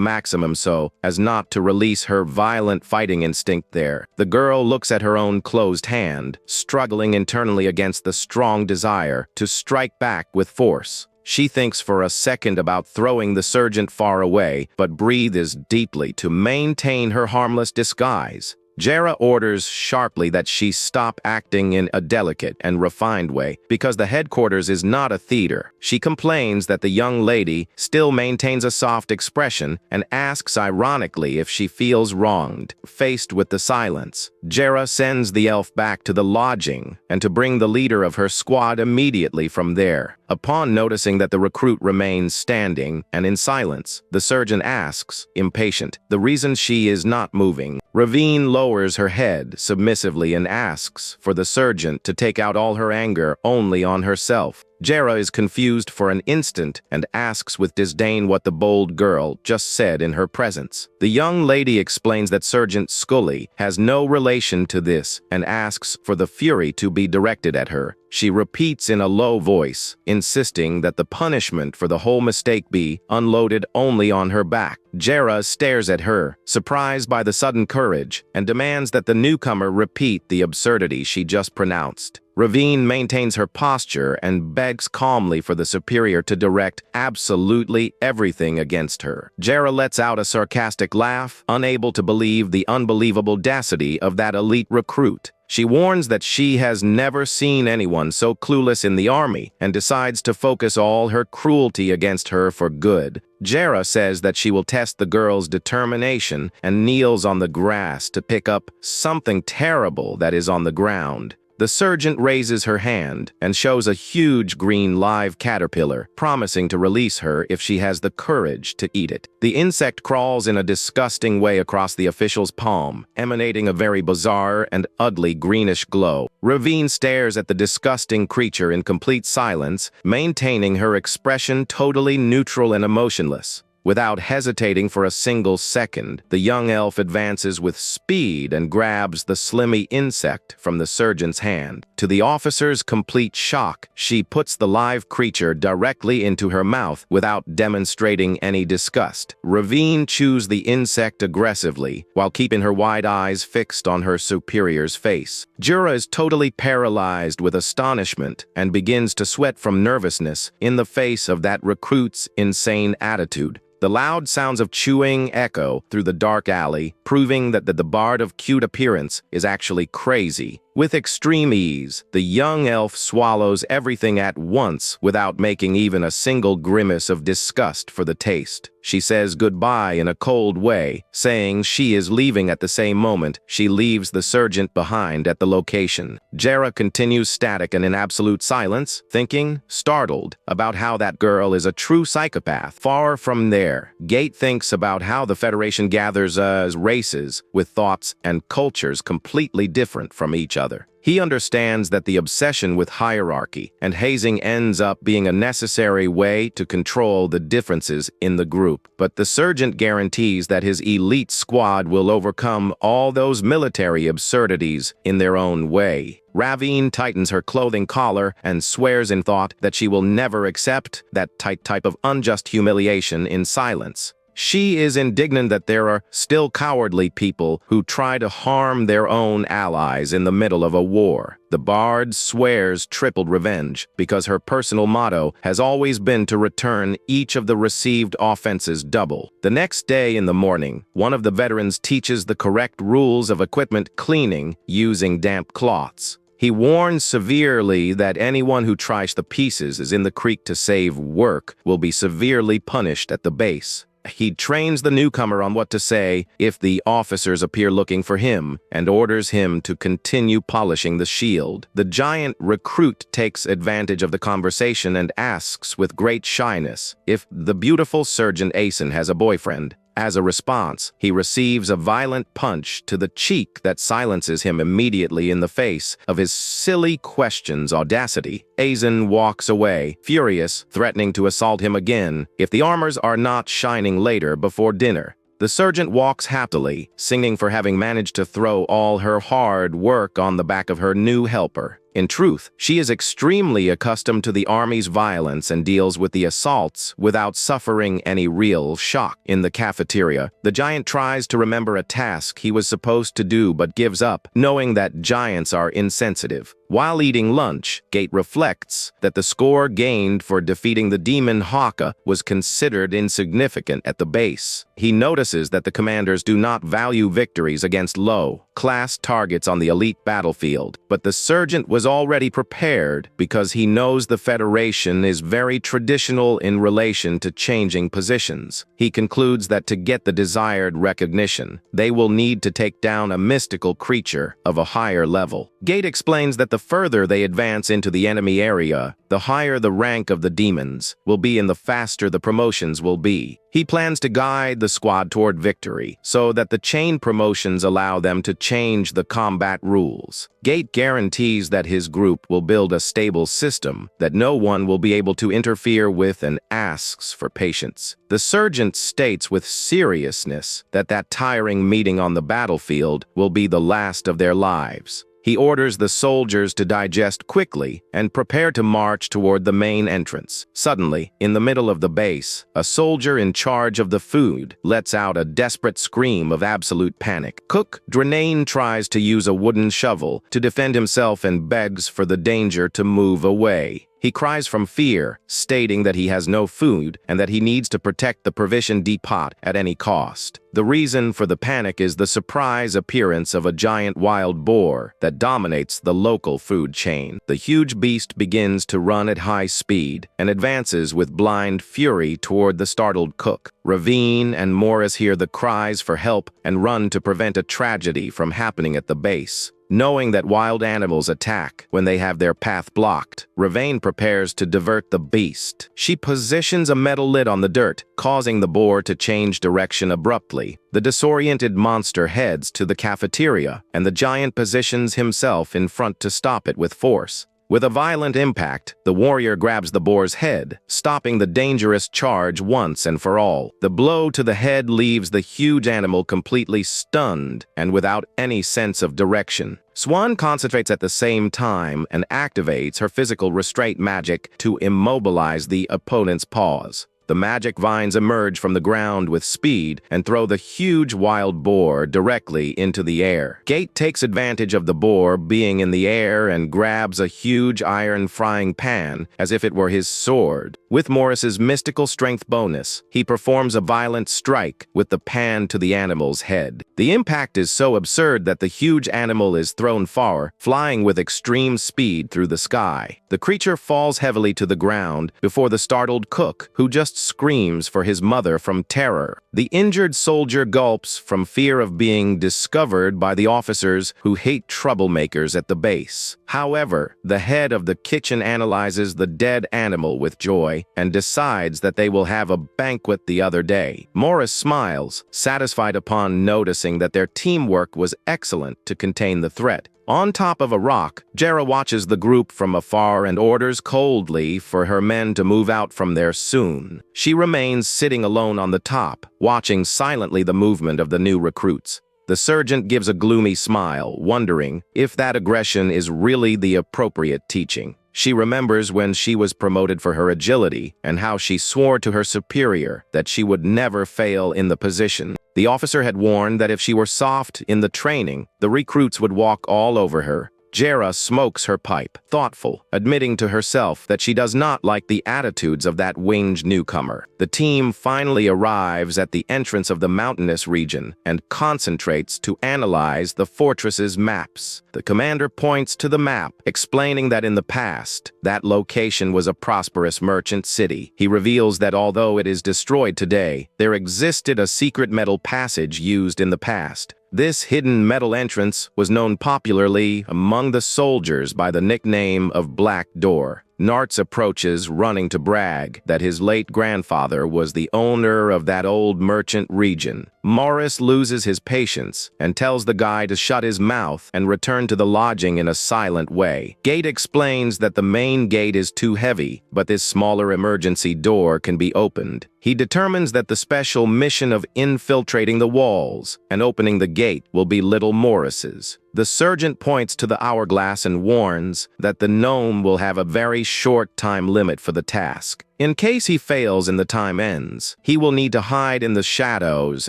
maximum so as not to release her violent fighting instinct there. The girl looks at her own closed hand, struggling internally against the strong desire to strike back with force. She thinks for a second about throwing the sergeant far away, but breathes deeply to maintain her harmless disguise. Jera orders sharply that she stop acting in a delicate and refined way because the headquarters is not a theater. She complains that the young lady still maintains a soft expression and asks ironically if she feels wronged. Faced with the silence, Jera sends the elf back to the lodging and to bring the leader of her squad immediately from there. Upon noticing that the recruit remains standing and in silence, the surgeon asks, impatient, the reason she is not moving. Ravine lowers her head submissively and asks for the surgeon to take out all her anger only on herself. Jera is confused for an instant and asks with disdain what the bold girl just said in her presence. The young lady explains that Sergeant Scully has no relation to this and asks for the fury to be directed at her. She repeats in a low voice, insisting that the punishment for the whole mistake be unloaded only on her back. Jera stares at her, surprised by the sudden courage, and demands that the newcomer repeat the absurdity she just pronounced. Ravine maintains her posture and begs calmly for the superior to direct absolutely everything against her. Jera lets out a sarcastic laugh, unable to believe the unbelievable audacity of that elite recruit. She warns that she has never seen anyone so clueless in the army and decides to focus all her cruelty against her for good. Jera says that she will test the girl's determination and kneels on the grass to pick up something terrible that is on the ground. The sergeant raises her hand and shows a huge green live caterpillar, promising to release her if she has the courage to eat it. The insect crawls in a disgusting way across the official's palm, emanating a very bizarre and ugly greenish glow. Ravine stares at the disgusting creature in complete silence, maintaining her expression totally neutral and emotionless. Without hesitating for a single second, the young elf advances with speed and grabs the slimy insect from the surgeon's hand. To the officer's complete shock, she puts the live creature directly into her mouth without demonstrating any disgust. Ravine chews the insect aggressively while keeping her wide eyes fixed on her superior's face. Jera is totally paralyzed with astonishment and begins to sweat from nervousness in the face of that recruit's insane attitude. The loud sounds of chewing echo through the dark alley, proving that the bard of cute appearance is actually crazy. With extreme ease, the young elf swallows everything at once without making even a single grimace of disgust for the taste. She says goodbye in a cold way, saying she is leaving at the same moment she leaves the sergeant behind at the location. Jera continues static and in absolute silence, thinking, startled, about how that girl is a true psychopath. Far from there, Gate thinks about how the Federation gathers races with thoughts and cultures completely different from each other. He understands that the obsession with hierarchy and hazing ends up being a necessary way to control the differences in the group, but the sergeant guarantees that his elite squad will overcome all those military absurdities in their own way. Ravine tightens her clothing collar and swears in thought that she will never accept that type of unjust humiliation in silence. She is indignant that there are still cowardly people who try to harm their own allies in the middle of a war. The bard swears tripled revenge because her personal motto has always been to return each of the received offenses double. The next day in the morning, one of the veterans teaches the correct rules of equipment cleaning using damp cloths. He warns severely that anyone who tries the pieces is in the creek to save work will be severely punished at the base. He trains the newcomer on what to say if the officers appear looking for him and orders him to continue polishing the shield. The giant recruit takes advantage of the conversation and asks with great shyness if the beautiful Sergeant Asen has a boyfriend. As a response, he receives a violent punch to the cheek that silences him immediately in the face of his silly question's audacity. Asen walks away, furious, threatening to assault him again if the armors are not shining later before dinner. The sergeant walks happily, singing for having managed to throw all her hard work on the back of her new helper. In truth, she is extremely accustomed to the army's violence and deals with the assaults without suffering any real shock. In the cafeteria, the giant tries to remember a task he was supposed to do but gives up, knowing that giants are insensitive. While eating lunch, Gate reflects that the score gained for defeating the demon Haka was considered insignificant at the base. He notices that the commanders do not value victories against low-class targets on the elite battlefield, but the sergeant was already prepared because he knows the Federation is very traditional in relation to changing positions. He concludes that to get the desired recognition, they will need to take down a mystical creature of a higher level. Gate explains that the further they advance into the enemy area, the higher the rank of the demons will be and the faster the promotions will be. He plans to guide the squad toward victory so that the chain promotions allow them to change the combat rules. Gate guarantees that his group will build a stable system that no one will be able to interfere with and asks for patience. The sergeant states with seriousness that tiring meeting on the battlefield will be the last of their lives. He orders the soldiers to digest quickly and prepare to march toward the main entrance. Suddenly, in the middle of the base, a soldier in charge of the food lets out a desperate scream of absolute panic. Cook Drenane tries to use a wooden shovel to defend himself and begs for the danger to move away. He cries from fear, stating that he has no food and that he needs to protect the provision depot at any cost. The reason for the panic is the surprise appearance of a giant wild boar that dominates the local food chain. The huge beast begins to run at high speed and advances with blind fury toward the startled cook. Ravine and Morris hear the cries for help and run to prevent a tragedy from happening at the base. Knowing that wild animals attack when they have their path blocked, Ravine prepares to divert the beast. She positions a metal lid on the dirt, causing the boar to change direction abruptly. The disoriented monster heads to the cafeteria, and the giant positions himself in front to stop it with force. With a violent impact, the warrior grabs the boar's head, stopping the dangerous charge once and for all. The blow to the head leaves the huge animal completely stunned and without any sense of direction. Swan concentrates at the same time and activates her physical restraint magic to immobilize the opponent's paws. The magic vines emerge from the ground with speed and throw the huge wild boar directly into the air. Gate takes advantage of the boar being in the air and grabs a huge iron frying pan as if it were his sword. With Morris's mystical strength bonus, he performs a violent strike with the pan to the animal's head. The impact is so absurd that the huge animal is thrown far, flying with extreme speed through the sky. The creature falls heavily to the ground before the startled cook, who just screams for his mother from terror. The injured soldier gulps from fear of being discovered by the officers who hate troublemakers at the base. However, the head of the kitchen analyzes the dead animal with joy and decides that they will have a banquet the other day. Morris smiles, satisfied upon noticing that their teamwork was excellent to contain the threat. On top of a rock, Jera watches the group from afar and orders coldly for her men to move out from there soon. She remains sitting alone on the top, watching silently the movement of the new recruits. The sergeant gives a gloomy smile, wondering if that aggression is really the appropriate teaching. She remembers when she was promoted for her agility and how she swore to her superior that she would never fail in the position. The officer had warned that if she were soft in the training, the recruits would walk all over her. Jera smokes her pipe, thoughtful, admitting to herself that she does not like the attitudes of that winged newcomer. The team finally arrives at the entrance of the mountainous region and concentrates to analyze the fortress's maps. The commander points to the map, explaining that in the past, that location was a prosperous merchant city. He reveals that although it is destroyed today, there existed a secret metal passage used in the past. This hidden metal entrance was known popularly among the soldiers by the nickname of Black Door. Nartz approaches, running to brag that his late grandfather was the owner of that old merchant region. Morris loses his patience and tells the guy to shut his mouth and return to the lodging in a silent way. Gate explains that the main gate is too heavy, but this smaller emergency door can be opened. He determines that the special mission of infiltrating the walls and opening the gate will be little Morris's. The sergeant points to the hourglass and warns that the gnome will have a very short time limit for the task. In case he fails and the time ends, he will need to hide in the shadows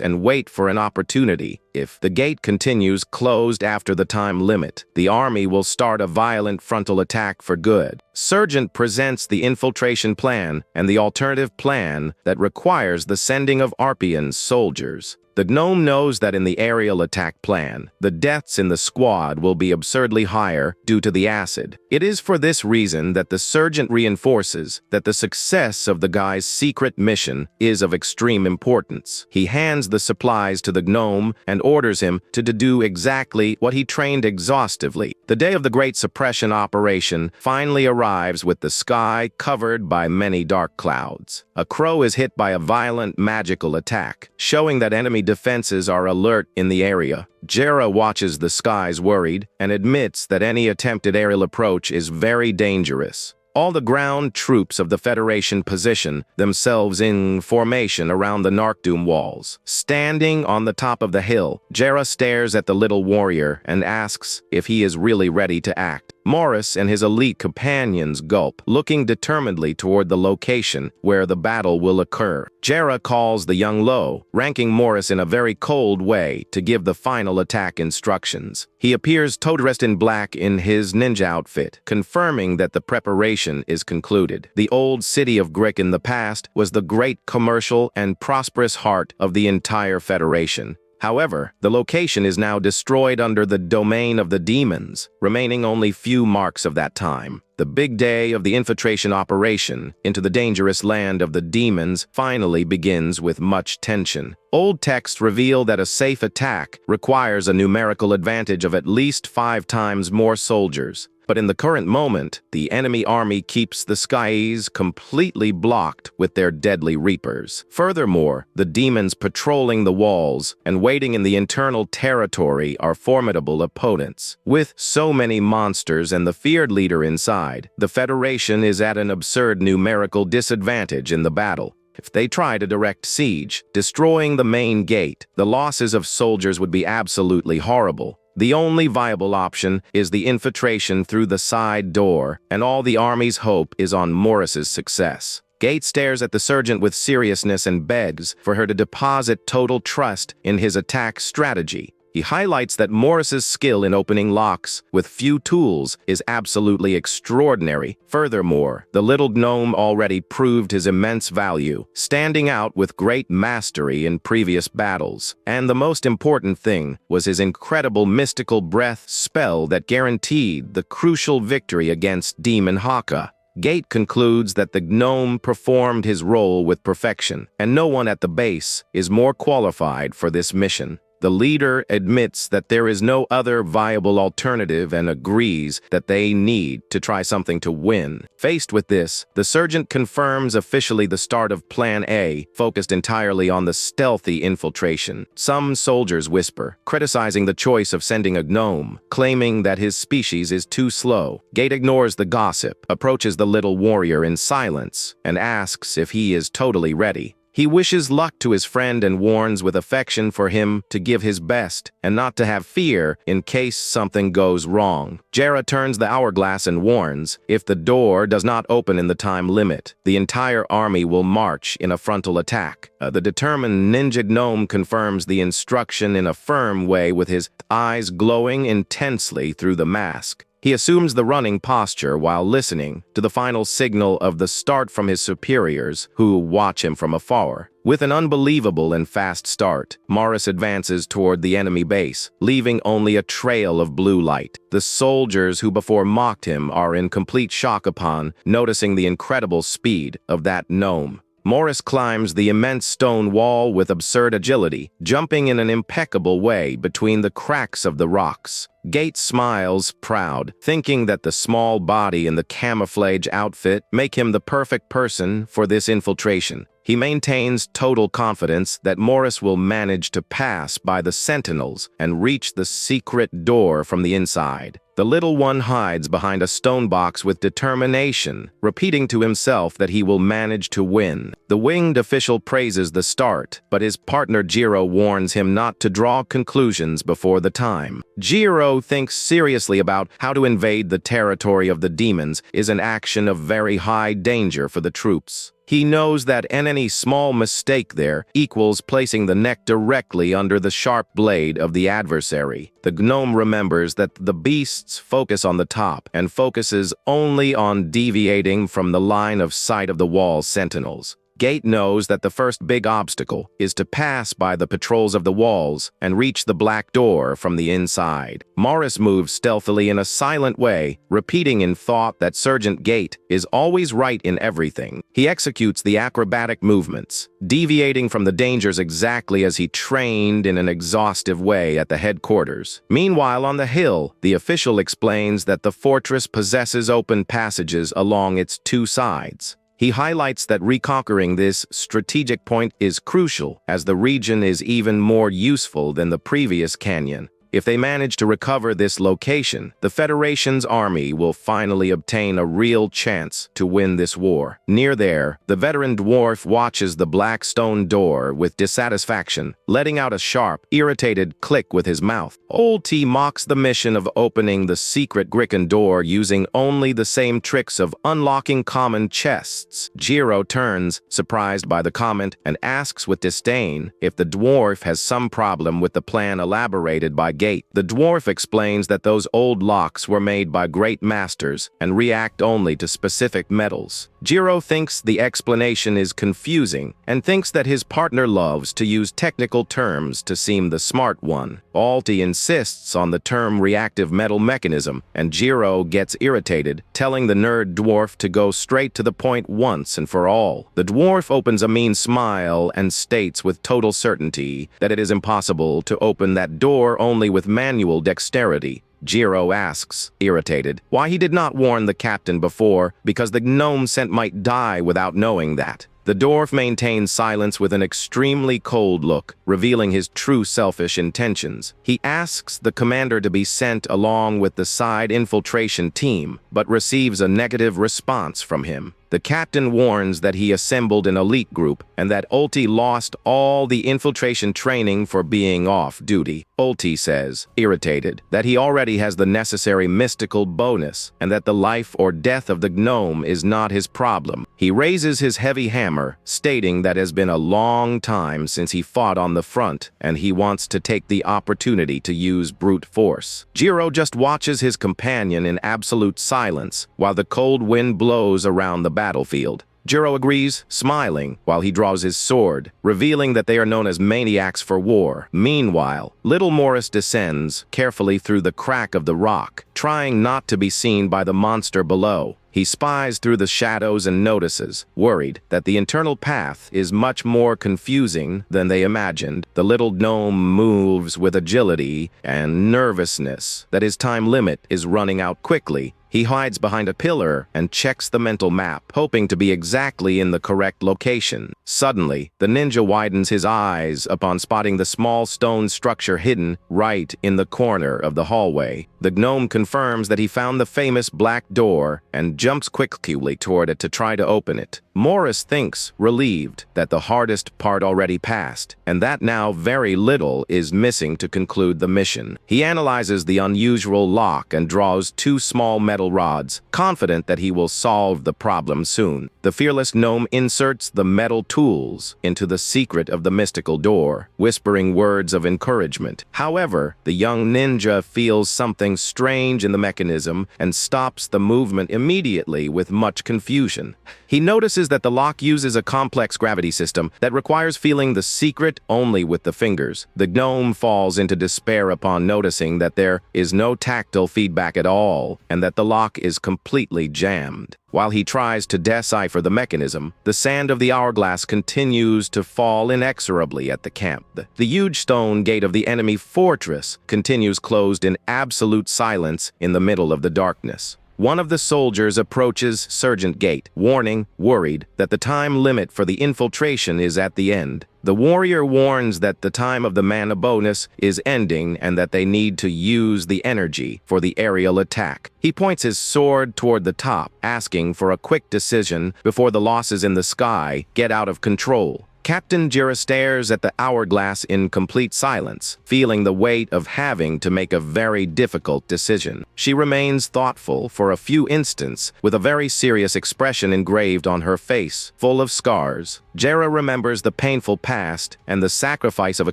and wait for an opportunity. If the gate continues closed after the time limit, the army will start a violent frontal attack for good. Sergeant presents the infiltration plan and the alternative plan that requires the sending of Arpian's soldiers. The gnome knows that in the aerial attack plan, the deaths in the squad will be absurdly higher due to the acid. It is for this reason that the sergeant reinforces that the success of the guy's secret mission is of extreme importance. He hands the supplies to the gnome and orders him to do exactly what he trained exhaustively. The day of the Great Suppression operation finally arrives with the sky covered by many dark clouds. A crow is hit by a violent magical attack, showing that enemy defenses are alert in the area. Jera watches the skies worried and admits that any attempted aerial approach is very dangerous. All the ground troops of the Federation position themselves in formation around the Narkdoom walls. Standing on the top of the hill, Jera stares at the little warrior and asks if he is really ready to act. Morris and his elite companions gulp, looking determinedly toward the location where the battle will occur. Jera calls the young Lo, ranking Morris in a very cold way to give the final attack instructions. He appears dressed in black in his ninja outfit, confirming that the preparation is concluded. The old city of Grick in the past was the great commercial and prosperous heart of the entire Federation. However, the location is now destroyed under the domain of the demons, remaining only few marks of that time. The big day of the infiltration operation into the dangerous land of the demons finally begins with much tension. Old texts reveal that a safe attack requires a numerical advantage of at least 5 times more soldiers. But in the current moment, the enemy army keeps the skies completely blocked with their deadly reapers. Furthermore, the demons patrolling the walls and waiting in the internal territory are formidable opponents. With so many monsters and the feared leader inside, the Federation is at an absurd numerical disadvantage in the battle. If they try to direct siege, destroying the main gate, the losses of soldiers would be absolutely horrible. The only viable option is the infiltration through the side door, and all the army's hope is on Morris's success. Gate stares at the sergeant with seriousness and begs for her to deposit total trust in his attack strategy. He highlights that Morris's skill in opening locks with few tools is absolutely extraordinary. Furthermore, the little gnome already proved his immense value, standing out with great mastery in previous battles. And the most important thing was his incredible mystical breath spell that guaranteed the crucial victory against Demon Haka. Gate concludes that the gnome performed his role with perfection, and no one at the base is more qualified for this mission. The leader admits that there is no other viable alternative and agrees that they need to try something to win. Faced with this, the sergeant confirms officially the start of Plan A, focused entirely on the stealthy infiltration. Some soldiers whisper, criticizing the choice of sending a gnome, claiming that his species is too slow. Gate ignores the gossip, approaches the little warrior in silence, and asks if he is totally ready. He wishes luck to his friend and warns with affection for him to give his best and not to have fear in case something goes wrong. Jera turns the hourglass and warns, if the door does not open in the time limit, the entire army will march in a frontal attack. The determined ninja gnome confirms the instruction in a firm way with his eyes glowing intensely through the mask. He assumes the running posture while listening to the final signal of the start from his superiors, who watch him from afar. With an unbelievable and fast start, Morris advances toward the enemy base, leaving only a trail of blue light. The soldiers who before mocked him are in complete shock upon noticing the incredible speed of that gnome. Morris climbs the immense stone wall with absurd agility, jumping in an impeccable way between the cracks of the rocks. Gate smiles, proud, thinking that the small body and the camouflage outfit make him the perfect person for this infiltration. He maintains total confidence that Morris will manage to pass by the sentinels and reach the secret door from the inside. The little one hides behind a stone box with determination, repeating to himself that he will manage to win. The winged official praises the start, but his partner Jiro warns him not to draw conclusions before the time. Jiro thinks seriously about how to invade the territory of the demons is an action of very high danger for the troops. He knows that any small mistake there equals placing the neck directly under the sharp blade of the adversary. The gnome remembers that the beasts focus on the top and focuses only on deviating from the line of sight of the wall sentinels. Gate knows that the first big obstacle is to pass by the patrols of the walls and reach the black door from the inside. Morris moves stealthily in a silent way, repeating in thought that Sergeant Gate is always right in everything. He executes the acrobatic movements, deviating from the dangers exactly as he trained in an exhaustive way at the headquarters. Meanwhile, on the hill, the official explains that the fortress possesses open passages along its two sides. He highlights that reconquering this strategic point is crucial, as the region is even more useful than the previous canyon. If they manage to recover this location, the Federation's army will finally obtain a real chance to win this war. Near there, the veteran dwarf watches the black stone door with dissatisfaction, letting out a sharp, irritated click with his mouth. Old T mocks the mission of opening the secret Gricken door using only the same tricks of unlocking common chests. Jiro turns, surprised by the comment, and asks with disdain if the dwarf has some problem with the plan elaborated by Gate. The dwarf explains that those old locks were made by great masters and react only to specific metals. Jiro thinks the explanation is confusing and thinks that his partner loves to use technical terms to seem the smart one. Alti insists on the term reactive metal mechanism, and Jiro gets irritated, telling the nerd dwarf to go straight to the point once and for all. The dwarf opens a mean smile and states with total certainty that it is impossible to open that door only with manual dexterity. Jiro asks, irritated, why he did not warn the captain before, because the gnome sent might die without knowing that. The dwarf maintains silence with an extremely cold look, revealing his true selfish intentions. He asks the commander to be sent along with the side infiltration team, but receives a negative response from him. The captain warns that he assembled an elite group and that Ulti lost all the infiltration training for being off duty. Ulti says, irritated, that he already has the necessary mystical bonus and that the life or death of the gnome is not his problem. He raises his heavy hammer, stating that it has been a long time since he fought on the front and he wants to take the opportunity to use brute force. Jiro just watches his companion in absolute silence while the cold wind blows around the battlefield. Jiro agrees, smiling, while he draws his sword, revealing that they are known as maniacs for war. Meanwhile, little Morris descends carefully through the crack of the rock, trying not to be seen by the monster below. He spies through the shadows and notices, worried that the internal path is much more confusing than they imagined. The little gnome moves with agility and nervousness, that his time limit is running out quickly. He hides behind a pillar and checks the mental map, hoping to be exactly in the correct location. Suddenly, the ninja widens his eyes upon spotting the small stone structure hidden right in the corner of the hallway. The gnome confirms that he found the famous black door and jumps quickly toward it to try to open it. Morris thinks, relieved, that the hardest part already passed, and that now very little is missing to conclude the mission. He analyzes the unusual lock and draws 2 small metal rods, confident that he will solve the problem soon. The fearless gnome inserts the metal tools into the secret of the mystical door, whispering words of encouragement. However, the young ninja feels something strange in the mechanism and stops the movement immediately with much confusion. He notices that the lock uses a complex gravity system that requires feeling the secret only with the fingers. The gnome falls into despair upon noticing that there is no tactile feedback at all and that the lock is completely jammed. While he tries to decipher the mechanism, the sand of the hourglass continues to fall inexorably at the camp. The huge stone gate of the enemy fortress continues closed in absolute silence in the middle of the darkness. One of the soldiers approaches Sergeant Gate, worried that the time limit for the infiltration is at the end. The warrior warns that the time of the mana bonus is ending and that they need to use the energy for the aerial attack. He points his sword toward the top, asking for a quick decision before the losses in the sky get out of control. Captain Jira stares at the hourglass in complete silence, feeling the weight of having to make a very difficult decision. She remains thoughtful for a few instants, with a very serious expression engraved on her face, full of scars. Jira remembers the painful past and the sacrifice of a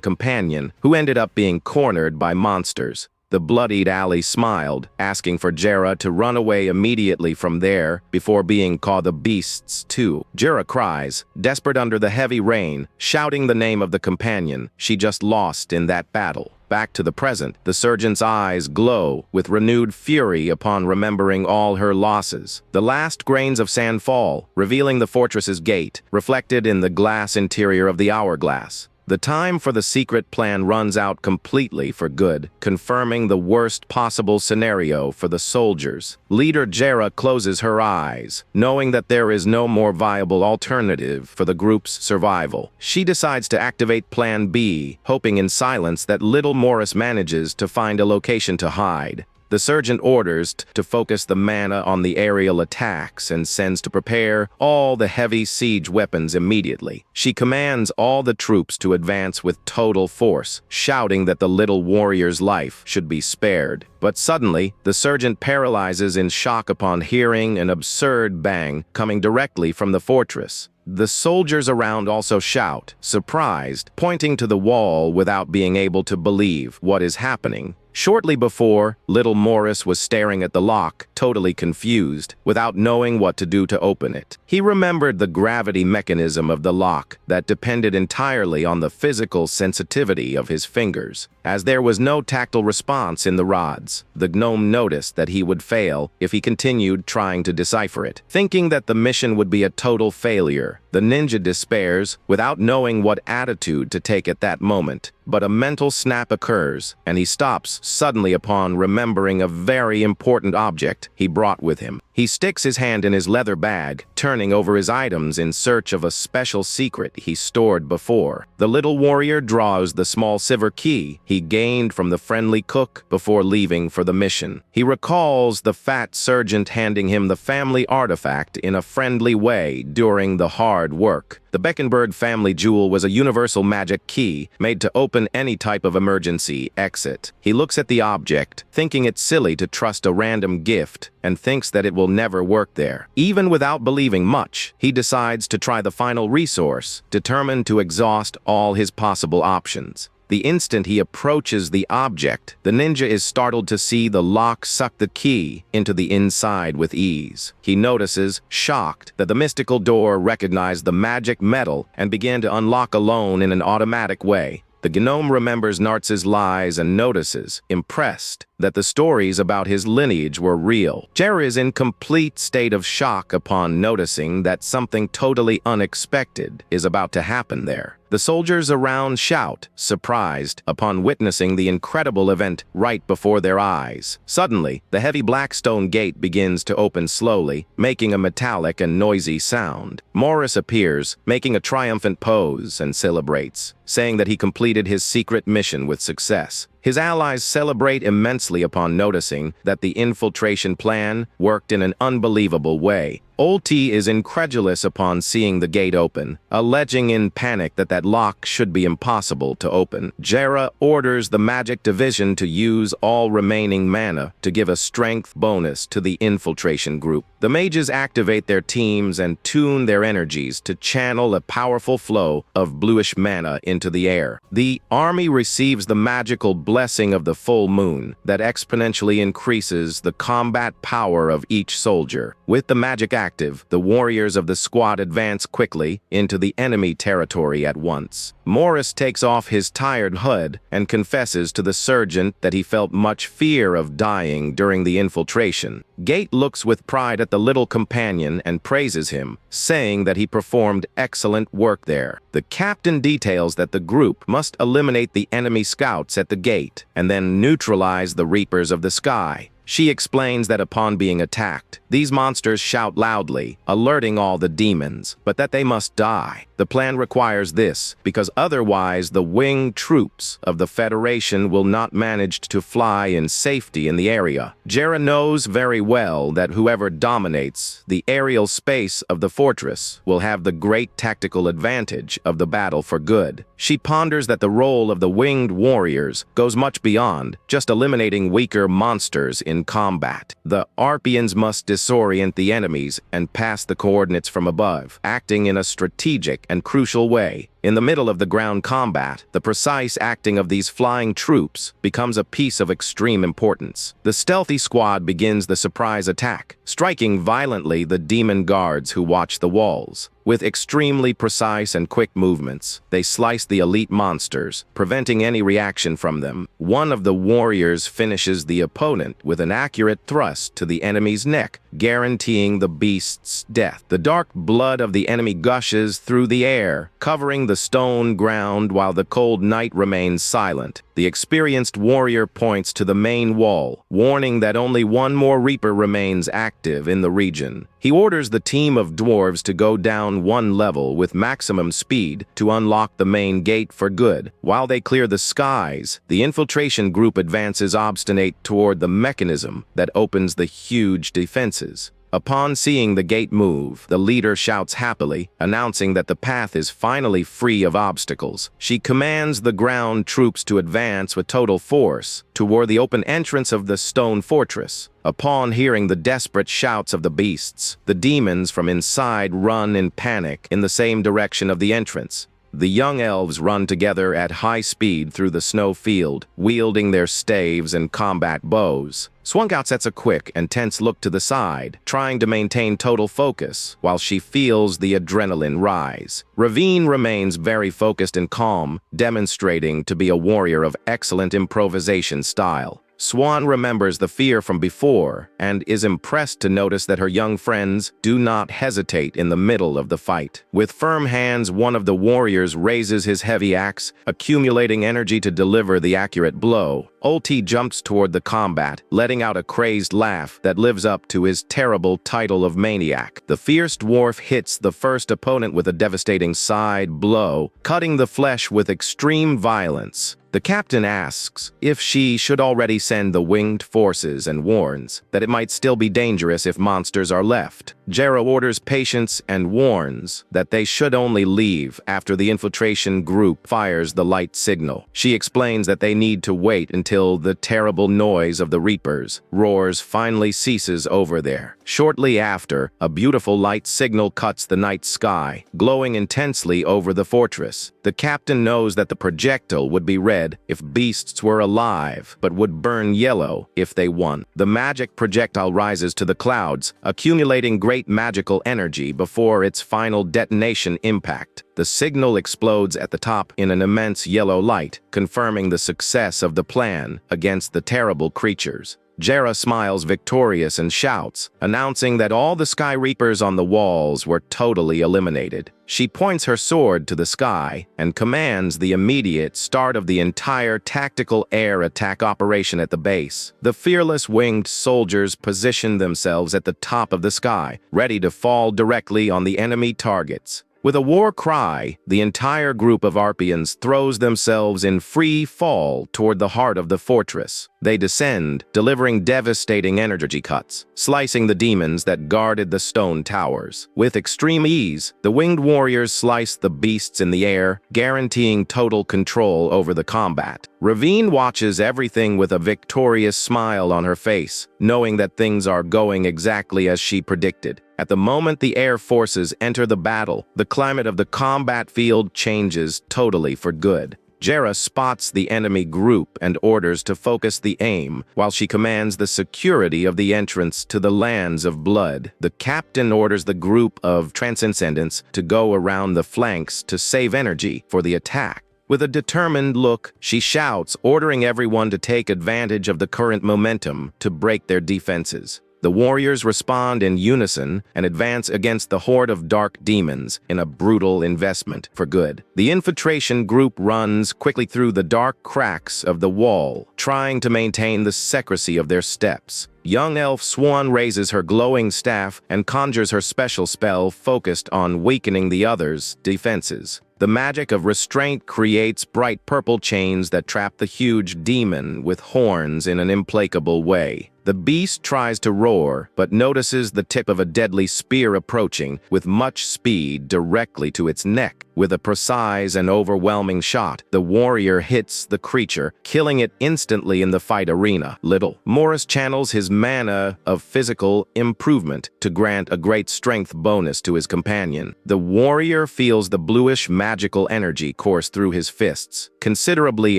companion who ended up being cornered by monsters. The bloodied alley smiled, asking for Jira to run away immediately from there before being caught the beasts too. Jira cries, desperate under the heavy rain, shouting the name of the companion she just lost in that battle. Back to the present, the surgeon's eyes glow with renewed fury upon remembering all her losses. The last grains of sand fall, revealing the fortress's gate, reflected in the glass interior of the hourglass. The time for the secret plan runs out completely for good, confirming the worst possible scenario for the soldiers. Leader Jera closes her eyes, knowing that there is no more viable alternative for the group's survival. She decides to activate Plan B, hoping in silence that little Morris manages to find a location to hide. The sergeant orders to focus the mana on the aerial attacks and sends to prepare all the heavy siege weapons immediately. She commands all the troops to advance with total force, shouting that the little warrior's life should be spared. But suddenly, the sergeant paralyzes in shock upon hearing an absurd bang coming directly from the fortress. The soldiers around also shout, surprised, pointing to the wall without being able to believe what is happening. Shortly before, little Morris was staring at the lock, totally confused, without knowing what to do to open it. He remembered the gravity mechanism of the lock that depended entirely on the physical sensitivity of his fingers. As there was no tactile response in the rods, the gnome noticed that he would fail if he continued trying to decipher it. Thinking that the mission would be a total failure, the ninja despairs without knowing what attitude to take at that moment. But a mental snap occurs, and he stops suddenly upon remembering a very important object he brought with him. He sticks his hand in his leather bag, turning over his items in search of a special secret he stored before. The little warrior draws the small silver key he gained from the friendly cook before leaving for the mission. He recalls the fat sergeant handing him the family artifact in a friendly way during the hard work. The Beckenberg family jewel was a universal magic key made to open any type of emergency exit. He looks at the object, thinking it silly to trust a random gift, and thinks that it will never work there. Even without believing much, he decides to try the final resource, determined to exhaust all his possible options. The instant he approaches the object, the ninja is startled to see the lock suck the key into the inside with ease. He notices, shocked, that the mystical door recognized the magic metal and began to unlock alone in an automatic way. The gnome remembers Nartz's lies and notices, impressed, that the stories about his lineage were real. Jer is in complete state of shock upon noticing that something totally unexpected is about to happen there. The soldiers around shout, surprised, upon witnessing the incredible event right before their eyes. Suddenly, the heavy black stone gate begins to open slowly, making a metallic and noisy sound. Morris appears, making a triumphant pose, and celebrates, saying that he completed his secret mission with success. His allies celebrate immensely upon noticing that the infiltration plan worked in an unbelievable way. Ulti is incredulous upon seeing the gate open, alleging in panic that lock should be impossible to open. Jera orders the magic division to use all remaining mana to give a strength bonus to the infiltration group. The mages activate their teams and tune their energies to channel a powerful flow of bluish mana into the air. The army receives the magical blessing of the full moon that exponentially increases the combat power of each soldier. With the magic active, the warriors of the squad advance quickly into the enemy territory at once. Morris takes off his tired hood and confesses to the sergeant that he felt much fear of dying during the infiltration. Gate looks with pride at the little companion and praises him, saying that he performed excellent work there. The captain details that the group must eliminate the enemy scouts at the gate and then neutralize the Reapers of the Sky. She explains that upon being attacked, these monsters shout loudly, alerting all the demons, but that they must die. The plan requires this, because otherwise the winged troops of the Federation will not manage to fly in safety in the area. Jera knows very well that whoever dominates the aerial space of the fortress will have the great tactical advantage of the battle for good. She ponders that the role of the winged warriors goes much beyond just eliminating weaker monsters in combat. The Arpians must disorient the enemies and pass the coordinates from above, acting in a strategic and crucial way. In the middle of the ground combat, the precise acting of these flying troops becomes a piece of extreme importance. The stealthy squad begins the surprise attack, striking violently the demon guards who watch the walls. With extremely precise and quick movements, they slice the elite monsters, preventing any reaction from them. One of the warriors finishes the opponent with an accurate thrust to the enemy's neck, guaranteeing the beast's death. The dark blood of the enemy gushes through the air, covering the stone ground while the cold night remains silent. The experienced warrior points to the main wall, warning that only one more Reaper remains active in the region. He orders the team of dwarves to go down one level with maximum speed to unlock the main gate for good. While they clear the skies, the infiltration group advances obstinate toward the mechanism that opens the huge defenses. Upon seeing the gate move, the leader shouts happily, announcing that the path is finally free of obstacles. She commands the ground troops to advance with total force toward the open entrance of the stone fortress. Upon hearing the desperate shouts of the beasts, the demons from inside run in panic in the same direction of the entrance. The young elves run together at high speed through the snow field, wielding their staves and combat bows. Swungout sets a quick and tense look to the side, trying to maintain total focus while she feels the adrenaline rise. Ravine remains very focused and calm, demonstrating to be a warrior of excellent improvisation style. Swan remembers the fear from before and is impressed to notice that her young friends do not hesitate in the middle of the fight. With firm hands, one of the warriors raises his heavy axe, accumulating energy to deliver the accurate blow. Ulti jumps toward the combat, letting out a crazed laugh that lives up to his terrible title of maniac. The fierce dwarf hits the first opponent with a devastating side blow, cutting the flesh with extreme violence. The captain asks if she should already send the winged forces and warns that it might still be dangerous if monsters are left. Jera orders patience and warns that they should only leave after the infiltration group fires the light signal. She explains that they need to wait until the terrible noise of the Reapers' roars finally ceases over there. Shortly after, a beautiful light signal cuts the night sky, glowing intensely over the fortress. The captain knows that the projectile would be red if beasts were alive, but would burn yellow if they won. The magic projectile rises to the clouds, accumulating great magical energy before its final detonation impact. The signal explodes at the top in an immense yellow light, confirming the success of the plan against the terrible creatures. Jera smiles victorious and shouts, announcing that all the Sky Reapers on the walls were totally eliminated. She points her sword to the sky and commands the immediate start of the entire tactical air attack operation at the base. The fearless winged soldiers position themselves at the top of the sky, ready to fall directly on the enemy targets. With a war cry, the entire group of Arpians throws themselves in free fall toward the heart of the fortress. They descend, delivering devastating energy cuts, slicing the demons that guarded the stone towers. With extreme ease, the winged warriors slice the beasts in the air, guaranteeing total control over the combat. Ravine watches everything with a victorious smile on her face, knowing that things are going exactly as she predicted. At the moment the air forces enter the battle, the climate of the combat field changes totally for good. Jera spots the enemy group and orders to focus the aim, while she commands the security of the entrance to the lands of blood. The captain orders the group of Transcendents to go around the flanks to save energy for the attack. With a determined look, she shouts, ordering everyone to take advantage of the current momentum to break their defenses. The warriors respond in unison and advance against the horde of dark demons in a brutal investment for good. The infiltration group runs quickly through the dark cracks of the wall, trying to maintain the secrecy of their steps. Young elf Swan raises her glowing staff and conjures her special spell focused on weakening the others' defenses. The magic of restraint creates bright purple chains that trap the huge demon with horns in an implacable way. The beast tries to roar, but notices the tip of a deadly spear approaching with much speed directly to its neck. With a precise and overwhelming shot, the warrior hits the creature, killing it instantly in the fight arena. Morris channels his mana of physical improvement to grant a great strength bonus to his companion. The warrior feels the bluish magical energy course through his fists, considerably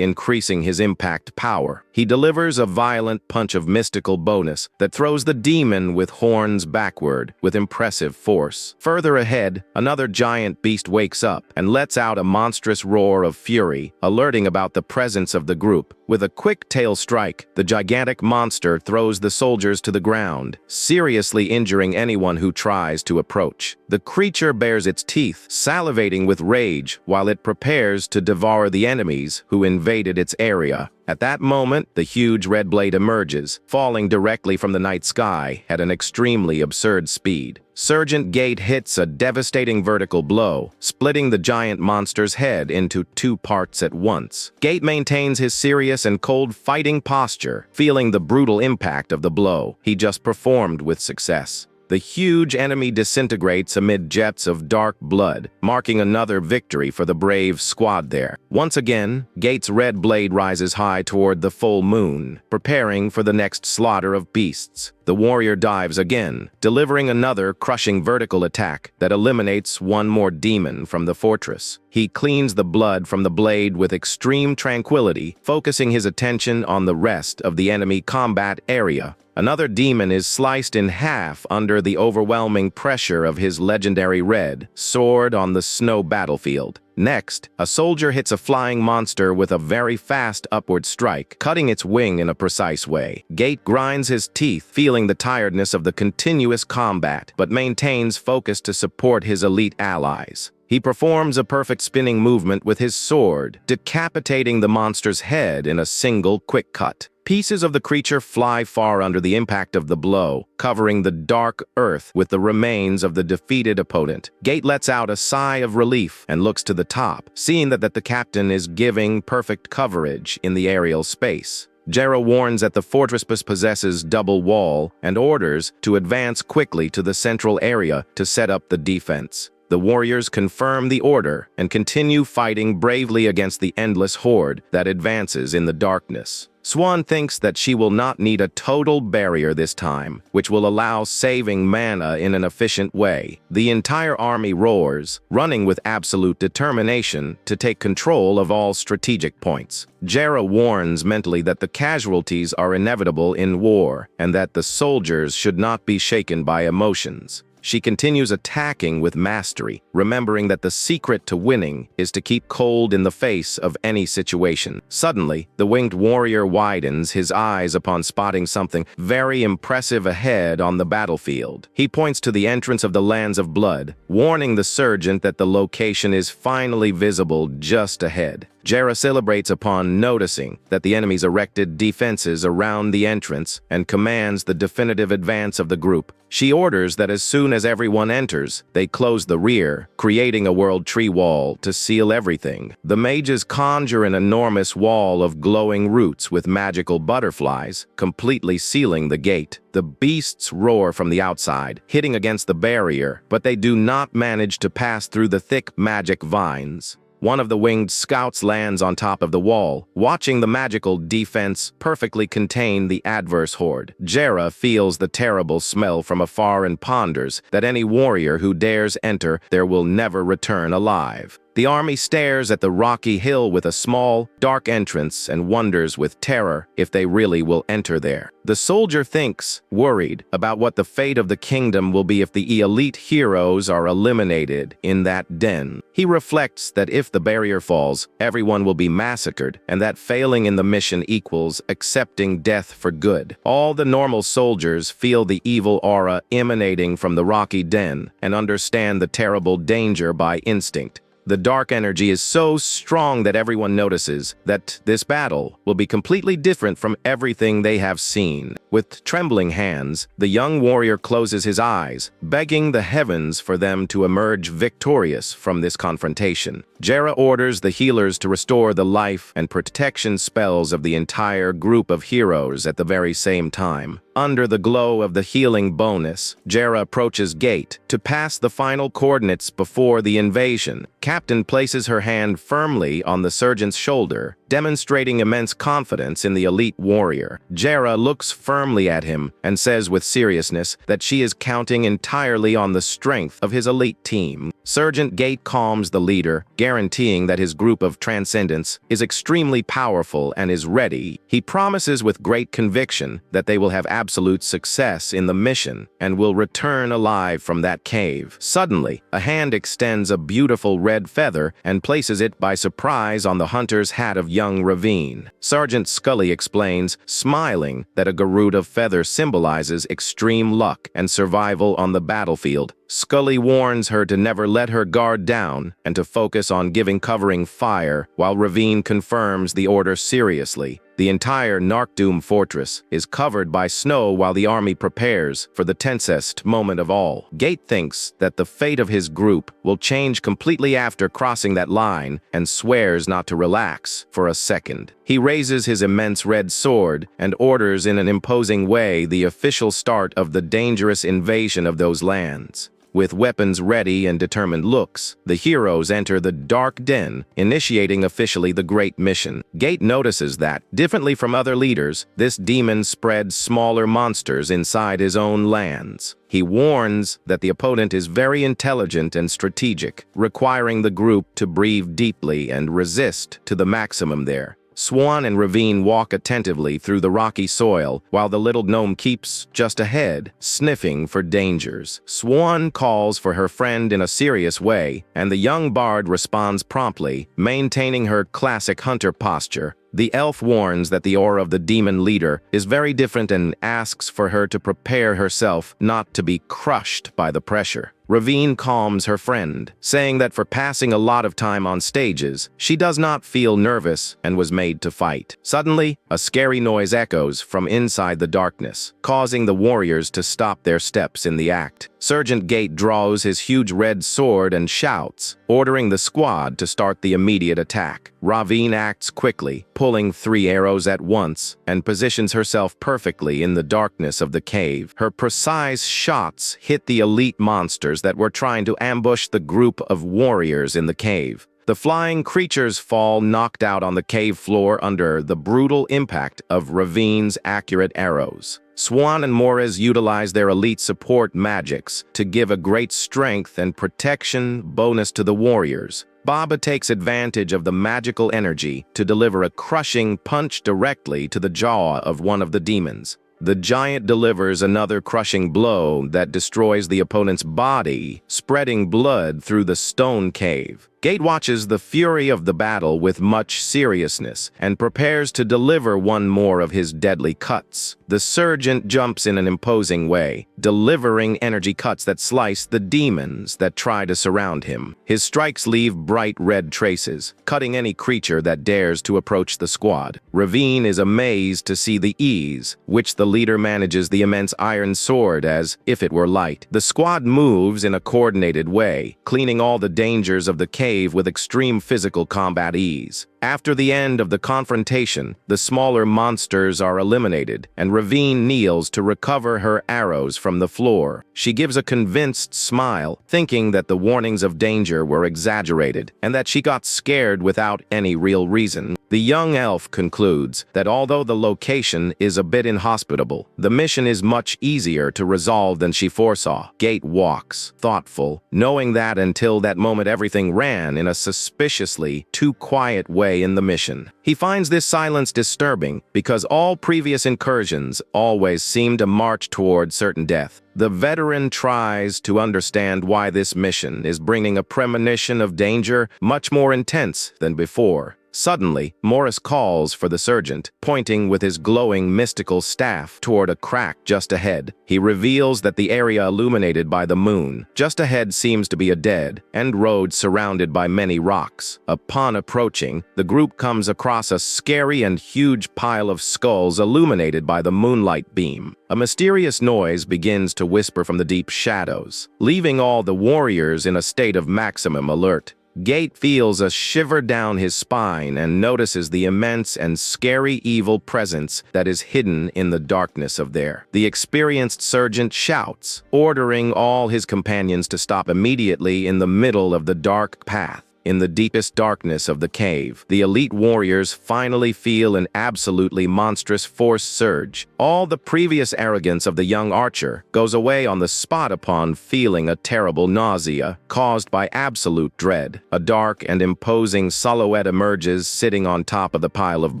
increasing his impact power. He delivers a violent punch of mystical bonus that throws the demon with horns backward with impressive force. Further ahead, another giant beast wakes up and lets out a monstrous roar of fury, alerting about the presence of the group. With a quick tail strike, the gigantic monster throws the soldiers to the ground, seriously injuring anyone who tries to approach. The creature bares its teeth, salivating with rage while it prepares to devour the enemies who invaded its area. At that moment, the huge red blade emerges, falling directly from the night sky at an extremely absurd speed. Sergeant Gate hits a devastating vertical blow, splitting the giant monster's head into two parts at once. Gate maintains his serious and cold fighting posture, feeling the brutal impact of the blow he just performed with success. The huge enemy disintegrates amid jets of dark blood, marking another victory for the brave squad there. Once again, Gate's red blade rises high toward the full moon, preparing for the next slaughter of beasts. The warrior dives again, delivering another crushing vertical attack that eliminates one more demon from the fortress. He cleans the blood from the blade with extreme tranquility, focusing his attention on the rest of the enemy combat area. Another demon is sliced in half under the overwhelming pressure of his legendary red sword on the snow battlefield. Next, a soldier hits a flying monster with a very fast upward strike, cutting its wing in a precise way. Gate grinds his teeth, feeling the tiredness of the continuous combat, but maintains focus to support his elite allies. He performs a perfect spinning movement with his sword, decapitating the monster's head in a single quick cut. Pieces of the creature fly far under the impact of the blow, covering the dark earth with the remains of the defeated opponent. Gate lets out a sigh of relief and looks to the top, seeing that the captain is giving perfect coverage in the aerial space. Jera warns that the fortress possesses double wall and orders to advance quickly to the central area to set up the defense. The warriors confirm the order and continue fighting bravely against the endless horde that advances in the darkness. Swan thinks that she will not need a total barrier this time, which will allow saving mana in an efficient way. The entire army roars, running with absolute determination to take control of all strategic points. Jera warns mentally that the casualties are inevitable in war and that the soldiers should not be shaken by emotions. She continues attacking with mastery, remembering that the secret to winning is to keep cold in the face of any situation. Suddenly, the winged warrior widens his eyes upon spotting something very impressive ahead on the battlefield. He points to the entrance of the lands of blood, warning the sergeant that the location is finally visible just ahead. Jera celebrates upon noticing that the enemies erected defenses around the entrance and commands the definitive advance of the group. She orders that as soon as everyone enters, they close the rear, creating a world tree wall to seal everything. The mages conjure an enormous wall of glowing roots with magical butterflies, completely sealing the gate. The beasts roar from the outside, hitting against the barrier, but they do not manage to pass through the thick magic vines. One of the winged scouts lands on top of the wall, watching the magical defense perfectly contain the adverse horde. Jera feels the terrible smell from afar and ponders that any warrior who dares enter there will never return alive. The army stares at the rocky hill with a small, dark entrance and wonders with terror if they really will enter there. The soldier thinks, worried, about what the fate of the kingdom will be if the elite heroes are eliminated in that den. He reflects that if the barrier falls, everyone will be massacred, and that failing in the mission equals accepting death for good. All the normal soldiers feel the evil aura emanating from the rocky den and understand the terrible danger by instinct. The dark energy is so strong that everyone notices that this battle will be completely different from everything they have seen. With trembling hands, the young warrior closes his eyes, begging the heavens for them to emerge victorious from this confrontation. Jera orders the healers to restore the life and protection spells of the entire group of heroes at the very same time. Under the glow of the healing bonus, Jera approaches Gate to pass the final coordinates before the invasion. Captain places her hand firmly on the surgeon's shoulder, demonstrating immense confidence in the elite warrior. Jera looks firmly at him and says with seriousness that she is counting entirely on the strength of his elite team. Sergeant Gate calms the leader, guaranteeing that his group of Transcendents is extremely powerful and is ready. He promises with great conviction that they will have absolute success in the mission and will return alive from that cave. Suddenly, a hand extends a beautiful red feather and places it by surprise on the hunter's hat of young Ravine. Sergeant Scully explains, smiling, that a Garuda feather symbolizes extreme luck and survival on the battlefield. Scully warns her to never let her guard down and to focus on giving covering fire, while Ravine confirms the order seriously. The entire Narkdoom fortress is covered by snow while the army prepares for the tensest moment of all. Gate thinks that the fate of his group will change completely after crossing that line and swears not to relax for a second. He raises his immense red sword and orders in an imposing way the official start of the dangerous invasion of those lands. With weapons ready and determined looks, the heroes enter the dark den, initiating officially the great mission. Gate notices that, differently from other leaders, this demon spreads smaller monsters inside his own lands. He warns that the opponent is very intelligent and strategic, requiring the group to breathe deeply and resist to the maximum there. Swan and Ravine walk attentively through the rocky soil, while the little gnome keeps just ahead, sniffing for dangers. Swan calls for her friend in a serious way, and the young bard responds promptly, maintaining her classic hunter posture. The elf warns that the aura of the demon leader is very different and asks for her to prepare herself not to be crushed by the pressure. Ravine calms her friend, saying that for passing a lot of time on stages, she does not feel nervous and was made to fight. Suddenly, a scary noise echoes from inside the darkness, causing the warriors to stop their steps in the act. Sergeant Gate draws his huge red sword and shouts, ordering the squad to start the immediate attack. Ravine acts quickly, pulling 3 arrows at once, and positions herself perfectly in the darkness of the cave. Her precise shots hit the elite monsters that were trying to ambush the group of warriors in the cave. The flying creatures fall knocked out on the cave floor under the brutal impact of Ravine's accurate arrows. Swan and Morez utilize their elite support magics to give a great strength and protection bonus to the warriors. Baba takes advantage of the magical energy to deliver a crushing punch directly to the jaw of one of the demons. The giant delivers another crushing blow that destroys the opponent's body, spreading blood through the stone cave. Gate watches the fury of the battle with much seriousness and prepares to deliver one more of his deadly cuts. The sergeant jumps in an imposing way, delivering energy cuts that slice the demons that try to surround him. His strikes leave bright red traces, cutting any creature that dares to approach the squad. Ravine is amazed to see the ease which the leader manages the immense iron sword as if it were light. The squad moves in a coordinated way, cleaning all the dangers of the cave with extreme physical combat ease. After the end of the confrontation, the smaller monsters are eliminated, and Ravine kneels to recover her arrows from the floor. She gives a convinced smile, thinking that the warnings of danger were exaggerated, and that she got scared without any real reason. The young elf concludes that although the location is a bit inhospitable, the mission is much easier to resolve than she foresaw. Gate walks, thoughtful, knowing that until that moment everything ran in a suspiciously too quiet way in the mission. He finds this silence disturbing because all previous incursions always seem to march toward certain death. The veteran tries to understand why this mission is bringing a premonition of danger much more intense than before. Suddenly, Morris calls for the sergeant, pointing with his glowing mystical staff toward a crack just ahead. He reveals that the area illuminated by the moon just ahead seems to be a dead end road surrounded by many rocks. Upon approaching, the group comes across a scary and huge pile of skulls illuminated by the moonlight beam. A mysterious noise begins to whisper from the deep shadows, leaving all the warriors in a state of maximum alert. Gate feels a shiver down his spine and notices the immense and scary evil presence that is hidden in the darkness of there. The experienced sergeant shouts, ordering all his companions to stop immediately in the middle of the dark path. In the deepest darkness of the cave, the elite warriors finally feel an absolutely monstrous force surge. All the previous arrogance of the young archer goes away on the spot upon feeling a terrible nausea caused by absolute dread. A dark and imposing silhouette emerges sitting on top of the pile of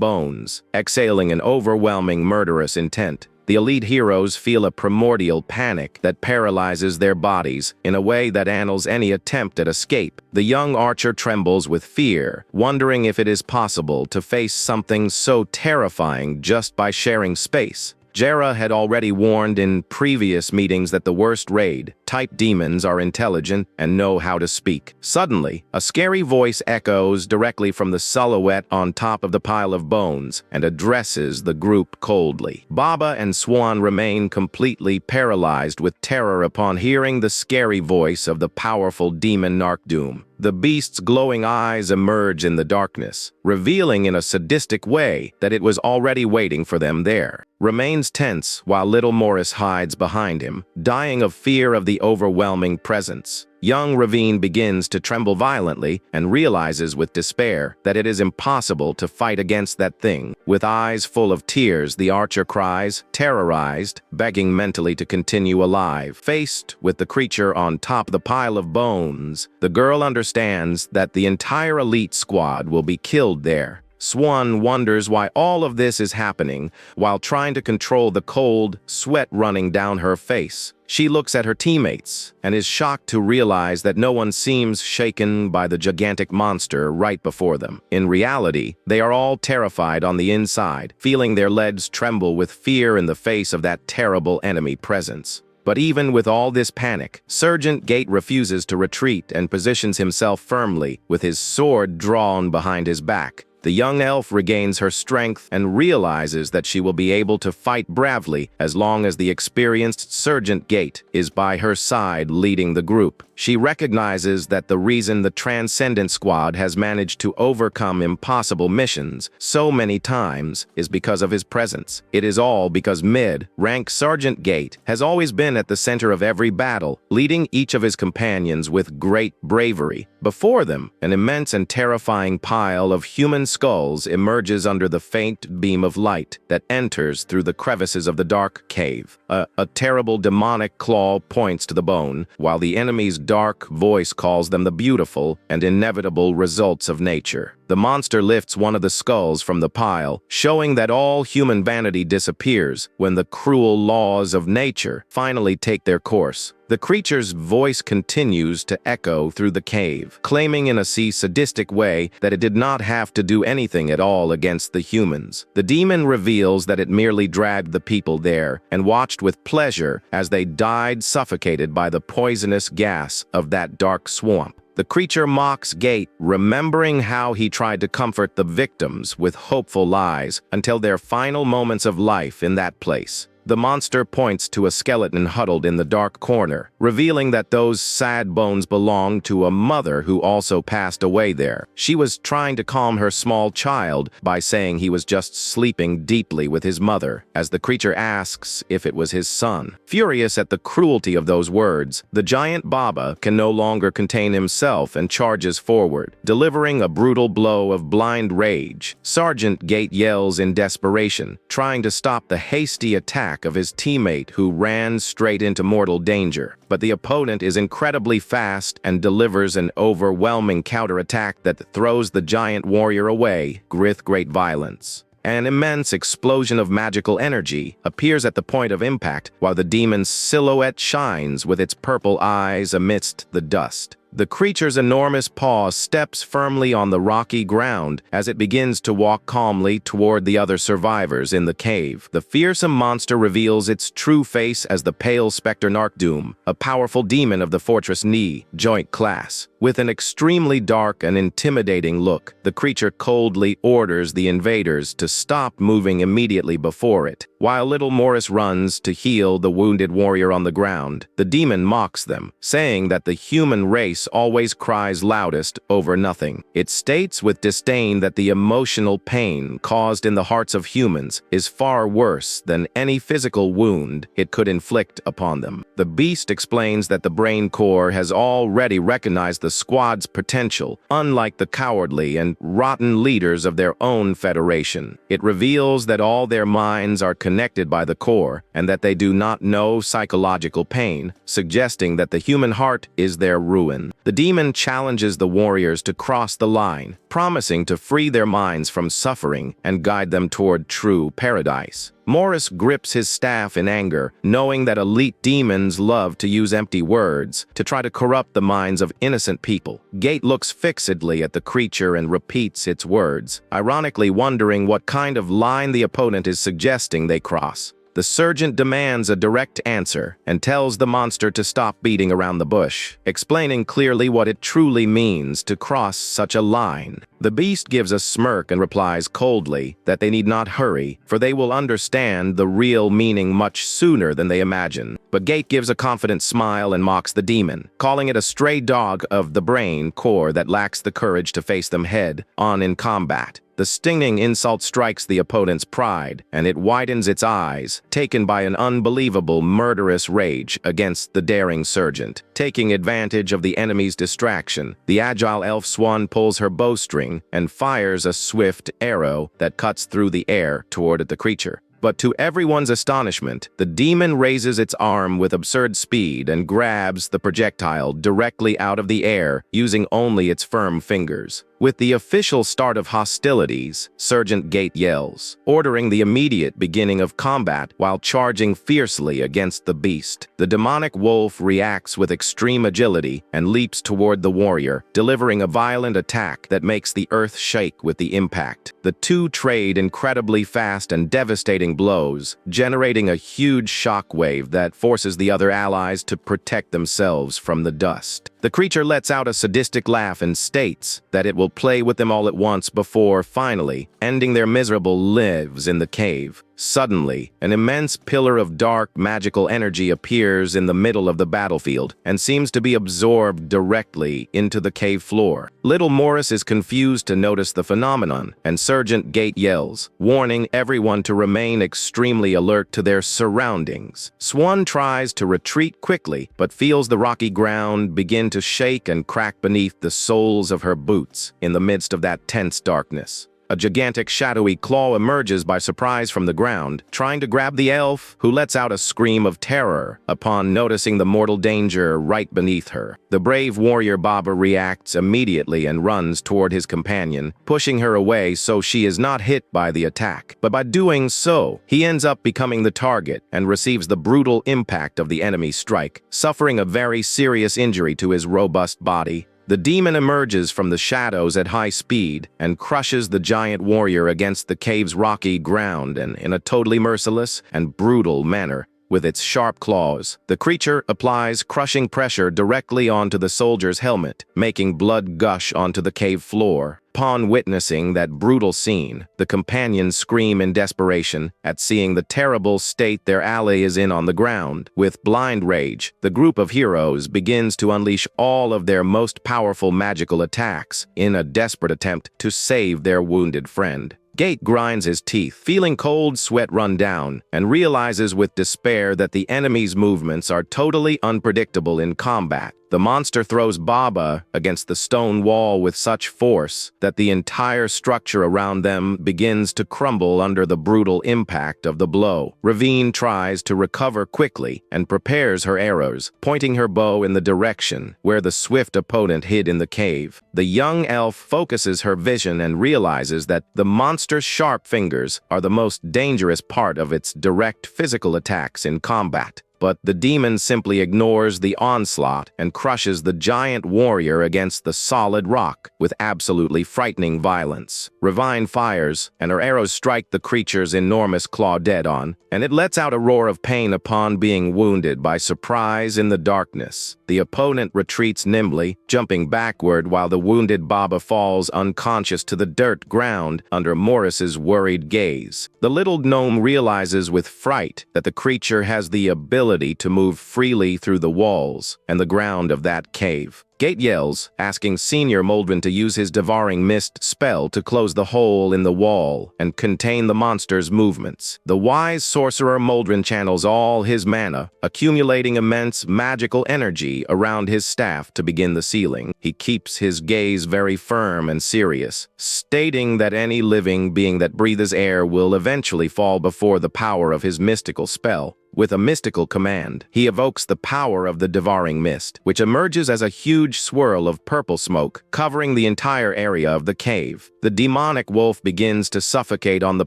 bones, exhaling an overwhelming murderous intent. The elite heroes feel a primordial panic that paralyzes their bodies in a way that annuls any attempt at escape. The young archer trembles with fear, wondering if it is possible to face something so terrifying just by sharing space. Jera had already warned in previous meetings that the worst raid-type demons are intelligent and know how to speak. Suddenly, a scary voice echoes directly from the silhouette on top of the pile of bones and addresses the group coldly. Baba and Swan remain completely paralyzed with terror upon hearing the scary voice of the powerful demon Narkdoom. The beast's glowing eyes emerge in the darkness, revealing in a sadistic way that it was already waiting for them there. Remains tense while little Morris hides behind him, dying of fear of the overwhelming presence. Young Ravine begins to tremble violently and realizes with despair that it is impossible to fight against that thing. With eyes full of tears, the archer cries, terrorized, begging mentally to continue alive. Faced with the creature on top of the pile of bones, the girl understands that the entire elite squad will be killed there. Swan wonders why all of this is happening while trying to control the cold sweat running down her face. She looks at her teammates and is shocked to realize that no one seems shaken by the gigantic monster right before them. In reality, they are all terrified on the inside, feeling their legs tremble with fear in the face of that terrible enemy presence. But even with all this panic, Sergeant Gate refuses to retreat and positions himself firmly with his sword drawn behind his back. The young elf regains her strength and realizes that she will be able to fight bravely as long as the experienced Sergeant Gate is by her side leading the group. She recognizes that the reason the Transcendent squad has managed to overcome impossible missions so many times is because of his presence. It is all because mid-rank Sergeant Gate has always been at the center of every battle, leading each of his companions with great bravery. Before them, an immense and terrifying pile of human skulls emerges under the faint beam of light that enters through the crevices of the dark cave. A terrible demonic claw points to the bone, while the enemy's dark voice calls them the beautiful and inevitable results of nature. The monster lifts one of the skulls from the pile, showing that all human vanity disappears when the cruel laws of nature finally take their course. The creature's voice continues to echo through the cave, claiming in a sadistic way that it did not have to do anything at all against the humans. The demon reveals that it merely dragged the people there and watched with pleasure as they died suffocated by the poisonous gas of that dark swamp. The creature mocks Gate, remembering how he tried to comfort the victims with hopeful lies until their final moments of life in that place. The monster points to a skeleton huddled in the dark corner, revealing that those sad bones belong to a mother who also passed away there. She was trying to calm her small child by saying he was just sleeping deeply with his mother, as the creature asks if it was his son. Furious at the cruelty of those words, the giant Baba can no longer contain himself and charges forward, delivering a brutal blow of blind rage. Sergeant Gate yells in desperation, trying to stop the hasty attack of his teammate who ran straight into mortal danger. But the opponent is incredibly fast and delivers an overwhelming counterattack that throws the giant warrior away with great violence. An immense explosion of magical energy appears at the point of impact while the demon's silhouette shines with its purple eyes amidst the dust. The creature's enormous paw steps firmly on the rocky ground as it begins to walk calmly toward the other survivors in the cave. The fearsome monster reveals its true face as the pale specter Narkdoom, a powerful demon of the Fortress Ni joint class. With an extremely dark and intimidating look, the creature coldly orders the invaders to stop moving immediately before it. While little Morris runs to heal the wounded warrior on the ground, the demon mocks them, saying that the human race always cries loudest over nothing. It states with disdain that the emotional pain caused in the hearts of humans is far worse than any physical wound it could inflict upon them. The beast explains that the brain core has already recognized the squad's potential, unlike the cowardly and rotten leaders of their own federation. It reveals that all their minds are connected by the core and that they do not know psychological pain, suggesting that the human heart is their ruin. The demon challenges the warriors to cross the line, promising to free their minds from suffering and guide them toward true paradise. Morris grips his staff in anger, knowing that elite demons love to use empty words to try to corrupt the minds of innocent people. Gate looks fixedly at the creature and repeats its words, ironically wondering what kind of line the opponent is suggesting they cross. The sergeant demands a direct answer and tells the monster to stop beating around the bush, explaining clearly what it truly means to cross such a line. The beast gives a smirk and replies coldly that they need not hurry, for they will understand the real meaning much sooner than they imagine. But Gate gives a confident smile and mocks the demon, calling it a stray dog of the brain core that lacks the courage to face them head on in combat. The stinging insult strikes the opponent's pride, and it widens its eyes, taken by an unbelievable murderous rage against the daring sergeant. Taking advantage of the enemy's distraction, the agile elf swan pulls her bowstring and fires a swift arrow that cuts through the air toward the creature. But to everyone's astonishment, the demon raises its arm with absurd speed and grabs the projectile directly out of the air using only its firm fingers. With the official start of hostilities, Sergeant Gate yells, ordering the immediate beginning of combat while charging fiercely against the beast. The demonic wolf reacts with extreme agility and leaps toward the warrior, delivering a violent attack that makes the earth shake with the impact. The two trade incredibly fast and devastating blows, generating a huge shockwave that forces the other allies to protect themselves from the dust. The creature lets out a sadistic laugh and states that it will play with them all at once before, finally, ending their miserable lives in the cave. Suddenly, an immense pillar of dark, magical energy appears in the middle of the battlefield and seems to be absorbed directly into the cave floor. Little Morris is confused to notice the phenomenon, and Sergeant Gate yells, warning everyone to remain extremely alert to their surroundings. Swan tries to retreat quickly, but feels the rocky ground begin to shake and crack beneath the soles of her boots in the midst of that tense darkness. a gigantic shadowy claw emerges by surprise from the ground, trying to grab the elf, who lets out a scream of terror upon noticing the mortal danger right beneath her. The brave warrior Baba reacts immediately and runs toward his companion, pushing her away so she is not hit by the attack. But by doing so, he ends up becoming the target and receives the brutal impact of the enemy's strike, suffering a very serious injury to his robust body. The demon emerges from the shadows at high speed and crushes the giant warrior against the cave's rocky ground and in a totally merciless and brutal manner. With its sharp claws, the creature applies crushing pressure directly onto the soldier's helmet, making blood gush onto the cave floor. Upon witnessing that brutal scene, the companions scream in desperation at seeing the terrible state their ally is in on the ground. With blind rage, the group of heroes begins to unleash all of their most powerful magical attacks in a desperate attempt to save their wounded friend. Gate grinds his teeth, feeling cold sweat run down, and realizes with despair that the enemy's movements are totally unpredictable in combat. The monster throws Baba against the stone wall with such force that the entire structure around them begins to crumble under the brutal impact of the blow. Ravine tries to recover quickly and prepares her arrows, pointing her bow in the direction where the swift opponent hid in the cave. The young elf focuses her vision and realizes that the monster's sharp fingers are the most dangerous part of its direct physical attacks in combat. But the demon simply ignores the onslaught and crushes the giant warrior against the solid rock with absolutely frightening violence. Ravine fires, and her arrows strike the creature's enormous claw dead-on, and it lets out a roar of pain upon being wounded by surprise in the darkness. The opponent retreats nimbly, jumping backward while the wounded Baba falls unconscious to the dirt ground under Morris's worried gaze. The little gnome realizes with fright that the creature has the ability to move freely through the walls and the ground of that cave. Gate yells, asking Senior Moldrin to use his Devouring Mist spell to close the hole in the wall and contain the monster's movements. The wise sorcerer Moldrin channels all his mana, accumulating immense magical energy around his staff to begin the sealing. He keeps his gaze very firm and serious, stating that any living being that breathes air will eventually fall before the power of his mystical spell. With a mystical command, he evokes the power of the Devouring Mist, which emerges as a huge swirl of purple smoke, covering the entire area of the cave. The demonic wolf begins to suffocate on the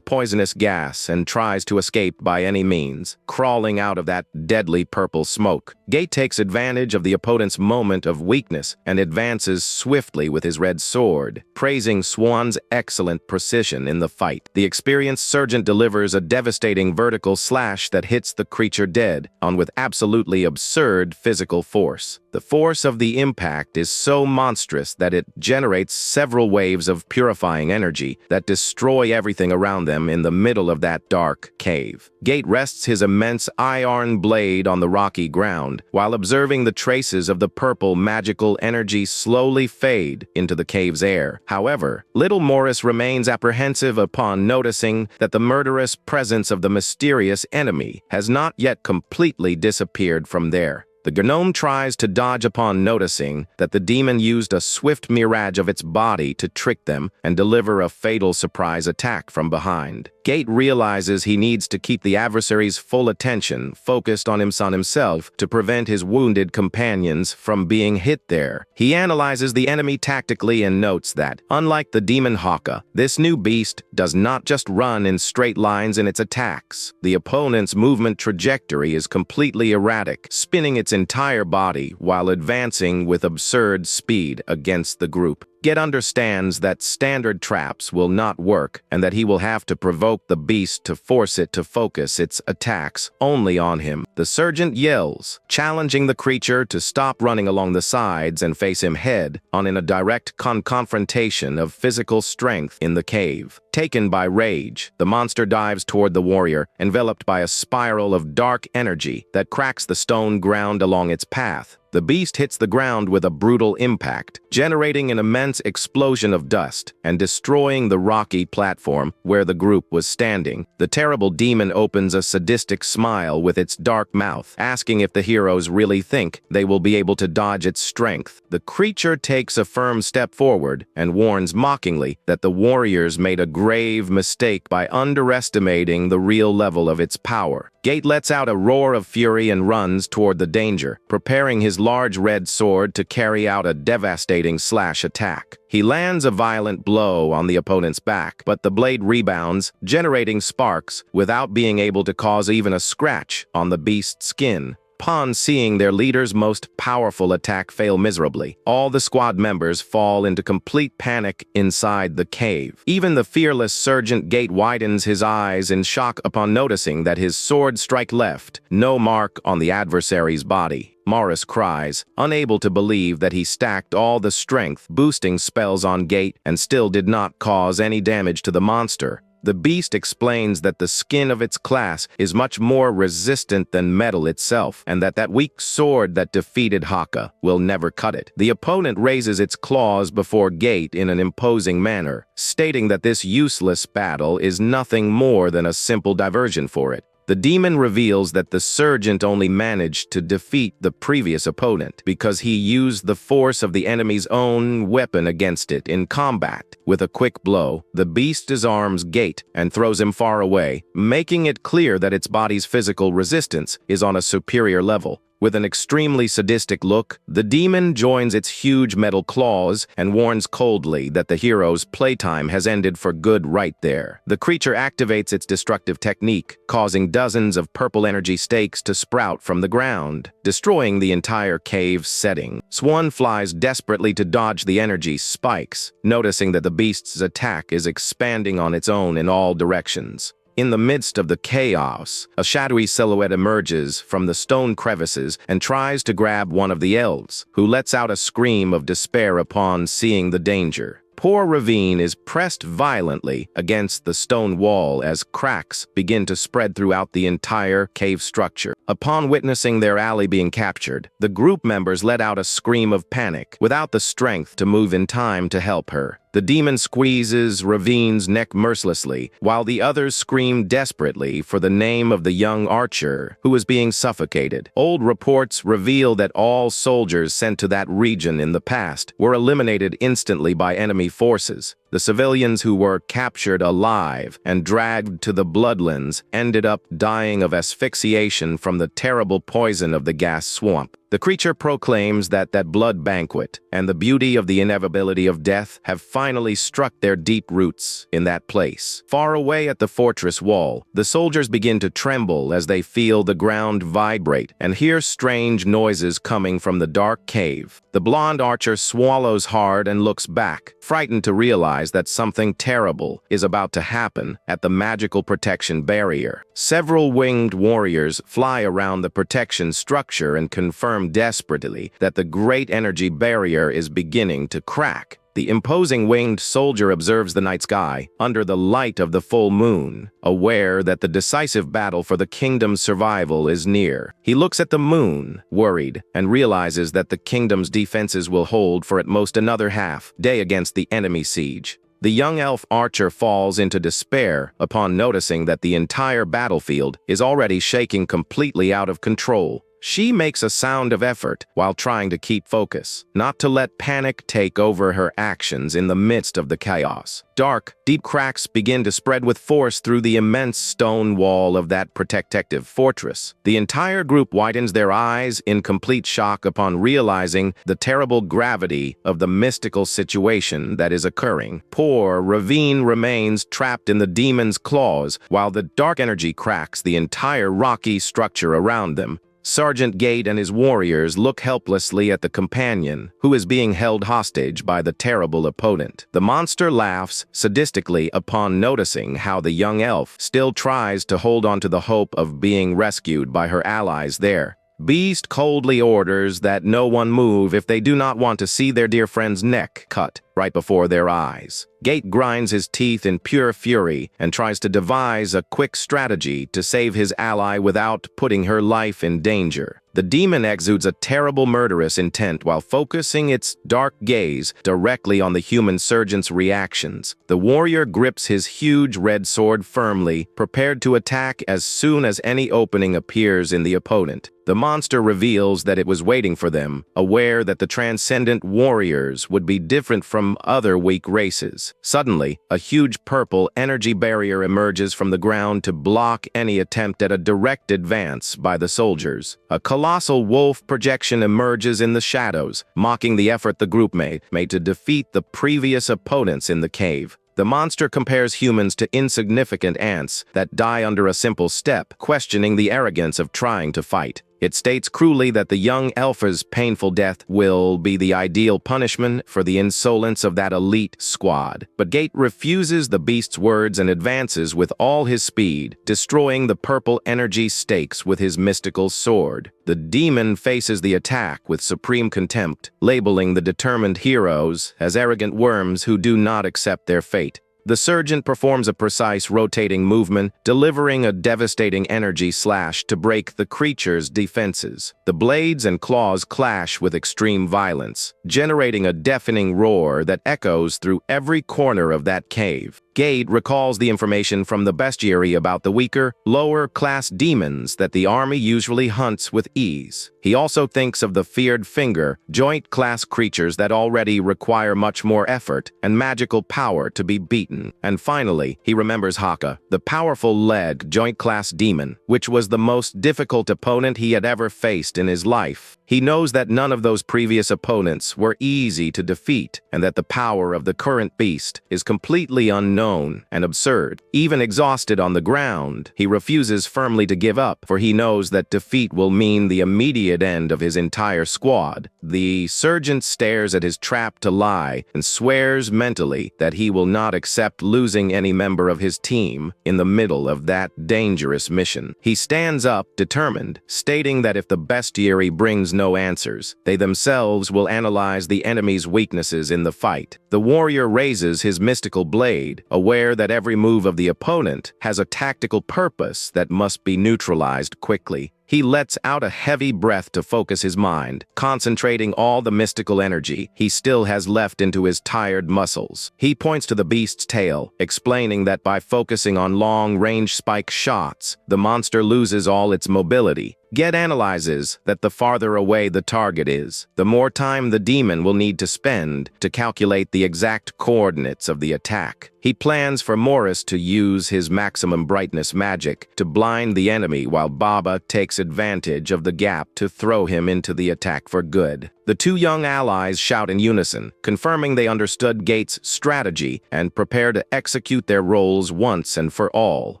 poisonous gas and tries to escape by any means, crawling out of that deadly purple smoke. Gate takes advantage of the opponent's moment of weakness and advances swiftly with his red sword, praising Swan's excellent precision in the fight. The experienced sergeant delivers a devastating vertical slash that hits the creature dead on with absolutely absurd physical force. The force of the impact is so monstrous that it generates several waves of purifying energy that destroy everything around them in the middle of that dark cave. Gate rests his immense iron blade on the rocky ground while observing the traces of the purple magical energy slowly fade into the cave's air. However, little Morris remains apprehensive upon noticing that the murderous presence of the mysterious enemy has not yet completely disappeared from there. The gnome tries to dodge upon noticing that the demon used a swift mirage of its body to trick them and deliver a fatal surprise attack from behind. Gate realizes he needs to keep the adversary's full attention focused on himself to prevent his wounded companions from being hit there. He analyzes the enemy tactically and notes that, unlike the demon Haka, this new beast does not just run in straight lines in its attacks. The opponent's movement trajectory is completely erratic, spinning its entire body while advancing with absurd speed against the group. Gate understands that standard traps will not work and that he will have to provoke the beast to force it to focus its attacks only on him. The sergeant yells, challenging the creature to stop running along the sides and face him head-on in a direct confrontation of physical strength in the cave. Taken by rage, the monster dives toward the warrior, enveloped by a spiral of dark energy that cracks the stone ground along its path. the beast hits the ground with a brutal impact, generating an immense explosion of dust and destroying the rocky platform where the group was standing. The terrible demon opens a sadistic smile with its dark mouth, asking if the heroes really think they will be able to dodge its strength. The creature takes a firm step forward and warns mockingly that the warriors made a grave mistake by underestimating the real level of its power. Gate lets out a roar of fury and runs toward the danger, preparing his large red sword to carry out a devastating slash attack. He lands a violent blow on the opponent's back, but the blade rebounds, generating sparks without being able to cause even a scratch on the beast's skin. Upon seeing their leader's most powerful attack fail miserably, all the squad members fall into complete panic inside the cave. Even the fearless Sergeant Gate widens his eyes in shock upon noticing that his sword strike left no mark on the adversary's body. Morris cries, unable to believe that he stacked all the strength-boosting spells on Gate and still did not cause any damage to the monster. The beast explains that the skin of its class is much more resistant than metal itself, and that weak sword that defeated Haka will never cut it. The opponent raises its claws before Gate in an imposing manner, stating that this useless battle is nothing more than a simple diversion for it. The demon reveals that the sergeant only managed to defeat the previous opponent because he used the force of the enemy's own weapon against it in combat. With a quick blow, the beast disarms Gate and throws him far away, making it clear that its body's physical resistance is on a superior level. With an extremely sadistic look, the demon joins its huge metal claws and warns coldly that the hero's playtime has ended for good right there. The creature activates its destructive technique, causing dozens of purple energy stakes to sprout from the ground, destroying the entire cave setting. Swan flies desperately to dodge the energy spikes, noticing that the beast's attack is expanding on its own in all directions. In the midst of the chaos, a shadowy silhouette emerges from the stone crevices and tries to grab one of the elves, who lets out a scream of despair upon seeing the danger. Poor Ravine is pressed violently against the stone wall as cracks begin to spread throughout the entire cave structure. Upon witnessing their ally being captured, the group members let out a scream of panic, without the strength to move in time to help her. The demon squeezes Ravine's neck mercilessly, while the others scream desperately for the name of the young archer who is being suffocated. Old reports reveal that all soldiers sent to that region in the past were eliminated instantly by enemy forces. The civilians who were captured alive and dragged to the Bloodlands ended up dying of asphyxiation from the terrible poison of the gas swamp. The creature proclaims that blood banquet and the beauty of the inevitability of death have finally struck their deep roots in that place. Far away at the fortress wall, the soldiers begin to tremble as they feel the ground vibrate and hear strange noises coming from the dark cave. The blonde archer swallows hard and looks back, frightened to realize that something terrible is about to happen at the magical protection barrier. Several winged warriors fly around the protection structure and confirm desperately that the great energy barrier is beginning to crack. The imposing winged soldier observes the night sky under the light of the full moon, aware that the decisive battle for the kingdom's survival is near. He looks at the moon, worried, and realizes that the kingdom's defenses will hold for at most another half day against the enemy siege. The young elf archer falls into despair upon noticing that the entire battlefield is already shaking completely out of control. She makes a sound of effort while trying to keep focus, not to let panic take over her actions in the midst of the chaos. Dark, deep cracks begin to spread with force through the immense stone wall of that protective fortress. The entire group widens their eyes in complete shock upon realizing the terrible gravity of the mystical situation that is occurring. Poor Ravine remains trapped in the demon's claws while the dark energy cracks the entire rocky structure around them. Sergeant Gate and his warriors look helplessly at the companion, who is being held hostage by the terrible opponent. The monster laughs sadistically upon noticing how the young elf still tries to hold on to the hope of being rescued by her allies there. Beast coldly orders that no one move if they do not want to see their dear friend's neck cut right before their eyes. Gate grinds his teeth in pure fury and tries to devise a quick strategy to save his ally without putting her life in danger. The demon exudes a terrible murderous intent while focusing its dark gaze directly on the human surgeon's reactions. The warrior grips his huge red sword firmly, prepared to attack as soon as any opening appears in the opponent. The monster reveals that it was waiting for them, aware that the Transcendent warriors would be different from other weak races. Suddenly, a huge purple energy barrier emerges from the ground to block any attempt at a direct advance by the soldiers. A colossal wolf projection emerges in the shadows, mocking the effort the group made to defeat the previous opponents in the cave. The monster compares humans to insignificant ants that die under a simple step, questioning the arrogance of trying to fight. It states cruelly that the young elf's painful death will be the ideal punishment for the insolence of that elite squad. But Gate refuses the beast's words and advances with all his speed, destroying the purple energy stakes with his mystical sword. The demon faces the attack with supreme contempt, labeling the determined heroes as arrogant worms who do not accept their fate. The surgeon performs a precise rotating movement, delivering a devastating energy slash to break the creature's defenses. The blades and claws clash with extreme violence, generating a deafening roar that echoes through every corner of that cave. Gade recalls the information from the bestiary about the weaker, lower-class demons that the army usually hunts with ease. He also thinks of the feared finger, joint-class creatures that already require much more effort and magical power to be beaten. And finally, he remembers Haka, the powerful leg joint-class demon, which was the most difficult opponent he had ever faced in his life. He knows that none of those previous opponents were easy to defeat, and that the power of the current beast is completely unknown and absurd. Even exhausted on the ground, he refuses firmly to give up, for he knows that defeat will mean the immediate end of his entire squad. The surgeon stares at his trap to lie and swears mentally that he will not accept losing any member of his team in the middle of that dangerous mission. He stands up, determined, stating that if the bestiary brings no answers, they themselves will analyze the enemy's weaknesses in the fight. The warrior raises his mystical blade, aware that every move of the opponent has a tactical purpose that must be neutralized quickly. He lets out a heavy breath to focus his mind, concentrating all the mystical energy he still has left into his tired muscles. He points to the beast's tail, explaining that by focusing on long-range spike shots, the monster loses all its mobility. Ged analyzes that the farther away the target is, the more time the demon will need to spend to calculate the exact coordinates of the attack. He plans for Morris to use his maximum brightness magic to blind the enemy while Baba takes advantage of the gap to throw him into the attack for good. The two young allies shout in unison, confirming they understood Gates' strategy and prepare to execute their roles once and for all.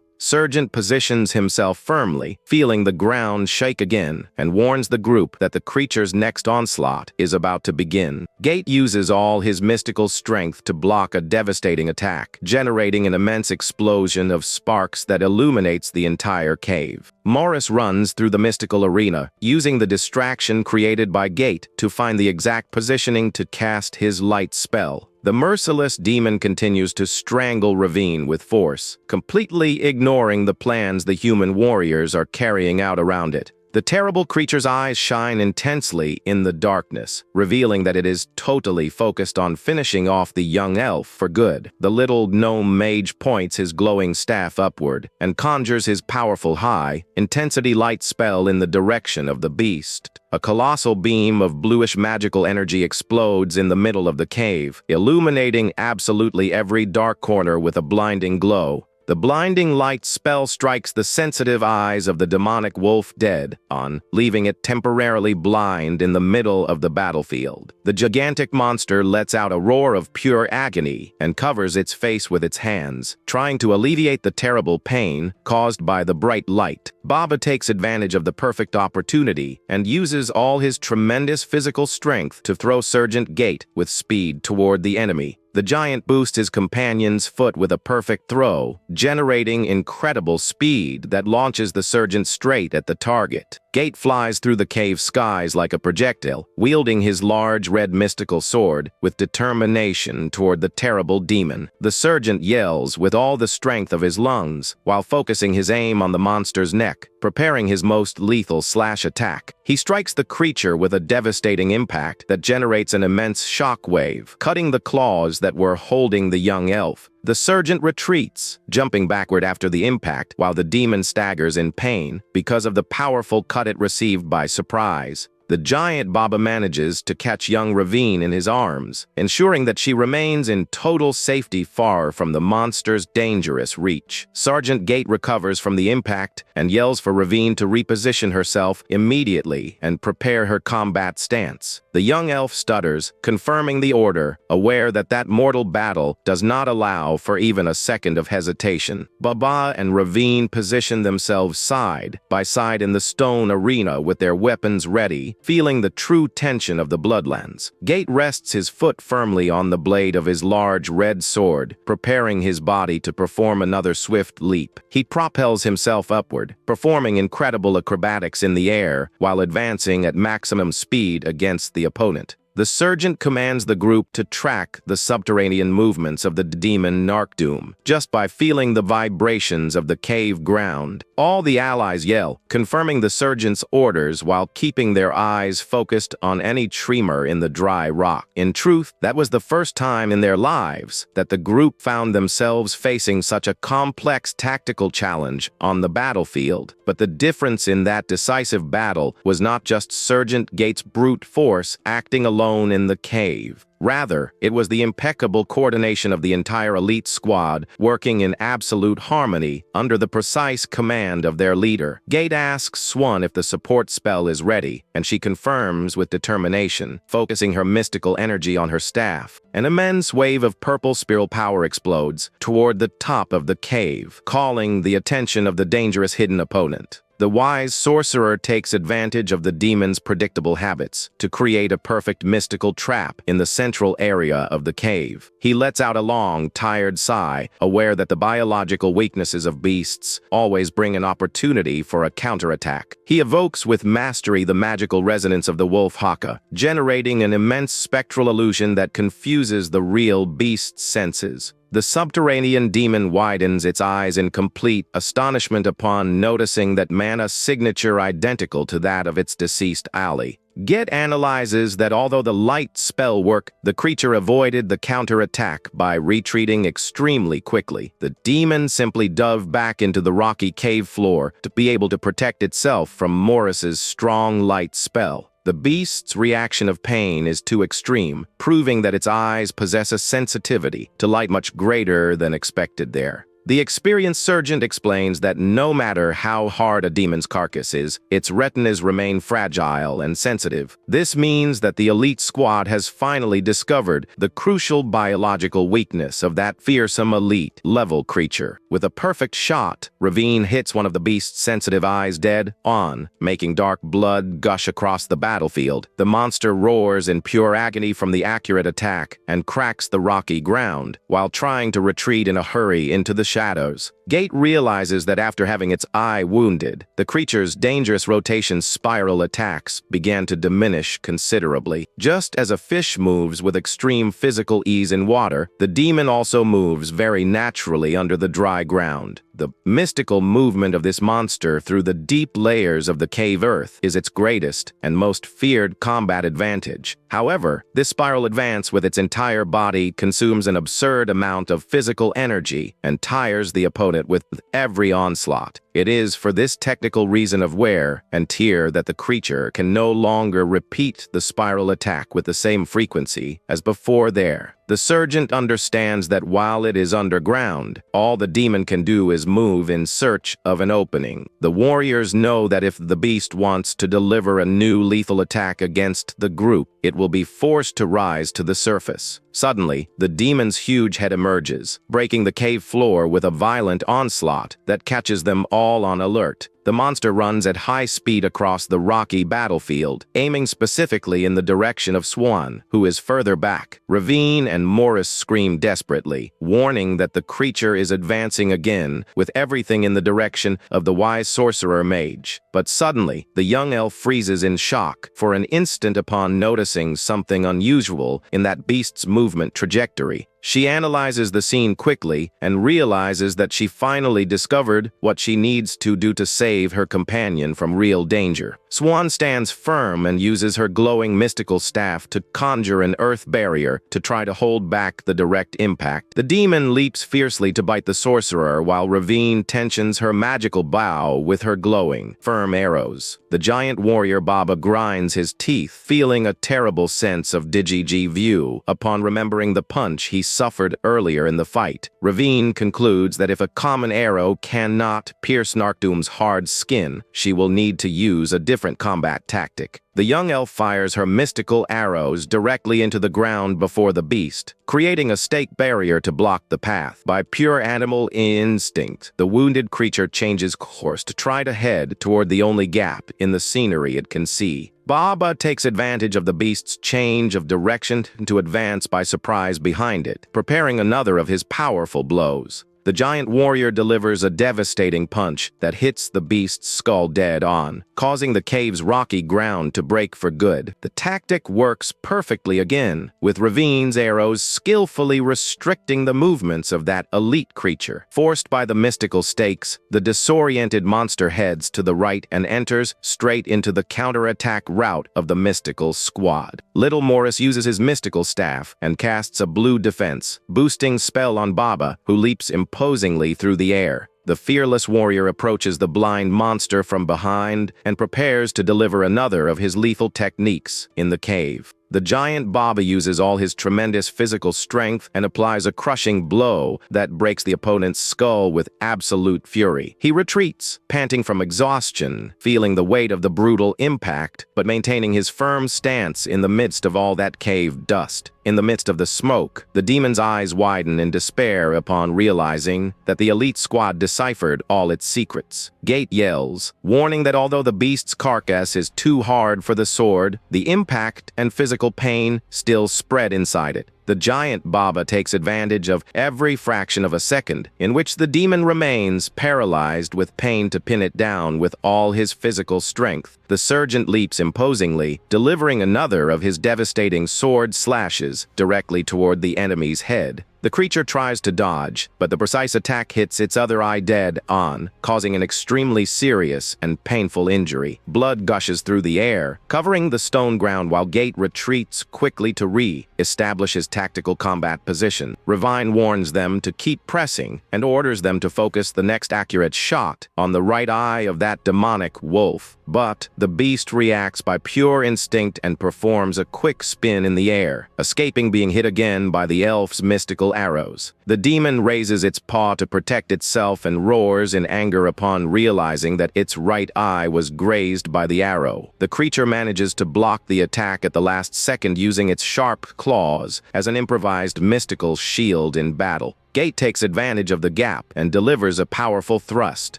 Sergeant positions himself firmly, feeling the ground shake again, and warns the group that the creature's next onslaught is about to begin. Gate uses all his mystical strength to block a devastating attack, generating an immense explosion of sparks that illuminates the entire cave. Morris runs through the mystical arena, using the distraction created by Gate to find the exact positioning to cast his light spell. The merciless demon continues to strangle Ravine with force, completely ignoring the plans the human warriors are carrying out around it. The terrible creature's eyes shine intensely in the darkness, revealing that it is totally focused on finishing off the young elf for good. The little gnome mage points his glowing staff upward and conjures his powerful high-intensity light spell in the direction of the beast. A colossal beam of bluish magical energy explodes in the middle of the cave, illuminating absolutely every dark corner with a blinding glow. The blinding light spell strikes the sensitive eyes of the demonic wolf dead on, leaving it temporarily blind in the middle of the battlefield. The gigantic monster lets out a roar of pure agony and covers its face with its hands, trying to alleviate the terrible pain caused by the bright light. Baba takes advantage of the perfect opportunity and uses all his tremendous physical strength to throw Sergeant Gate with speed toward the enemy. The giant boosts his companion's foot with a perfect throw, generating incredible speed that launches the surgeon straight at the target. Gate flies through the cave skies like a projectile, wielding his large red mystical sword with determination toward the terrible demon. The surgeon yells with all the strength of his lungs, while focusing his aim on the monster's neck, preparing his most lethal slash attack. He strikes the creature with a devastating impact that generates an immense shock wave, cutting the claws that were holding the young elf. The sergeant retreats, jumping backward after the impact, while the demon staggers in pain because of the powerful cut it received by surprise. The giant Baba manages to catch young Ravine in his arms, ensuring that she remains in total safety far from the monster's dangerous reach. Sergeant Gate recovers from the impact and yells for Ravine to reposition herself immediately and prepare her combat stance. The young elf stutters, confirming the order, aware that that mortal battle does not allow for even a second of hesitation. Baba and Ravine position themselves side by side in the stone arena with their weapons ready, feeling the true tension of the bloodlands. Gate rests his foot firmly on the blade of his large red sword, preparing his body to perform another swift leap. He propels himself upward, performing incredible acrobatics in the air while advancing at maximum speed against the opponent. The sergeant commands the group to track the subterranean movements of the demon Narkdoom, just by feeling the vibrations of the cave ground. All the allies yell, confirming the sergeant's orders while keeping their eyes focused on any tremor in the dry rock. In truth, that was the first time in their lives that the group found themselves facing such a complex tactical challenge on the battlefield. But the difference in that decisive battle was not just Sergeant Gate's brute force acting alone in the cave. Rather, it was the impeccable coordination of the entire elite squad working in absolute harmony under the precise command of their leader. Gate asks Swan if the support spell is ready, and she confirms with determination, focusing her mystical energy on her staff. An immense wave of purple spiral power explodes toward the top of the cave, calling the attention of the dangerous hidden opponent. The wise sorcerer takes advantage of the demon's predictable habits to create a perfect mystical trap in the central area of the cave. He lets out a long, tired sigh, aware that the biological weaknesses of beasts always bring an opportunity for a counterattack. He evokes with mastery the magical resonance of the wolf haka, generating an immense spectral illusion that confuses the real beast's senses. The subterranean demon widens its eyes in complete astonishment upon noticing that Mana's signature identical to that of its deceased ally. Git analyzes that although the light spell worked, the creature avoided the counterattack by retreating extremely quickly. The demon simply dove back into the rocky cave floor to be able to protect itself from Morris's strong light spell. The beast's reaction of pain is too extreme, proving that its eyes possess a sensitivity to light much greater than expected there. The experienced sergeant explains that no matter how hard a demon's carcass is, its retinas remain fragile and sensitive. This means that the elite squad has finally discovered the crucial biological weakness of that fearsome elite-level creature. With a perfect shot, Ravine hits one of the beast's sensitive eyes dead on, making dark blood gush across the battlefield. The monster roars in pure agony from the accurate attack and cracks the rocky ground, while trying to retreat in a hurry into the shadows. Gate realizes that after having its eye wounded, the creature's dangerous rotation spiral attacks began to diminish considerably. Just as a fish moves with extreme physical ease in water, the demon also moves very naturally under the dry ground. The mystical movement of this monster through the deep layers of the cave earth is its greatest and most feared combat advantage. However, this spiral advance with its entire body consumes an absurd amount of physical energy and tires the opponent with every onslaught. It is for this technical reason of wear and tear that the creature can no longer repeat the spiral attack with the same frequency as before there. The sergeant understands that while it is underground, all the demon can do is move in search of an opening. The warriors know that if the beast wants to deliver a new lethal attack against the group, it will be forced to rise to the surface. Suddenly, the demon's huge head emerges, breaking the cave floor with a violent onslaught that catches them all on alert. The monster runs at high speed across the rocky battlefield, aiming specifically in the direction of Swan, who is further back. Ravine and Morris scream desperately, warning that the creature is advancing again, with everything in the direction of the wise sorcerer mage. But suddenly, the young elf freezes in shock for an instant upon noticing something unusual in that beast's movement trajectory. She analyzes the scene quickly and realizes that she finally discovered what she needs to do to save her companion from real danger. Swan stands firm and uses her glowing mystical staff to conjure an earth barrier to try to hold back the direct impact. The demon leaps fiercely to bite the sorcerer while Ravine tensions her magical bow with her glowing, firm arrows. The giant warrior Baba grinds his teeth, feeling a terrible sense of Digi view upon remembering the punch he suffered earlier in the fight. Ravine concludes that if a common arrow cannot pierce Narkdoom's hard skin, she will need to use a different combat tactic. The young elf fires her mystical arrows directly into the ground before the beast, creating a stake barrier to block the path. By pure animal instinct, the wounded creature changes course to try to head toward the only gap in the scenery it can see. Baba takes advantage of the beast's change of direction to advance by surprise behind it, preparing another of his powerful blows. The giant warrior delivers a devastating punch that hits the beast's skull dead on, causing the cave's rocky ground to break for good. The tactic works perfectly again, with Ravine's arrows skillfully restricting the movements of that elite creature. Forced by the mystical stakes, the disoriented monster heads to the right and enters straight into the counterattack route of the mystical squad. Little Morris uses his mystical staff and casts a blue defense, boosting spell on Baba, who leaps imposingly through the air. The fearless warrior approaches the blind monster from behind and prepares to deliver another of his lethal techniques in the cave. The giant Baba uses all his tremendous physical strength and applies a crushing blow that breaks the opponent's skull with absolute fury. He retreats, panting from exhaustion, feeling the weight of the brutal impact, but maintaining his firm stance in the midst of all that cave dust. In the midst of the smoke, the demon's eyes widen in despair upon realizing that the elite squad deciphered all its secrets. Gate yells, warning that although the beast's carcass is too hard for the sword, the impact and physical pain still spread inside it. The giant Baba takes advantage of every fraction of a second in which the demon remains paralyzed with pain to pin it down with all his physical strength. The sergeant leaps imposingly, delivering another of his devastating sword slashes directly toward the enemy's head. The creature tries to dodge, but the precise attack hits its other eye dead on, causing an extremely serious and painful injury. Blood gushes through the air, covering the stone ground while Gate retreats quickly to re-establish his tactical combat position. Ravine warns them to keep pressing and orders them to focus the next accurate shot on the right eye of that demonic wolf. But the beast reacts by pure instinct and performs a quick spin in the air, escaping being hit again by the elf's mystical arrows. The demon raises its paw to protect itself and roars in anger upon realizing that its right eye was grazed by the arrow. The creature manages to block the attack at the last second using its sharp claws as an improvised mystical shield in battle. Gate takes advantage of the gap and delivers a powerful thrust,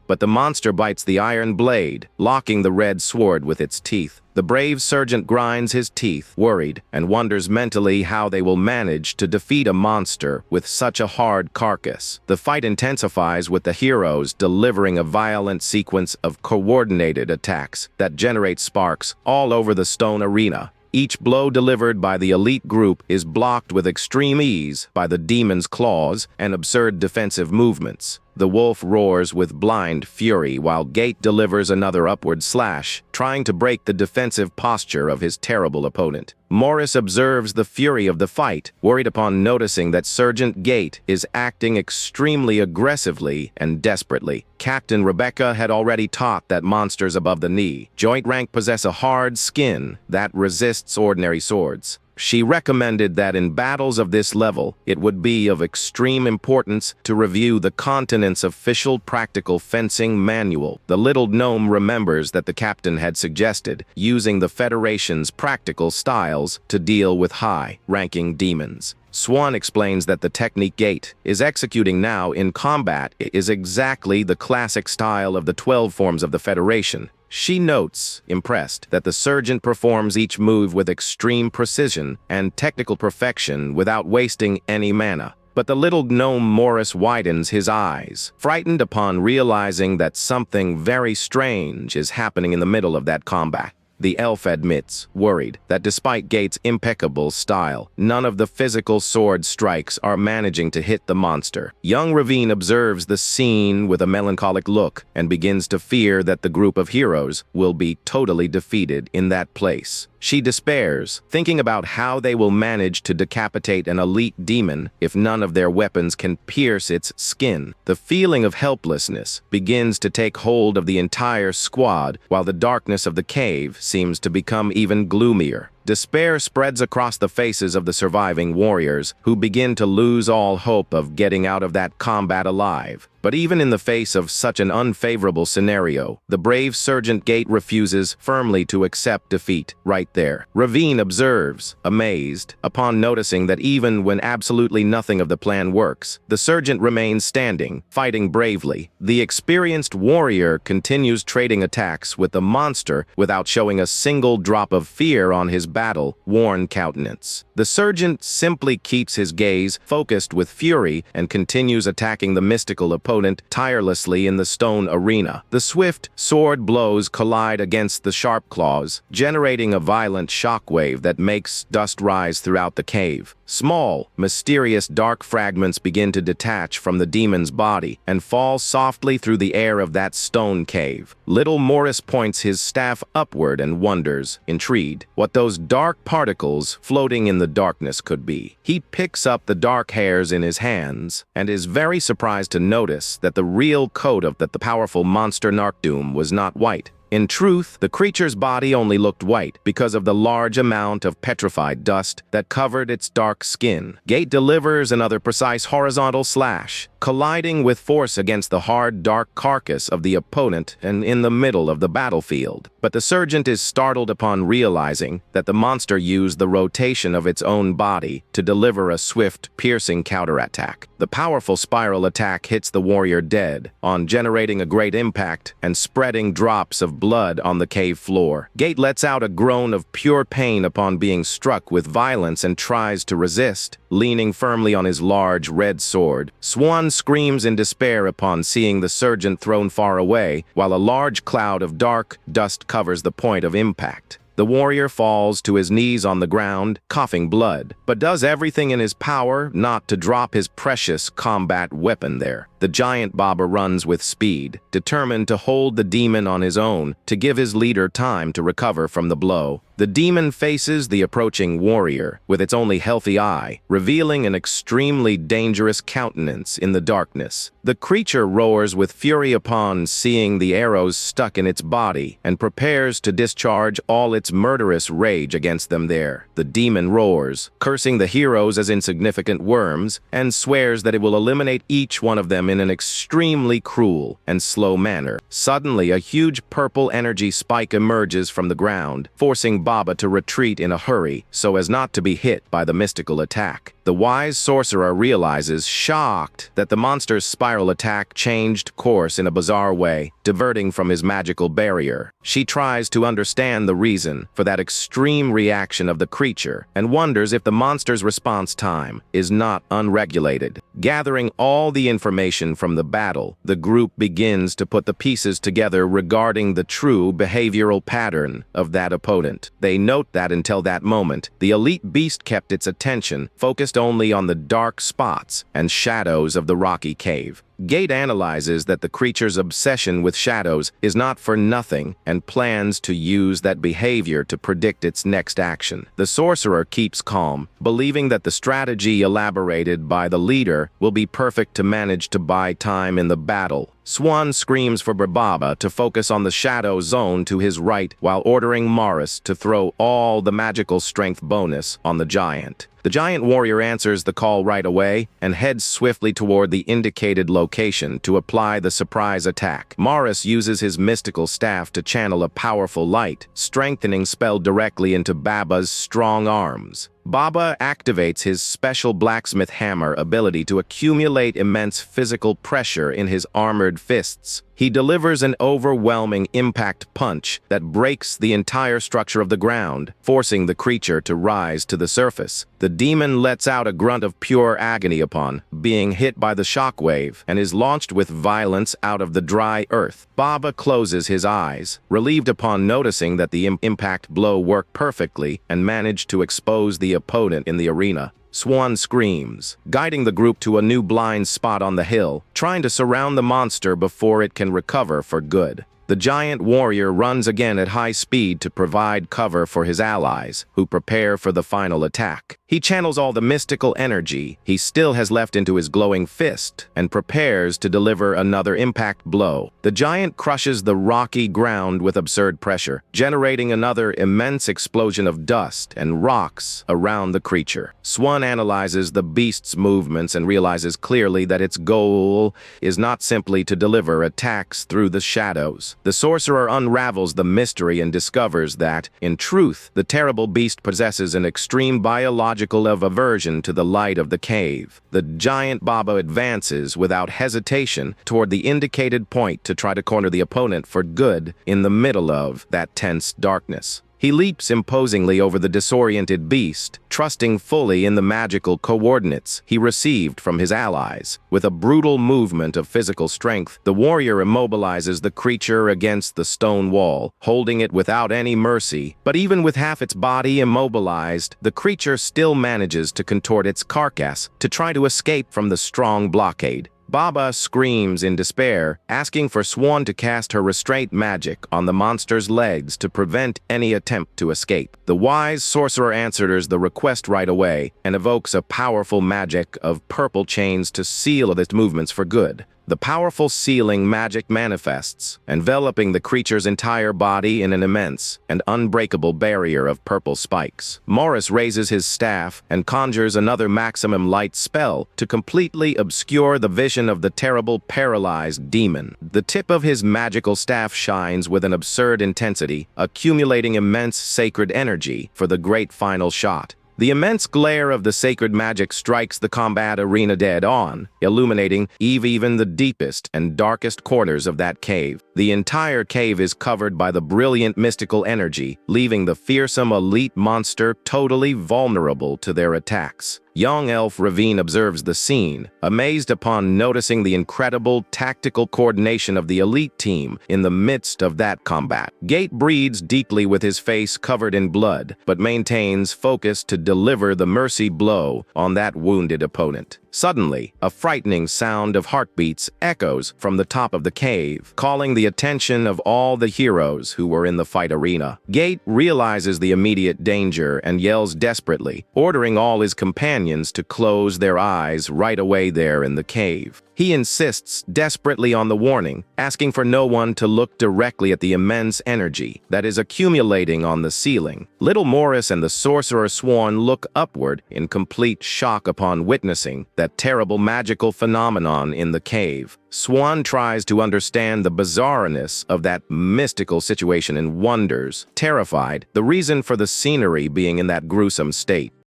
but the monster bites the iron blade, locking the red sword with its teeth. The brave sergeant grinds his teeth, worried, and wonders mentally how they will manage to defeat a monster with such a hard carcass. The fight intensifies with the heroes delivering a violent sequence of coordinated attacks that generate sparks all over the stone arena. Each blow delivered by the elite group is blocked with extreme ease by the demon's claws and absurd defensive movements. The wolf roars with blind fury while Gate delivers another upward slash, trying to break the defensive posture of his terrible opponent. Morris observes the fury of the fight, worried upon noticing that Sergeant Gate is acting extremely aggressively and desperately. Captain Rebecca had already taught that monsters above the knee joint rank possess a hard skin that resists ordinary swords. She recommended that in battles of this level, it would be of extreme importance to review the continent's official practical fencing manual. The little gnome remembers that the captain had suggested using the Federation's practical styles to deal with high-ranking demons. Swan explains that the technique Gate is executing now in combat is exactly the classic style of the 12 forms of the Federation. She notes, impressed, that the sergeant performs each move with extreme precision and technical perfection without wasting any mana. But the little gnome Morris widens his eyes, frightened upon realizing that something very strange is happening in the middle of that combat. The elf admits, worried, that despite Gate's impeccable style, none of the physical sword strikes are managing to hit the monster. Young Ravine observes the scene with a melancholic look and begins to fear that the group of heroes will be totally defeated in that place. She despairs, thinking about how they will manage to decapitate an elite demon if none of their weapons can pierce its skin. The feeling of helplessness begins to take hold of the entire squad, while the darkness of the cave seems to become even gloomier. Despair spreads across the faces of the surviving warriors, who begin to lose all hope of getting out of that combat alive. But even in the face of such an unfavorable scenario, the brave Sergeant Gate refuses firmly to accept defeat right there. Ravine observes, amazed, upon noticing that even when absolutely nothing of the plan works, the Sergeant remains standing, fighting bravely. The experienced warrior continues trading attacks with the monster without showing a single drop of fear on his battle-worn countenance. The Sergeant simply keeps his gaze focused with fury and continues attacking the mystical opponent tirelessly in the stone arena. The swift sword blows collide against the sharp claws, generating a violent shockwave that makes dust rise throughout the cave. Small, mysterious dark fragments begin to detach from the demon's body and fall softly through the air of that stone cave. Little Morris points his staff upward and wonders, intrigued, what those dark particles floating in the darkness could be. He picks up the dark hairs in his hands and is very surprised to notice that the real coat of the powerful monster Narkdoom was not white. In truth, the creature's body only looked white because of the large amount of petrified dust that covered its dark skin. Gate delivers another precise horizontal slash, colliding with force against the hard, dark carcass of the opponent and in the middle of the battlefield. But the Sergeant is startled upon realizing that the monster used the rotation of its own body to deliver a swift, piercing counterattack. The powerful spiral attack hits the warrior dead, on generating a great impact and spreading drops of blood on the cave floor. Gate lets out a groan of pure pain upon being struck with violence and tries to resist, leaning firmly on his large red sword. Swan screams in despair upon seeing the Sergeant thrown far away, while a large cloud of dark dust covers the point of impact. The warrior falls to his knees on the ground, coughing blood, but does everything in his power not to drop his precious combat weapon there. The giant Baba runs with speed, determined to hold the demon on his own to give his leader time to recover from the blow. The demon faces the approaching warrior with its only healthy eye, revealing an extremely dangerous countenance in the darkness. The creature roars with fury upon seeing the arrows stuck in its body and prepares to discharge all its murderous rage against them there. The demon roars, cursing the heroes as insignificant worms, and swears that it will eliminate each one of them in an extremely cruel and slow manner. Suddenly, a huge purple energy spike emerges from the ground, forcing Baba to retreat in a hurry so as not to be hit by the mystical attack. The wise sorcerer realizes, shocked, that the monster's spiral attack changed course in a bizarre way, diverting from his magical barrier. She tries to understand the reason for that extreme reaction of the creature and wonders if the monster's response time is not unregulated. Gathering all the information from the battle, the group begins to put the pieces together regarding the true behavioral pattern of that opponent. They note that until that moment, the elite beast kept its attention focused only on the dark spots and shadows of the rocky cave. Gate analyzes that the creature's obsession with shadows is not for nothing and plans to use that behavior to predict its next action. The sorcerer keeps calm, believing that the strategy elaborated by the leader will be perfect to manage to buy time in the battle. Swan screams for Baba to focus on the shadow zone to his right while ordering Morris to throw all the magical strength bonus on the giant. The giant warrior answers the call right away and heads swiftly toward the indicated location to apply the surprise attack. Morris uses his mystical staff to channel a powerful light, strengthening spell directly into Baba's strong arms. Baba activates his special blacksmith hammer ability to accumulate immense physical pressure in his armored fists. He delivers an overwhelming impact punch that breaks the entire structure of the ground, forcing the creature to rise to the surface. The demon lets out a grunt of pure agony upon being hit by the shockwave and is launched with violence out of the dry earth. Baba closes his eyes, relieved upon noticing that the impact blow worked perfectly and managed to expose the opponent in the arena. Swan screams, guiding the group to a new blind spot on the hill, trying to surround the monster before it can recover for good. The giant warrior runs again at high speed to provide cover for his allies, who prepare for the final attack. He channels all the mystical energy he still has left into his glowing fist and prepares to deliver another impact blow. The giant crushes the rocky ground with absurd pressure, generating another immense explosion of dust and rocks around the creature. Swan analyzes the beast's movements and realizes clearly that its goal is not simply to deliver attacks through the shadows. The sorcerer unravels the mystery and discovers that, in truth, the terrible beast possesses an extreme biological aversion to the light of the cave. The giant Baba advances without hesitation toward the indicated point to try to corner the opponent for good in the middle of that tense darkness. He leaps imposingly over the disoriented beast, trusting fully in the magical coordinates he received from his allies. With a brutal movement of physical strength, the warrior immobilizes the creature against the stone wall, holding it without any mercy. But even with half its body immobilized, the creature still manages to contort its carcass to try to escape from the strong blockade. Baba screams in despair, asking for Swan to cast her restraint magic on the monster's legs to prevent any attempt to escape. The wise sorcerer answers the request right away and evokes a powerful magic of purple chains to seal its movements for good. The powerful sealing magic manifests, enveloping the creature's entire body in an immense and unbreakable barrier of purple spikes. Morris raises his staff and conjures another maximum light spell to completely obscure the vision of the terrible paralyzed demon. The tip of his magical staff shines with an absurd intensity, accumulating immense sacred energy for the great final shot. The immense glare of the sacred magic strikes the combat arena dead on, illuminating even the deepest and darkest corners of that cave. The entire cave is covered by the brilliant mystical energy, leaving the fearsome elite monster totally vulnerable to their attacks. Young Elf Ravine observes the scene, amazed upon noticing the incredible tactical coordination of the elite team in the midst of that combat. Gate breathes deeply with his face covered in blood, but maintains focus to deliver the mercy blow on that wounded opponent. Suddenly, a frightening sound of heartbeats echoes from the top of the cave, calling the attention of all the heroes who were in the fight arena. Gate realizes the immediate danger and yells desperately, ordering all his companions to close their eyes right away there in the cave. He insists desperately on the warning, asking for no one to look directly at the immense energy that is accumulating on the ceiling. Little Morris and the sorcerer Swan look upward in complete shock upon witnessing that terrible magical phenomenon in the cave. Swan tries to understand the bizarreness of that mystical situation and wonders, terrified, the reason for the scenery being in that gruesome state.